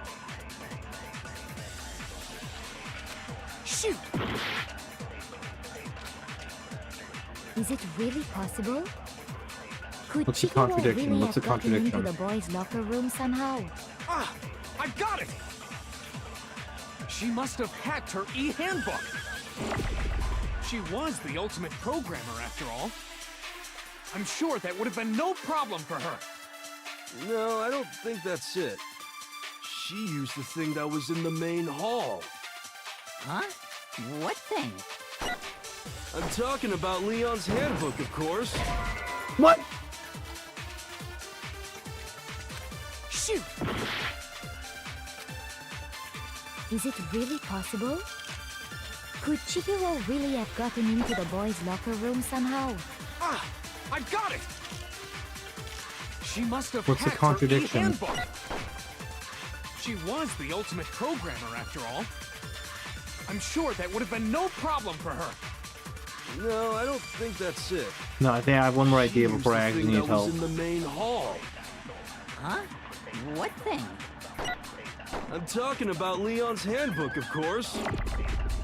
Shoot! Is it really possible? Could What's the Chihiro contradiction? really What's the have gotten into contradiction? the boys' locker room somehow? Ah! I've got it! She must have hacked her e-handbook. She was the ultimate programmer, after all. I'm sure that would have been no problem for her. No, I don't think that's it. She used the thing that was in the main hall. Huh? What thing? I'm talking about Leon's handbook, of course. What? Shoot! Is it really possible? Could Chihiro really have gotten into the boys' locker room somehow? Ah! I've got it! She must have What's the hacked contradiction? her e-handbook. She was the ultimate programmer, after all. I'm sure that would have been no problem for her. No, I don't think that's it. No, I think I have one more idea She before I used the actually thing need that was help. in the main hall. Huh? What thing? I'm talking about Leon's handbook, of course.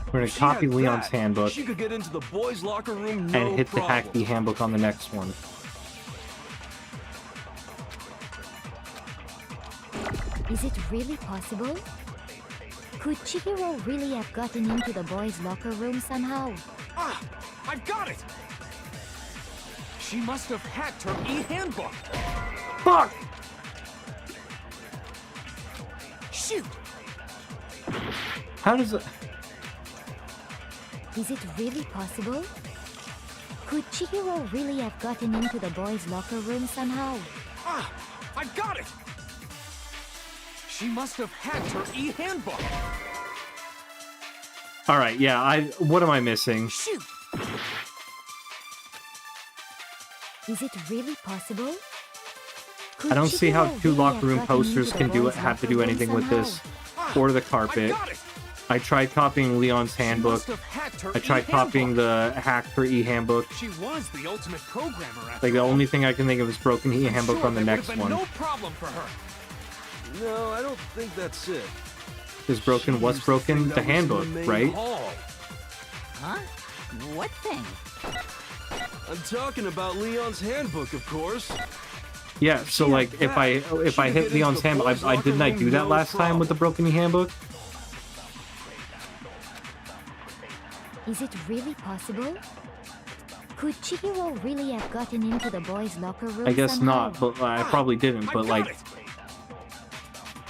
We're gonna If she copy had Leon's that, handbook She could get into the boys' locker room no and hit the problem. hack the handbook on the next one. Is it really possible? Could Chihiro really have gotten into the boys' locker room somehow? Ah! I've got it! She must have hacked her e-handbook. Fuck! Shoot! How does it... Is it really possible? Could Chihiro really have gotten into the boys' locker room somehow? Ah! I've got it! She must have hacked her e-handbook. Alright, yeah, what am I missing? Shoot! Is it really possible? I don't see how two locker room posters can have to do anything with this. Or the carpet. I tried copying Leon's handbook. I tried copying the hack for e-handbook. She was the ultimate programmer, Like, the only thing I can think of is broken e-handbook on the next one. No problem for her. No, I don't think that's it. Is broken what's broken? The handbook, right? Huh? What thing? I'm talking about Leon's handbook, of course. Yeah, so like if I hit Leon's handbook, didn't I do that last time with the broken e-handbook? Is it really possible? Could Chihiro really have gotten into the boys' locker room I guess somehow? not, but I probably didn't, but like...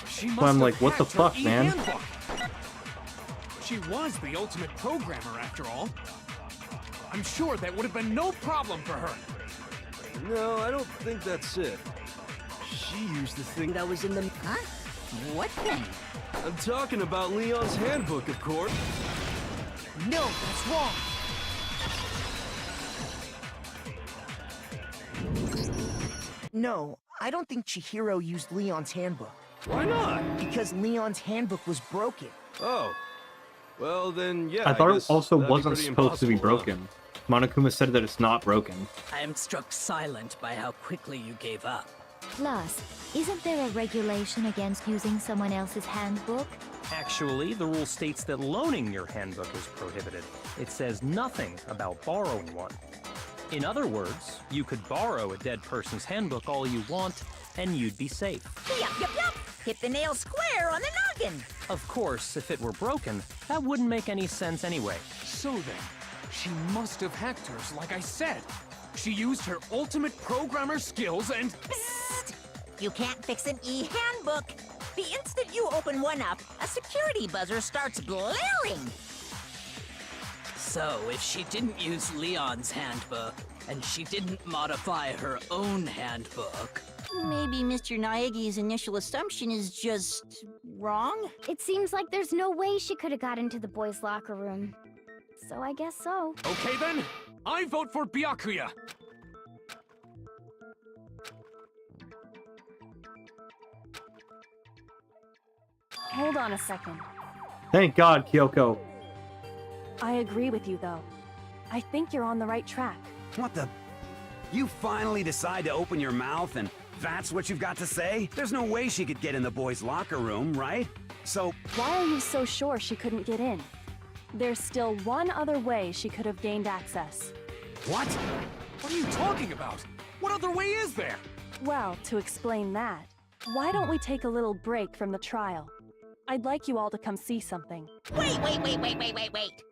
She Well, I'm like, what the hacked her fuck, man? e-handbook. She was the ultimate programmer, after all. I'm sure that would have been no problem for her. No, I don't think that's it. She used the thing that was in the... Huh? What thing? I'm talking about Leon's handbook, of course. No, that's wrong. No, I don't think Chihiro used Leon's handbook. Why not? Because Leon's handbook was broken. Oh. Well, then, yeah, I thought it guess also that'd be wasn't pretty supposed to be impossible, huh? broken. Monokuma said that it's not broken. I am struck silent by how quickly you gave up. Plus, isn't there a regulation against using someone else's handbook? Actually, the rule states that loaning your handbook is prohibited. It says nothing about borrowing one. In other words, you could borrow a dead person's handbook all you want, and you'd be safe. Yup. Hit the nail square on the noggin. Of course, if it were broken, that wouldn't make any sense anyway. So then, she must have hacked hers, like I said. She used her ultimate programmer skills and... Psst! You can't fix an e-handbook. The instant you open one up, a security buzzer starts blaring. So, if she didn't use Leon's handbook, and she didn't modify her own handbook... Maybe Mr. Naegi's initial assumption is just... wrong? It seems like there's no way she could have got into the boys' locker room. So I guess so. Okay then, I vote for Byakuya. Hold on a second. Thank God, Kyoko. I agree with you, though. I think you're on the right track. What the? You finally decide to open your mouth and that's what you've got to say? There's no way she could get in the boys' locker room, right? So... Why are you so sure she couldn't get in? There's still one other way she could have gained access. What? What are you talking about? What other way is there? Well, to explain that, why don't we take a little break from the trial? I'd like you all to come see something. Wait.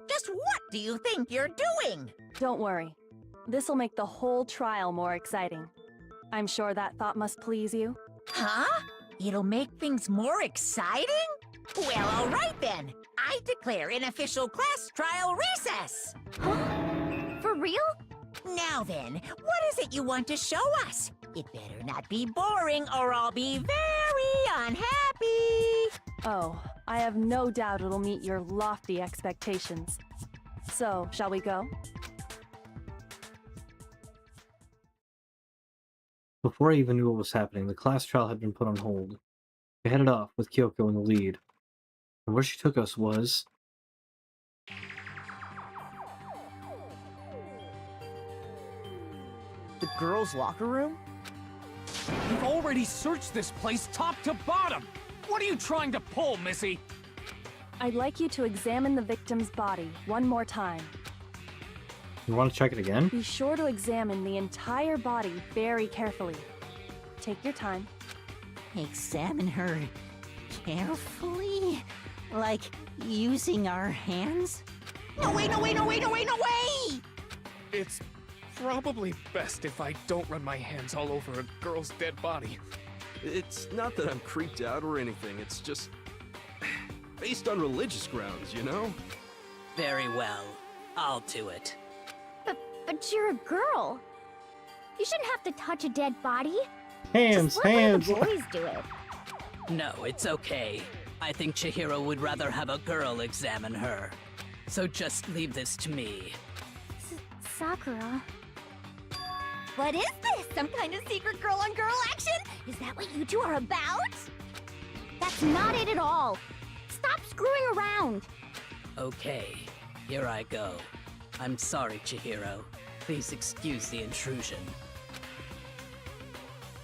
Just what do you think you're doing? Don't worry. This'll make the whole trial more exciting. I'm sure that thought must please you. Huh? It'll make things more exciting? Well, all right then. I declare an official class trial recess. Huh? For real? Now then, what is it you want to show us? It better not be boring or I'll be very unhappy. Oh, I have no doubt it'll meet your lofty expectations. So, shall we go? Before I even knew what was happening, the class trial had been put on hold. We headed off with Kyoko in the lead. And where she took us was... The girls' locker room? You've already searched this place top to bottom. What are you trying to pull, Missy? I'd like you to examine the victim's body one more time. You want to check it again? Be sure to examine the entire body very carefully. Take your time. Examine her carefully? Like using our hands? No way! It's probably best if I don't run my hands all over a girl's dead body. It's not that I'm creeped out or anything, it's just... based on religious grounds, you know? Very well. I'll do it. But you're a girl. You shouldn't have to touch a dead body. Hands, Just let hands! one of the boys do it. No, it's okay. I think Chihiro would rather have a girl examine her. So just leave this to me. Sakura. What is this? Some kind of secret girl-on-girl action? Is that what you two are about? That's not it at all. Stop screwing around. Okay, here I go. I'm sorry, Chihiro. Please excuse the intrusion.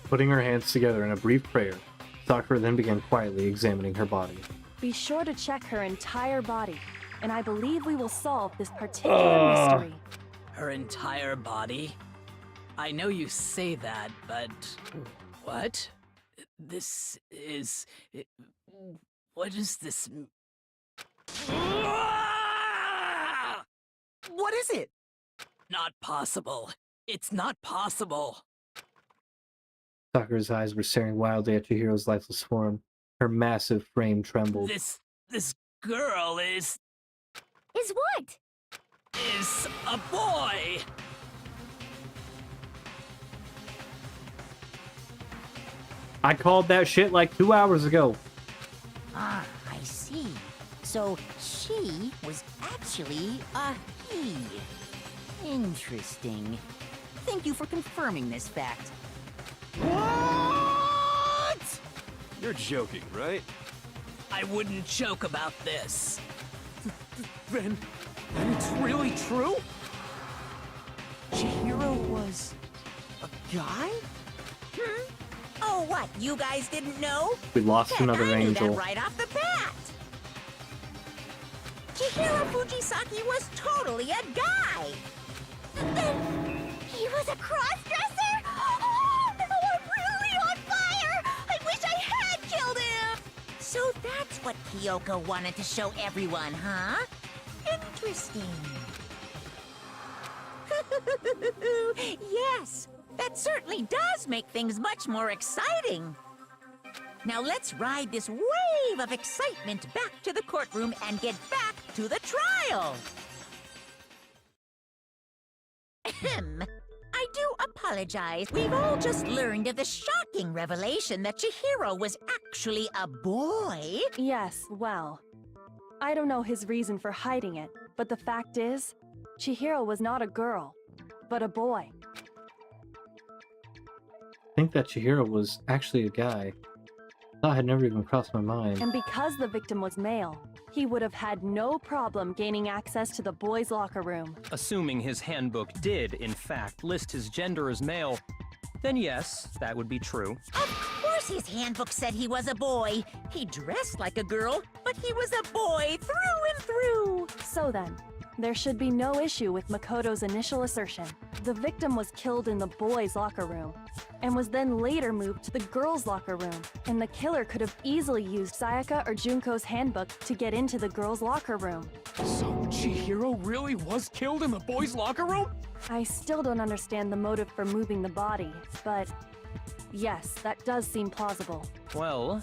Putting her hands together in a brief prayer, Sakura then began quietly examining her body. Be sure to check her entire body, and I believe we will solve this particular mystery. Her entire body? I know you say that, but... What? This is... What is this... What is it? Not possible. It's not possible. Sakura's eyes were staring wildly at Chihiro's lifeless form. Her massive frame trembled. This girl is what? Is a boy. I called that shit like 2 hours ago. Ah, I see. So she was actually a he. Interesting. Thank you for confirming this fact. What? You're joking, right? I wouldn't joke about this. Then it's really true? Chihiro was a guy? Oh, what? You guys didn't know? We lost Heck, another I knew angel. that right off the bat. Chihiro Fujisaki was totally a guy. Then he was a cross-dresser? Oh, now I'm really on fire! I wish I had killed him! So that's what Kyoko wanted to show everyone, huh? Interesting. Yes, that certainly does make things much more exciting. Now let's ride this wave of excitement back to the courtroom and get back to the trial. Ahem. I do apologize. We've all just learned of the shocking revelation that Chihiro was actually a boy. Yes, well, I don't know his reason for hiding it, but the fact is, Chihiro was not a girl, but a boy. I think that Chihiro was actually a guy. That had never even crossed my mind. And because the victim was male, he would have had no problem gaining access to the boys' locker room. Assuming his handbook did, in fact, list his gender as male, then yes, that would be true. Of course his handbook said he was a boy. He dressed like a girl, but he was a boy through and through. So then, there should be no issue with Makoto's initial assertion. The victim was killed in the boys' locker room, and was then later moved to the girls' locker room. And the killer could have easily used Sayaka or Junko's handbook to get into the girls' locker room. So Chihiro really was killed in the boys' locker room? I still don't understand the motive for moving the body, but yes, that does seem plausible. Well,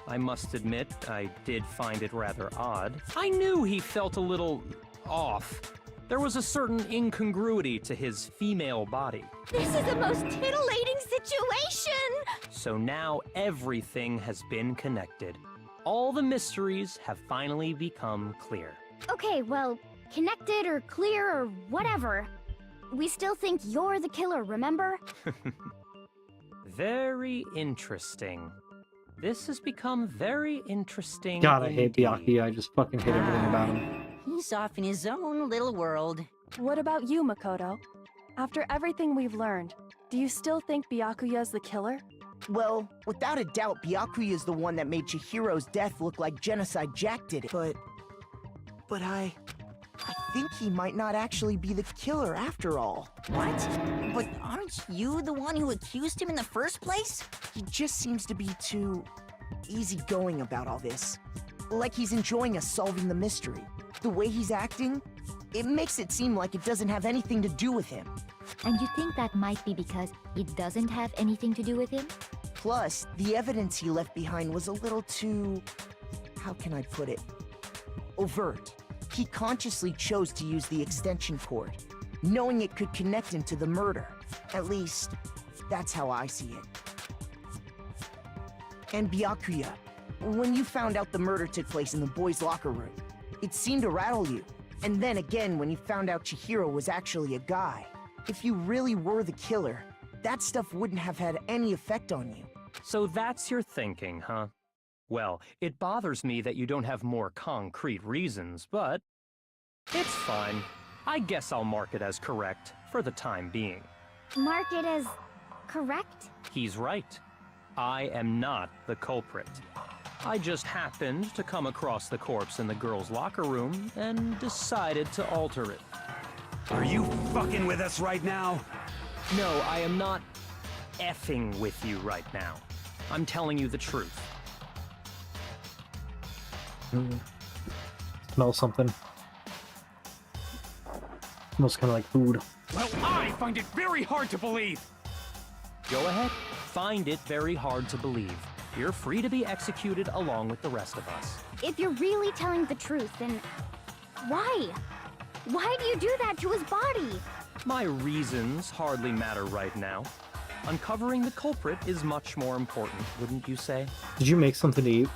I must admit, I did find it rather odd. I knew he felt a little off. There was a certain incongruity to his female body. This is the most titillating situation! So now everything has been connected. All the mysteries have finally become clear. Okay, well, connected or clear or whatever. We still think you're the killer, remember? Very interesting. This has become very interesting. God, I hate indeed. Byakuya. I just fucking hate everything about him. He's off in his own little world. What about you, Makoto? After everything we've learned, do you still think Byakuya's the killer? Well, without a doubt, Byakuya is the one that made Chihiro's death look like Genocide Jack did it. But I think he might not actually be the killer after all. What? But aren't you the one who accused him in the first place? He just seems to be too easygoing about all this. Like he's enjoying us solving the mystery. The way he's acting, it makes it seem like it doesn't have anything to do with him. And you think that might be because it doesn't have anything to do with him? Plus, the evidence he left behind was a little too... how can I put it? Overt. He consciously chose to use the extension cord, knowing it could connect him to the murder. At least, that's how I see it. And Byakuya, when you found out the murder took place in the boys' locker room, it seemed to rattle you. And then again when you found out Chihiro was actually a guy. If you really were the killer, that stuff wouldn't have had any effect on you. So that's your thinking, huh? Well, it bothers me that you don't have more concrete reasons, but it's fine. I guess I'll mark it as correct for the time being. Mark it as correct? He's right. I am not the culprit. I just happened to come across the corpse in the girls' locker room and decided to alter it. Are you fucking with us right now? No, I am not effing with you right now. I'm telling you the truth. Smell something. Smells kind of like food. Well, I find it very hard to believe. Go ahead. Find it very hard to believe. You're free to be executed along with the rest of us. If you're really telling the truth, then why? Why do you do that to his body? My reasons hardly matter right now. Uncovering the culprit is much more important, wouldn't you say? Did you make something to eat,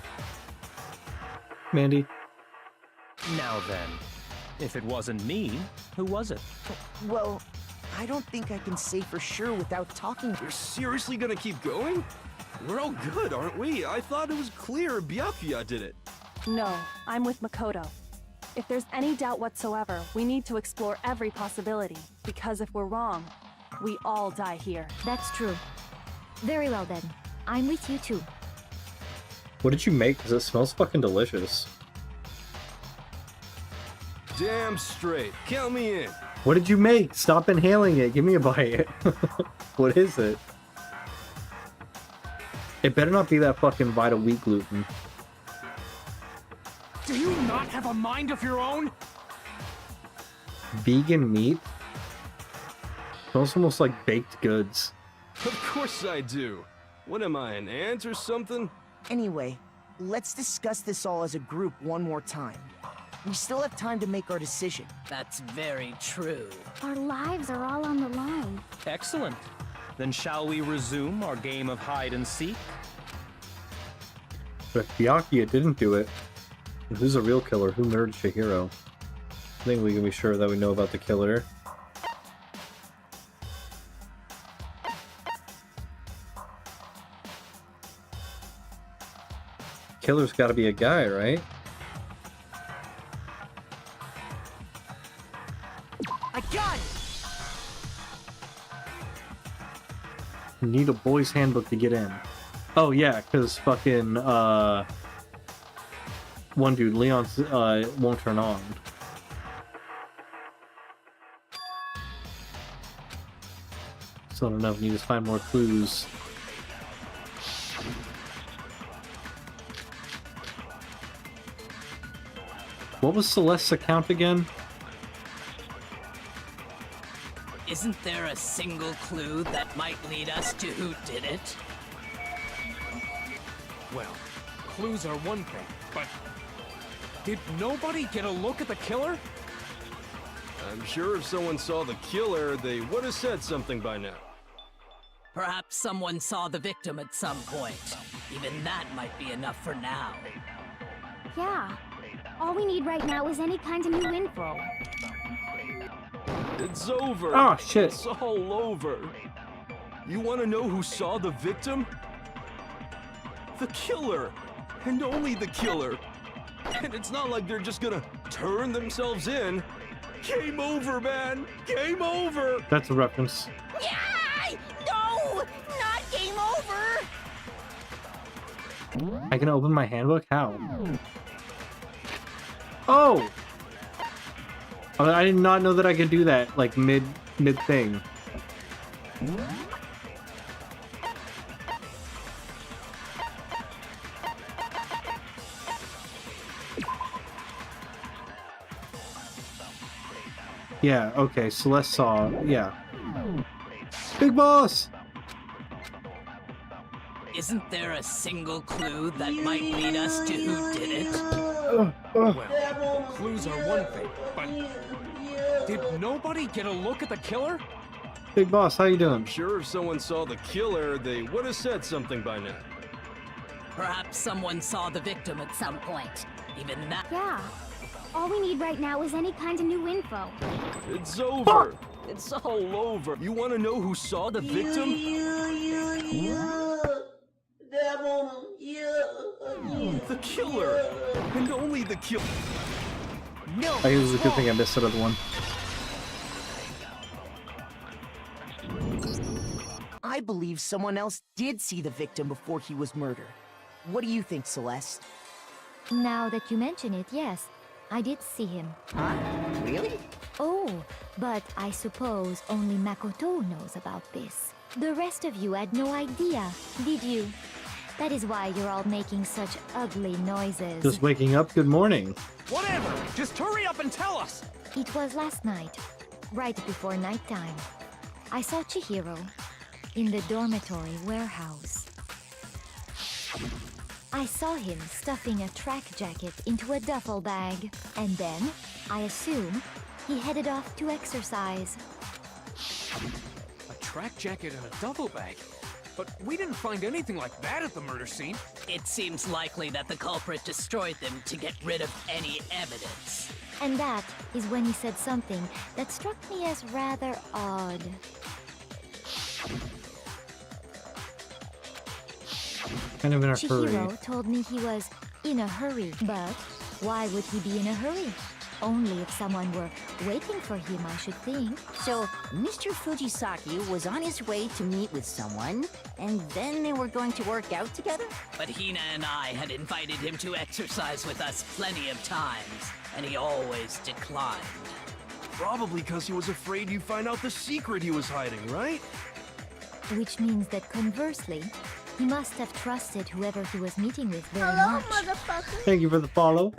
Mandy? Now then, if it wasn't me, who was it? Well, I don't think I can say for sure without talking. You're seriously gonna keep going? We're all good, aren't we? I thought it was clear Byakuya did it. No, I'm with Makoto. If there's any doubt whatsoever, we need to explore every possibility, because if we're wrong, we all die here. That's true. Very well then. I'm with you too. What did you make? Because it smells fucking delicious. Damn straight. Count me in. What did you make? Stop inhaling it. Give me a bite. What is it? It better not be that fucking Vita wheat gluten. Do you not have a mind of your own? Vegan meat? Smells almost like baked goods. Of course I do. What am I, an ant or something? Anyway, let's discuss this all as a group one more time. We still have time to make our decision. That's very true. Our lives are all on the line. Excellent. Then shall we resume our game of hide and seek? But if Byakuya didn't do it, then who's a real killer? Who murdered Chihiro? I think we can be sure that we know about the killer. Killer's gotta be a guy, right? I got it! You need a boy's handbook to get in. Oh yeah, because fucking one dude, Leon's won't turn on. So I don't know if you need to find more clues. What was Celeste's account again? Isn't there a single clue that might lead us to who did it? Well, clues are one thing, but did nobody get a look at the killer? I'm sure if someone saw the killer, they would have said something by now. Perhaps someone saw the victim at some point. Even that might be enough for now. Yeah. All we need right now is any kind of new info. It's over. Oh, shit. It's all over. You want to know who saw the victim? The killer. And only the killer. And it's not like they're just gonna turn themselves in. Game over, man. Game over. That's a reference. Yay! No! Not game over! I can open my handbook? How? Oh! I did not know that I could do that, like, mid thing. Yeah, okay, Celeste saw, yeah. Big boss! Isn't there a single clue that might lead us to who did it? Well, clues are one thing, but did nobody get a look at the killer? Big boss, how you doing? I'm sure if someone saw the killer, they would have said something by now. Perhaps someone saw the victim at some point. Even that. Yeah. All we need right now is any kind of new info. It's over. It's all over. You want to know who saw the victim? The killer. And only the killer. No. I guess it was a good thing I missed that other one. I believe someone else did see the victim before he was murdered. What do you think, Celeste? Now that you mention it, yes. I did see him. Huh? Really? Oh, but I suppose only Makoto knows about this. The rest of you had no idea, did you? That is why you're all making such ugly noises. Just waking up, good morning. Whatever! Just hurry up and tell us! It was last night. right before nighttime. I saw Chihiro in the dormitory warehouse. I saw him stuffing a track jacket into a duffel bag, and then, I assume, he headed off to exercise. A track jacket and a duffel bag? But we didn't find anything like that at the murder scene. It seems likely that the culprit destroyed them to get rid of any evidence. And that is when he said something that struck me as rather odd. Kind of in a hurry. Chihiro told me he was in a hurry, but why would he be in a hurry? Only if someone were waiting for him, I should think. So, Mr. Fujisaki was on his way to meet with someone, and then they were going to work out together? But Hina and I had invited him to exercise with us plenty of times, and he always declined. Probably because he was afraid you'd find out the secret he was hiding, right? Which means that conversely, he must have trusted whoever he was meeting with very Hello, much. motherfucker. Thank you for the follow.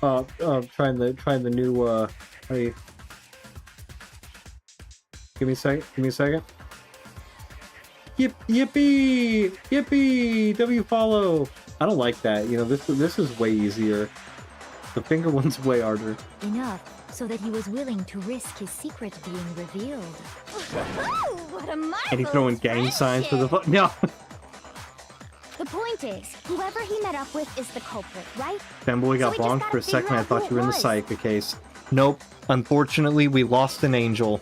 Trying the new how do you... Give me a second. Yippee! Yippee! W follow. I don't like that. You know, this is way easier. The finger one's way harder. Enough so that he was willing to risk his secret being revealed. What a marvelous And he's throwing gang signs for the no. The point is, whoever he met up with is the culprit, right? Fanboy got So we just bonked for a gotta second. figure I out thought who you were in the it was. Sayaka case. Nope. Unfortunately, we lost an angel,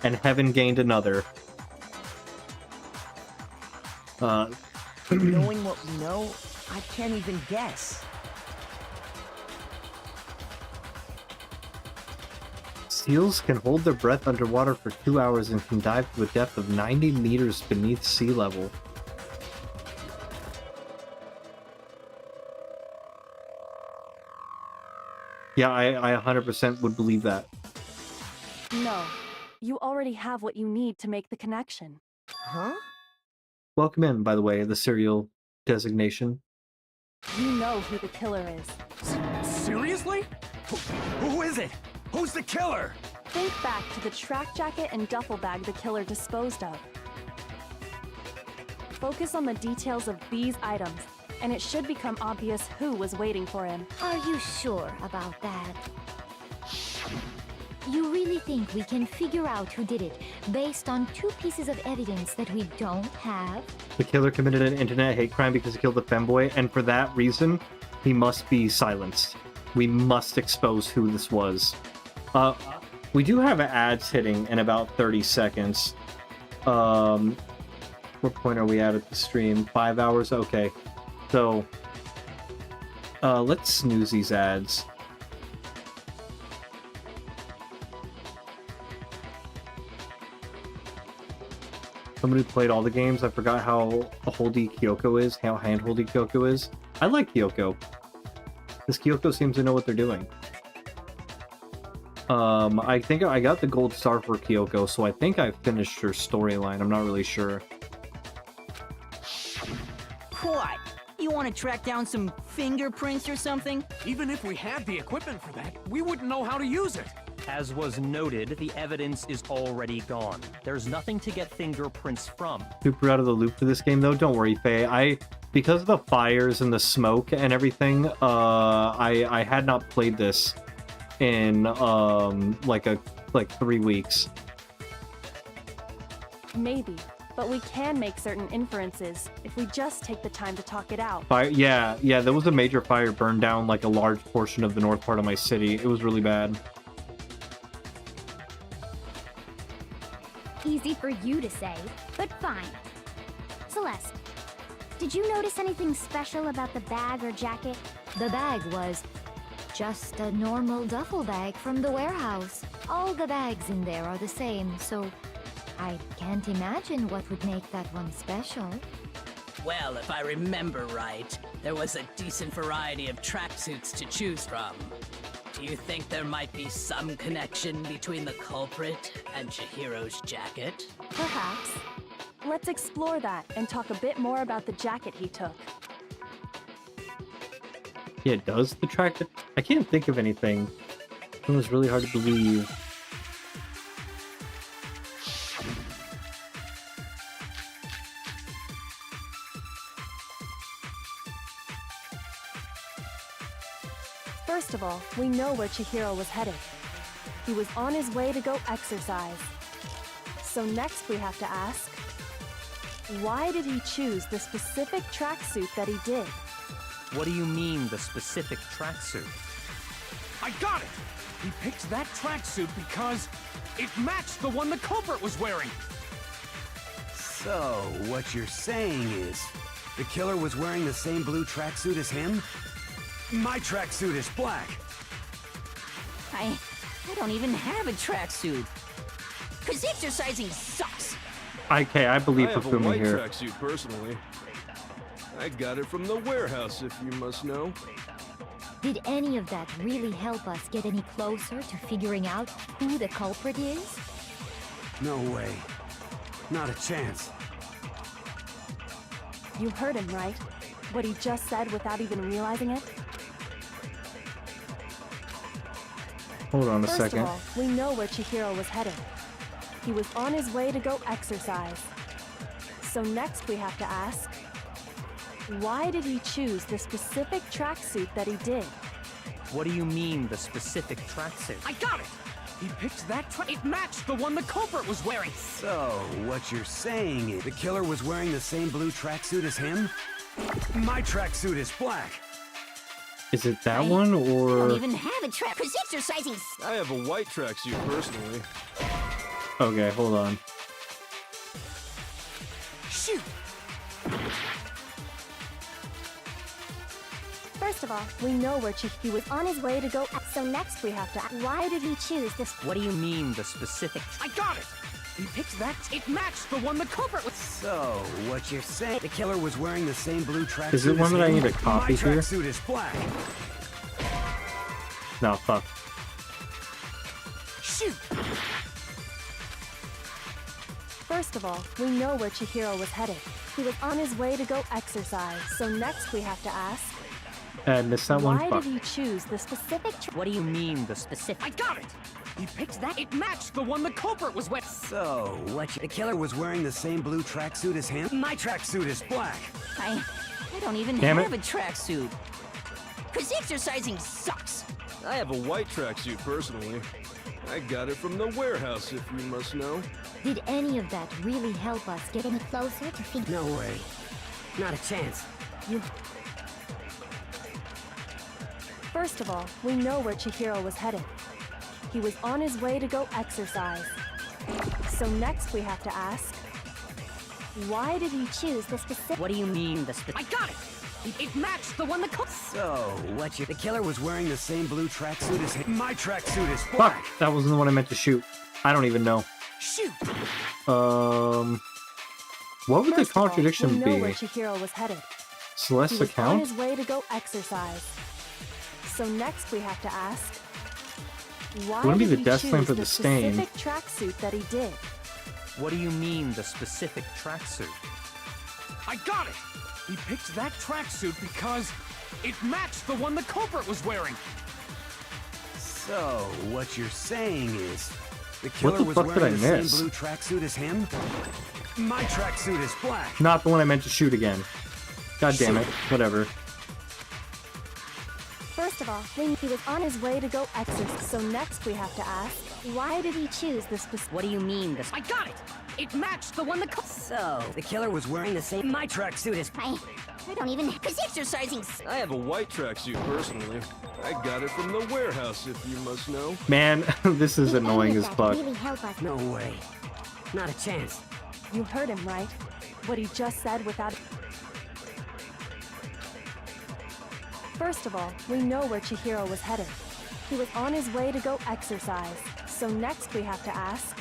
and heaven gained another. Knowing what we know, I can't even guess. Seals can hold their breath underwater for 2 hours and can dive to a depth of 90 meters beneath sea level. Yeah, I 100% would believe that. No, you already have what you need to make the connection. Huh? Welcome in, by the way, the serial designation. You know who the killer is. Seriously? Who is it? Who's the killer? Think back to the track jacket and duffel bag the killer disposed of. Focus on the details of these items, and it should become obvious who was waiting for him. Are you sure about that? You really think we can figure out who did it based on 2 pieces of evidence that we don't have? The killer committed an internet hate crime because he killed the femboy, and for that reason, he must be silenced. We must expose who this was. We do have ads hitting in about 30 seconds. What point are we at the stream? 5 hours? Okay. So, let's snooze these ads. Somebody played all the games. I forgot how holdy Kyoko is, how hand-holdy Kyoko is. I like Kyoko. This Kyoko seems to know what they're doing. I think I got the gold star for Kyoko, so I think I finished her storyline. I'm not really sure. What? You want to track down some fingerprints or something? Even if we had the equipment for that, we wouldn't know how to use it. As was noted, the evidence is already gone. There's nothing to get fingerprints from. Super out of the loop for this game, though. Don't worry, Faye. Because of the fires and the smoke and everything, I had not played this in like 3 weeks. Maybe, but we can make certain inferences if we just take the time to talk it out. Fire, yeah, there was a major fire burned down like a large portion of the north part of my city. It was really bad. Easy for you to say, but fine. Celeste, did you notice anything special about the bag or jacket? The bag was just a normal duffel bag from the warehouse. All the bags in there are the same, so I can't imagine what would make that one special. Well, if I remember right, there was a decent variety of tracksuits to choose from. Do you think there might be some connection between the culprit and Chihiro's jacket? Perhaps. Let's explore that and talk a bit more about the jacket he took. Yeah, does the track... I can't think of anything. It was really hard to believe. First of all, we know where Chihiro was headed. He was on his way to go exercise. So next we have to ask, why did he choose the specific tracksuit that he did? What do you mean, the specific tracksuit? I got it! He picked that tracksuit because it matched the one the culprit was wearing. So, what you're saying is, the killer was wearing the same blue tracksuit as him? My tracksuit is black. I don't even have a tracksuit. Cause exercising sucks. Okay, I believe I have a Fufumi white here. tracksuit personally. I got it from the warehouse, if you must know. Did any of that really help us get any closer to figuring out who the culprit is? No way. Not a chance. You heard him, right? What he just said without even realizing it? Hold on a First second. of all, we know where Chihiro was headed. He was on his way to go exercise. So next we have to ask, why did he choose the specific tracksuit that he did? What do you mean, the specific tracksuit? I got it! He picked that it matched the one the culprit was wearing. So, what you're saying is, the killer was wearing the same blue tracksuit as him? My tracksuit is black. Is it that one I don't or? even have a track. Cause exercising. I have a white tracksuit personally. Okay, hold on. Shoot. First of all, we know where he was on his way to go. So next we have to ask, why did he choose this? What do you mean, the specific? I got it! He picked that. It matched the one the culprit was. So, what you're saying, the killer was wearing the same blue tracksuit Is it one as that I him? need to copy My here? tracksuit is black. No, fuck. Shoot! First of all, we know where Chihiro was headed. He was on his way to go exercise. So next we have to ask, I missed that one. why Fuck. did he choose the specific What do you mean, the specific? I got it! He picked that. It matched the one the culprit was wearing. So, the killer was wearing the same blue tracksuit as him? My tracksuit is black. I don't even Damn have it. a tracksuit. Cause exercising sucks. I have a white tracksuit personally. I got it from the warehouse, if you must know. Did any of that really help us get any closer to figuring? No way. Not a chance. First of all, we know where Chihiro was headed. He was on his way to go exercise. So next we have to ask, why did he choose the specific? What do you mean, the specific? I got it! It matched the one the culprit. So, the killer was wearing the same blue tracksuit as him? My tracksuit is Fuck. black. That wasn't the one I meant to shoot. I don't even know. Shoot! What would the First of all, contradiction we know where be? Chihiro was headed. Celeste He was on account? his way to go exercise. So next we have to ask, why Wouldn't be did the he death choose slam for the the stain. specific tracksuit that he did? What do you mean, the specific tracksuit? I got it! He picked that tracksuit because it matched the one the culprit was wearing. So, what you're saying is, the What killer the was fuck did I wearing the same miss? blue tracksuit as him? My tracksuit is black. Not the one I meant to shoot again. God damn it. Whatever. First of all, he was on his way to go exercise. So next we have to ask, why did he choose the specific? What do you mean, the? I got it! It matched the one the So, the killer was wearing the same. My tracksuit is. I don't even. Cause exercising. I have a white tracksuit personally. I got it from the warehouse, if you must know. Man, this is Did any annoying of as that fuck. really help us? No way. Not a chance. You heard him, right? What he just said without... First of all, we know where Chihiro was headed. He was on his way to go exercise. So next we have to ask,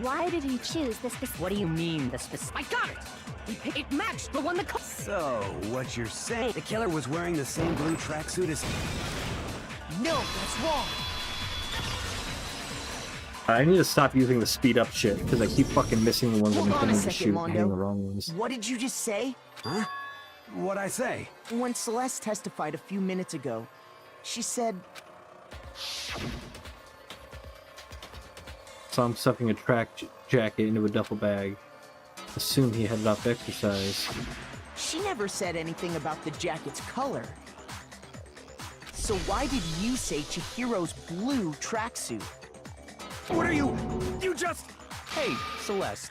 why did he choose this? What do you mean, the specific? I got it! It matched the one the culprit. So, what you're saying, the killer was wearing the same blue tracksuit as. No, that's wrong. I need to stop using the speed up shit because I keep fucking missing the ones I'm Hold on a intending to second, shoot and Mondo. hitting the wrong ones. What did you just say? Huh? What'd I say? When Celeste testified a few minutes ago, she said, Saw him stuffing a track jacket into a duffel bag. Assumed he headed off to exercise. she never said anything about the jacket's color. So why did you say Chihiro's blue tracksuit? What are you? You just... Hey, Celeste.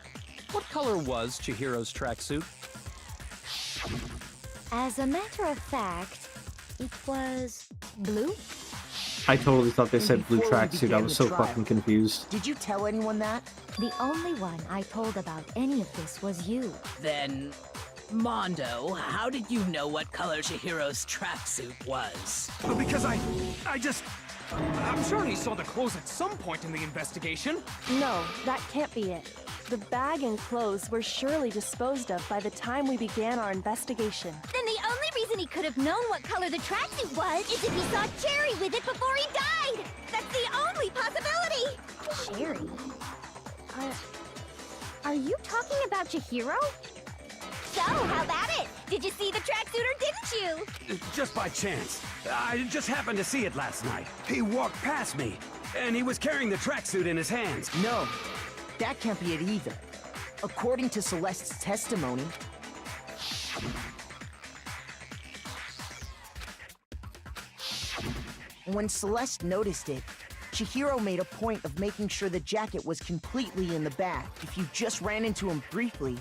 What color was Chihiro's tracksuit? As a matter of fact, it was blue. I totally thought they said blue Before we tracksuit. I began was the so trial, fucking confused. Did you tell anyone that? The only one I told about any of this was you. Then, Mondo, how did you know what color Chihiro's tracksuit was? Because I'm sure he saw the clothes at some point in the investigation. No, that can't be it. The bag and clothes were surely disposed of by the time we began our investigation. Then the only reason he could have known what color the tracksuit was is if he saw Cherry with it before he died! That's the only possibility! Cherry? Are you talking about Chihiro? So, how about it? Did you see the tracksuit or didn't you? Just by chance. I just happened to see it last night. He walked past me, and he was carrying the tracksuit in his hands. No, that can't be it either. According to Celeste's testimony, when Celeste noticed it, Chihiro made a point of making sure the jacket was completely in the bag. If you just ran into him briefly,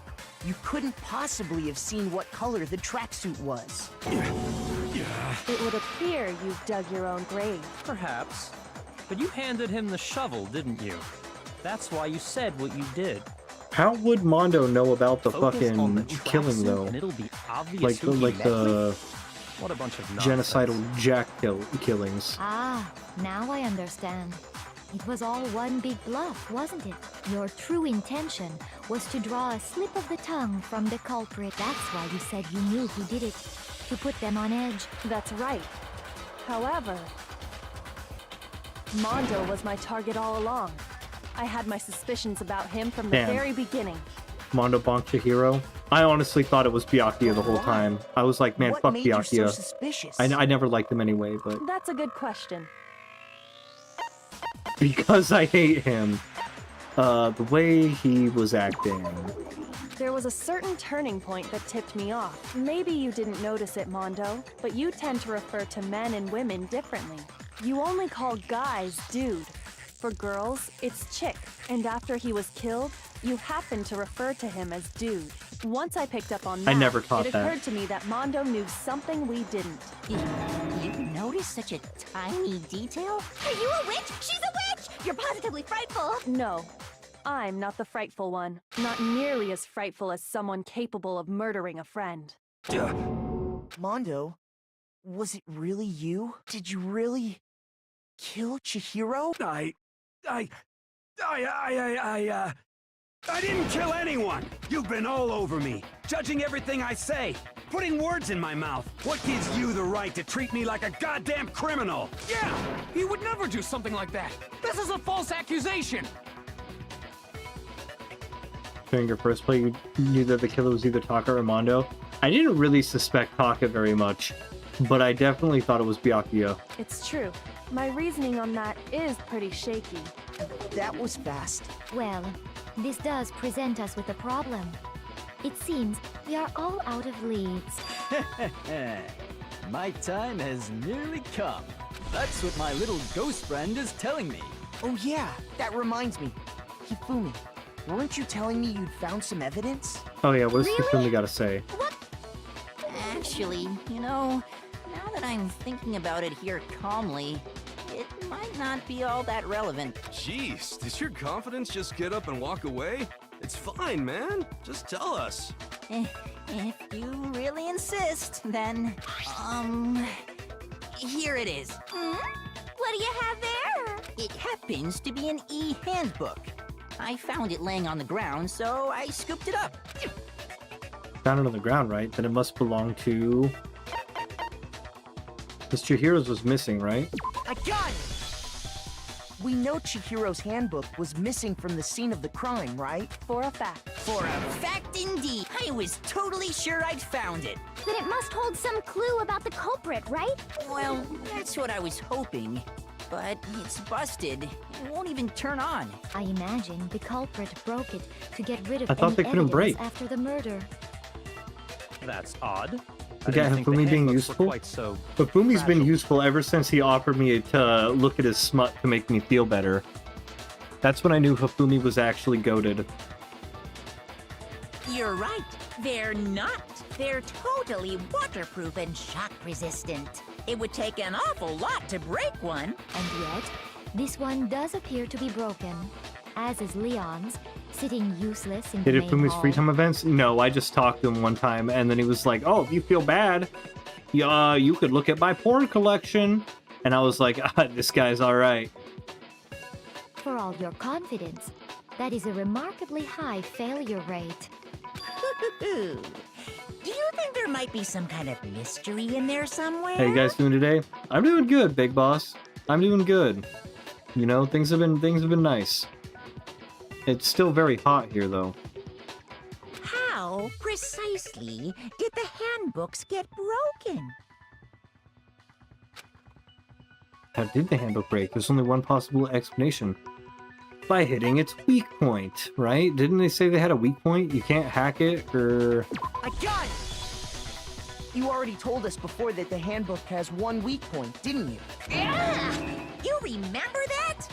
you couldn't possibly have seen what color the tracksuit was. It would appear you've dug your own grave. Perhaps. But you handed him the shovel, didn't you? That's why you said what you did. How would Mondo know about the Focus on the fucking killing tracksuit though? And it'll be obvious Like who he met the with? What a bunch of nonsense. genocidal Jack killings. Ah, now I understand. It was all one big bluff, wasn't it? Your true intention was to draw a slip of the tongue from the culprit. That's why you said you knew who did it. To put them on edge. That's right. However, Mondo was my target all along. I had my suspicions about him from the Damn. very beginning. Mondo bonked Chihiro. I honestly thought it was Byakuya the whole time. I was like, man, What fuck made you so Byakuya. suspicious? I never liked him anyway, but That's a good question. because I hate him, the way he was acting. There was a certain turning point that tipped me off. Maybe you didn't notice it, Mondo, but you tend to refer to men and women differently. You only call guys dude. For girls, it's chick. And after he was killed, you happened to refer to him as dude. Once I picked up on that, I never caught it that. occurred to me that Mondo knew something we didn't. You noticed such a tiny detail? Are you a witch? She's a witch! You're positively frightful! No, I'm not the frightful one. Not nearly as frightful as someone capable of murdering a friend. Mondo, was it really you? Did you really kill Chihiro? I didn't kill anyone! You've been all over me, judging everything I say, putting words in my mouth. What gives you the right to treat me like a goddamn criminal? Yeah! He would never do something like that! This is a false accusation! During your first play, you knew that the killer was either Taka or Mondo. I didn't really suspect Taka very much, but I definitely thought it was Byakuya. It's true. My reasoning on that is pretty shaky. That was fast. Well, this does present us with a problem. It seems we are all out of leads. My time has nearly come. That's what my little ghost friend is telling me. Oh yeah, that reminds me. Hifumi, weren't you telling me you'd found some evidence? Oh yeah, what does Hifumi gotta say? Actually, you know, now that I'm thinking about it here calmly, it might not be all that relevant. Jeez, does your confidence just get up and walk away? It's fine, man. Just tell us. If you really insist, then, here it is. What do you have there? It happens to be an e-handbook. I found it laying on the ground, so I scooped it up. Found it on the ground, right? Then it must belong to... Because Chihiro's was missing, right? I got it! We know Chihiro's handbook was missing from the scene of the crime, right? For a fact. For a fact indeed. I was totally sure I'd found it. Then it must hold some clue about the culprit, right? Well, that's what I was hoping. But it's busted. It won't even turn on. I imagine the culprit broke it to get rid of I thought any they couldn't evidence break. after the murder. That's odd. Yeah, didn't think the Hifumi being handbooks were useful. quite so Hifumi's been fragile. useful ever since he offered me to look at his smut to make me feel better. That's when I knew Hifumi was actually goated. You're right. They're not. They're totally waterproof and shock resistant. It would take an awful lot to break one. And yet, this one does appear to be broken, as is Leon's, sitting useless in the Did main Hifumi's hall. free time events? No, I just talked to him one time, and then he was like, "Oh, if you feel bad, you could look at my porn collection." And I was like, "This guy's all right." For all your confidence, that is a remarkably high failure rate. Do you think there might be some kind of mystery in there somewhere? How you guys doing today? I'm doing good, big boss. I'm doing good. You know, things have been nice. It's still very hot here, though. How precisely did the handbooks get broken? How did the handbook break? There's only one possible explanation. By hitting its weak point, right? Didn't they say they had a weak point? You can't hack it, or... I got it! You already told us before that the handbook has one weak point, didn't you? Yeah! You remember that?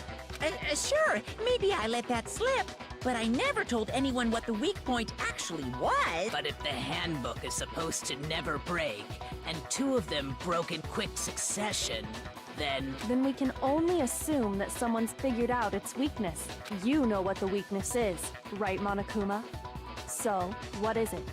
Sure, maybe I let that slip, but I never told anyone what the weak point actually was. But if the handbook is supposed to never break, and two of them broke in quick succession, then we can only assume that someone's figured out its weakness. You know what the weakness is, right, Monokuma? So, what is it?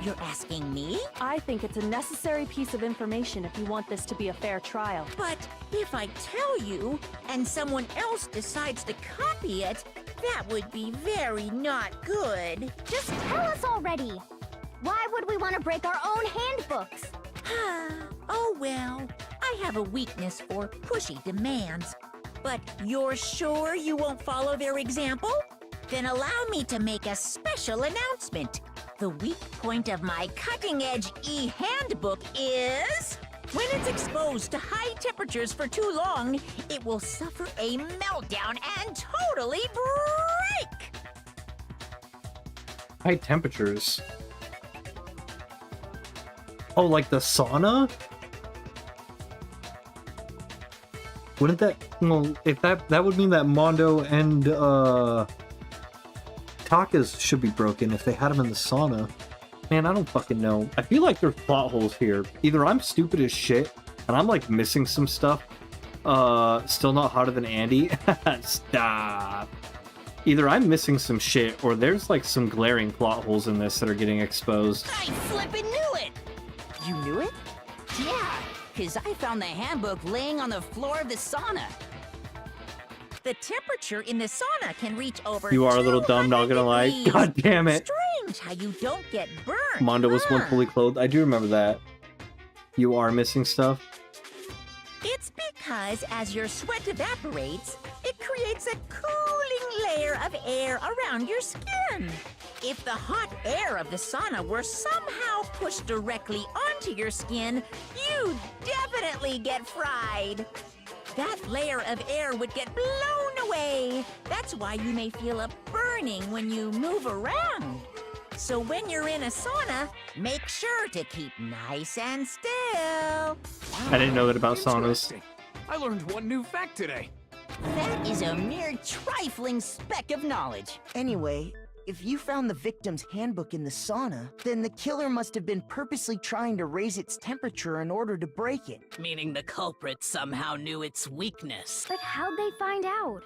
You're asking me? I think it's a necessary piece of information if you want this to be a fair trial. But if I tell you, and someone else decides to copy it, that would be very not good. Just tell us already! Why would we want to break our own handbooks? Oh well, I have a weakness for pushy demands. But you're sure you won't follow their example? Then allow me to make a special announcement. The weak point of my cutting-edge e-handbook is... when it's exposed to high temperatures for too long, it will suffer a meltdown and totally break! High temperatures. Oh, like the sauna? Wouldn't that... Well, if that would mean that Mondo and, Taka's should be broken if they had them in the sauna. Man, I don't fucking know. I feel like there's plot holes here. Either I'm stupid as shit, and I'm, like, missing some stuff. Still not hotter than Andy. Stop. Either I'm missing some shit, or there's, like, some glaring plot holes in this that are getting exposed. I flippin' knew it! You knew it? Yeah, because I found the handbook laying on the floor of the sauna. The temperature in the sauna can reach over You are a little dumb, not gonna lie. degrees. God damn it. Strange how you don't get burned. Mondo was once fully clothed. I do remember that. You are missing stuff. It's because as your sweat evaporates, it creates a cooling layer of air around your skin. If the hot air of the sauna were somehow pushed directly onto your skin, you'd definitely get fried. That layer of air would get blown away. That's why you may feel a burning when you move around. So when you're in a sauna, make sure to keep nice and still. I didn't know that about saunas. Interesting. I learned one new fact today. That is a mere trifling speck of knowledge. Anyway, if you found the victim's handbook in the sauna, then the killer must have been purposely trying to raise its temperature in order to break it. meaning the culprit somehow knew its weakness. But how'd they find out?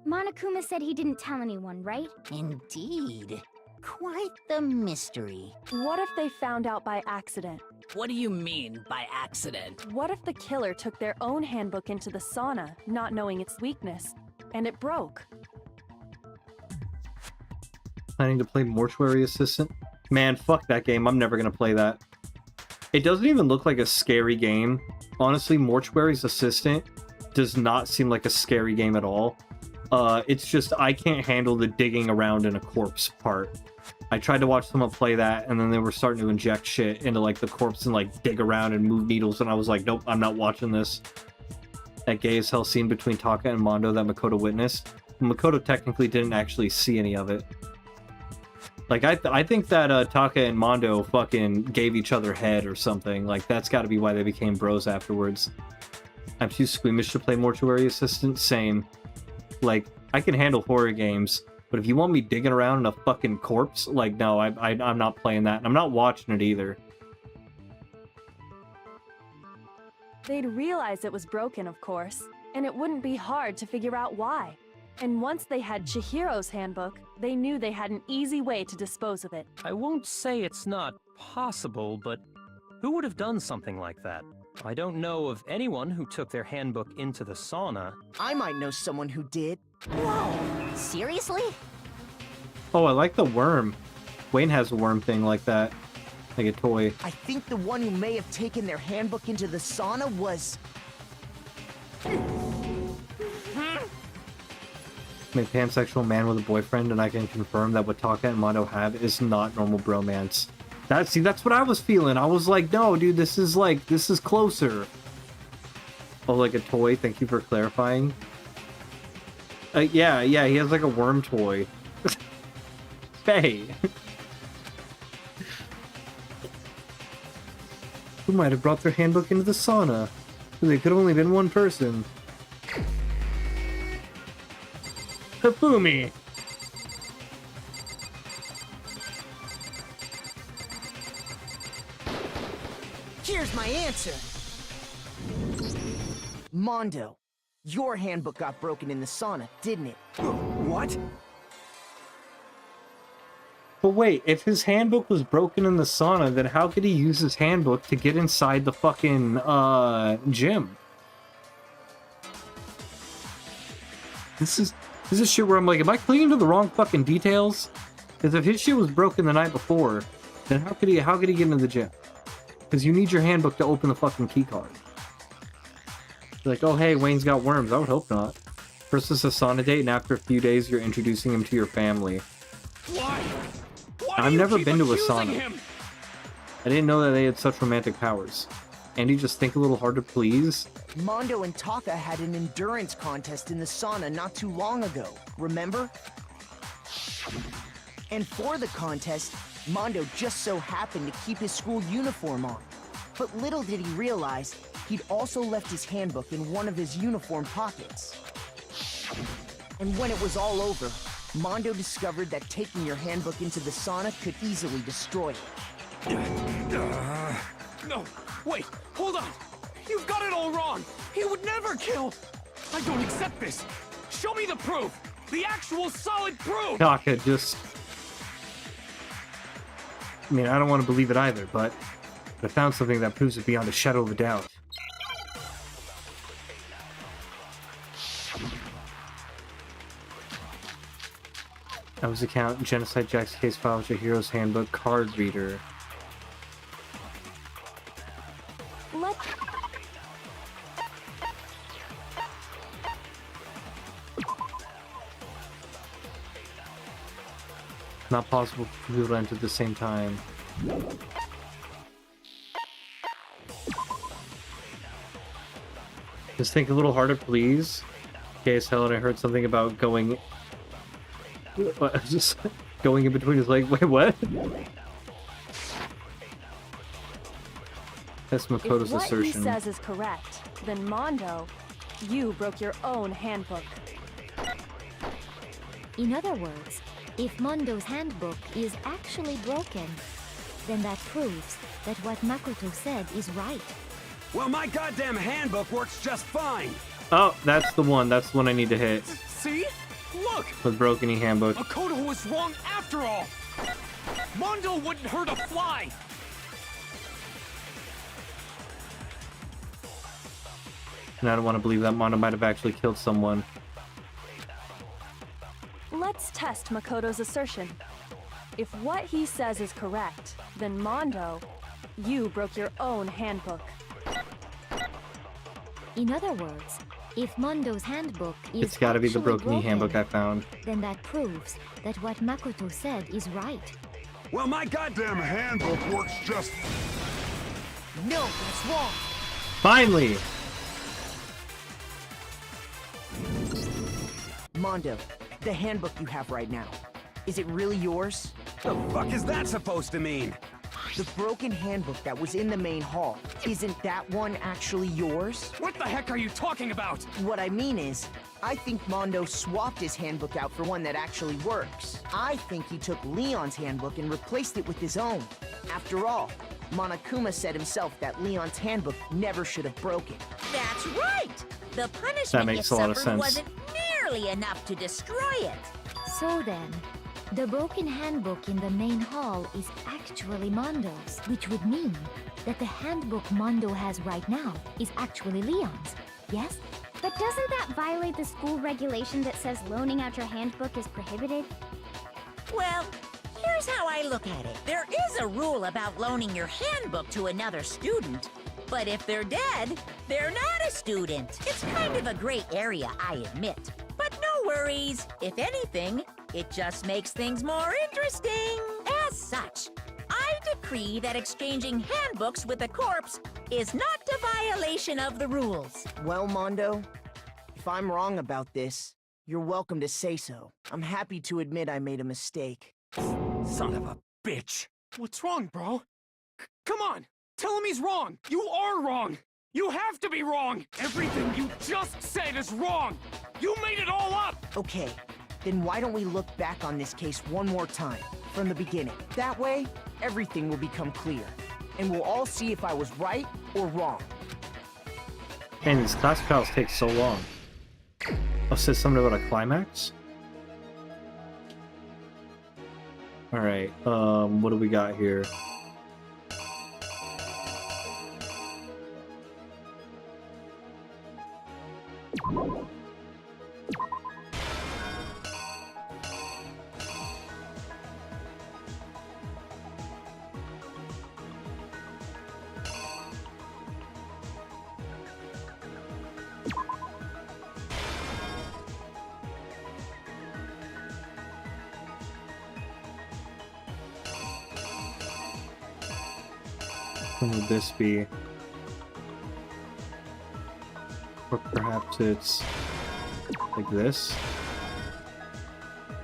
Monokuma said he didn't tell anyone, right? Indeed. Quite the mystery. What if they found out by accident? What do you mean by accident? What if the killer took their own handbook into the sauna, not knowing its weakness, and it broke? Planning to play Mortuary Assistant? Man, fuck that game. I'm never gonna play that. It doesn't even look like a scary game. Honestly, Mortuary's Assistant does not seem like a scary game at all. It's just, I can't handle the digging around in a corpse part. I tried to watch someone play that, and then they were starting to inject shit into, like, the corpse and, like, dig around and move needles, and I was like, nope, I'm not watching this. That gay as hell scene between Taka and Mondo that Makoto witnessed. Makoto technically didn't actually see any of it. Like, I think that Taka and Mondo fucking gave each other head or something. Like, that's gotta be why they became bros afterwards. I'm too squeamish to play Mortuary Assistant? Same. Like, I can handle horror games, but if you want me digging around in a fucking corpse, like, no, I'm not playing that. And I'm not watching it either. They'd realize it was broken, of course, and it wouldn't be hard to figure out why. And once they had Chihiro's handbook, they knew they had an easy way to dispose of it. I won't say it's not possible, but who would have done something like that? I don't know of anyone who took their handbook into the sauna. I might know someone who did. Whoa! Seriously? Oh, I like the worm. Wayne has a worm thing like that. Like a toy. I think the one who may have taken their handbook into the sauna was... I'm a pansexual man with a boyfriend, and I can confirm that what Taka and Mondo have is not normal bromance. That's what I was feeling. I was like, no, dude, this is closer. Oh, like a toy? Thank you for clarifying. Yeah, he has like a worm toy. Faye. Who might have brought their handbook into the sauna? They could have only been one person. Hifumi! Here's my answer. Mondo, your handbook got broken in the sauna, didn't it? What? But wait, if his handbook was broken in the sauna, then how could he use his handbook to get inside the fucking, gym? This is shit where I'm like, am I clinging to the wrong fucking details? Because if his shit was broken the night before, then how could he get into the gym? Because you need your handbook to open the fucking key card. Like, oh hey, Wayne's got worms. I would hope not. First it's a sauna date, and after a few days, you're introducing him to your family. Why? I've never been to a sauna. I didn't know that they had such romantic powers. Andy, just think a little hard to please. Mondo and Taka had an endurance contest in the sauna not too long ago, remember? And for the contest, Mondo just so happened to keep his school uniform on. But little did he realize, he'd also left his handbook in one of his uniform pockets. And when it was all over, Mondo discovered that taking your handbook into the sauna could easily destroy it. No, wait, hold on. You've got it all wrong. He would never kill. I don't accept this. Show me the proof. The actual solid proof. Taka, just... I mean, I don't want to believe it either, but I found something that proves it beyond a shadow of a doubt. Elvis account, Genocide Jack's case file, Chihiro's handbook, card reader. Not possible for people to enter at the same time. Just think a little harder, please. Okay, so Helen, I heard something about going... just going in between his legs. Wait, what? That's Makoto's assertion. If what he says is correct, then Mondo, you broke your own handbook. In other words, if Mondo's handbook is actually broken, then that proves that what Makoto said is right. Well, my goddamn handbook works just fine. Oh, that's the one. That's the one I need to hit. See? Look! With broken handbook. Makoto was wrong after all! Mondo wouldn't hurt a fly! And I don't want to believe that Mondo might have actually killed someone. Let's test Makoto's assertion. If what he says is correct, then Mondo, you broke your own handbook. In other words, if Mondo's handbook is It's gotta be the broken handbook I found. Then that proves that what Makoto said is right. Well, my goddamn handbook works just... No, that's wrong! Finally! Mondo, the handbook you have right now, is it really yours? The fuck is that supposed to mean? The broken handbook that was in the main hall, isn't that one actually yours? What the heck are you talking about? What I mean is, I think Mondo swapped his handbook out for one that actually works. I think he took Leon's handbook and replaced it with his own. After all, Monokuma said himself that Leon's handbook never should have broken. That's right! The That punishment makes it a lot of suffered sense. wasn't nearly enough to destroy it. So then, the broken handbook in the main hall is actually Mondo's, which would mean that the handbook Mondo has right now is actually Leon's, yes? But doesn't that violate the school regulation that says loaning out your handbook is prohibited? Well, here's how I look at it. There is a rule about loaning your handbook to another student, but if they're dead, they're not a student. It's kind of a gray area, I admit. But no worries. If anything, it just makes things more interesting. As such, I decree that exchanging handbooks with a corpse is not a violation of the rules. Well, Mondo, if I'm wrong about this, you're welcome to say so. I'm happy to admit I made a mistake. Son of a bitch. What's wrong, bro? Come on! Tell him he's wrong! You are wrong! You have to be wrong! Everything you just said is wrong! You made it all up! Okay, then why don't we look back on this case one more time, from the beginning? That way, everything will become clear, and we'll all see if I was right or wrong. Man, these class trials take so long. Oh, it says something about a climax? Alright, what do we got here? What would this be? Or perhaps it's like this?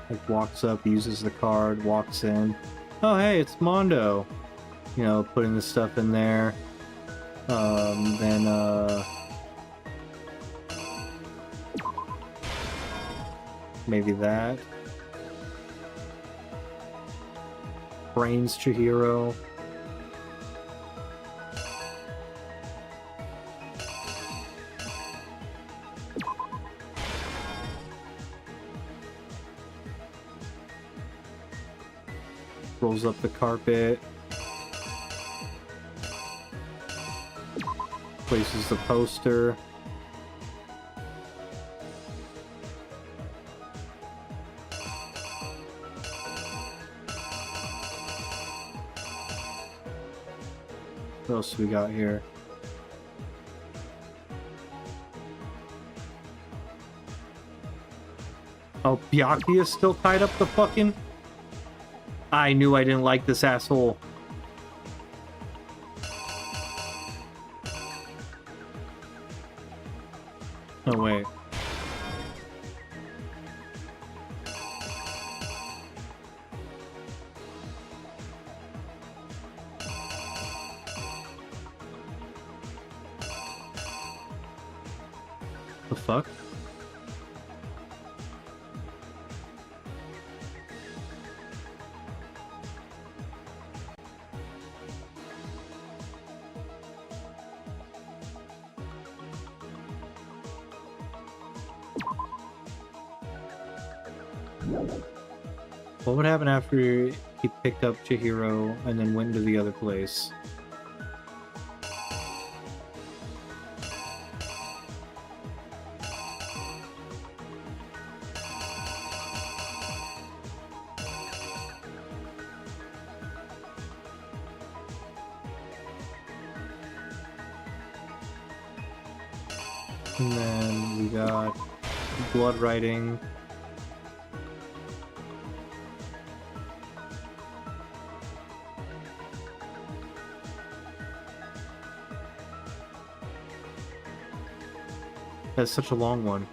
Like walks up, uses the card, walks in. Oh hey, it's Mondo! You know, putting the stuff in there. Maybe that. Brains Chihiro. Rolls up the carpet. Places the poster. What else do we got here? Oh, Byakuya is still tied up the fucking... I knew I didn't like this asshole. Oh, wait. The fuck? What would happen after he picked up Chihiro and then went to the other place? And then we got blood writing. That's such a long one.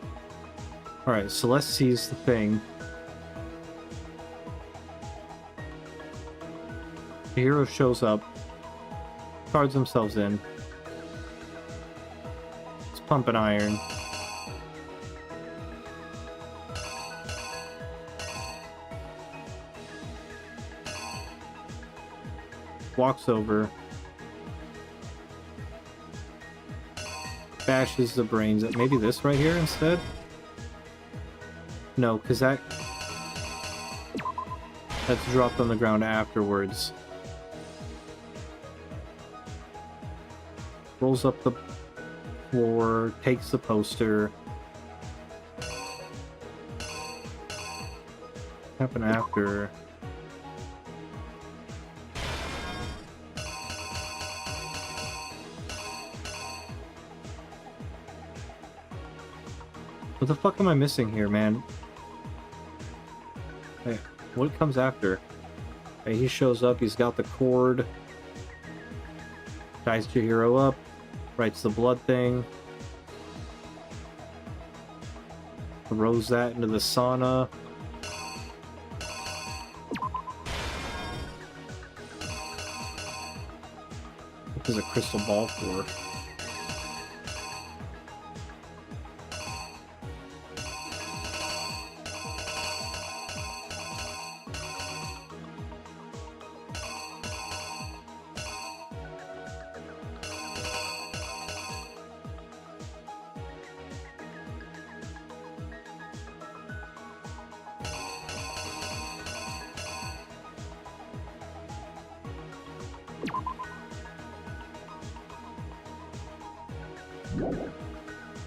Alright, Celeste sees the thing. Chihiro shows up, cards themselves in. It's pumping iron. Walks over. Bashes the brains at maybe this right here instead? No, because that's dropped on the ground afterwards. Rolls up the floor, takes the poster. Happen after. What the fuck am I missing here, man? Hey, what comes after? Hey, he shows up, he's got the cord. Ties Chihiro up. Writes the blood thing. Throws that into the sauna. What is a crystal ball for?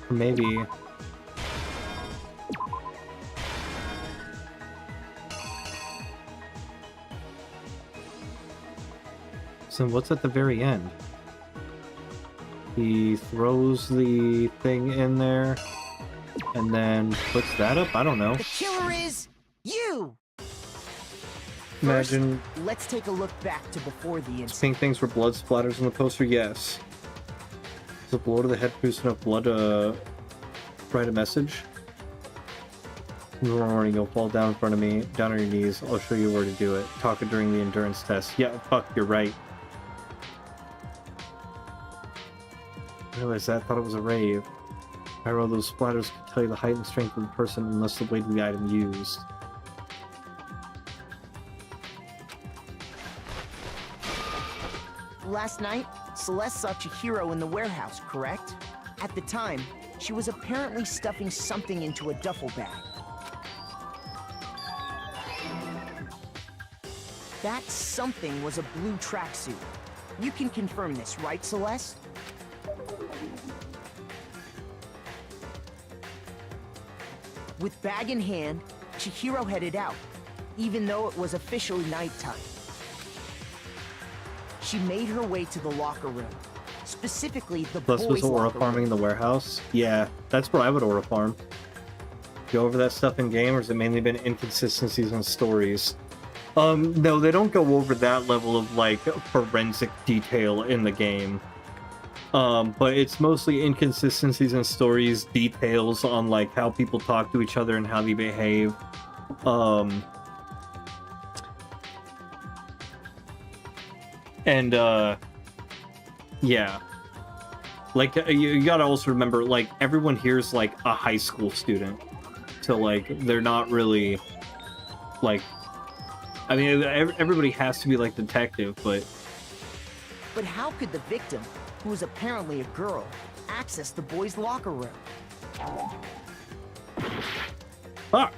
Maybe. So what's at the very end? He throws the thing in there and then puts that up? I don't know. The killer is you! Imagine. First, let's take a look back to before the incident. Pink things where blood splatters on the poster? Yes. Does a blow to the head produce enough blood to write a message? Warning, you'll fall down in front of me, down on your knees. I'll show you where to do it. Talk it during the endurance test. Yeah, fuck, you're right. I realized that. I thought it was a rave. I roll those splatters can tell you the height and strength of the person unless the weight of the item used. Last night, Celeste saw Chihiro in the warehouse, correct? At the time, she was apparently stuffing something into a duffel bag. That something was a blue tracksuit. You can confirm this, right, Celeste? With bag in hand, Chihiro headed out, even though it was officially nighttime. She made her way to the locker room, specifically the Plus, was boys' aura locker farming in room. the warehouse? Yeah, that's where I would aura farm. Go over that stuff in game, or has it mainly been inconsistencies in stories? No, they don't go over that level of, like, forensic detail in the game. But it's mostly inconsistencies in stories, details on, like, how people talk to each other and how they behave. Yeah. Like, you gotta also remember, like, everyone here's, like, a high school student. So, like, they're not really, like... I mean, everybody has to be, like, detective, but... But how could the victim, who was apparently a girl, access the boys' locker room? Fuck!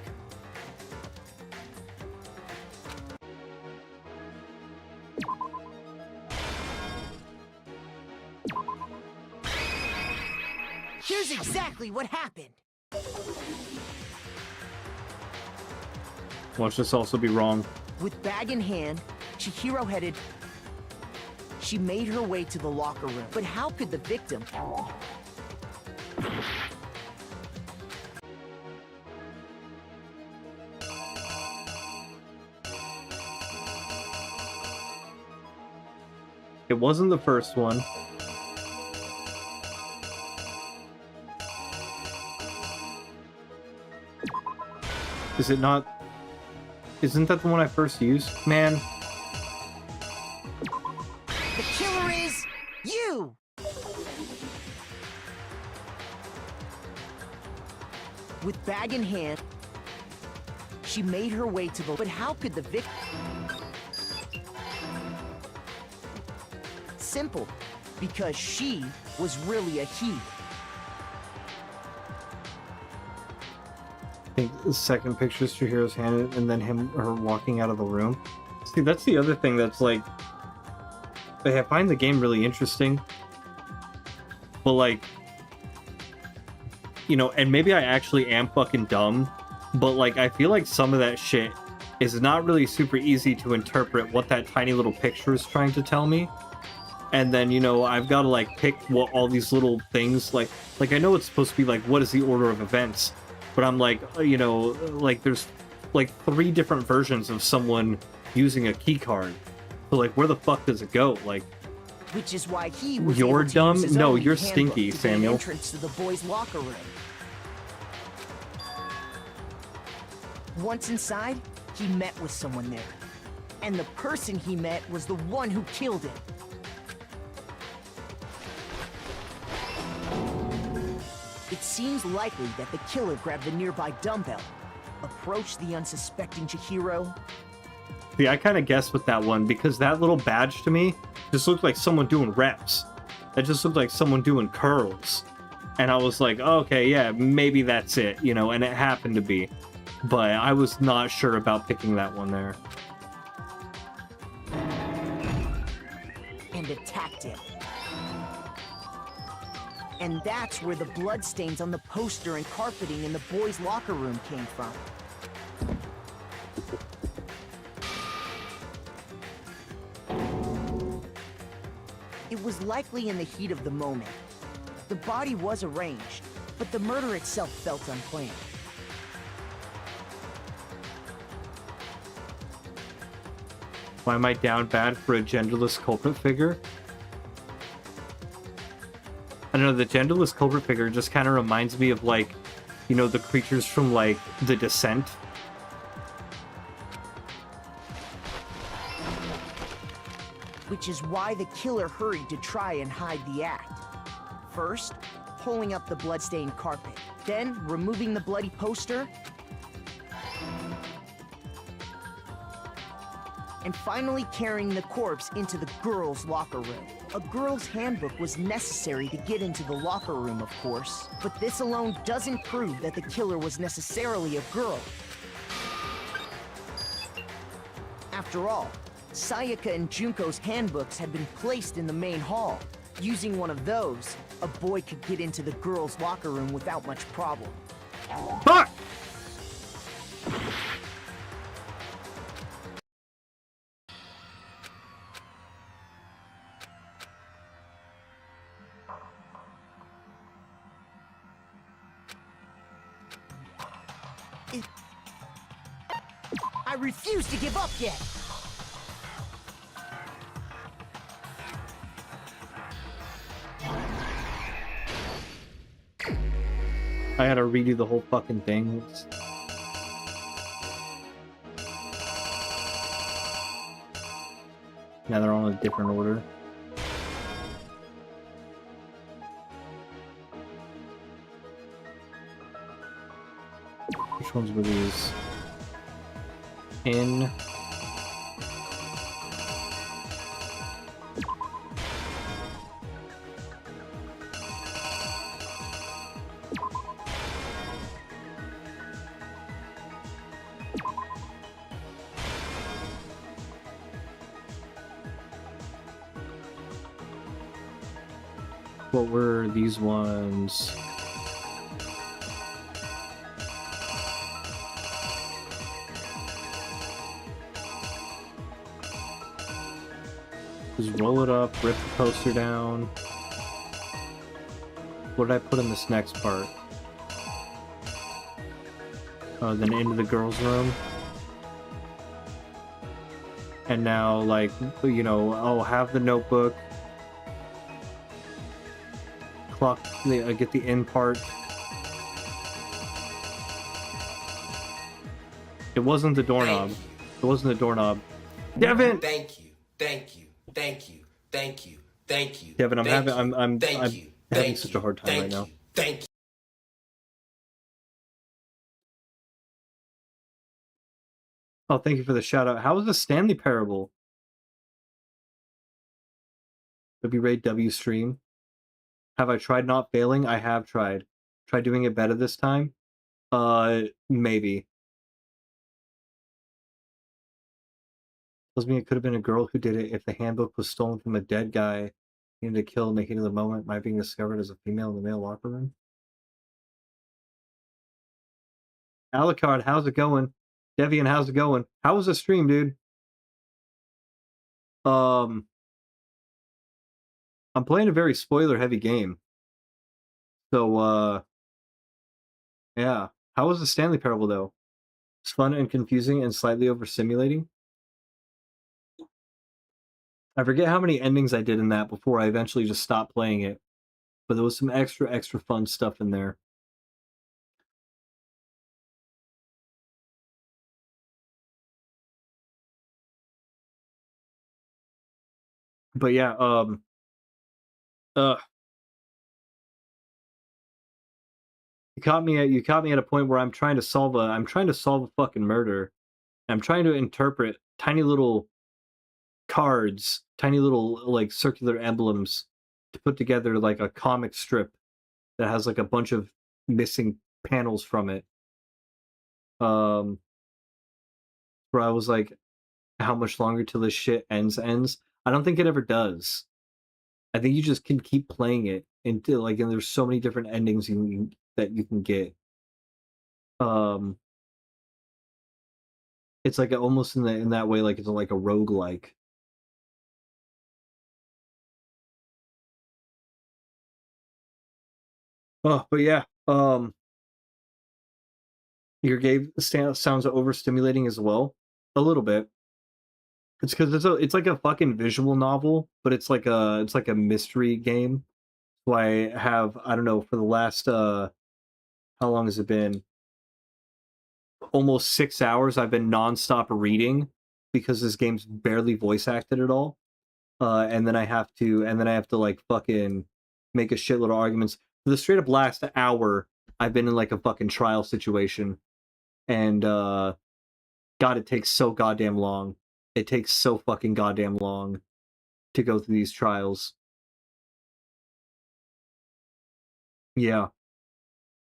Here's exactly what happened. Watch this also be wrong. With bag in hand, Chihiro headed... She made her way to the locker room. But how could the victim... It wasn't the first one. Is it not? Isn't that the one I first used? Man. With bag in hand, she made her way to the... But how could the victim... Simple. Because she was really a he. I think the second picture is Chihiro's hand, and then her walking out of the room. See, that's the other thing that's like... I find the game really interesting. But like... You know, and maybe I actually am fucking dumb, but like, I feel like some of that shit is not really super easy to interpret what that tiny little picture is trying to tell me. And then, you know, I've got to like pick what all these little things, like I know it's supposed to be like, what is the order of events? But I'm like, you know, like there's like 3 different versions of someone using a key card. So like, where the fuck does it go? Like, which is why he was you're able to dumb? use his No, own you're handbook stinky, to gain Samuel. Entrance to the boys' locker room. Once inside, he met with someone there. And the person he met was the one who killed him. It seems likely that the killer grabbed the nearby dumbbell, approached the unsuspecting Chihiro. See, I kind of guessed with that one because that little badge to me just looked like someone doing reps. That just looked like someone doing curls. And I was like, oh, okay, yeah, maybe that's it, you know, and it happened to be. But I was not sure about picking that one there. And attacked him. And that's where the bloodstains on the poster and carpeting in the boys' locker room came from. It was likely in the heat of the moment. The body was arranged, but the murder itself felt unplanned. Why am I down bad for a genderless culprit figure? I don't know, the genderless culprit figure just kind of reminds me of, like, you know, the creatures from, like, The Descent. Which is why the killer hurried to try and hide the act. First, pulling up the bloodstained carpet, then removing the bloody poster, and finally carrying the corpse into the girls' locker room. A girl's handbook was necessary to get into the locker room, of course, but this alone doesn't prove that the killer was necessarily a girl. After all, Sayaka and Junko's handbooks had been placed in the main hall. Using one of those, a boy could get into the girls' locker room without much problem. Fuck! I refuse to give up yet! I had to redo the whole fucking thing. Now they're all in a different order. Which ones were these? In. What were these ones? Just roll it up, rip the poster down. What did I put in this next part? Oh, then into the girls' room. And now, like, you know, I'll have the notebook. Clock, I get the in part. It wasn't the doorknob. It wasn't the doorknob. Devin! Thank you, thank you, thank you, thank you, thank you. Devin, I'm thank having you, I'm thank having you, such a hard time right now. Thank you. Oh, thank you for the shout out. How was the Stanley Parable? W-Ray W stream. Have I tried not failing? I have tried. Try doing it better this time? Maybe. Tells me it could have been a girl who did it if the handbook was stolen from a dead guy needed to kill in the heat of the moment, might being discovered as a female in the male locker room. Alucard, how's it going? Devian, how's it going? How was the stream, dude? I'm playing a very spoiler-heavy game. So, yeah. How was the Stanley Parable, though? It's fun and confusing and slightly over-stimulating. I forget how many endings I did in that before I eventually just stopped playing it. But there was some extra fun stuff in there. But yeah, you caught me at a point where I'm trying to solve a fucking murder. I'm trying to interpret tiny little cards, tiny little like circular emblems to put together like a comic strip that has like a bunch of missing panels from it. Where I was like, how much longer till this shit ends? I don't think it ever does. I think you just can keep playing it until like, and there's so many different endings that you can get. It's like almost in that way, like it's like a roguelike. Oh, but yeah, your game sounds overstimulating as well, a little bit. It's because it's like a fucking visual novel, but it's like a mystery game. So I have, I don't know, for the last how long has it been? Almost 6 hours. I've been nonstop reading because this game's barely voice acted at all. And then I have to like fucking make a shitload of arguments. For the straight up last hour, I've been in like a fucking trial situation. And God, it takes so goddamn long. It takes so fucking goddamn long to go through these trials. Yeah.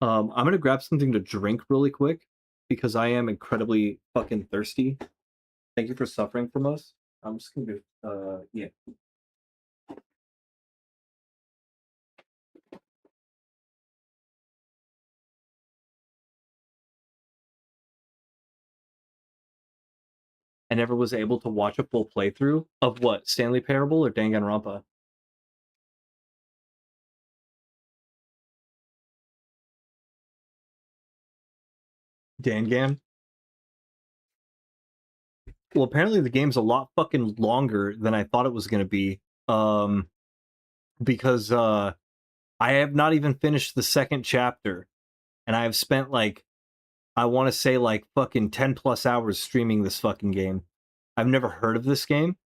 I'm gonna grab something to drink really quick because I am incredibly fucking thirsty. Thank you for suffering from us. I'm just gonna do, yeah. I never was able to watch a full playthrough of what, Stanley Parable or Danganronpa? Dangan? Well, apparently the game's a lot fucking longer than I thought it was gonna be. Because I have not even finished the second chapter, and I have spent like, I want to say like fucking 10 plus hours streaming this fucking game. I've never heard of this game.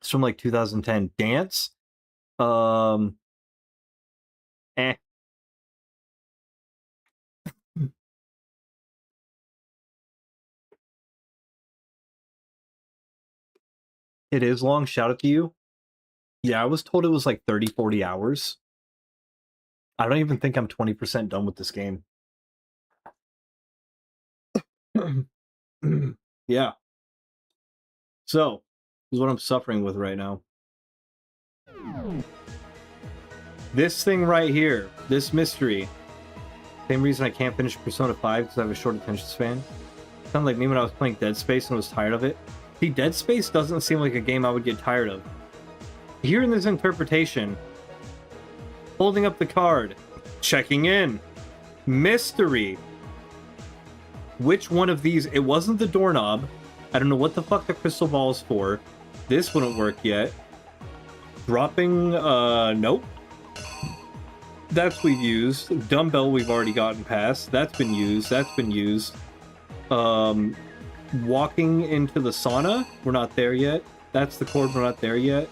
It's from like 2010. Dance? Eh. It is long. Shout out to you. Yeah, I was told it was like 30, 40 hours. I don't even think I'm 20% done with this game. Yeah. So, this is what I'm suffering with right now. This thing right here, this mystery. Same reason I can't finish Persona 5 because I have a short attention span. Sounds like me when I was playing Dead Space and was tired of it. See, Dead Space doesn't seem like a game I would get tired of. Hearing this interpretation, holding up the card, checking in, mystery. Which one of these? It wasn't the doorknob. I don't know what the fuck the crystal ball is for. This wouldn't work yet. Dropping, nope. That's we've used. Dumbbell we've already gotten past. That's been used. That's been used. Walking into the sauna, we're not there yet. That's the cord, we're not there yet.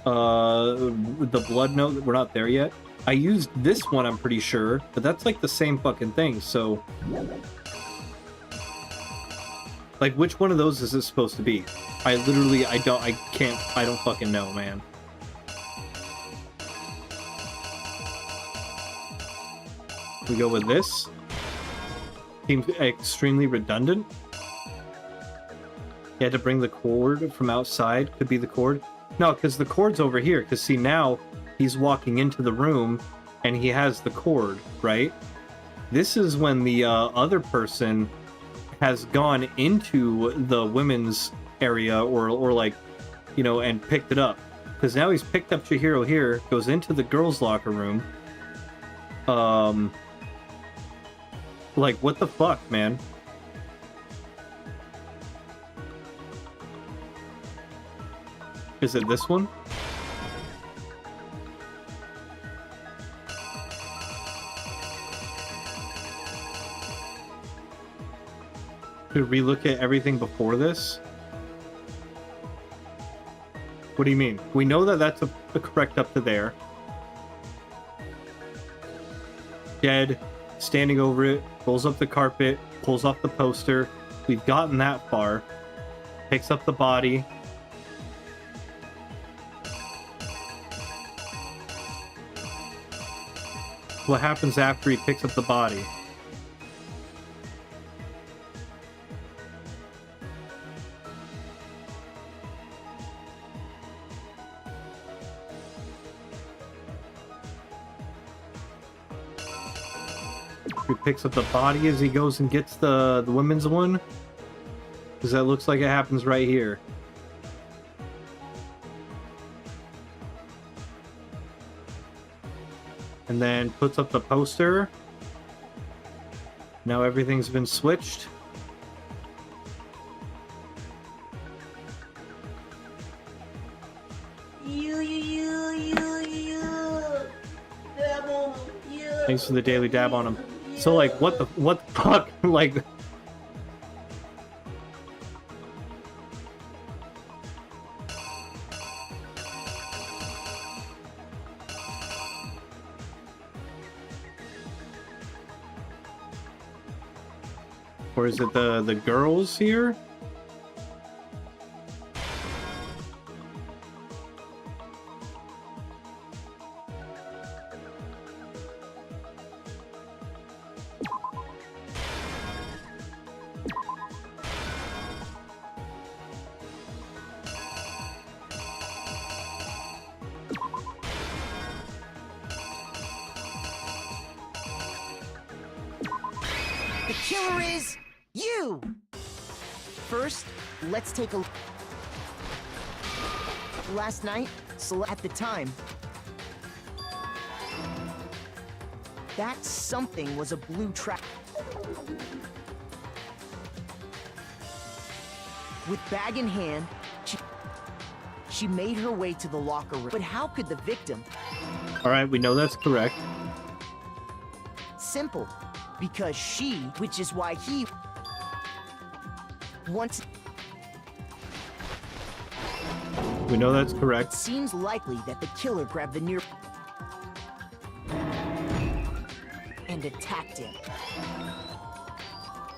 The blood note, we're not there yet. I used this one, I'm pretty sure, but that's like the same fucking thing, so... Like, which one of those is it supposed to be? I don't fucking know, man. We go with this. Seems extremely redundant. He had to bring the cord from outside. Could be the cord. No, because the cord's over here. Because see, now he's walking into the room and he has the cord, right? This is when the other person has gone into the women's area or like, you know, and picked it up. Because now he's picked up Chihiro here, goes into the girls' locker room. Like, what the fuck, man? Is it this one? Should we look at everything before this? What do you mean? We know that that's a correct up to there. Dead, standing over it, pulls up the carpet, pulls off the poster. We've gotten that far. Picks up the body. What happens after he picks up the body? He picks up the body as he goes and gets the women's one? Because that looks like it happens right here. And then puts up the poster. Now everything's been switched. Thanks for the daily dab on him. So like, what the fuck? Like, or is it the girls here? The killer is you! First, let's take a look. Last night, so at the time, that something was a blue trap. With bag in hand, she made her way to the locker room. But how could the victim? Alright, we know that's correct. Simple. Because she, which is why he wants. We know that's correct. It seems likely that the killer grabbed the near and attacked him.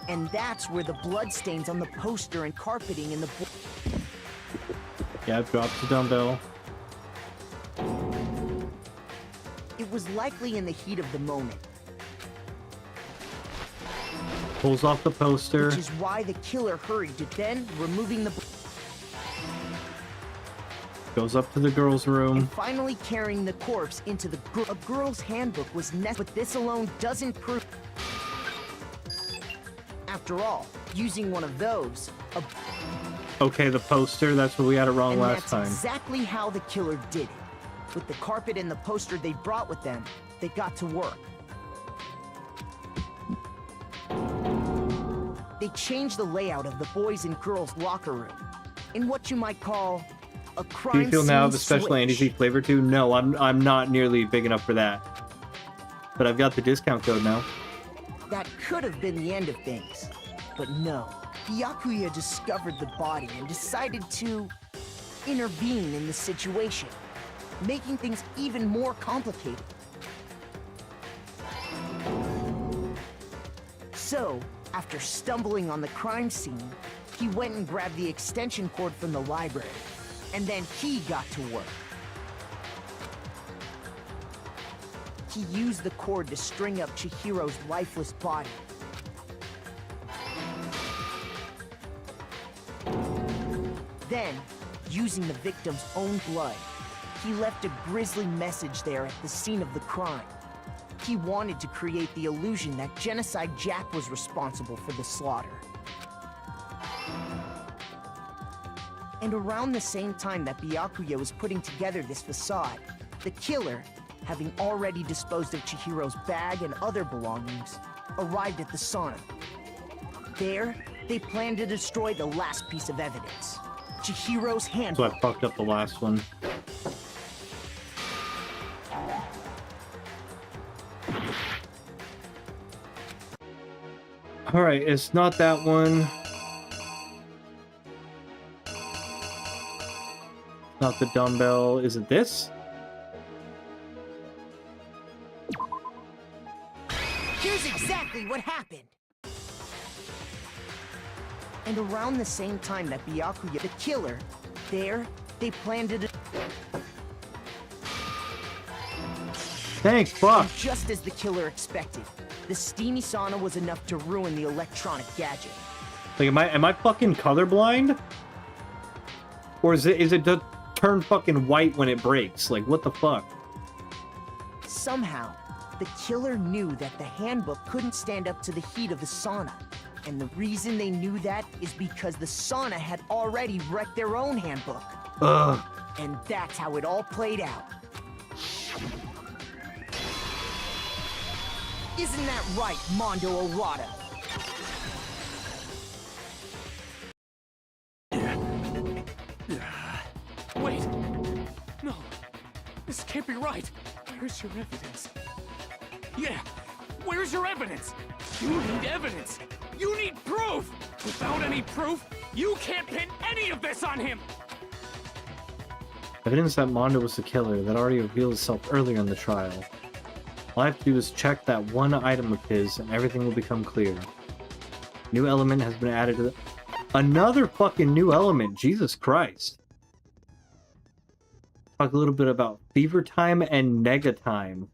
And that's where the bloodstains on the poster and carpeting in the Yeah, drops the dumbbell. It was likely in the heat of the moment. Pulls off the poster. Which is why the killer hurried to then removing the Goes up to the girls' room. and finally carrying the corpse into the a girl's handbook was necessary, but this alone doesn't prove. After all, using one of those, Okay, the poster, that's where we had it wrong and last that's time. exactly how the killer did it. With the carpet and the poster they brought with them, they got to work. They changed the layout of the boys' and girls' locker room in what you might call a crime Do you feel now scene the special switch. anti-cheat flavor too? No, I'm not nearly big enough for that. But I've got the discount code now. That could have been the end of things. But no. Byakuya discovered the body and decided to intervene in the situation, making things even more complicated. So, after stumbling on the crime scene, He went and grabbed the extension cord from the library, and then he got to work. He used the cord to string up Chihiro's lifeless body. Then, using the victim's own blood, he left a grisly message there at the scene of the crime. He wanted to create the illusion that Genocide Jack was responsible for the slaughter. And around the same time that Byakuya was putting together this facade, the killer, having already disposed of Chihiro's bag and other belongings, arrived at the sauna. There, they planned to destroy the last piece of evidence, Chihiro's handbook. So I fucked up the last one. Alright, it's not that one. Not the dumbbell. Is it this? Here's exactly what happened. And around the same time that Byakuya, the killer, there, they planned to... Thanks, fuck. And just as the killer expected, the steamy sauna was enough to ruin the electronic gadget. Like, am I fucking colorblind? Or is it to turn fucking white when it breaks? Like, what the fuck? Somehow, the killer knew that the handbook couldn't stand up to the heat of the sauna. And the reason they knew that is because the sauna had already wrecked their own handbook. Ugh. And that's how it all played out. Isn't that right, Mondo Arata? Wait! No! This can't be right! Where's your evidence? Yeah! Where's your evidence? You need evidence! You need proof! Without any proof, you can't pin any of this on him! Evidence that Mondo was the killer that already revealed itself earlier in the trial. All I have to do is check that one item of his and everything will become clear. New element has been added to the... Another fucking new element! Jesus Christ! Talk a little bit about Fever Time and Nega Time.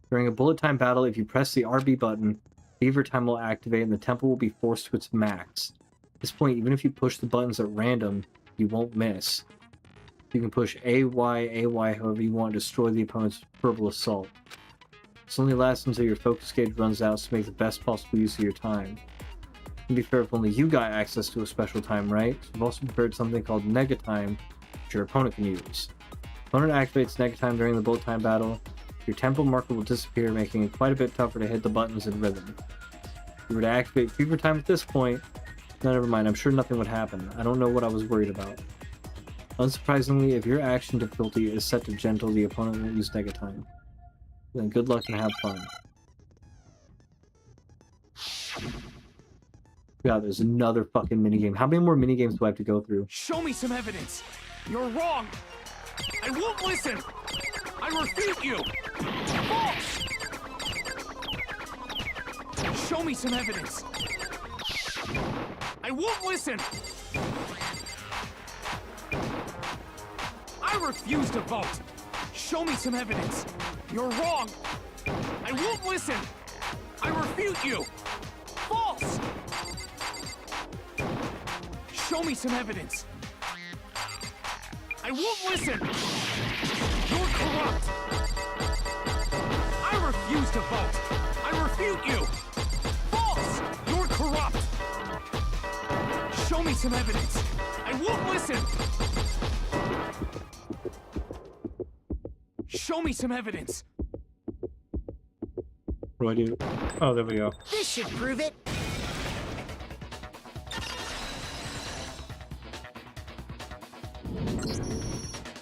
During a bullet time battle, if you press the RB button, Fever Time will activate and the tempo will be forced to its max. At this point, even if you push the buttons at random, you won't miss. You can push AY however you want to destroy the opponent's verbal assault. This only lasts until your focus gauge runs out, so make the best possible use of your time. To be fair, if only you got access to a special time, right? So we've also prepared something called Nega Time, which your opponent can use. Opponent activates Nega Time during the bullet time battle. Your tempo marker will disappear, making it quite a bit tougher to hit the buttons in rhythm. If you were to activate Fever Time at this point, no, never mind, I'm sure nothing would happen. I don't know what I was worried about. Unsurprisingly, if your action difficulty is set to gentle, the opponent won't use Nega Time. Then good luck and have fun. God, there's another fucking minigame. How many more minigames do I have to go through? Show me some evidence! You're wrong! I won't listen! I refute you! False! Show me some evidence! I won't listen! I refuse to vote! Show me some evidence! You're wrong! I won't listen! I refute you! False! Show me some evidence! I won't listen! You're corrupt! I refuse to vote! I refute you! False! You're corrupt! Show me some evidence! I won't listen! Show me some evidence! What do I do? Oh, there we go. This should prove it.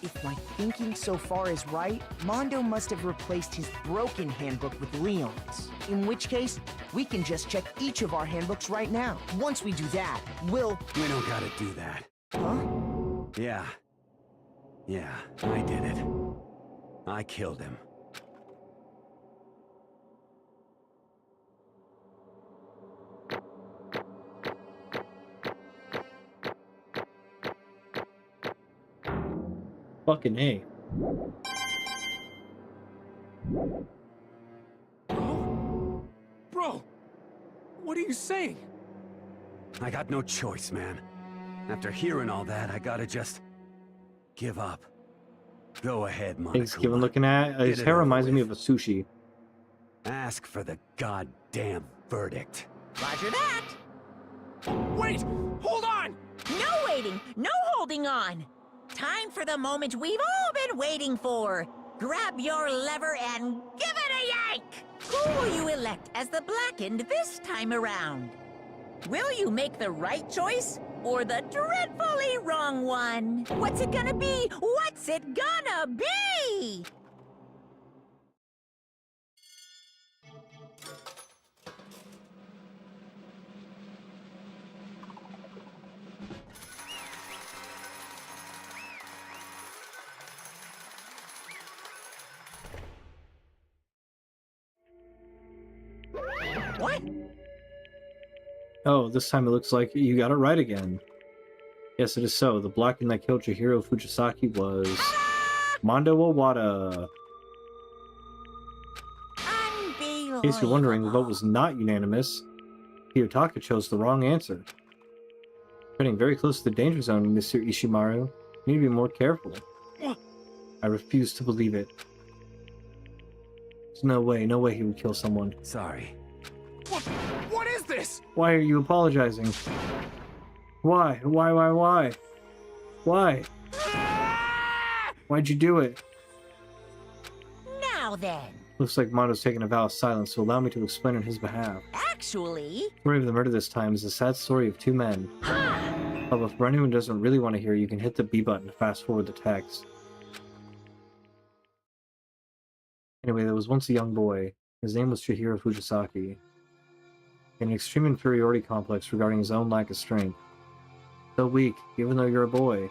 If my thinking so far is right, Mondo must have replaced his broken handbook with Leon's. In which case, we can just check each of our handbooks right now. Once we do that, we'll... We don't gotta do that. Huh? Yeah. Yeah, I did it. I killed him. Fucking A. Bro, what are you saying? I got no choice, man. After hearing all that, I gotta just give up. Go ahead, Thanksgiving Monokuma. looking at his Get it hair over reminds me with. of a sushi. Ask for the goddamn verdict. Roger that. Wait! Hold on! No waiting, no holding on. Time for the moment we've all been waiting for. Grab your lever and give it a yank! Who will you elect as the Blackened this time around? Will you make the right choice or the dreadfully wrong one? What's it gonna be? What's it gonna be? What? Oh, this time it looks like you got it right again. Yes, it is so. The Blackened that killed Chihiro Fujisaki was Mondo Owada. In case you're wondering, the vote was not unanimous. Kiyotaka chose the wrong answer. Getting very close to the danger zone, Mr. Ishimaru. You need to be more careful. I refuse to believe it. There's no way he would kill someone. Sorry. What is this? Why are you apologizing? Why? Why? Why'd you do it? Now then, Looks like Mondo's taken a vow of silence, so allow me to explain on his behalf. actually... The story of the murder this time is a sad story of two men. But for anyone who doesn't really want to hear, you can hit the B button to fast forward the text. Anyway, there was once a young boy. His name was Chihiro Fujisaki. He had an extreme inferiority complex regarding his own lack of strength. So weak, even though you're a boy.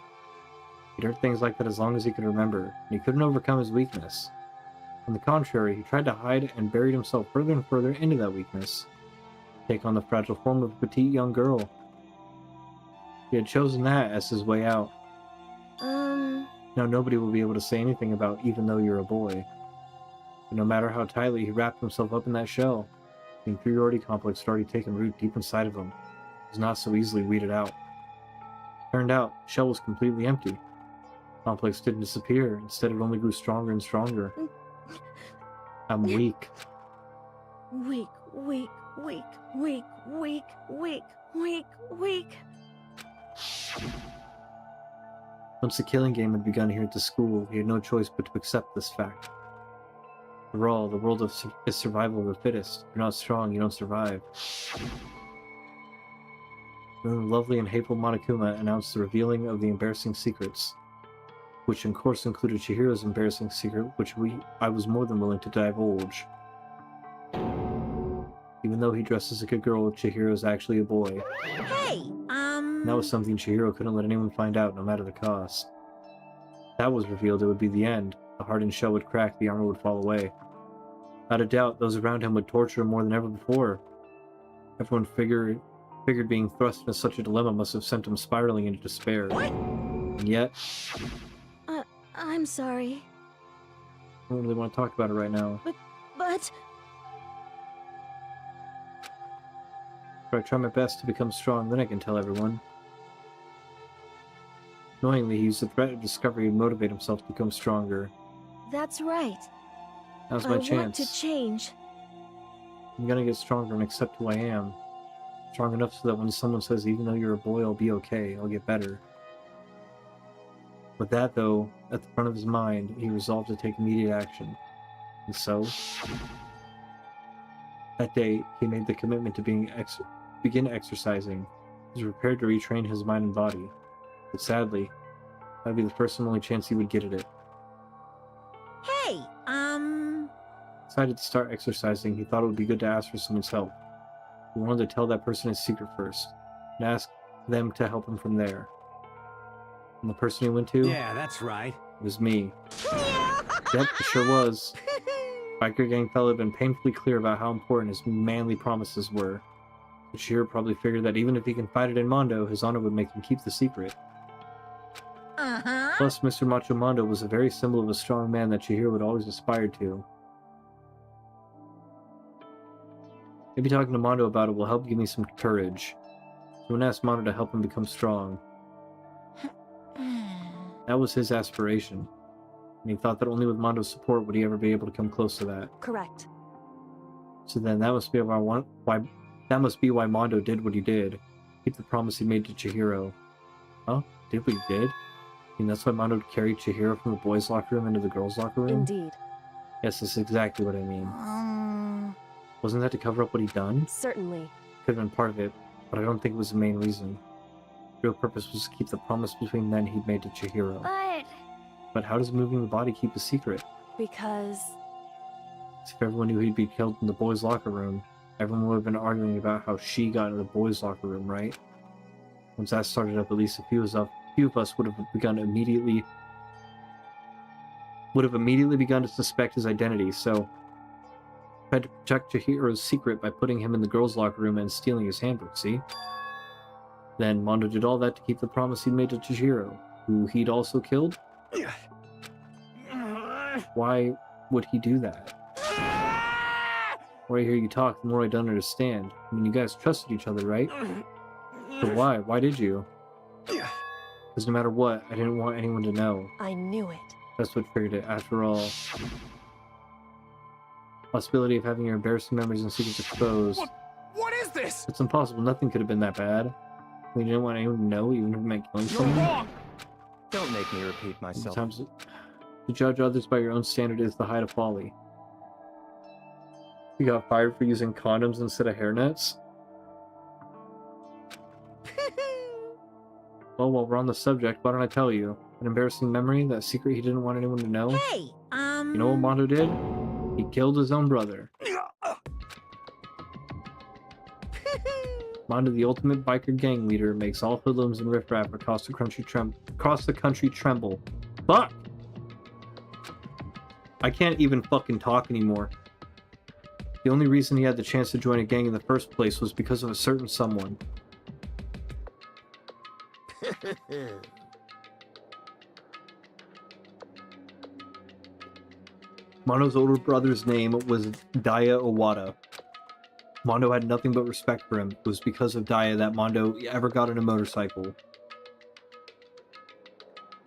He'd heard things like that as long as he could remember, and he couldn't overcome his weakness. On the contrary, he tried to hide and buried himself further and further into that weakness, take on the fragile form of a petite young girl. He had chosen that as his way out. Now nobody will be able to say anything about even though you're a boy. But no matter how tightly he wrapped himself up in that shell, the inferiority complex had already taken root deep inside of him. It was not so easily weeded out. Turned out, the shell was completely empty. The complex didn't disappear, instead it only grew stronger and stronger. I'm weak. Weak. Once the killing game had begun here at the school, he had no choice but to accept this fact. After all, the world is survival of the fittest. If you're not strong, you don't survive. Then the lovely and hateful Monokuma announced the revealing of the embarrassing secrets, which of course included Chihiro's embarrassing secret, which I was more than willing to divulge. Even though he dresses like a girl, Chihiro is actually a boy. Hey, That was something Chihiro couldn't let anyone find out, no matter the cost. If that was revealed, it would be the end. The hardened shell would crack, the armor would fall away. Without a doubt, those around him would torture him more than ever before. Everyone figured being thrust into such a dilemma must have sent him spiraling into despair. And yet, I'm sorry. I don't really want to talk about it right now. But... If I try my best to become strong, then I can tell everyone. Annoyingly, he used the threat of discovery to motivate himself to become stronger. That's right. Now's my I chance. want to change. I'm gonna get stronger and accept who I am. Strong enough so that when someone says, even though you're a boy, I'll be okay, I'll get better. With that, though, at the front of his mind, he resolved to take immediate action. And so, that day, he made the commitment to begin exercising. He was prepared to retrain his mind and body. But sadly, that would be the first and only chance he would get at it. hey, Decided to start exercising, he thought it would be good to ask for someone's help. He wanted to tell that person his secret first, and ask them to help him from there. And the person he went to? Yeah, that's right. Was me. Yep, it sure was. Biker gang fella had been painfully clear about how important his manly promises were. But Chihiro probably figured that even if he confided in Mondo, his honor would make him keep the secret. uh-huh. Plus, Mr. Macho Mondo was a very symbol of a strong man that Chihiro would always aspire to. Maybe talking to Mondo about it will help give me some courage. Someone asked Mondo to help him become strong. That was his aspiration. And he thought that only with Mondo's support would he ever be able to come close to that. Correct. So then that must be why Mondo did what he did. Keep the promise he made to Chihiro. Huh? Did what he did? I mean, that's why Mondo carried Chihiro from the boys' locker room into the girls' locker room? Indeed. Yes, that's exactly what I mean. Wasn't that to cover up what he'd done? Certainly. Could have been part of it, but I don't think it was the main reason. The real purpose was to keep the promise between men he'd made to Chihiro. But how does moving the body keep a secret? Because... If everyone knew he'd be killed in the boys' locker room, everyone would have been arguing about how she got into the boys' locker room, right? Once that started up, at least a few of us would have immediately begun to suspect his identity, so tried to protect Chihiro's secret by putting him in the girls' locker room and stealing his handbook, see? Then Mondo did all that to keep the promise he'd made to Chihiro, who he'd also killed? Why would he do that? The more I hear you talk, the more I don't understand. I mean, you guys trusted each other, right? But why? Why did you? Because no matter what, I didn't want anyone to know. I knew it. That's what triggered it, after all. Possibility of having your embarrassing memories and secrets exposed. What is this? It's impossible. Nothing could have been that bad. We didn't want anyone to know, even if it meant killing someone. You're wrong! Don't make me repeat myself. Sometimes to judge others by your own standard is the height of folly. You got fired for using condoms instead of hairnets? Well, while we're on the subject, why don't I tell you? An embarrassing memory, that secret he didn't want anyone to know? Hey, You know what Mondo did? He killed his own brother. Mondo, the ultimate biker gang leader, makes all hoodlums and riffraff across the country tremble. Fuck! I can't even fucking talk anymore. The only reason he had the chance to join a gang in the first place was because of a certain someone. Mondo's older brother's name was Daya Owada. Mondo had nothing but respect for him. It was because of Daya that Mondo ever got on a motorcycle.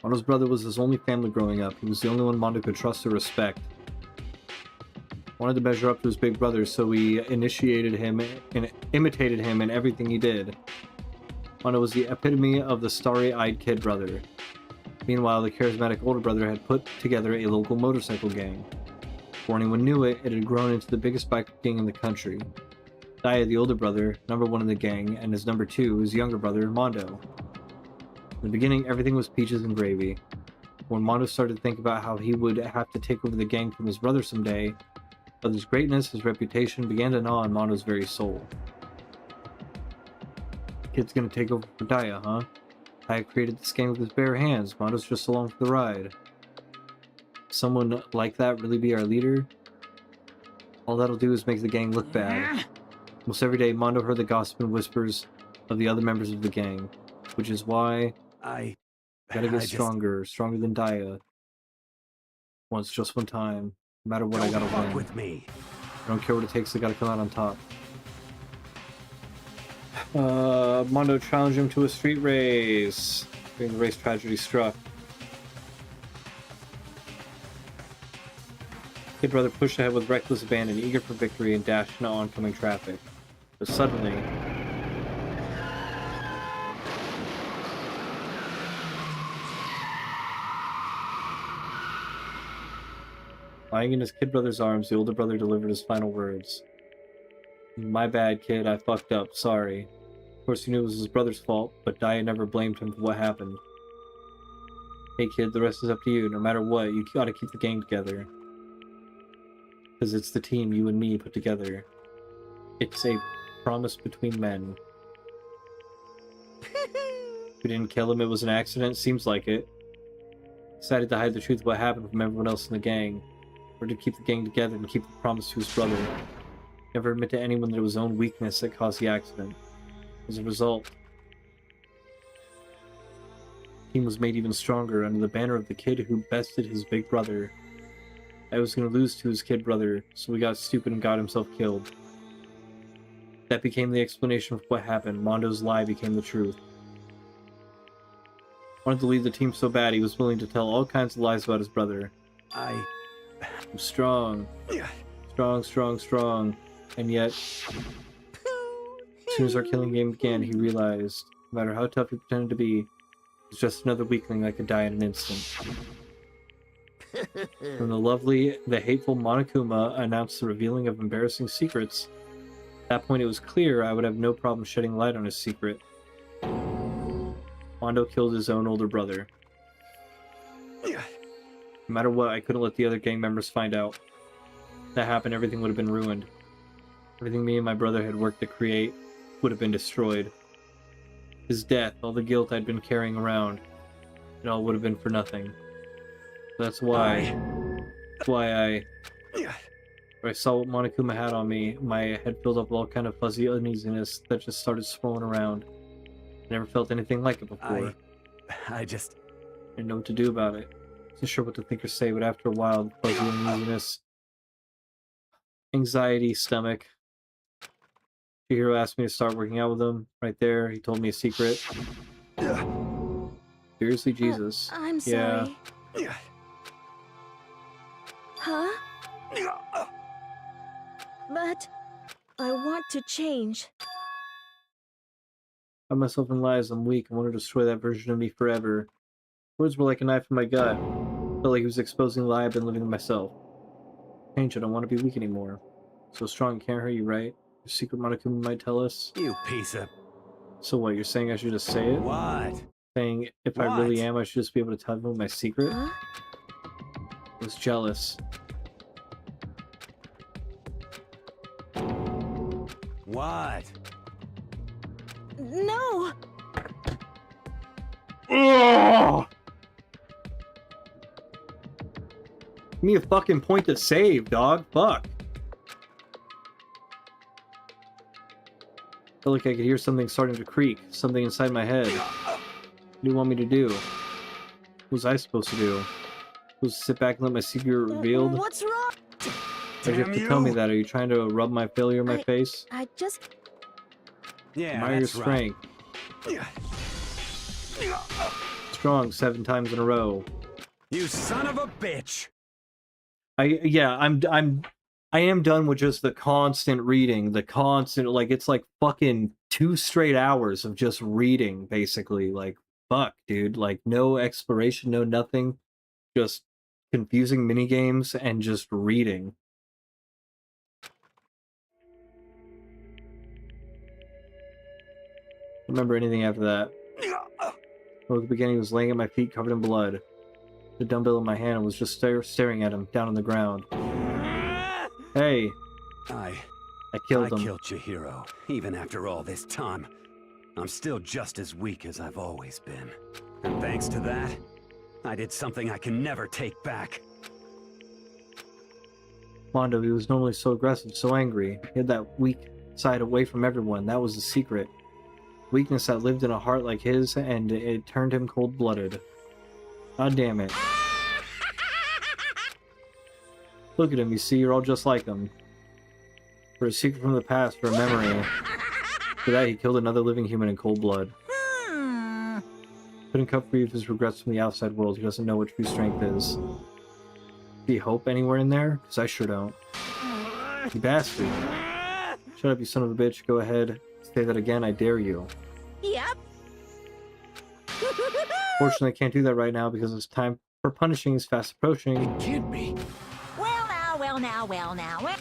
Mondo's brother was his only family growing up. He was the only one Mondo could trust or respect. Wanted to measure up to his big brother, so he initiated him and imitated him in everything he did. Mondo was the epitome of the starry-eyed kid brother. Meanwhile, the charismatic older brother had put together a local motorcycle gang. Before anyone knew it, it had grown into the biggest biker gang in the country. Daya, the older brother, number one in the gang, and his number two, his younger brother, Mondo. In the beginning, everything was peaches and gravy. When Mondo started to think about how he would have to take over the gang from his brother someday, but his greatness, his reputation, began to gnaw on Mondo's very soul. Kid's gonna take over for Daya, huh? Daya created this gang with his bare hands. Mondo's just along for the ride. Someone like that really be our leader? All that'll do is make the gang look bad. Almost every day, Mondo heard the gossip and whispers of the other members of the gang, which is why I gotta get stronger than Daya. Once, just one time. No matter what, I gotta win. With me. I don't care what it takes, I gotta come out on top. Mondo challenged him to a street race. During the race, tragedy struck. Kid brother pushed ahead with reckless abandon, eager for victory and dashed into oncoming traffic. But suddenly... Lying in his kid brother's arms, the older brother delivered his final words. My bad, kid. I fucked up. Sorry. Of course, he knew it was his brother's fault, but Daya never blamed him for what happened. Hey, kid, the rest is up to you. No matter what, you gotta keep the gang together. Because it's the team you and me put together. It's a promise between men. We didn't kill him, it was an accident. Seems like it. Decided to hide the truth of what happened from everyone else in the gang. Or to keep the gang together and keep the promise to his brother. Never admit to anyone that it was his own weakness that caused the accident. As a result, team was made even stronger under the banner of the kid who bested his big brother. I was going to lose to his kid brother, so he got stupid and got himself killed. That became the explanation for what happened. Mondo's lie became the truth. Wanted to lead the team so bad he was willing to tell all kinds of lies about his brother. I'm strong. Strong. And yet, as soon as our killing game began, he realized, no matter how tough he pretended to be, he was just another weakling that could die in an instant. When the hateful Monokuma announced the revealing of embarrassing secrets, at that point it was clear I would have no problem shedding light on his secret. Mondo killed his own older brother. No matter what, I couldn't let the other gang members find out. If that happened, everything would have been ruined. Everything me and my brother had worked to create would have been destroyed. His death, all the guilt I'd been carrying around, it all would have been for nothing. That's why I saw what Monokuma had on me, my head filled up with all kind of fuzzy uneasiness that just started swirling around. I never felt anything like it before. I didn't know what to do about it. Wasn't sure what to think or say, but after a while, the fuzzy uneasiness, anxiety, stomach. Chihiro asked me to start working out with him. Right there, he told me a secret. Seriously, Jesus. I'm sorry. Yeah. Huh? But I want to change. I myself in lies, I'm weak, I want to destroy that version of me forever. Words were like a knife in my gut. Felt like he was exposing the lie I've been living in myself. Change, I don't want to be weak anymore. So strong can't hurt you, right? Your secret Monokuma might tell us. You piece of... So what, you're saying I should just say it? What? Saying if I really am, I should just be able to tell him my secret? Huh? I was jealous. What? No! Ugh! Give me a fucking point to save, dog. Fuck. Felt like I could hear something starting to creak. Something inside my head. What do you want me to do? What was I supposed to do? Was to sit back and let my secret revealed? What's wrong? Why'd you have to tell me that? Are you trying to rub my failure in my face? I just... Yeah, Admire your strength. Strong 7 times in a row. You son of a bitch! I am done with just the constant reading, like it's like fucking 2 straight hours of just reading, basically. Like, fuck, dude. Like, no exploration, no nothing. Just confusing minigames and just reading. Don't remember anything after that. Well, at the beginning, he was laying at my feet covered in blood. The dumbbell in my hand and was just staring at him down on the ground. Hey! I killed him. I killed Chihiro, even after all this time. I'm still just as weak as I've always been. And thanks to that, I did something I can never take back. Mondo, he was normally so aggressive, so angry. He had that weak side away from everyone. That was the secret. Weakness that lived in a heart like his, and it turned him cold-blooded. God damn it. Look at him, you see, you're all just like him. For a secret from the past, for a memory. For that, he killed another living human in cold blood. Couldn't cut free of his regrets from the outside world. He doesn't know what true strength is. See hope anywhere in there? Because I sure don't. You bastard. Shut up, you son of a bitch. Go ahead. Say that again, I dare you. Yep. Fortunately, I can't do that right now because it's time for punishing is fast approaching. It can't be. Well now.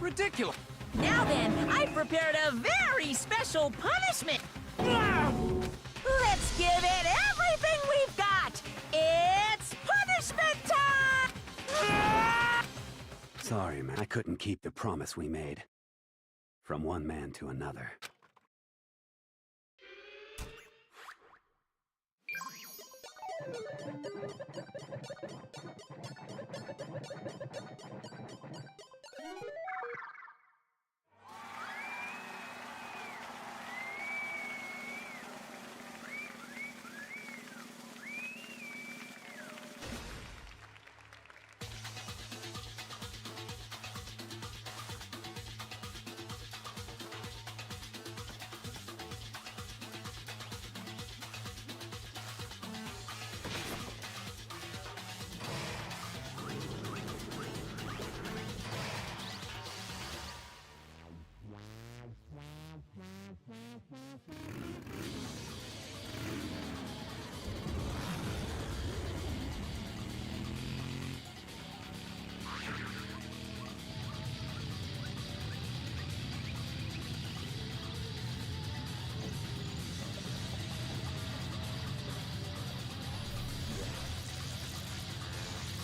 Ridiculous. Now then, I've prepared a very special punishment. Let's give it everything we've got. It's punishment time! Sorry, man. I couldn't keep the promise we made. From one man to another.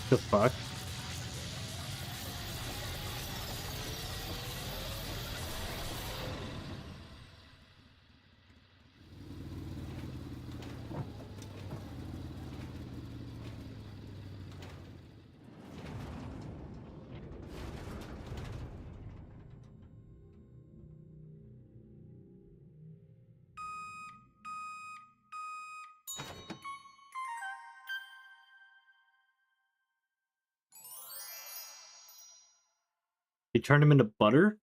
The fuck? They turned him into butter?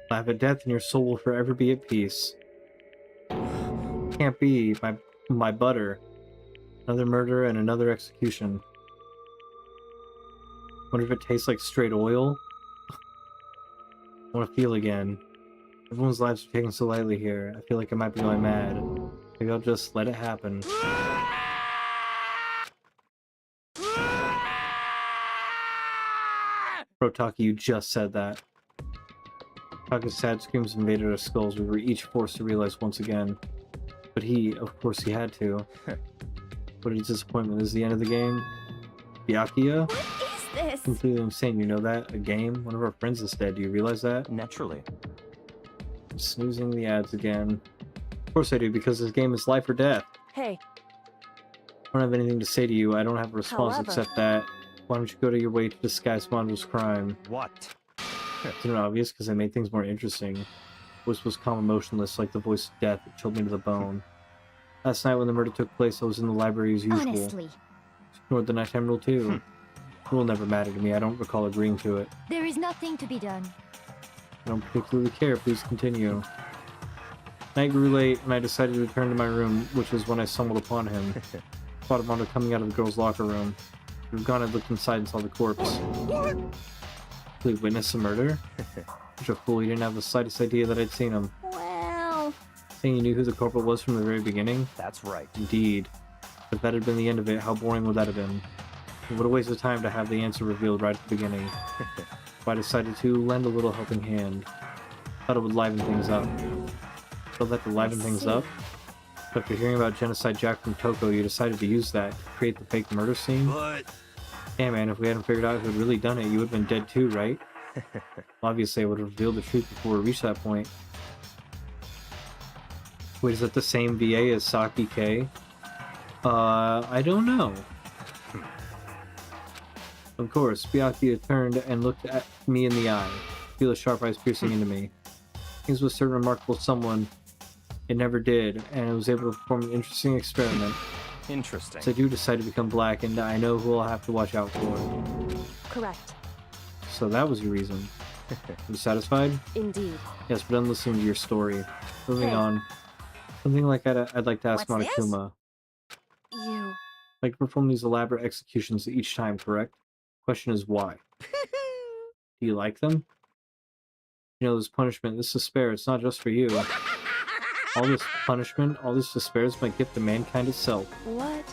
Laugh at death and your soul will forever be at peace. Can't be, my butter. Another murder and another execution. Wonder if it tastes like straight oil? I want to feel again. Everyone's lives are taken so lightly here. I feel like I might be going mad. Maybe I'll just let it happen. Bro, Taki, you just said that. Taka's sad screams invaded our skulls. We were each forced to realize once again. But of course he had to. What a disappointment. This is the end of the game? Byakuya? What is this? Completely insane, you know that? A game? One of our friends is dead, do you realize that? Naturally. I'm snoozing the ads again. Of course I do, because this game is life or death. Hey. I don't have anything to say to you. I don't have a response However. except that. Why don't you go to your way to disguise Mondo's crime? What? It's not obvious because I made things more interesting. Voice was calm and motionless, like the voice of death. It chilled me to the bone. Last night when the murder took place, I was in the library as usual. Honestly, Ignored the nighttime rule too. It will never matter to me. I don't recall agreeing to it. there is nothing to be done. I don't particularly care. Please continue. Night grew late, and I decided to return to my room, which was when I stumbled upon him. Spotted Mondo coming out of the girls' locker room. We've gone and looked inside and saw the corpse. We witnessed a murder? Such a fool, he didn't have the slightest idea that I'd seen him. Well... Saying you knew who the culprit was from the very beginning? That's right. Indeed. If that had been the end of it, how boring would that have been? What a waste of time to have the answer revealed right at the beginning. So I decided to lend a little helping hand. Thought it would liven things up. So that to liven things up? But after hearing about Genocide Jack from Toko, you decided to use that to create the fake murder scene? But... Yeah, man, if we hadn't figured out who had really done it, you would have been dead too, right? Obviously, I would have revealed the truth before we reached that point. Wait, is that the same VA as Saki K? I don't know. Of course, Byakuya turned and looked at me in the eye. Feel his sharp eyes piercing into me. Things was certain remarkable someone. It never did, and it was able to perform an interesting experiment. Interesting. So I do decide to become black, and I know who I'll have to watch out for. Correct. So that was your reason. You satisfied? Indeed. Yes, we're done listening to your story. Moving Hey. on. Something like I'd like to ask What's this? Monokuma. You... Like to perform these elaborate executions each time, correct? Question is why? Do you like them? You know, this punishment, this despair, it's not just for you. All this punishment, all this despair is my gift to mankind itself. What?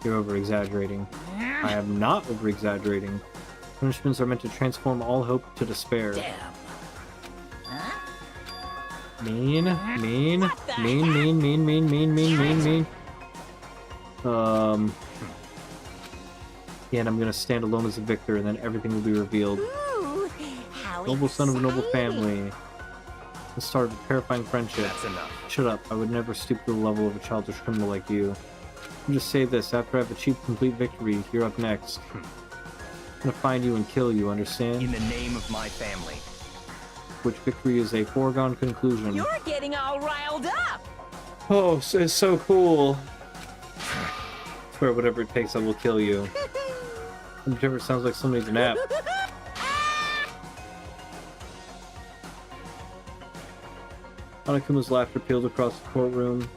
You're over-exaggerating. I am not over-exaggerating. Punishments are meant to transform all hope to despair. Damn. Mean. Yeah, and I'm gonna stand alone as a victor, and then everything will be revealed. Ooh, how Noble son of a noble exciting. family. The start of a terrifying friendship. That's enough. Shut up. I would never stoop to the level of a childish criminal like you. I'll just say this, after I've achieved complete victory, you're up next. I'm gonna find you and kill you, understand? In the name of my family. Which victory is a foregone conclusion. You're getting all riled up. Oh, it's so cool. Swear whatever it takes, I will kill you. Whichever sounds like somebody needs a nap. Monokuma's laughter peeled across the courtroom.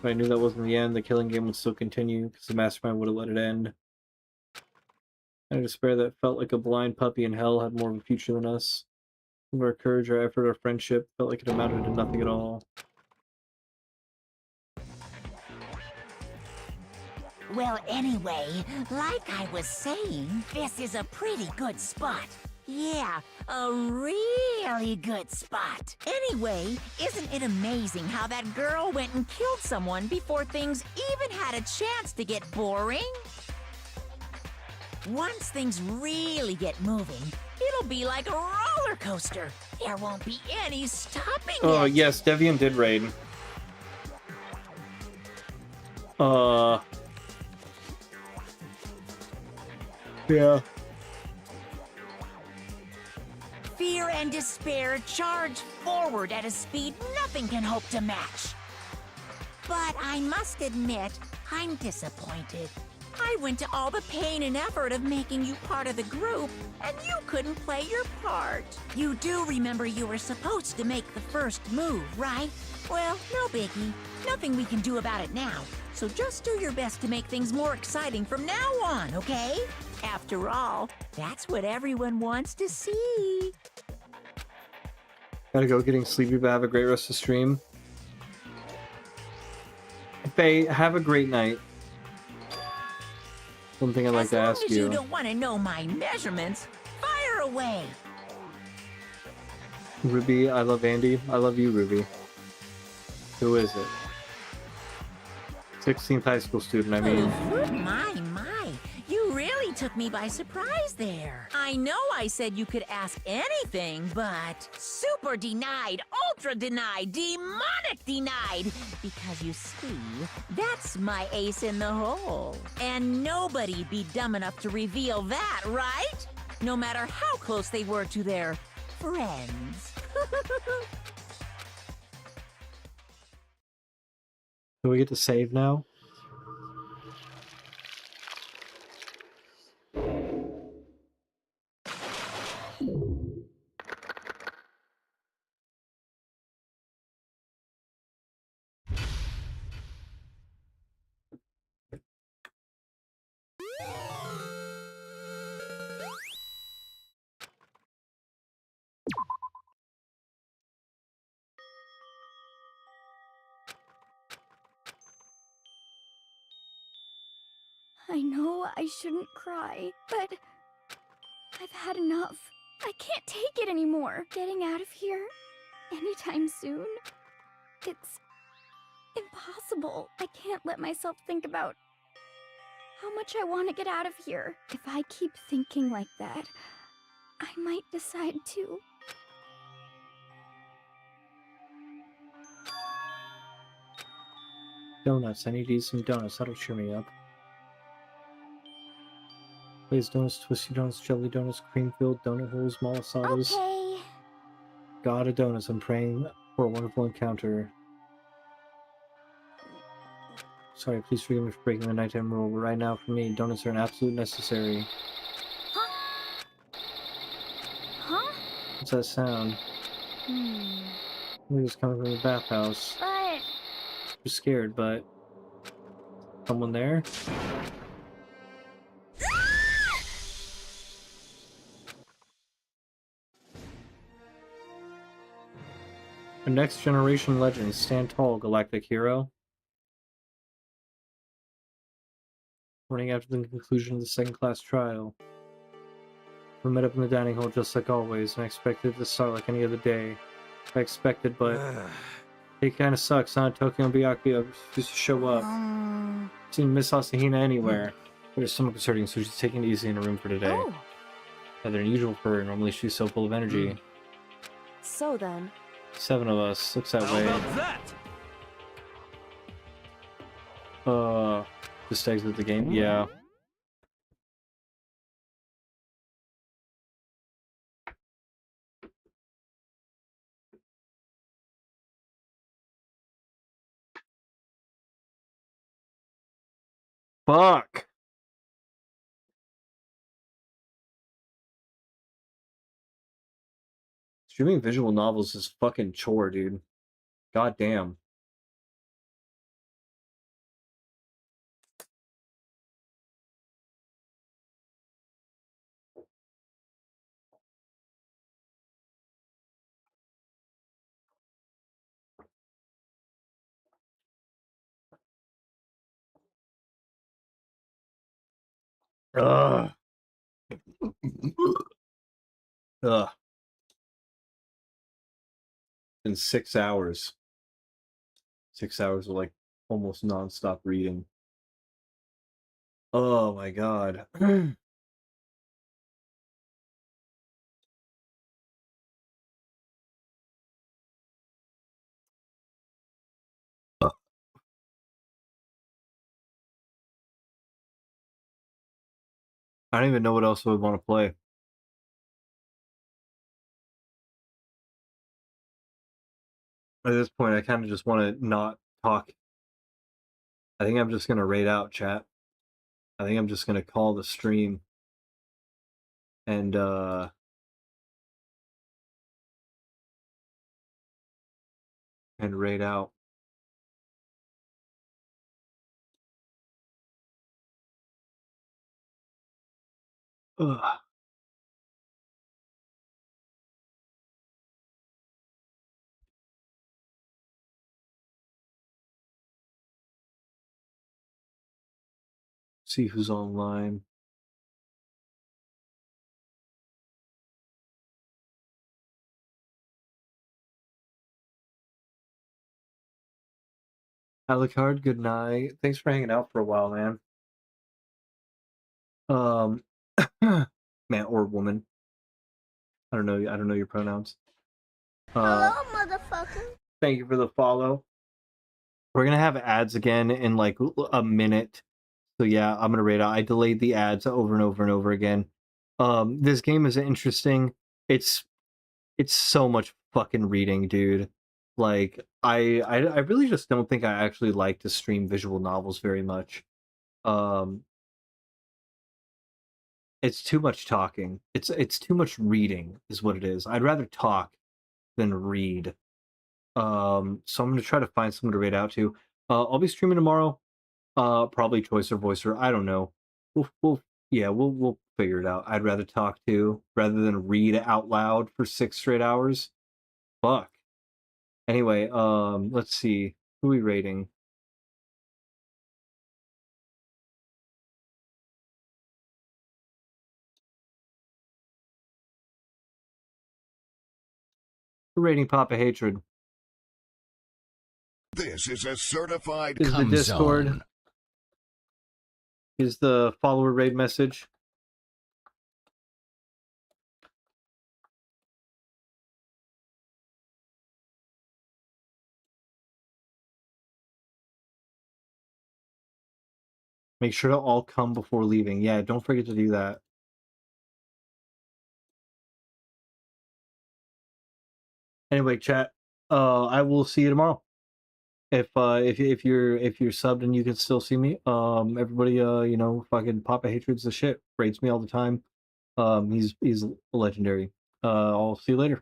But I knew that wasn't the end. The killing game would still continue, because the mastermind would have let it end. And a despair that felt like a blind puppy in hell had more of a future than us. Our courage, our effort, our friendship felt like it amounted to nothing at all. Well, anyway, like I was saying, this is a pretty good spot. Yeah, a really good spot. Anyway, isn't it amazing how that girl went and killed someone before things even had a chance to get boring? Once things really get moving, it'll be like a roller coaster. There won't be any stopping Oh, it. yes, Devian did raid. Yeah. Fear and despair charge forward at a speed nothing can hope to match. But I must admit, I'm disappointed. I went to all the pain and effort of making you part of the group, and you couldn't play your part. You do remember you were supposed to make the first move, right? Well, no biggie. Nothing we can do about it now. So just do your best to make things more exciting from now on, okay? After all, that's what everyone wants to see. Gotta go getting sleepy, but have a great rest of the stream. Faye, have a great night. One thing I'd like to ask As long as you don't want to know my measurements, fire away. Ruby, I love Andy. I love you, Ruby. Who is it? 16th high school student, I mean. My. You really took me by surprise there. I know I said you could ask anything, but super denied, ultra denied, demonic denied. Because you see, that's my ace in the hole. And nobody'd be dumb enough to reveal that, right? No matter how close they were to their friends. Do we get to save now? I know I shouldn't cry, but I've had enough. I can't take it anymore. Getting out of here anytime soon, it's impossible. I can't let myself think about how much I want to get out of here. If I keep thinking like that, I might decide to. Donuts. I need to eat some donuts. That'll cheer me up. Glazed donuts, twisty donuts, jelly donuts, cream-filled donut holes, malasadas. Okay. God of donuts, I'm praying for a wonderful encounter. Sorry, please forgive me for breaking the nighttime rule, but right now, for me, donuts are an absolute necessary. Huh? What's that sound? I think it's coming from the bathhouse. But... I'm scared, but... Someone there? A next generation legend, stand tall, galactic hero. Morning after the conclusion of the second-class trial. We met up in the dining hall just like always, and I expected it to start like any other day. I expected, but... it kinda sucks, huh? Tokyo and Byakuya refused to show up. Seen Miss Asahina anywhere. But it's somewhat concerning, so she's taking it easy in her room for today. Oh. Rather unusual for her, normally she's so full of energy. So then... 7 of us, looks that How way. about that? Just exit the game? Yeah. Fuck! Streaming visual novels is fucking chore, dude. God damn. Ugh. Ugh. In 6 hours. 6 hours of like almost nonstop reading. Oh my god. I don't even know what else I would want to play. At this point, I kind of just want to not talk. I think I'm just going to raid out, chat. I think I'm just going to call the stream and raid out. Ugh. See who's online. Alucard, good night. Thanks for hanging out for a while, man. Man or woman. I don't know your pronouns. Hello, motherfucker. Thank you for the follow. We're gonna have ads again in like a minute. So yeah, I'm gonna rate out. I delayed the ads over and over and over again. This game is interesting. It's so much fucking reading, dude. Like I really just don't think I actually like to stream visual novels very much. It's too much talking. It's too much reading is what it is. I'd rather talk than read. So I'm gonna try to find someone to rate out to. I'll be streaming tomorrow. Probably Choice or Voicer. I don't know. We'll figure it out. I'd rather talk to rather than read out loud for 6 straight hours. Fuck. Anyway, let's see. Who are we rating? We're rating Papa Hatred. This is a certified Is the Discord. Is the follower raid message. Make sure to all come before leaving. Yeah, don't forget to do that. Anyway, chat. I will see you tomorrow. If you're subbed and you can still see me, everybody, fucking Papa Hatred's the shit. Rates me all the time. He's legendary. I'll see you later.